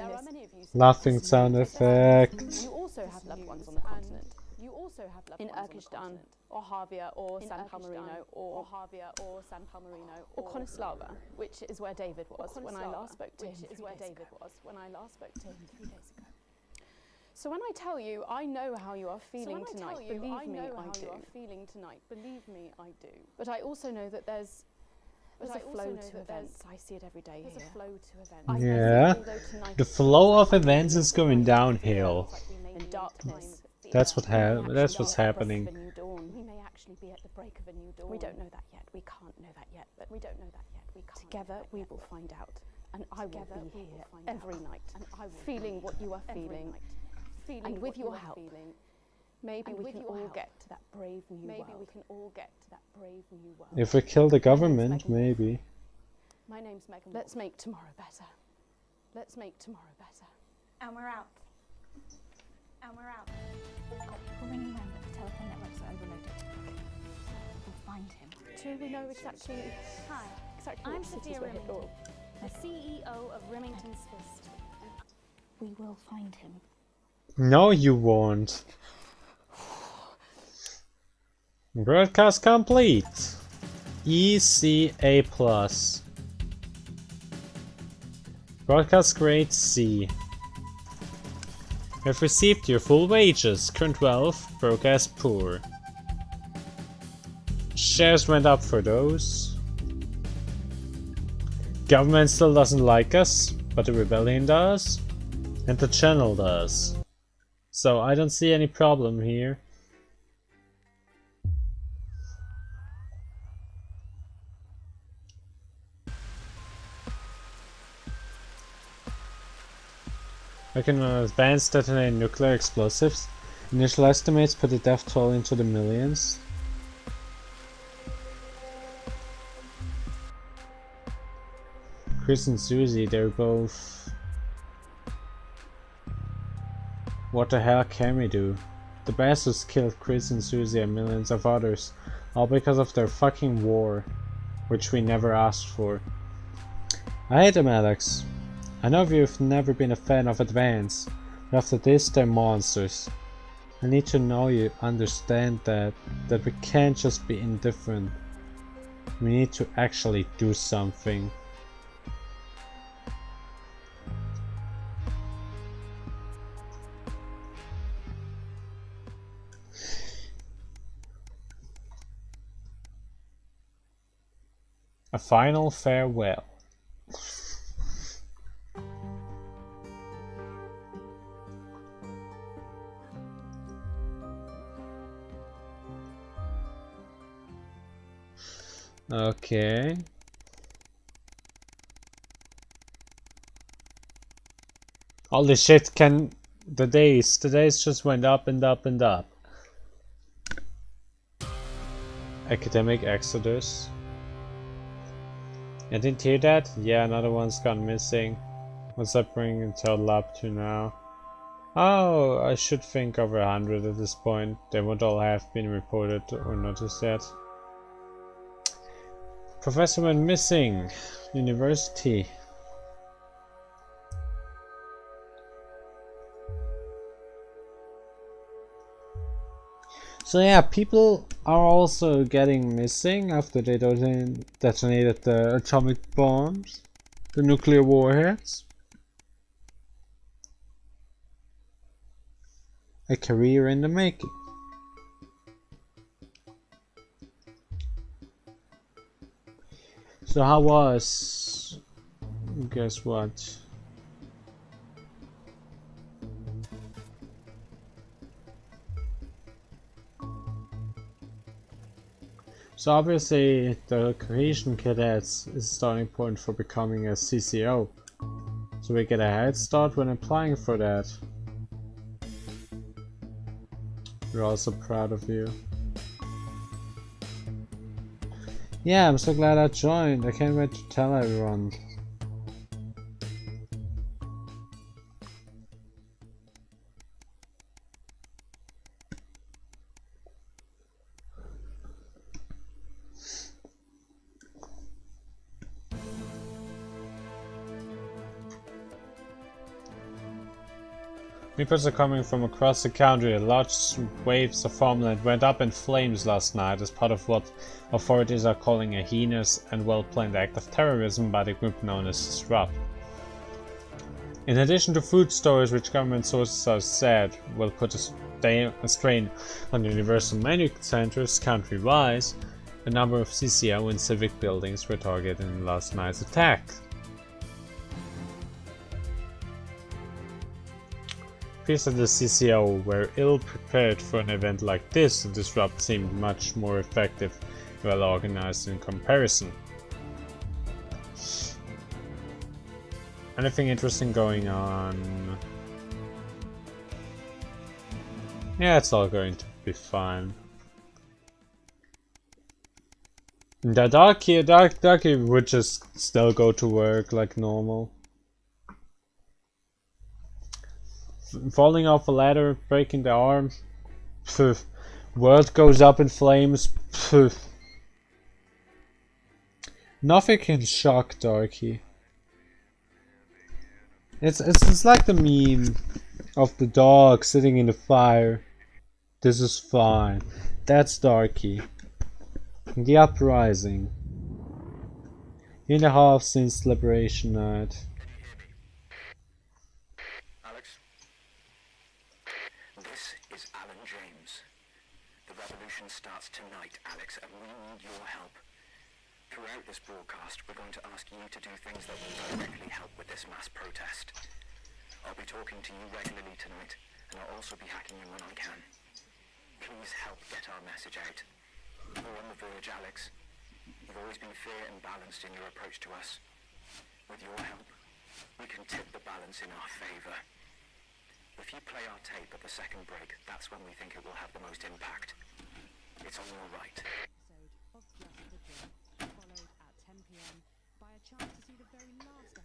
Laughing sound effect. You also have loved ones on the continent. In Urkistan, or Havia, or San Palmerino, or Konislava, which is where David was when I last spoke to him 3 days ago. So when I tell you, I know how you are feeling tonight. Believe me, I do. But I also know that there's a flow to events. I see it every day here. Yeah. The flow of events is going downhill. In darkness. That's what's happening. We may actually be at the break of a new dawn. We don't know that yet. We can't know that yet. But together we will find out. And I will be here every night, feeling what you are feeling. And with your help, maybe we can all get to that brave new world. If we kill the government, maybe. My name's Megan. Let's make tomorrow better. And we're out. We're ringing around, but the telephone networks are overloaded. We'll find him. Do we know exactly? Hi, Exactly I'm what cities Sophia we're hit Remington, or- the CEO of Remington's Fist. We will find him. No, you won't. Broadcast complete. ECA+. Broadcast grade C. Have received your full wages. Current wealth, broke as poor. Shares went up for those. Government still doesn't like us, but the rebellion does. And the channel does. So I don't see any problem here. I can advance detonate nuclear explosives. Initial estimates put the death toll into the millions. Chris and Susie, they're both... What the hell can we do? The bastards killed Chris and Susie and millions of others, all because of their fucking war, which we never asked for. I hate them, Alex. I know you've never been a fan of Advance, but after this they're monsters. I need to know you understand that we can't just be indifferent. We need to actually do something. A final farewell. Okay. Holy shit, the days just went up and up and up. Academic exodus. I didn't hear that? Yeah, another one's gone missing. What's that bringing the total up to now? Oh, I should think over 100 at this point. They won't all have been reported or noticed yet. Professor went missing. University. So yeah, people are also getting missing after they detonated the atomic bombs, the nuclear warheads. A career in the making. So how was... Guess what? So obviously the cohesion cadets is a starting point for becoming a CCO. So we get a head start when applying for that. We're also proud of you. Yeah, I'm so glad I joined. I can't wait to tell everyone. Reapers are coming from across the country. Large waves of farmland went up in flames last night as part of what authorities are calling a heinous and well-planned act of terrorism by the group known as Disrupt. In addition to food stores, which government sources have said will put a strain on universal menu centers countrywide, a number of CCO and civic buildings were targeted in last night's attack. Appears that the CCO were ill prepared for an event like this, and Disrupt seemed much more effective, well organized in comparison. Anything interesting going on? Yeah, it's all going to be fine. The Darky would just still go to work like normal. Falling off a ladder, breaking the arm. Pff. World goes up in flames. Pff. Nothing can shock Darky. It's like the meme of the dog sitting in the fire. This is fine. That's Darky. The uprising. In the half since Liberation Night. Starts tonight, Alex, and we need your help. Throughout this broadcast, we're going to ask you to do things that will directly help with this mass protest. I'll be talking to you regularly tonight, and I'll also be hacking you when I can. Please help get our message out. We're on the verge, Alex. You've always been fair and balanced in your approach to us. With your help, we can tip the balance in our favor. If you play our tape at the second break, that's when we think it will have the most impact. It's on your right.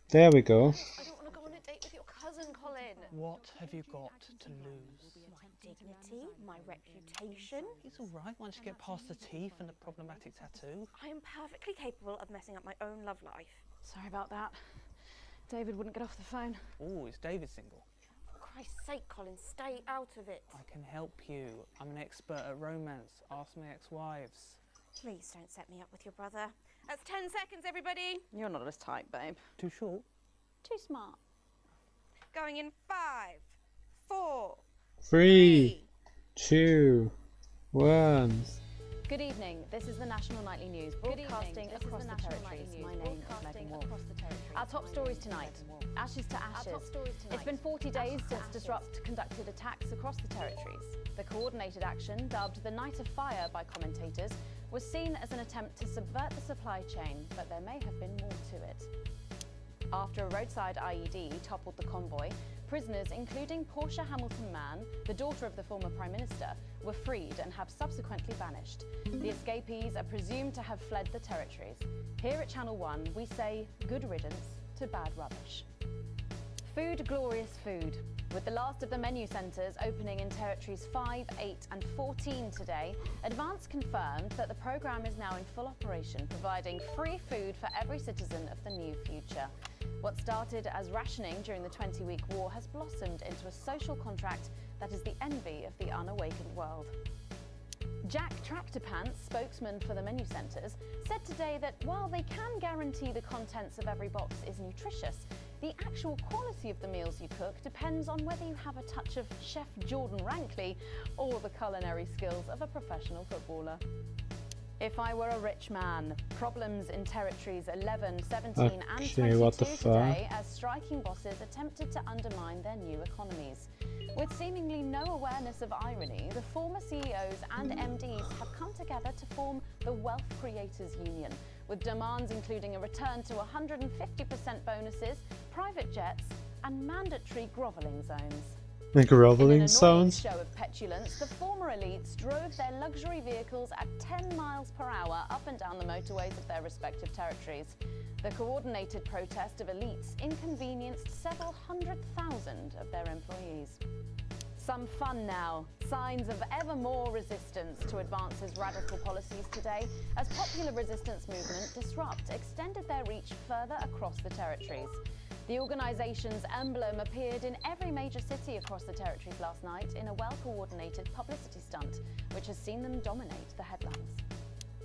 There we go. I don't want to go on a date with your cousin, Colin. What have you got to lose? My dignity, my reputation. It's all right once you get past the teeth and the problematic tattoo. I am perfectly capable of messing up my own love life. Sorry about that. David wouldn't get off the phone. Oh, is David single? For Christ's sake, Colin, stay out of it. I can help you. I'm an expert at romance. Ask my ex-wives. Please don't set me up with your brother. That's 10 seconds, everybody. You're not as tight, babe. Too short? Too smart. Going in 5, 4, 3, 2, 1. Good evening. This is the National Nightly News, broadcasting across the territories. My name is Megan Wolf. Our top stories tonight. Ashes to ashes. It's been 40 days since Disrupt conducted attacks across the territories. The coordinated action, dubbed the Night of Fire by commentators, was seen as an attempt to subvert the supply chain, but there may have been more to it. After a roadside IED toppled the convoy, prisoners, including Portia Hamilton-Mann, the daughter of the former Prime Minister, were freed and have subsequently vanished. The escapees are presumed to have fled the territories. Here at Channel 1, we say good riddance to bad rubbish. Food, glorious food. With the last of the menu centres opening in territories 5, 8 and 14 today, Advance confirmed that the programme is now in full operation, providing free food for every citizen of the new future. What started as rationing during the 20-week war has blossomed into a social contract that is the envy of the unawakened world. Jack Tractorpants, spokesman for the menu centres, said today that while they can guarantee the contents of every box is nutritious, the actual quality of the meals you cook depends on whether you have a touch of Chef Jordan Rankley or the culinary skills of a professional footballer. If I were a rich man, problems in territories 11, 17 and Okay, 22 what the today as striking bosses attempted to undermine their new economies. With seemingly no awareness of irony, the former CEOs and MDs have come together to form the Wealth Creators Union, with demands including a return to 150% bonuses, private jets and mandatory grovelling zones. The groveling In an sounds. show of petulance, the former elites drove their luxury vehicles at 10 miles per hour up and down the motorways of their respective territories. The coordinated protest of elites inconvenienced several 100,000 of their employees. Some fun now. Signs of ever more resistance to Advance's radical policies today, as popular resistance movement Disrupt extended their reach further across the territories. The organisation's emblem appeared in every major city across the territories last night in a well-coordinated publicity stunt, which has seen them dominate the headlines.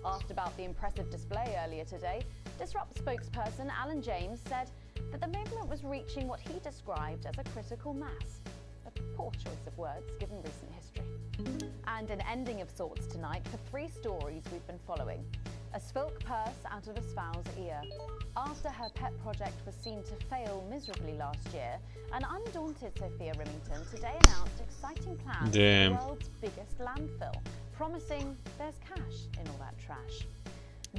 Asked about the impressive display earlier today, Disrupt spokesperson Alan James said that the movement was reaching what he described as a critical mass. A poor choice of words given recent history. And an ending of sorts tonight for 3 stories we've been following. A Svilk purse out of a spow's ear. After her pet project was seen to fail miserably last year, an undaunted Sophia Remington today announced exciting plans for the world's biggest landfill, promising there's cash in all that trash.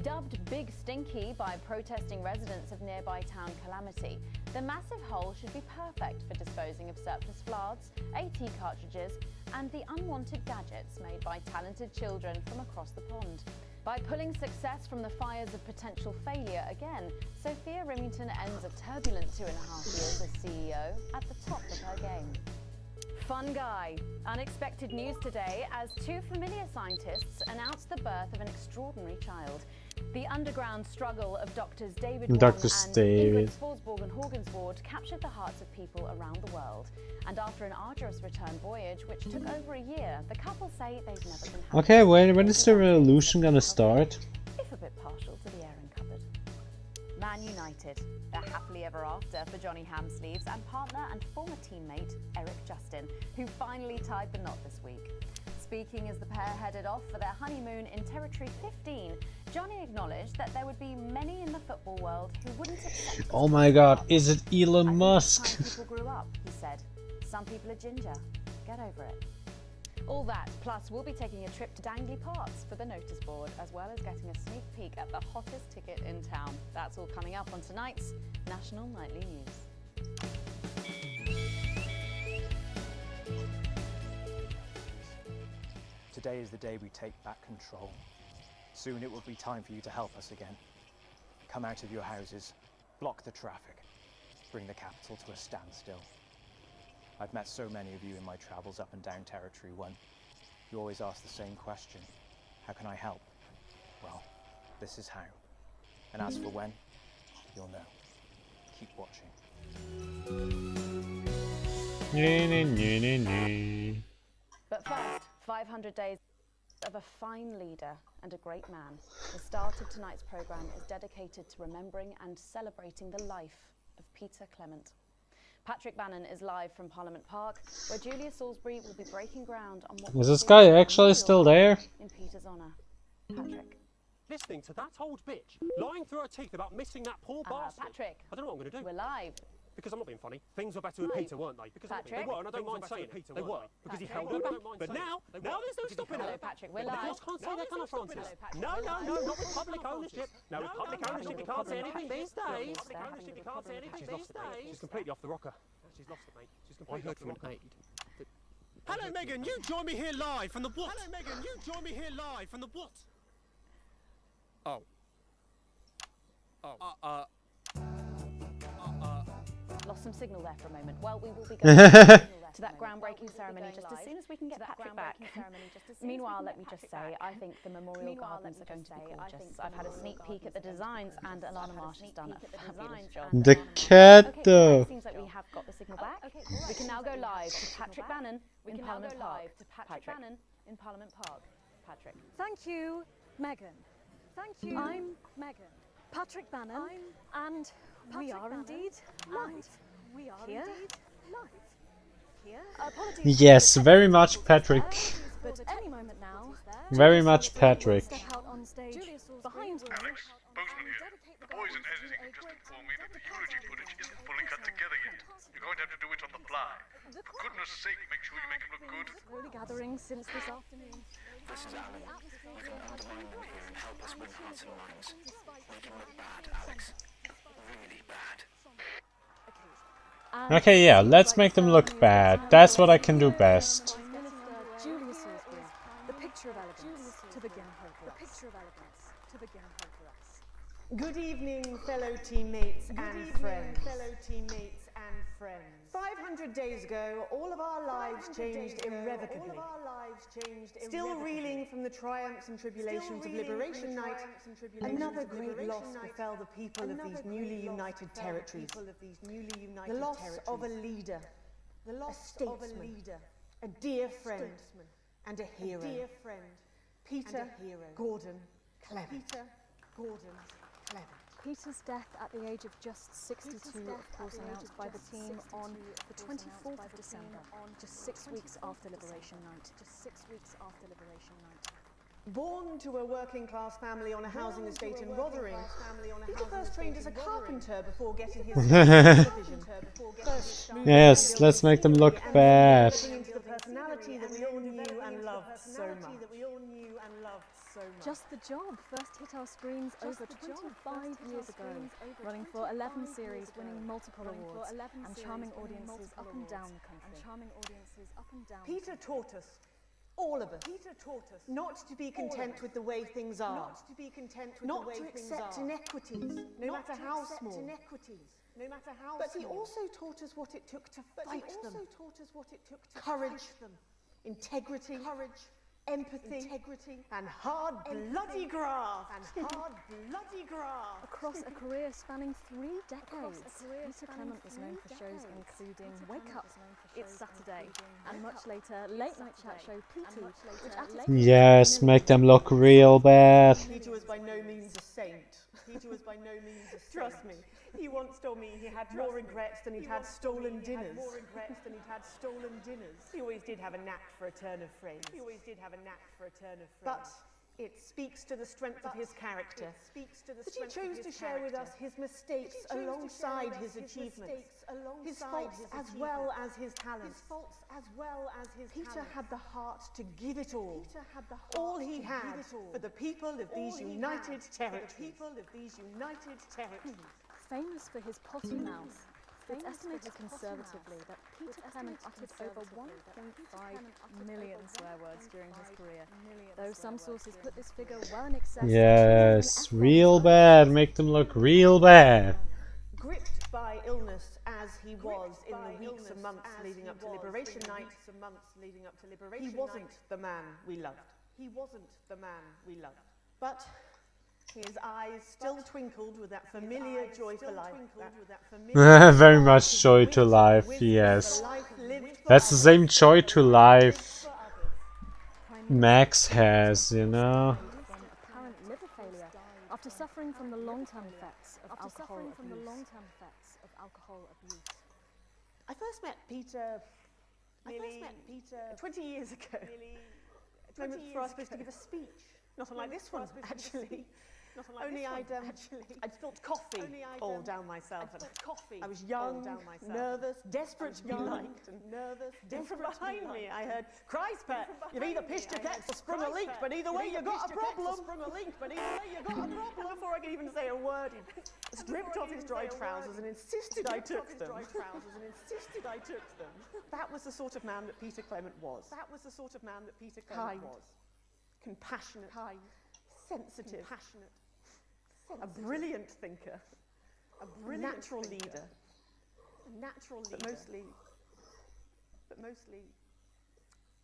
Dubbed Big Stinky by protesting residents of nearby town Calamity, the massive hole should be perfect for disposing of surplus flards, AT cartridges, and the unwanted gadgets made by talented children from across the pond. By pulling success from the fires of potential failure again, Sophia Remington ends a turbulent 2.5 years as CEO at the top of her game. Fun guy. Unexpected news today as 2 familiar scientists announced the birth of an extraordinary child. The underground struggle of doctors David Wong and Ingrid Forsborg and Horgensvoord captured the hearts of people around the world. And after an arduous return voyage, which took over a year, the couple say they've never been happier. Okay, when is the revolution gonna start? If a bit partial to the airing cupboard. Man United, they're happily ever after for Johnny Hamsleeves and partner and former teammate Eric Justin, who finally tied the knot this week. Speaking as the pair headed off for their honeymoon in Territory 15, Johnny acknowledged that there would be many in the football world who wouldn't accept. Oh my god, is it Elon Musk? People grew up, he said. Some people are ginger. Get over it. All that, plus we'll be taking a trip to Dangley Parks for the notice board, as well as getting a sneak peek at the hottest ticket in town. That's all coming up on tonight's National Nightly News. Today is the day we take back control. Soon it will be time for you to help us again. Come out of your houses, block the traffic, bring the capital to a standstill. I've met so many of you in my travels up and down Territory 1. You always ask the same question. How can I help? Well, this is how. And as for when, you'll know. Keep watching. But first, 500 days of a fine leader and a great man. The start of tonight's programme is dedicated to remembering and celebrating the life of Peter Clement. Patrick Bannon is live from Parliament Park, where Julia Salisbury will be breaking ground on what Is this guy actually still there? in Peter's honour. Patrick. Listening to that old bitch lying through her teeth about missing that poor bastard. Patrick. I don't know what I'm going to do. We're live. Because I'm not being funny. Things were better with Peter, weren't they? Because Patrick. they were, and I don't mind saying it. They were. Because he held her back. But now there's no stopping Hello, her. Patrick. We're But live. the courts can't say that, can I, Francis? No, not with public ownership. No, with public ownership, you can't say anything these days. Public ownership, you can't say anything these days. She's completely off the rocker. She's lost it, mate. She's completely off the rocker. Hello, Megan. You join me here live from the what? Hello, Megan. You join me here live from the what? Oh. Lost some signal there for a moment. Well, we will be going to that groundbreaking ceremony just as soon as we can get Patrick back. Meanwhile, let me just say, I think the Memorial Gardens are going to be gorgeous. I've had a sneak peek at the designs, and Alana Marsh has done a fabulous job. The cat, though. It seems like we have got the signal back. We can now go live to Patrick Bannon in Parliament Park. Patrick. Thank you, Megan. Thank you. I'm Megan. Patrick Bannon. And we are indeed live. We are indeed live. Here. Apologies. Yes, very much Patrick. But any moment now. Very much Patrick. Step out on stage. Behind me. Alex, Bozeman here. The boys in editing have just informed me that the eulogy footage isn't fully cut together yet. You're going to have to do it on the fly. For goodness sake, make sure you make it look good. Slowly gathering since this afternoon. This is Alan. You can undermine them here and help us win hearts and minds. Make him look bad, Alex. Really bad. Okay, yeah, let's make them look bad. That's what I can do best. Julius Salisbury, the picture of elegance to begin her dress. The picture of elegance to begin her dress. Good evening, fellow teammates and friends. 500 days ago, all of our lives changed irrevocably. Still reeling from the triumphs and tribulations of Liberation Night, another great loss befell the people of these newly united territories. The loss of a leader, a statesman, a dear friend, and a hero. Peter Gordon Clement. Peter's death at the age of just 62 was announced by the team on the 24th of December, just 6 weeks after Liberation Night. Born to a working-class family on a housing estate in Rotherham, Peter first trained as a carpenter before getting his television. Yes, let's make them look bad. Into the personality that we all knew and loved so much. Just the Job first hit our screens over 25 years ago, running for 11 series, winning multiple awards, and charming audiences up and down the country. Peter taught us, all of us, not to be content with the way things are, not to accept inequities, no matter how small. But he also taught us what it took to fight them. Courage, integrity, empathy, and hard bloody graft. Across a career spanning 3 decades, Peter Clement was known for shows including Wake Up, It's Saturday, and much later Late Night Chat Show PT, which at its Yes, make them look real bad. Peter was by no means a saint. Trust me, he once told me he had more regrets than he'd had stolen dinners. He always did have a knack for a turn of phrase. But it speaks to the strength of his character that he chose to share with us his mistakes alongside his achievements, his faults as well as his talents. Peter had the heart to give it all he had for the people of these united territories. famous for his potty mouth. It's estimated conservatively that Peter Clement uttered over 1.5 million swear words during his career, though some sources put this figure well in excess of Yes, real bad. Make them look real bad. Gripped by illness as he was in the weeks and months leading up to Liberation Night, he wasn't the man we loved. But his eyes still twinkled with that familiar joy for life. Very much joy to life, yes. That's the same joy to life Max has, you know. Apparent liver failure after suffering from the long-term effects of alcohol abuse. I first met Peter 20 years ago. Moments before I was supposed to give a speech. Not unlike this one, actually. Only I'd spilt coffee all down myself. I was young, nervous, desperate to be liked, and from behind me I heard, "Christ, Pet, you've either pissed your pants or sprung a leak, but either way you got a problem." Before I could even say a word, he stripped off his dry trousers and insisted I took them. That was the sort of man that Peter Clement was. Kind, compassionate, sensitive, a brilliant thinker, a natural leader, but mostly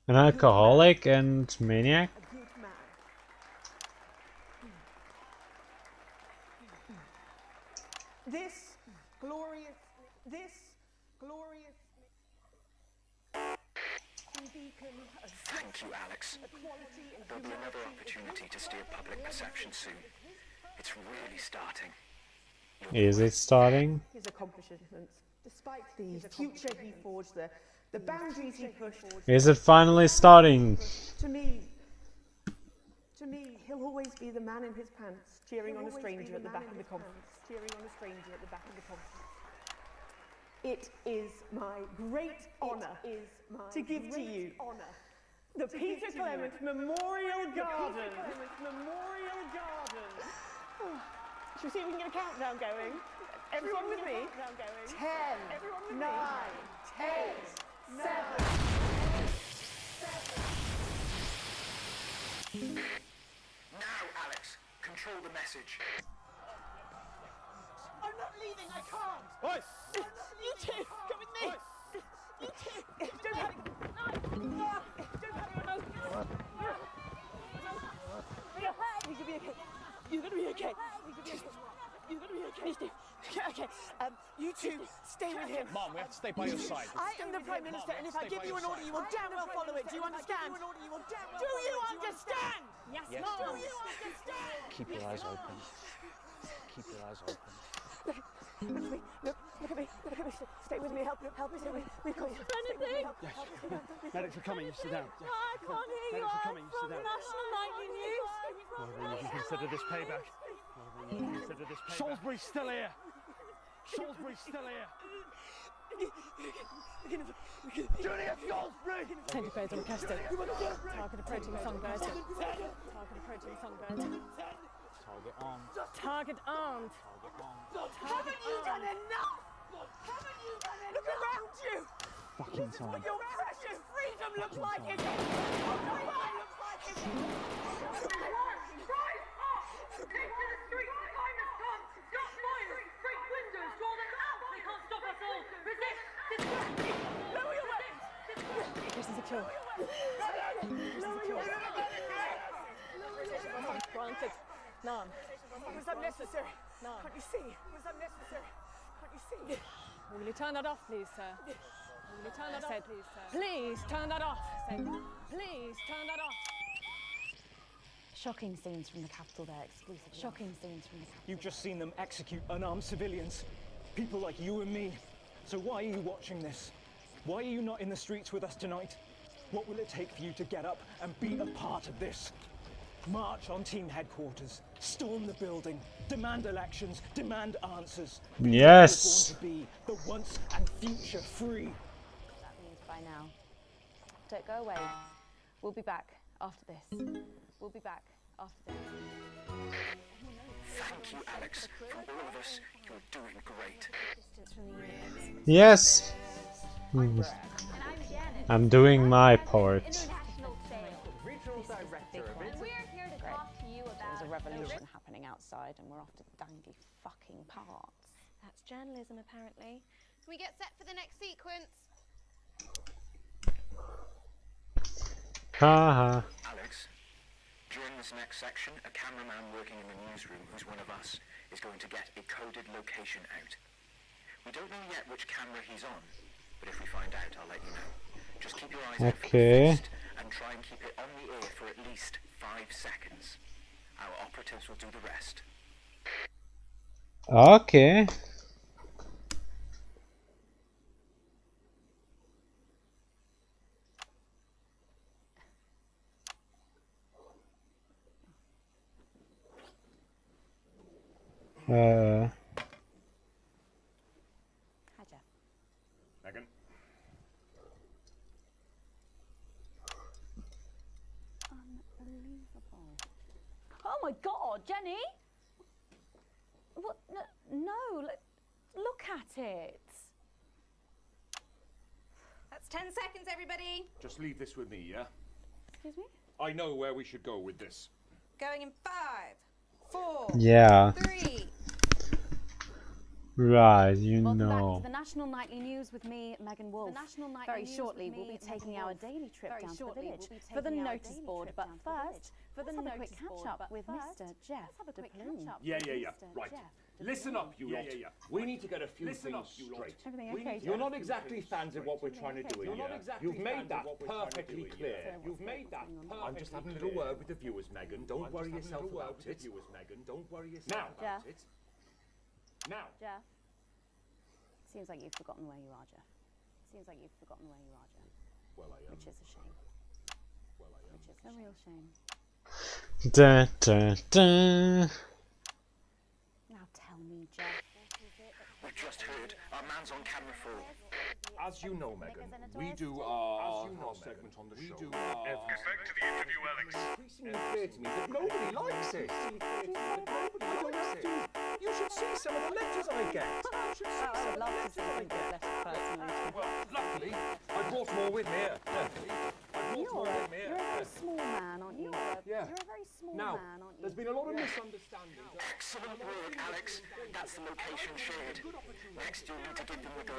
An alcoholic and maniac? a good man. This glorious Thank you, Alex. There'll be another opportunity to steer public perception soon. It's really starting. Is it starting? His accomplishments, despite the future he forged, the boundaries he pushed. Is it finally starting? To me, To me, he'll always be the man in his pants, cheering on a stranger at the back of the conference. It is my great honour to give to you the Peter Clement Memorial Garden. Should we see if we can get a countdown going? Everyone with me? 10, 9, 8, 7. Now, Alex, control the message. I'm not leaving, I can't! Oi! You two, come with me! You two, don't panic! No! Don't panic! He's gonna be okay. You're gonna be okay. You're gonna be okay. Steve. Okay. You two, stay with him. Mom, we have to stay by your side. I am the Prime Minister, and if I give you an order, you will damn well follow it. Do you understand? Do you understand? Yes, Yes, Mom. Do you understand? Keep your eyes open. Keep your eyes open. Look at me. Stay with me. Help me. Stay with me. We've got you. Anything? Medics are coming, you sit down. No, I can't hear you. Medics are I'm coming, you from sit the down. National Nightly News. You can consider this payback. Salisbury's still here. Salisbury's still here. Julius Salisbury! Tender birds on casting. Target approaching songbird. Target approaching songbird. Target armed. Target armed. Haven't you done enough? Haven't you done enough? Look around you. Fucking time. What your precious freedom looks like, is it? What your life looks like, is it? Rise up! Take to the streets, the time has come! Stop fires! Break windows! Draw them out! They can't stop us all! Resist! Lower your weapons! Prison secure. Granted. None. It was unnecessary. None. Can't you see? It was unnecessary. Can't you see? Will you turn that off, please, sir? Will you turn that off, please, sir? Please turn that off. Please turn that off. Shocking scenes from the capital there, exclusively. Shocking scenes from the capital. You've just seen them execute unarmed civilians. People like you and me. So why are you watching this? Why are you not in the streets with us tonight? What will it take for you to get up and be a part of this? March on team headquarters, storm the building, demand elections, demand answers. Yes. We're born to be the once and future free. That means by now. Don't go away. We'll be back after this. We'll be back after this. Thank you, Alex. For all of us, you're doing great. Yes. I'm doing my part. There's a revolution happening outside and we're off to dandy fucking parts. That's journalism, apparently. Can we get set for the next sequence? Haha. Alex, during this next section, a cameraman working in the newsroom who's one of us is going to get a coded location out. We don't know yet which camera he's on, but if we find out, I'll let you know. Just keep your eyes out for the fist and try and keep it on the air for at least 5 seconds. Our operatives will do the rest. Okay. Hi, Jeff. Megan. Unbelievable. Oh my God, Jenny! What? No, look at it. That's 10 seconds, everybody. Just leave this with me, yeah? Excuse me? I know where we should go with this. Going in 5, 4, Yeah. 3. Right, you Welcome know. back to the National Nightly News with me, Megan Wolf. Very shortly, we'll be taking our daily trip down to the village for the notice board. But first, let's have a quick catch-up with Mr. Jeff DePlume. Yeah. Right. Listen up, you lot. We need to get a few things straight. Everything okay, You're Jeff? not exactly fans of what we're trying to do here. You've made that perfectly clear. You've made that perfectly I'm just having a little word with the viewers, Megan. Don't worry yourself about it. Don't worry yourself about it. Now. Jeff. Seems like you've forgotten where you are, Jeff. Seems like you've forgotten where you are, Jeff. Well, I am. Which is a shame. Well, I am. Which is a real shame. Da, da, da. Now tell me, Jeff. We've just heard our man's on camera for. As you know, Megan, we do our segment on the show. Get back to the interview, Alex. Increasingly clear to me that nobody likes it. You should see some of the letters I get. I would love to see some good letters personally. Well, luckily, I brought them all with me here. You're a very small man, aren't you? Yeah. You're a very small Now, man, aren't you? there's been a lot of misunderstandings. Excellent work, Alex. That's the location shared. Next, you'll need to give them a go.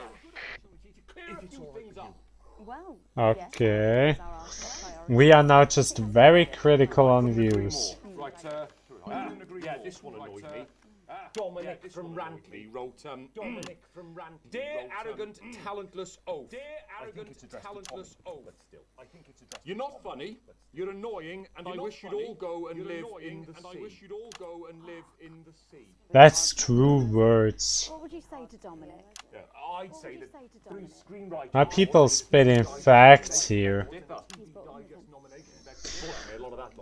If it's all things up. Well, Okay. We are now just very critical on views. Right, yeah, this one annoyed me. Dominic from Rantley wrote, Dear arrogant, talentless oaf. Dear arrogant, talentless oaf. But still, I think it's addressed. You're not funny. You're annoying, and I wish you'd all go and live in the sea. That's true words. What would you say to Dominic? I'd say that through screenwriting. My people spitting facts here.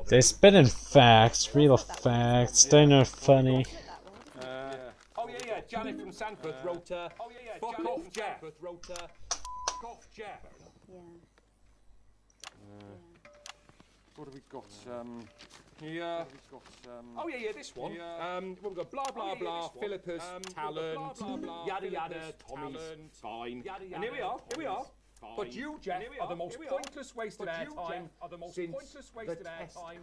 They spit in facts, real facts. They're not funny. Oh yeah, Janet from Sanford wrote, fuck off Jeff. Fuck off Jeff. Yeah. What have we got? Here. Oh yeah, this one. We've got blah blah blah, Philippus, talent, yada yada, Tommy's fine. And here we are. But you, Jeff, are the most pointless waste of airtime since the test car.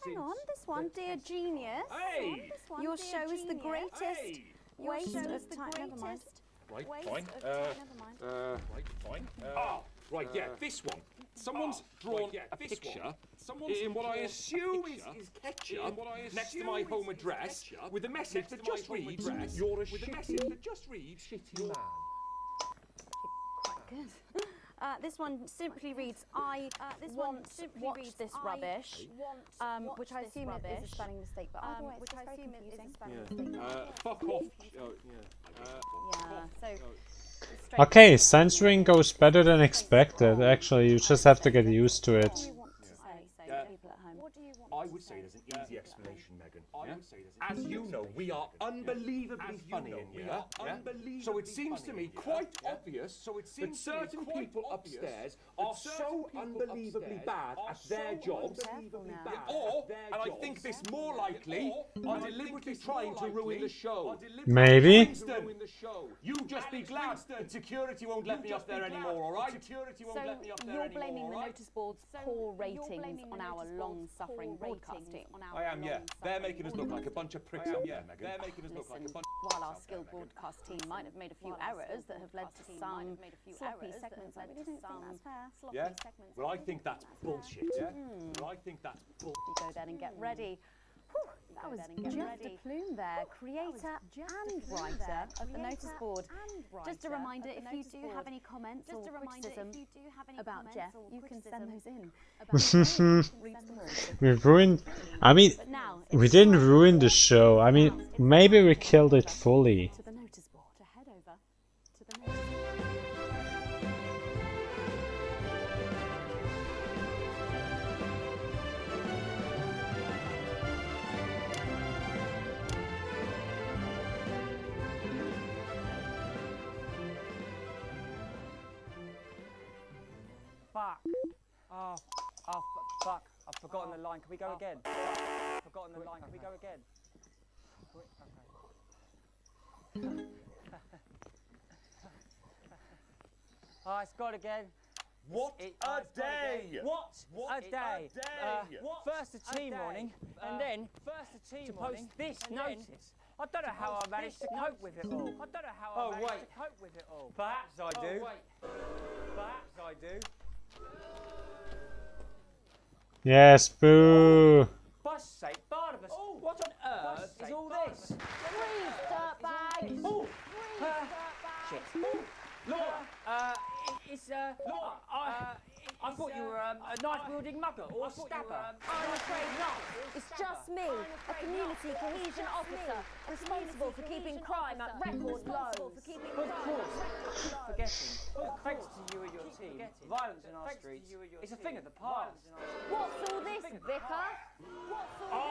Hang on, this one, Dear Genius. Hey! Your show is the greatest waste of time. Never mind. Right, fine. Right, yeah, this one. Someone's drawn a picture in what I assume is ketchup next to my home address with a message that just reads, "You're a shitty man." Quite good. This one simply reads, I want to watch this rubbish, which I assume is a spelling mistake, but either way, it's very confusing. Fuck off. Okay, censoring goes better than expected. Actually, you just have to get used to it. I would say there's an easy explanation, Megan. As you know, we are unbelievably funny in here. So it seems to me quite obvious that certain people upstairs are so unbelievably bad at their jobs, or, and I think this more likely, are deliberately trying to ruin the show. Maybe. You just be glad that security won't let me up there anymore, alright? So you're blaming the notice board's poor ratings on our long-suffering broadcast team? I am, yeah. They're making us look like a bunch of pricks up there, Megan. They're making us look like a bunch of while our skilled broadcast team might have made a few errors that have led to some sloppy segments, I really don't think that's fair. Yeah? Well, I think that's bullshit. Yeah? Well, I think that's bullshit. You go then and get ready. That was Jeff de Plume there, creator and writer of the notice board. Just a reminder, if you do have any comments or criticism about Jeff, you can send those in. We ruined. I mean, we didn't ruin the show. I mean, maybe we killed it fully. To the notice board. To head over to the notice board. Fuck. Oh, fuck. I've forgotten the line. Can we go again? I've forgotten the line. Can we go again? Okay. Oh, it's gone again. What a day! What a day! First a team warning, and then to post this notice. I don't know how I managed to cope with it all. Perhaps I do. Perhaps I do. Yes, boo! Bus sake, Barnabas, what on earth is all this? Freeze, dirtbag! Oh! Shit. Laura, I thought you were a knife-wielding mugger or a stabber. I'm afraid not. It's just me, a community cohesion officer, responsible for keeping crime at record lows. Of course, forgetting. Thanks to you and your team, violence in our streets is a thing of the past. What's all this, Vicar? What's all this?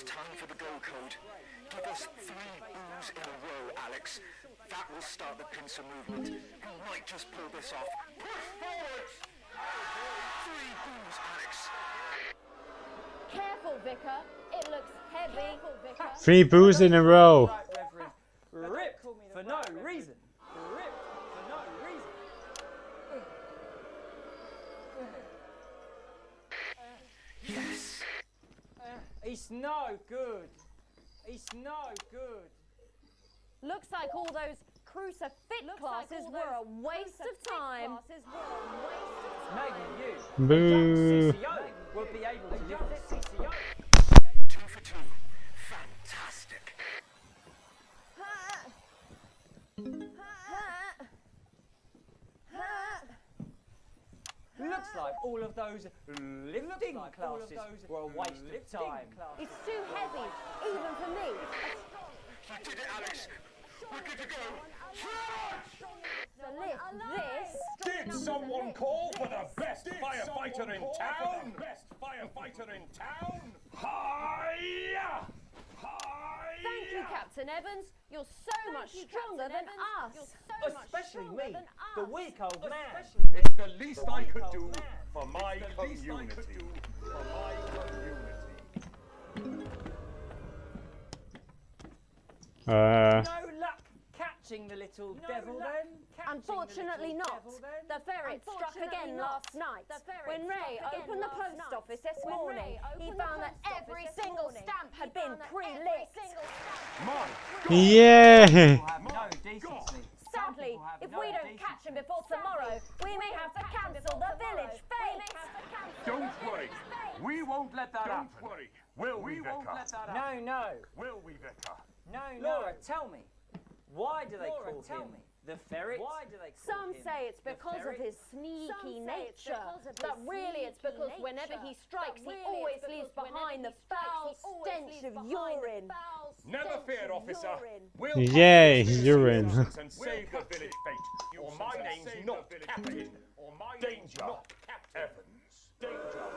It's time for the go code. Give us 3 boos in a row, Alex. That will start the pincer movement. You might just pull this off. Push forward! 3 boos, Alex. Careful, Vicar. It looks heavy. 3 boos in a row. Ripped for no reason. Ripped for no reason. Yes. It's no good. It's no good. Looks like all those crucifix classes were a waste of time. Maybe you, Boo. CCO, will be able to lift it. CCO. 2 for 2. Fantastic. Looks like all of those lifting classes were a waste of time. It's too heavy, even for me. You did it, Alex. We're good to go. To lift this. Did someone call for the best firefighter in town? Best firefighter in town? Hiya! Thank you, Captain Evans. You're so much stronger than us. Especially me, the weak old man. It's the least I could do for my community. No luck catching the little devil then? Unfortunately not. The ferret struck again last night. When Ray opened the post office this morning, he found that every single stamp had been pre-licked. Yeah. No decency. Sadly, if we don't catch him before tomorrow, we may have to cancel the village fete. Don't worry. We won't let that happen. Don't worry. Will we, Vicar? No. Will we, Vicar? No. Laura, tell me. Why do they call him the ferret? Why do they call Some him say it's because of his sneaky nature, but really it's because whenever he strikes, he always leaves behind the foul stench of urine. Never fear, officer. We'll Yay, pass this urine. nonsense and save the village fate. Or my name's not Captain. Danger Evans. Danger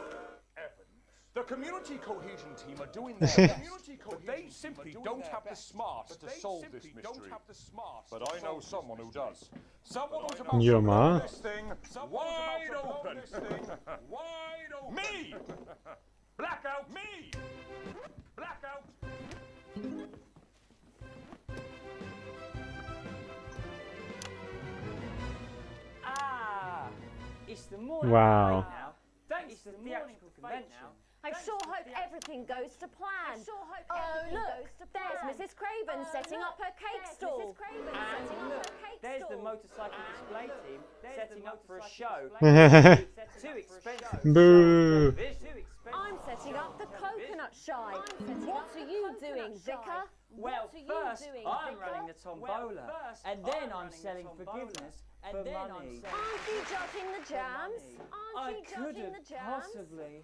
Evans. The community cohesion team are doing their best, but they simply don't have the smarts to solve this mystery. But I know someone who does. Someone who's about Your to ma? blow this thing wide open. Wide open. Me! Blackout! Me! Blackout! It's the morning Wow. now. Thanks to the theatrical convention. I sure hope everything goes to plan. Oh, look, there's Mrs. Craven setting up her cake stall. And look, there's the motorcycle display team setting up for a show. Too expensive. Boo. I'm setting up the coconut shy. What are you doing, Vicar? Well, first I'm running the tombola, and then I'm selling forgiveness for money. Aren't you judging the jams? I could have possibly.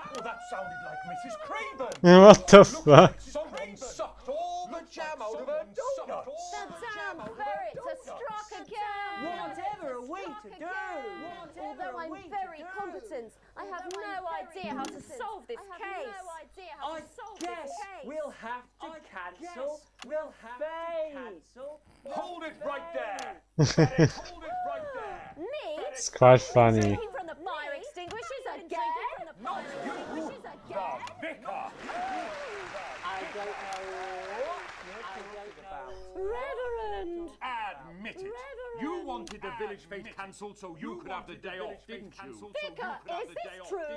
Oh, that sounded like Mrs. Craven. What the fuck? Someone sucked all the jam out of her donuts. The damn ferrets are struck again. Whatever are we to do? Although I'm very competent, I have no idea how to solve this case. I guess we'll have to cancel. We'll have to cancel. Hold it right there. Hold it right there. Me? It's quite funny. Drinking from the fire extinguishers again? Not you, the vicar. I don't know what you're talking about. Reverend! Admit it. You wanted the village fete cancelled so you could have the day off, didn't you? Vicar, is this true?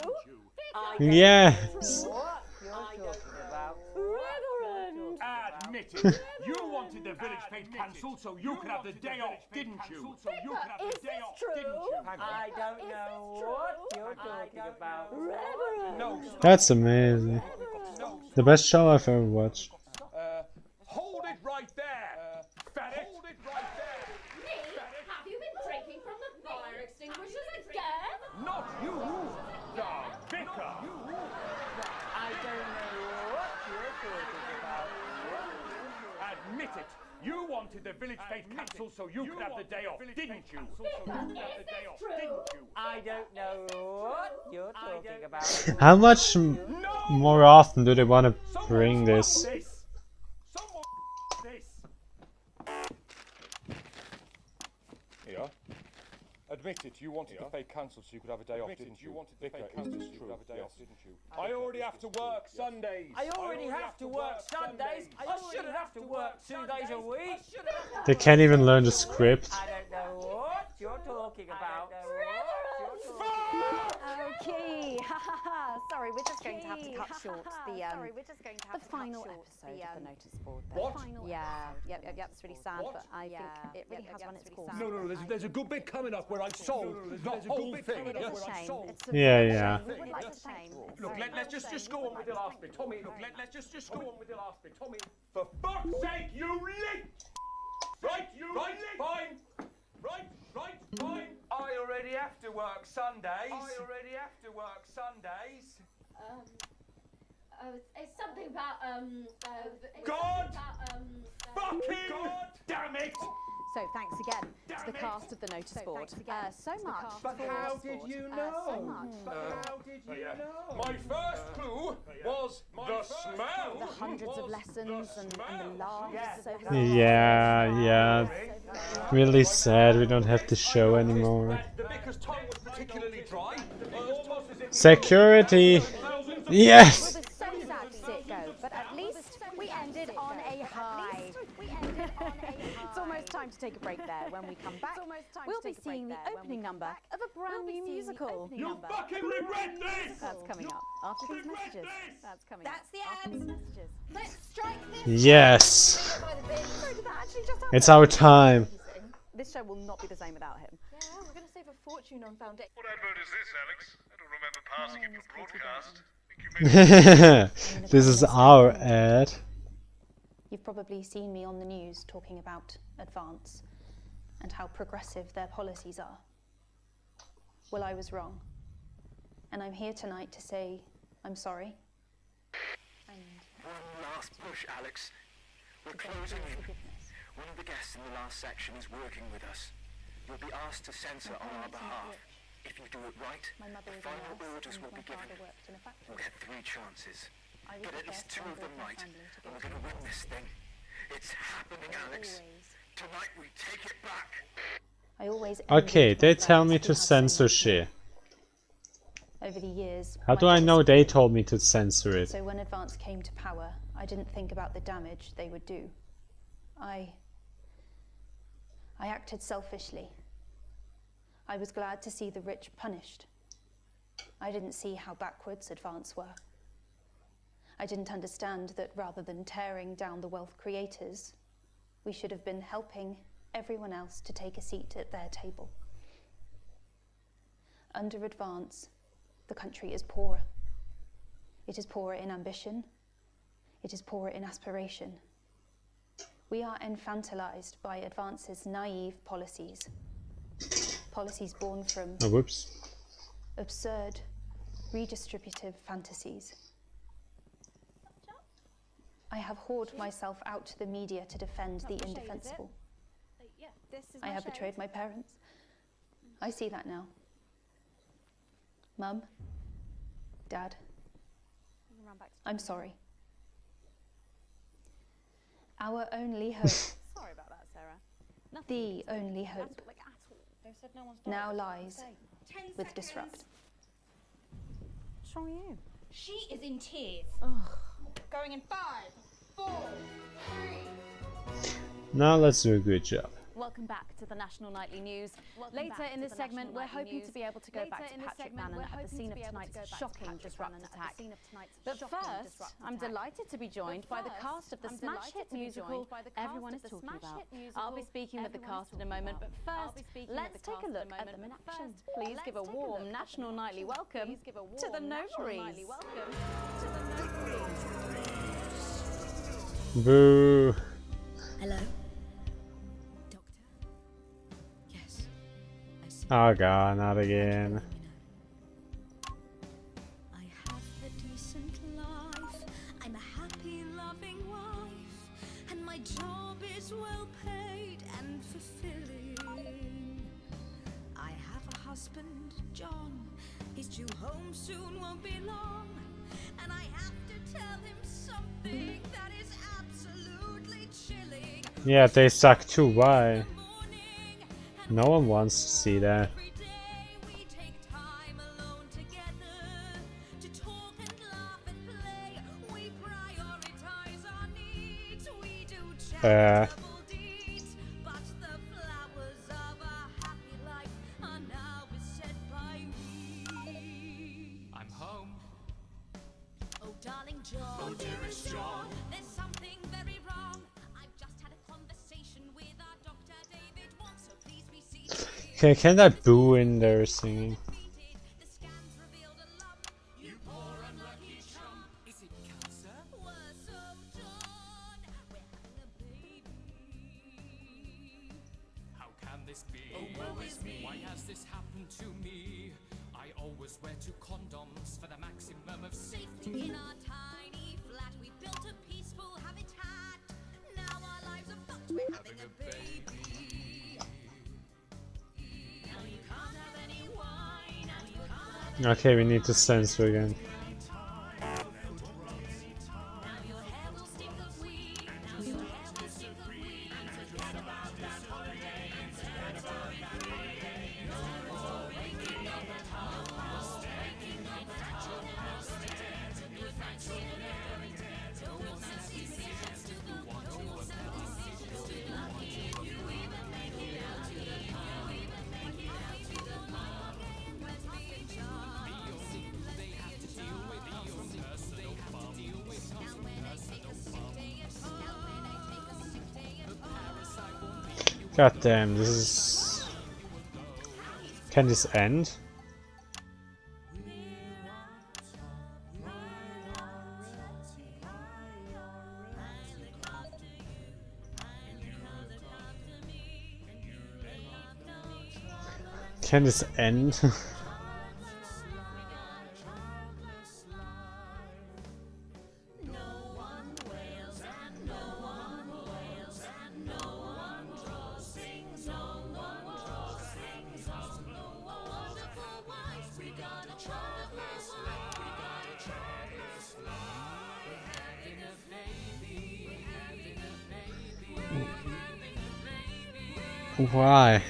Yes. What you're talking about. Reverend! Admit it. You wanted the village fete cancelled so you could have the day off, didn't you? Vicar, is this true? I don't know what you're talking about. Reverend! No. That's amazing. The best show I've ever watched. Hold it right there. Hold it right there. Me? Have you been drinking from the fire extinguishers again? Not you, the vicar. I don't know what you're talking about. Admit it. You wanted the village fete cancelled so you could have the day off, didn't you? I don't know what you're talking about. How much? No! more often do they want to bring this? Here. Admit it, you wanted the fake cancelled so you could have a day off, didn't you? Vicar, is this true? Yes, didn't you? I already have to work Sundays. I already have to work Sundays. I shouldn't have to work 2 days a week. They can't even learn the script. I don't know what you're talking about. Okay, sorry, we're just going to have to cut short the final episode of the notice board. What? Yeah, it's really sad, but I think it really has run its course. No, there's a good bit coming up where I've sold the whole thing. It's a shame. Yeah. It's a shame. Look, let's just go on with the last bit. Tommy, look, let's just go on with the last bit. Tommy, for fuck's sake, you leaked! Right, fine. I already have to work Sundays. It's something about, God! Fucking God! Damn it! So thanks again to the cast of the notice board. So much. But how did you know? My first clue was the smell. The hundreds of lessons and the laughs. Yeah. Really sad we don't have the show anymore. The vicar's tongue was particularly dry. Security! Yes! It was so sad to see it go, but at least we ended on a high. It's almost time to take a break there. When we come back, we'll be seeing the opening number of a brand new musical. You fucking regret this! That's coming up after these messages. That's coming up. That's the after end. these messages. Let's strike this. Yes! So did that actually just happen? It's our time. This show will not be the same without him. Yeah, we're going to save a fortune on foundation. What advert is this, Alex? I don't remember passing it for broadcast. This is our ad. You've probably seen me on the news talking about Advance and how progressive their policies are. Well, I was wrong. And I'm here tonight to say I'm sorry. And One last push, Alex. We're closing in. One of the guests in the last section is working with us. You'll be asked to censor on our behalf. If you do it right, the final orders will be given. We'll get 3 chances. Get at least 2 of them right, and we're going to win this thing. It's happening, Alex. Tonight we take it back. Okay, they tell me to censor shit. over the years... How do I know they told me to censor it? So when Advance came to power, I didn't think about the damage they would do. I acted selfishly. I was glad to see the rich punished. I didn't see how backwards Advance were. I didn't understand that rather than tearing down the wealth creators, we should have been helping everyone else to take a seat at their table. Under Advance, the country is poorer. It is poorer in ambition. It is poorer in aspiration. We are infantilized by Advance's naive policies. Policies born from absurd, redistributive fantasies. I have whored myself out to the media to defend the indefensible. I have betrayed my parents. I see that now. Mum, Dad, I'm sorry. Our only hope, Sorry about that, Sarah. the only hope, They said no one's now lies with Disrupt. What's wrong with you? She is in tears. Going in 5, 4, 3. Now let's do a good job. Welcome back to the National Nightly News. Later in this segment, we're hoping to be able to go back to Patrick Mannon at the scene of tonight's shocking Disrupt attack. But first, I'm delighted to be joined by the cast of the smash hit musical everyone is talking about. I'll be speaking with the cast in a moment, but first, let's take a look at them in action. Please give a warm National Nightly welcome to the Notaries. Boo. Hello? Oh god, not again. I have a decent life. I'm a happy, loving wife. And my job is well paid and fulfilling. I have a husband, John. He's due home soon, won't be long. And I have Yeah, they suck too. Why? No one wants to see that. I'm home. Oh, darling John. Oh, dearest John. There's something very wrong. I've just had a conversation with our doctor, David Wong, so please be seated. Okay, can I boo in there singing? You poor unlucky chum. Is it cancer? Worse, oh, John. We're having a baby. How can this be? Oh, woe is me. Why has this happened to me? I always wear 2 condoms for the maximum of Safety in our tiny flat. We built a peaceful habitat. Now our lives are fucked. We're having a baby. Now you can't have any wine. And you can't have Okay, we need to censor again. God damn, this is... Can this end? Can this end? Why?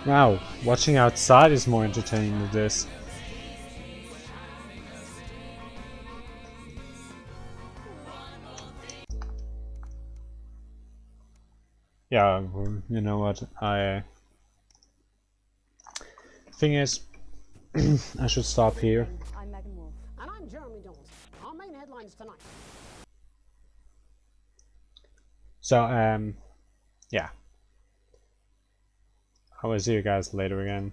Wow, watching outside is more entertaining than this. Yeah, you know what, thing is, I should stop here. I'm Megan Wolf. And I'm Jeremy Jones. Our main headlines tonight. So, yeah. I will see you guys later again.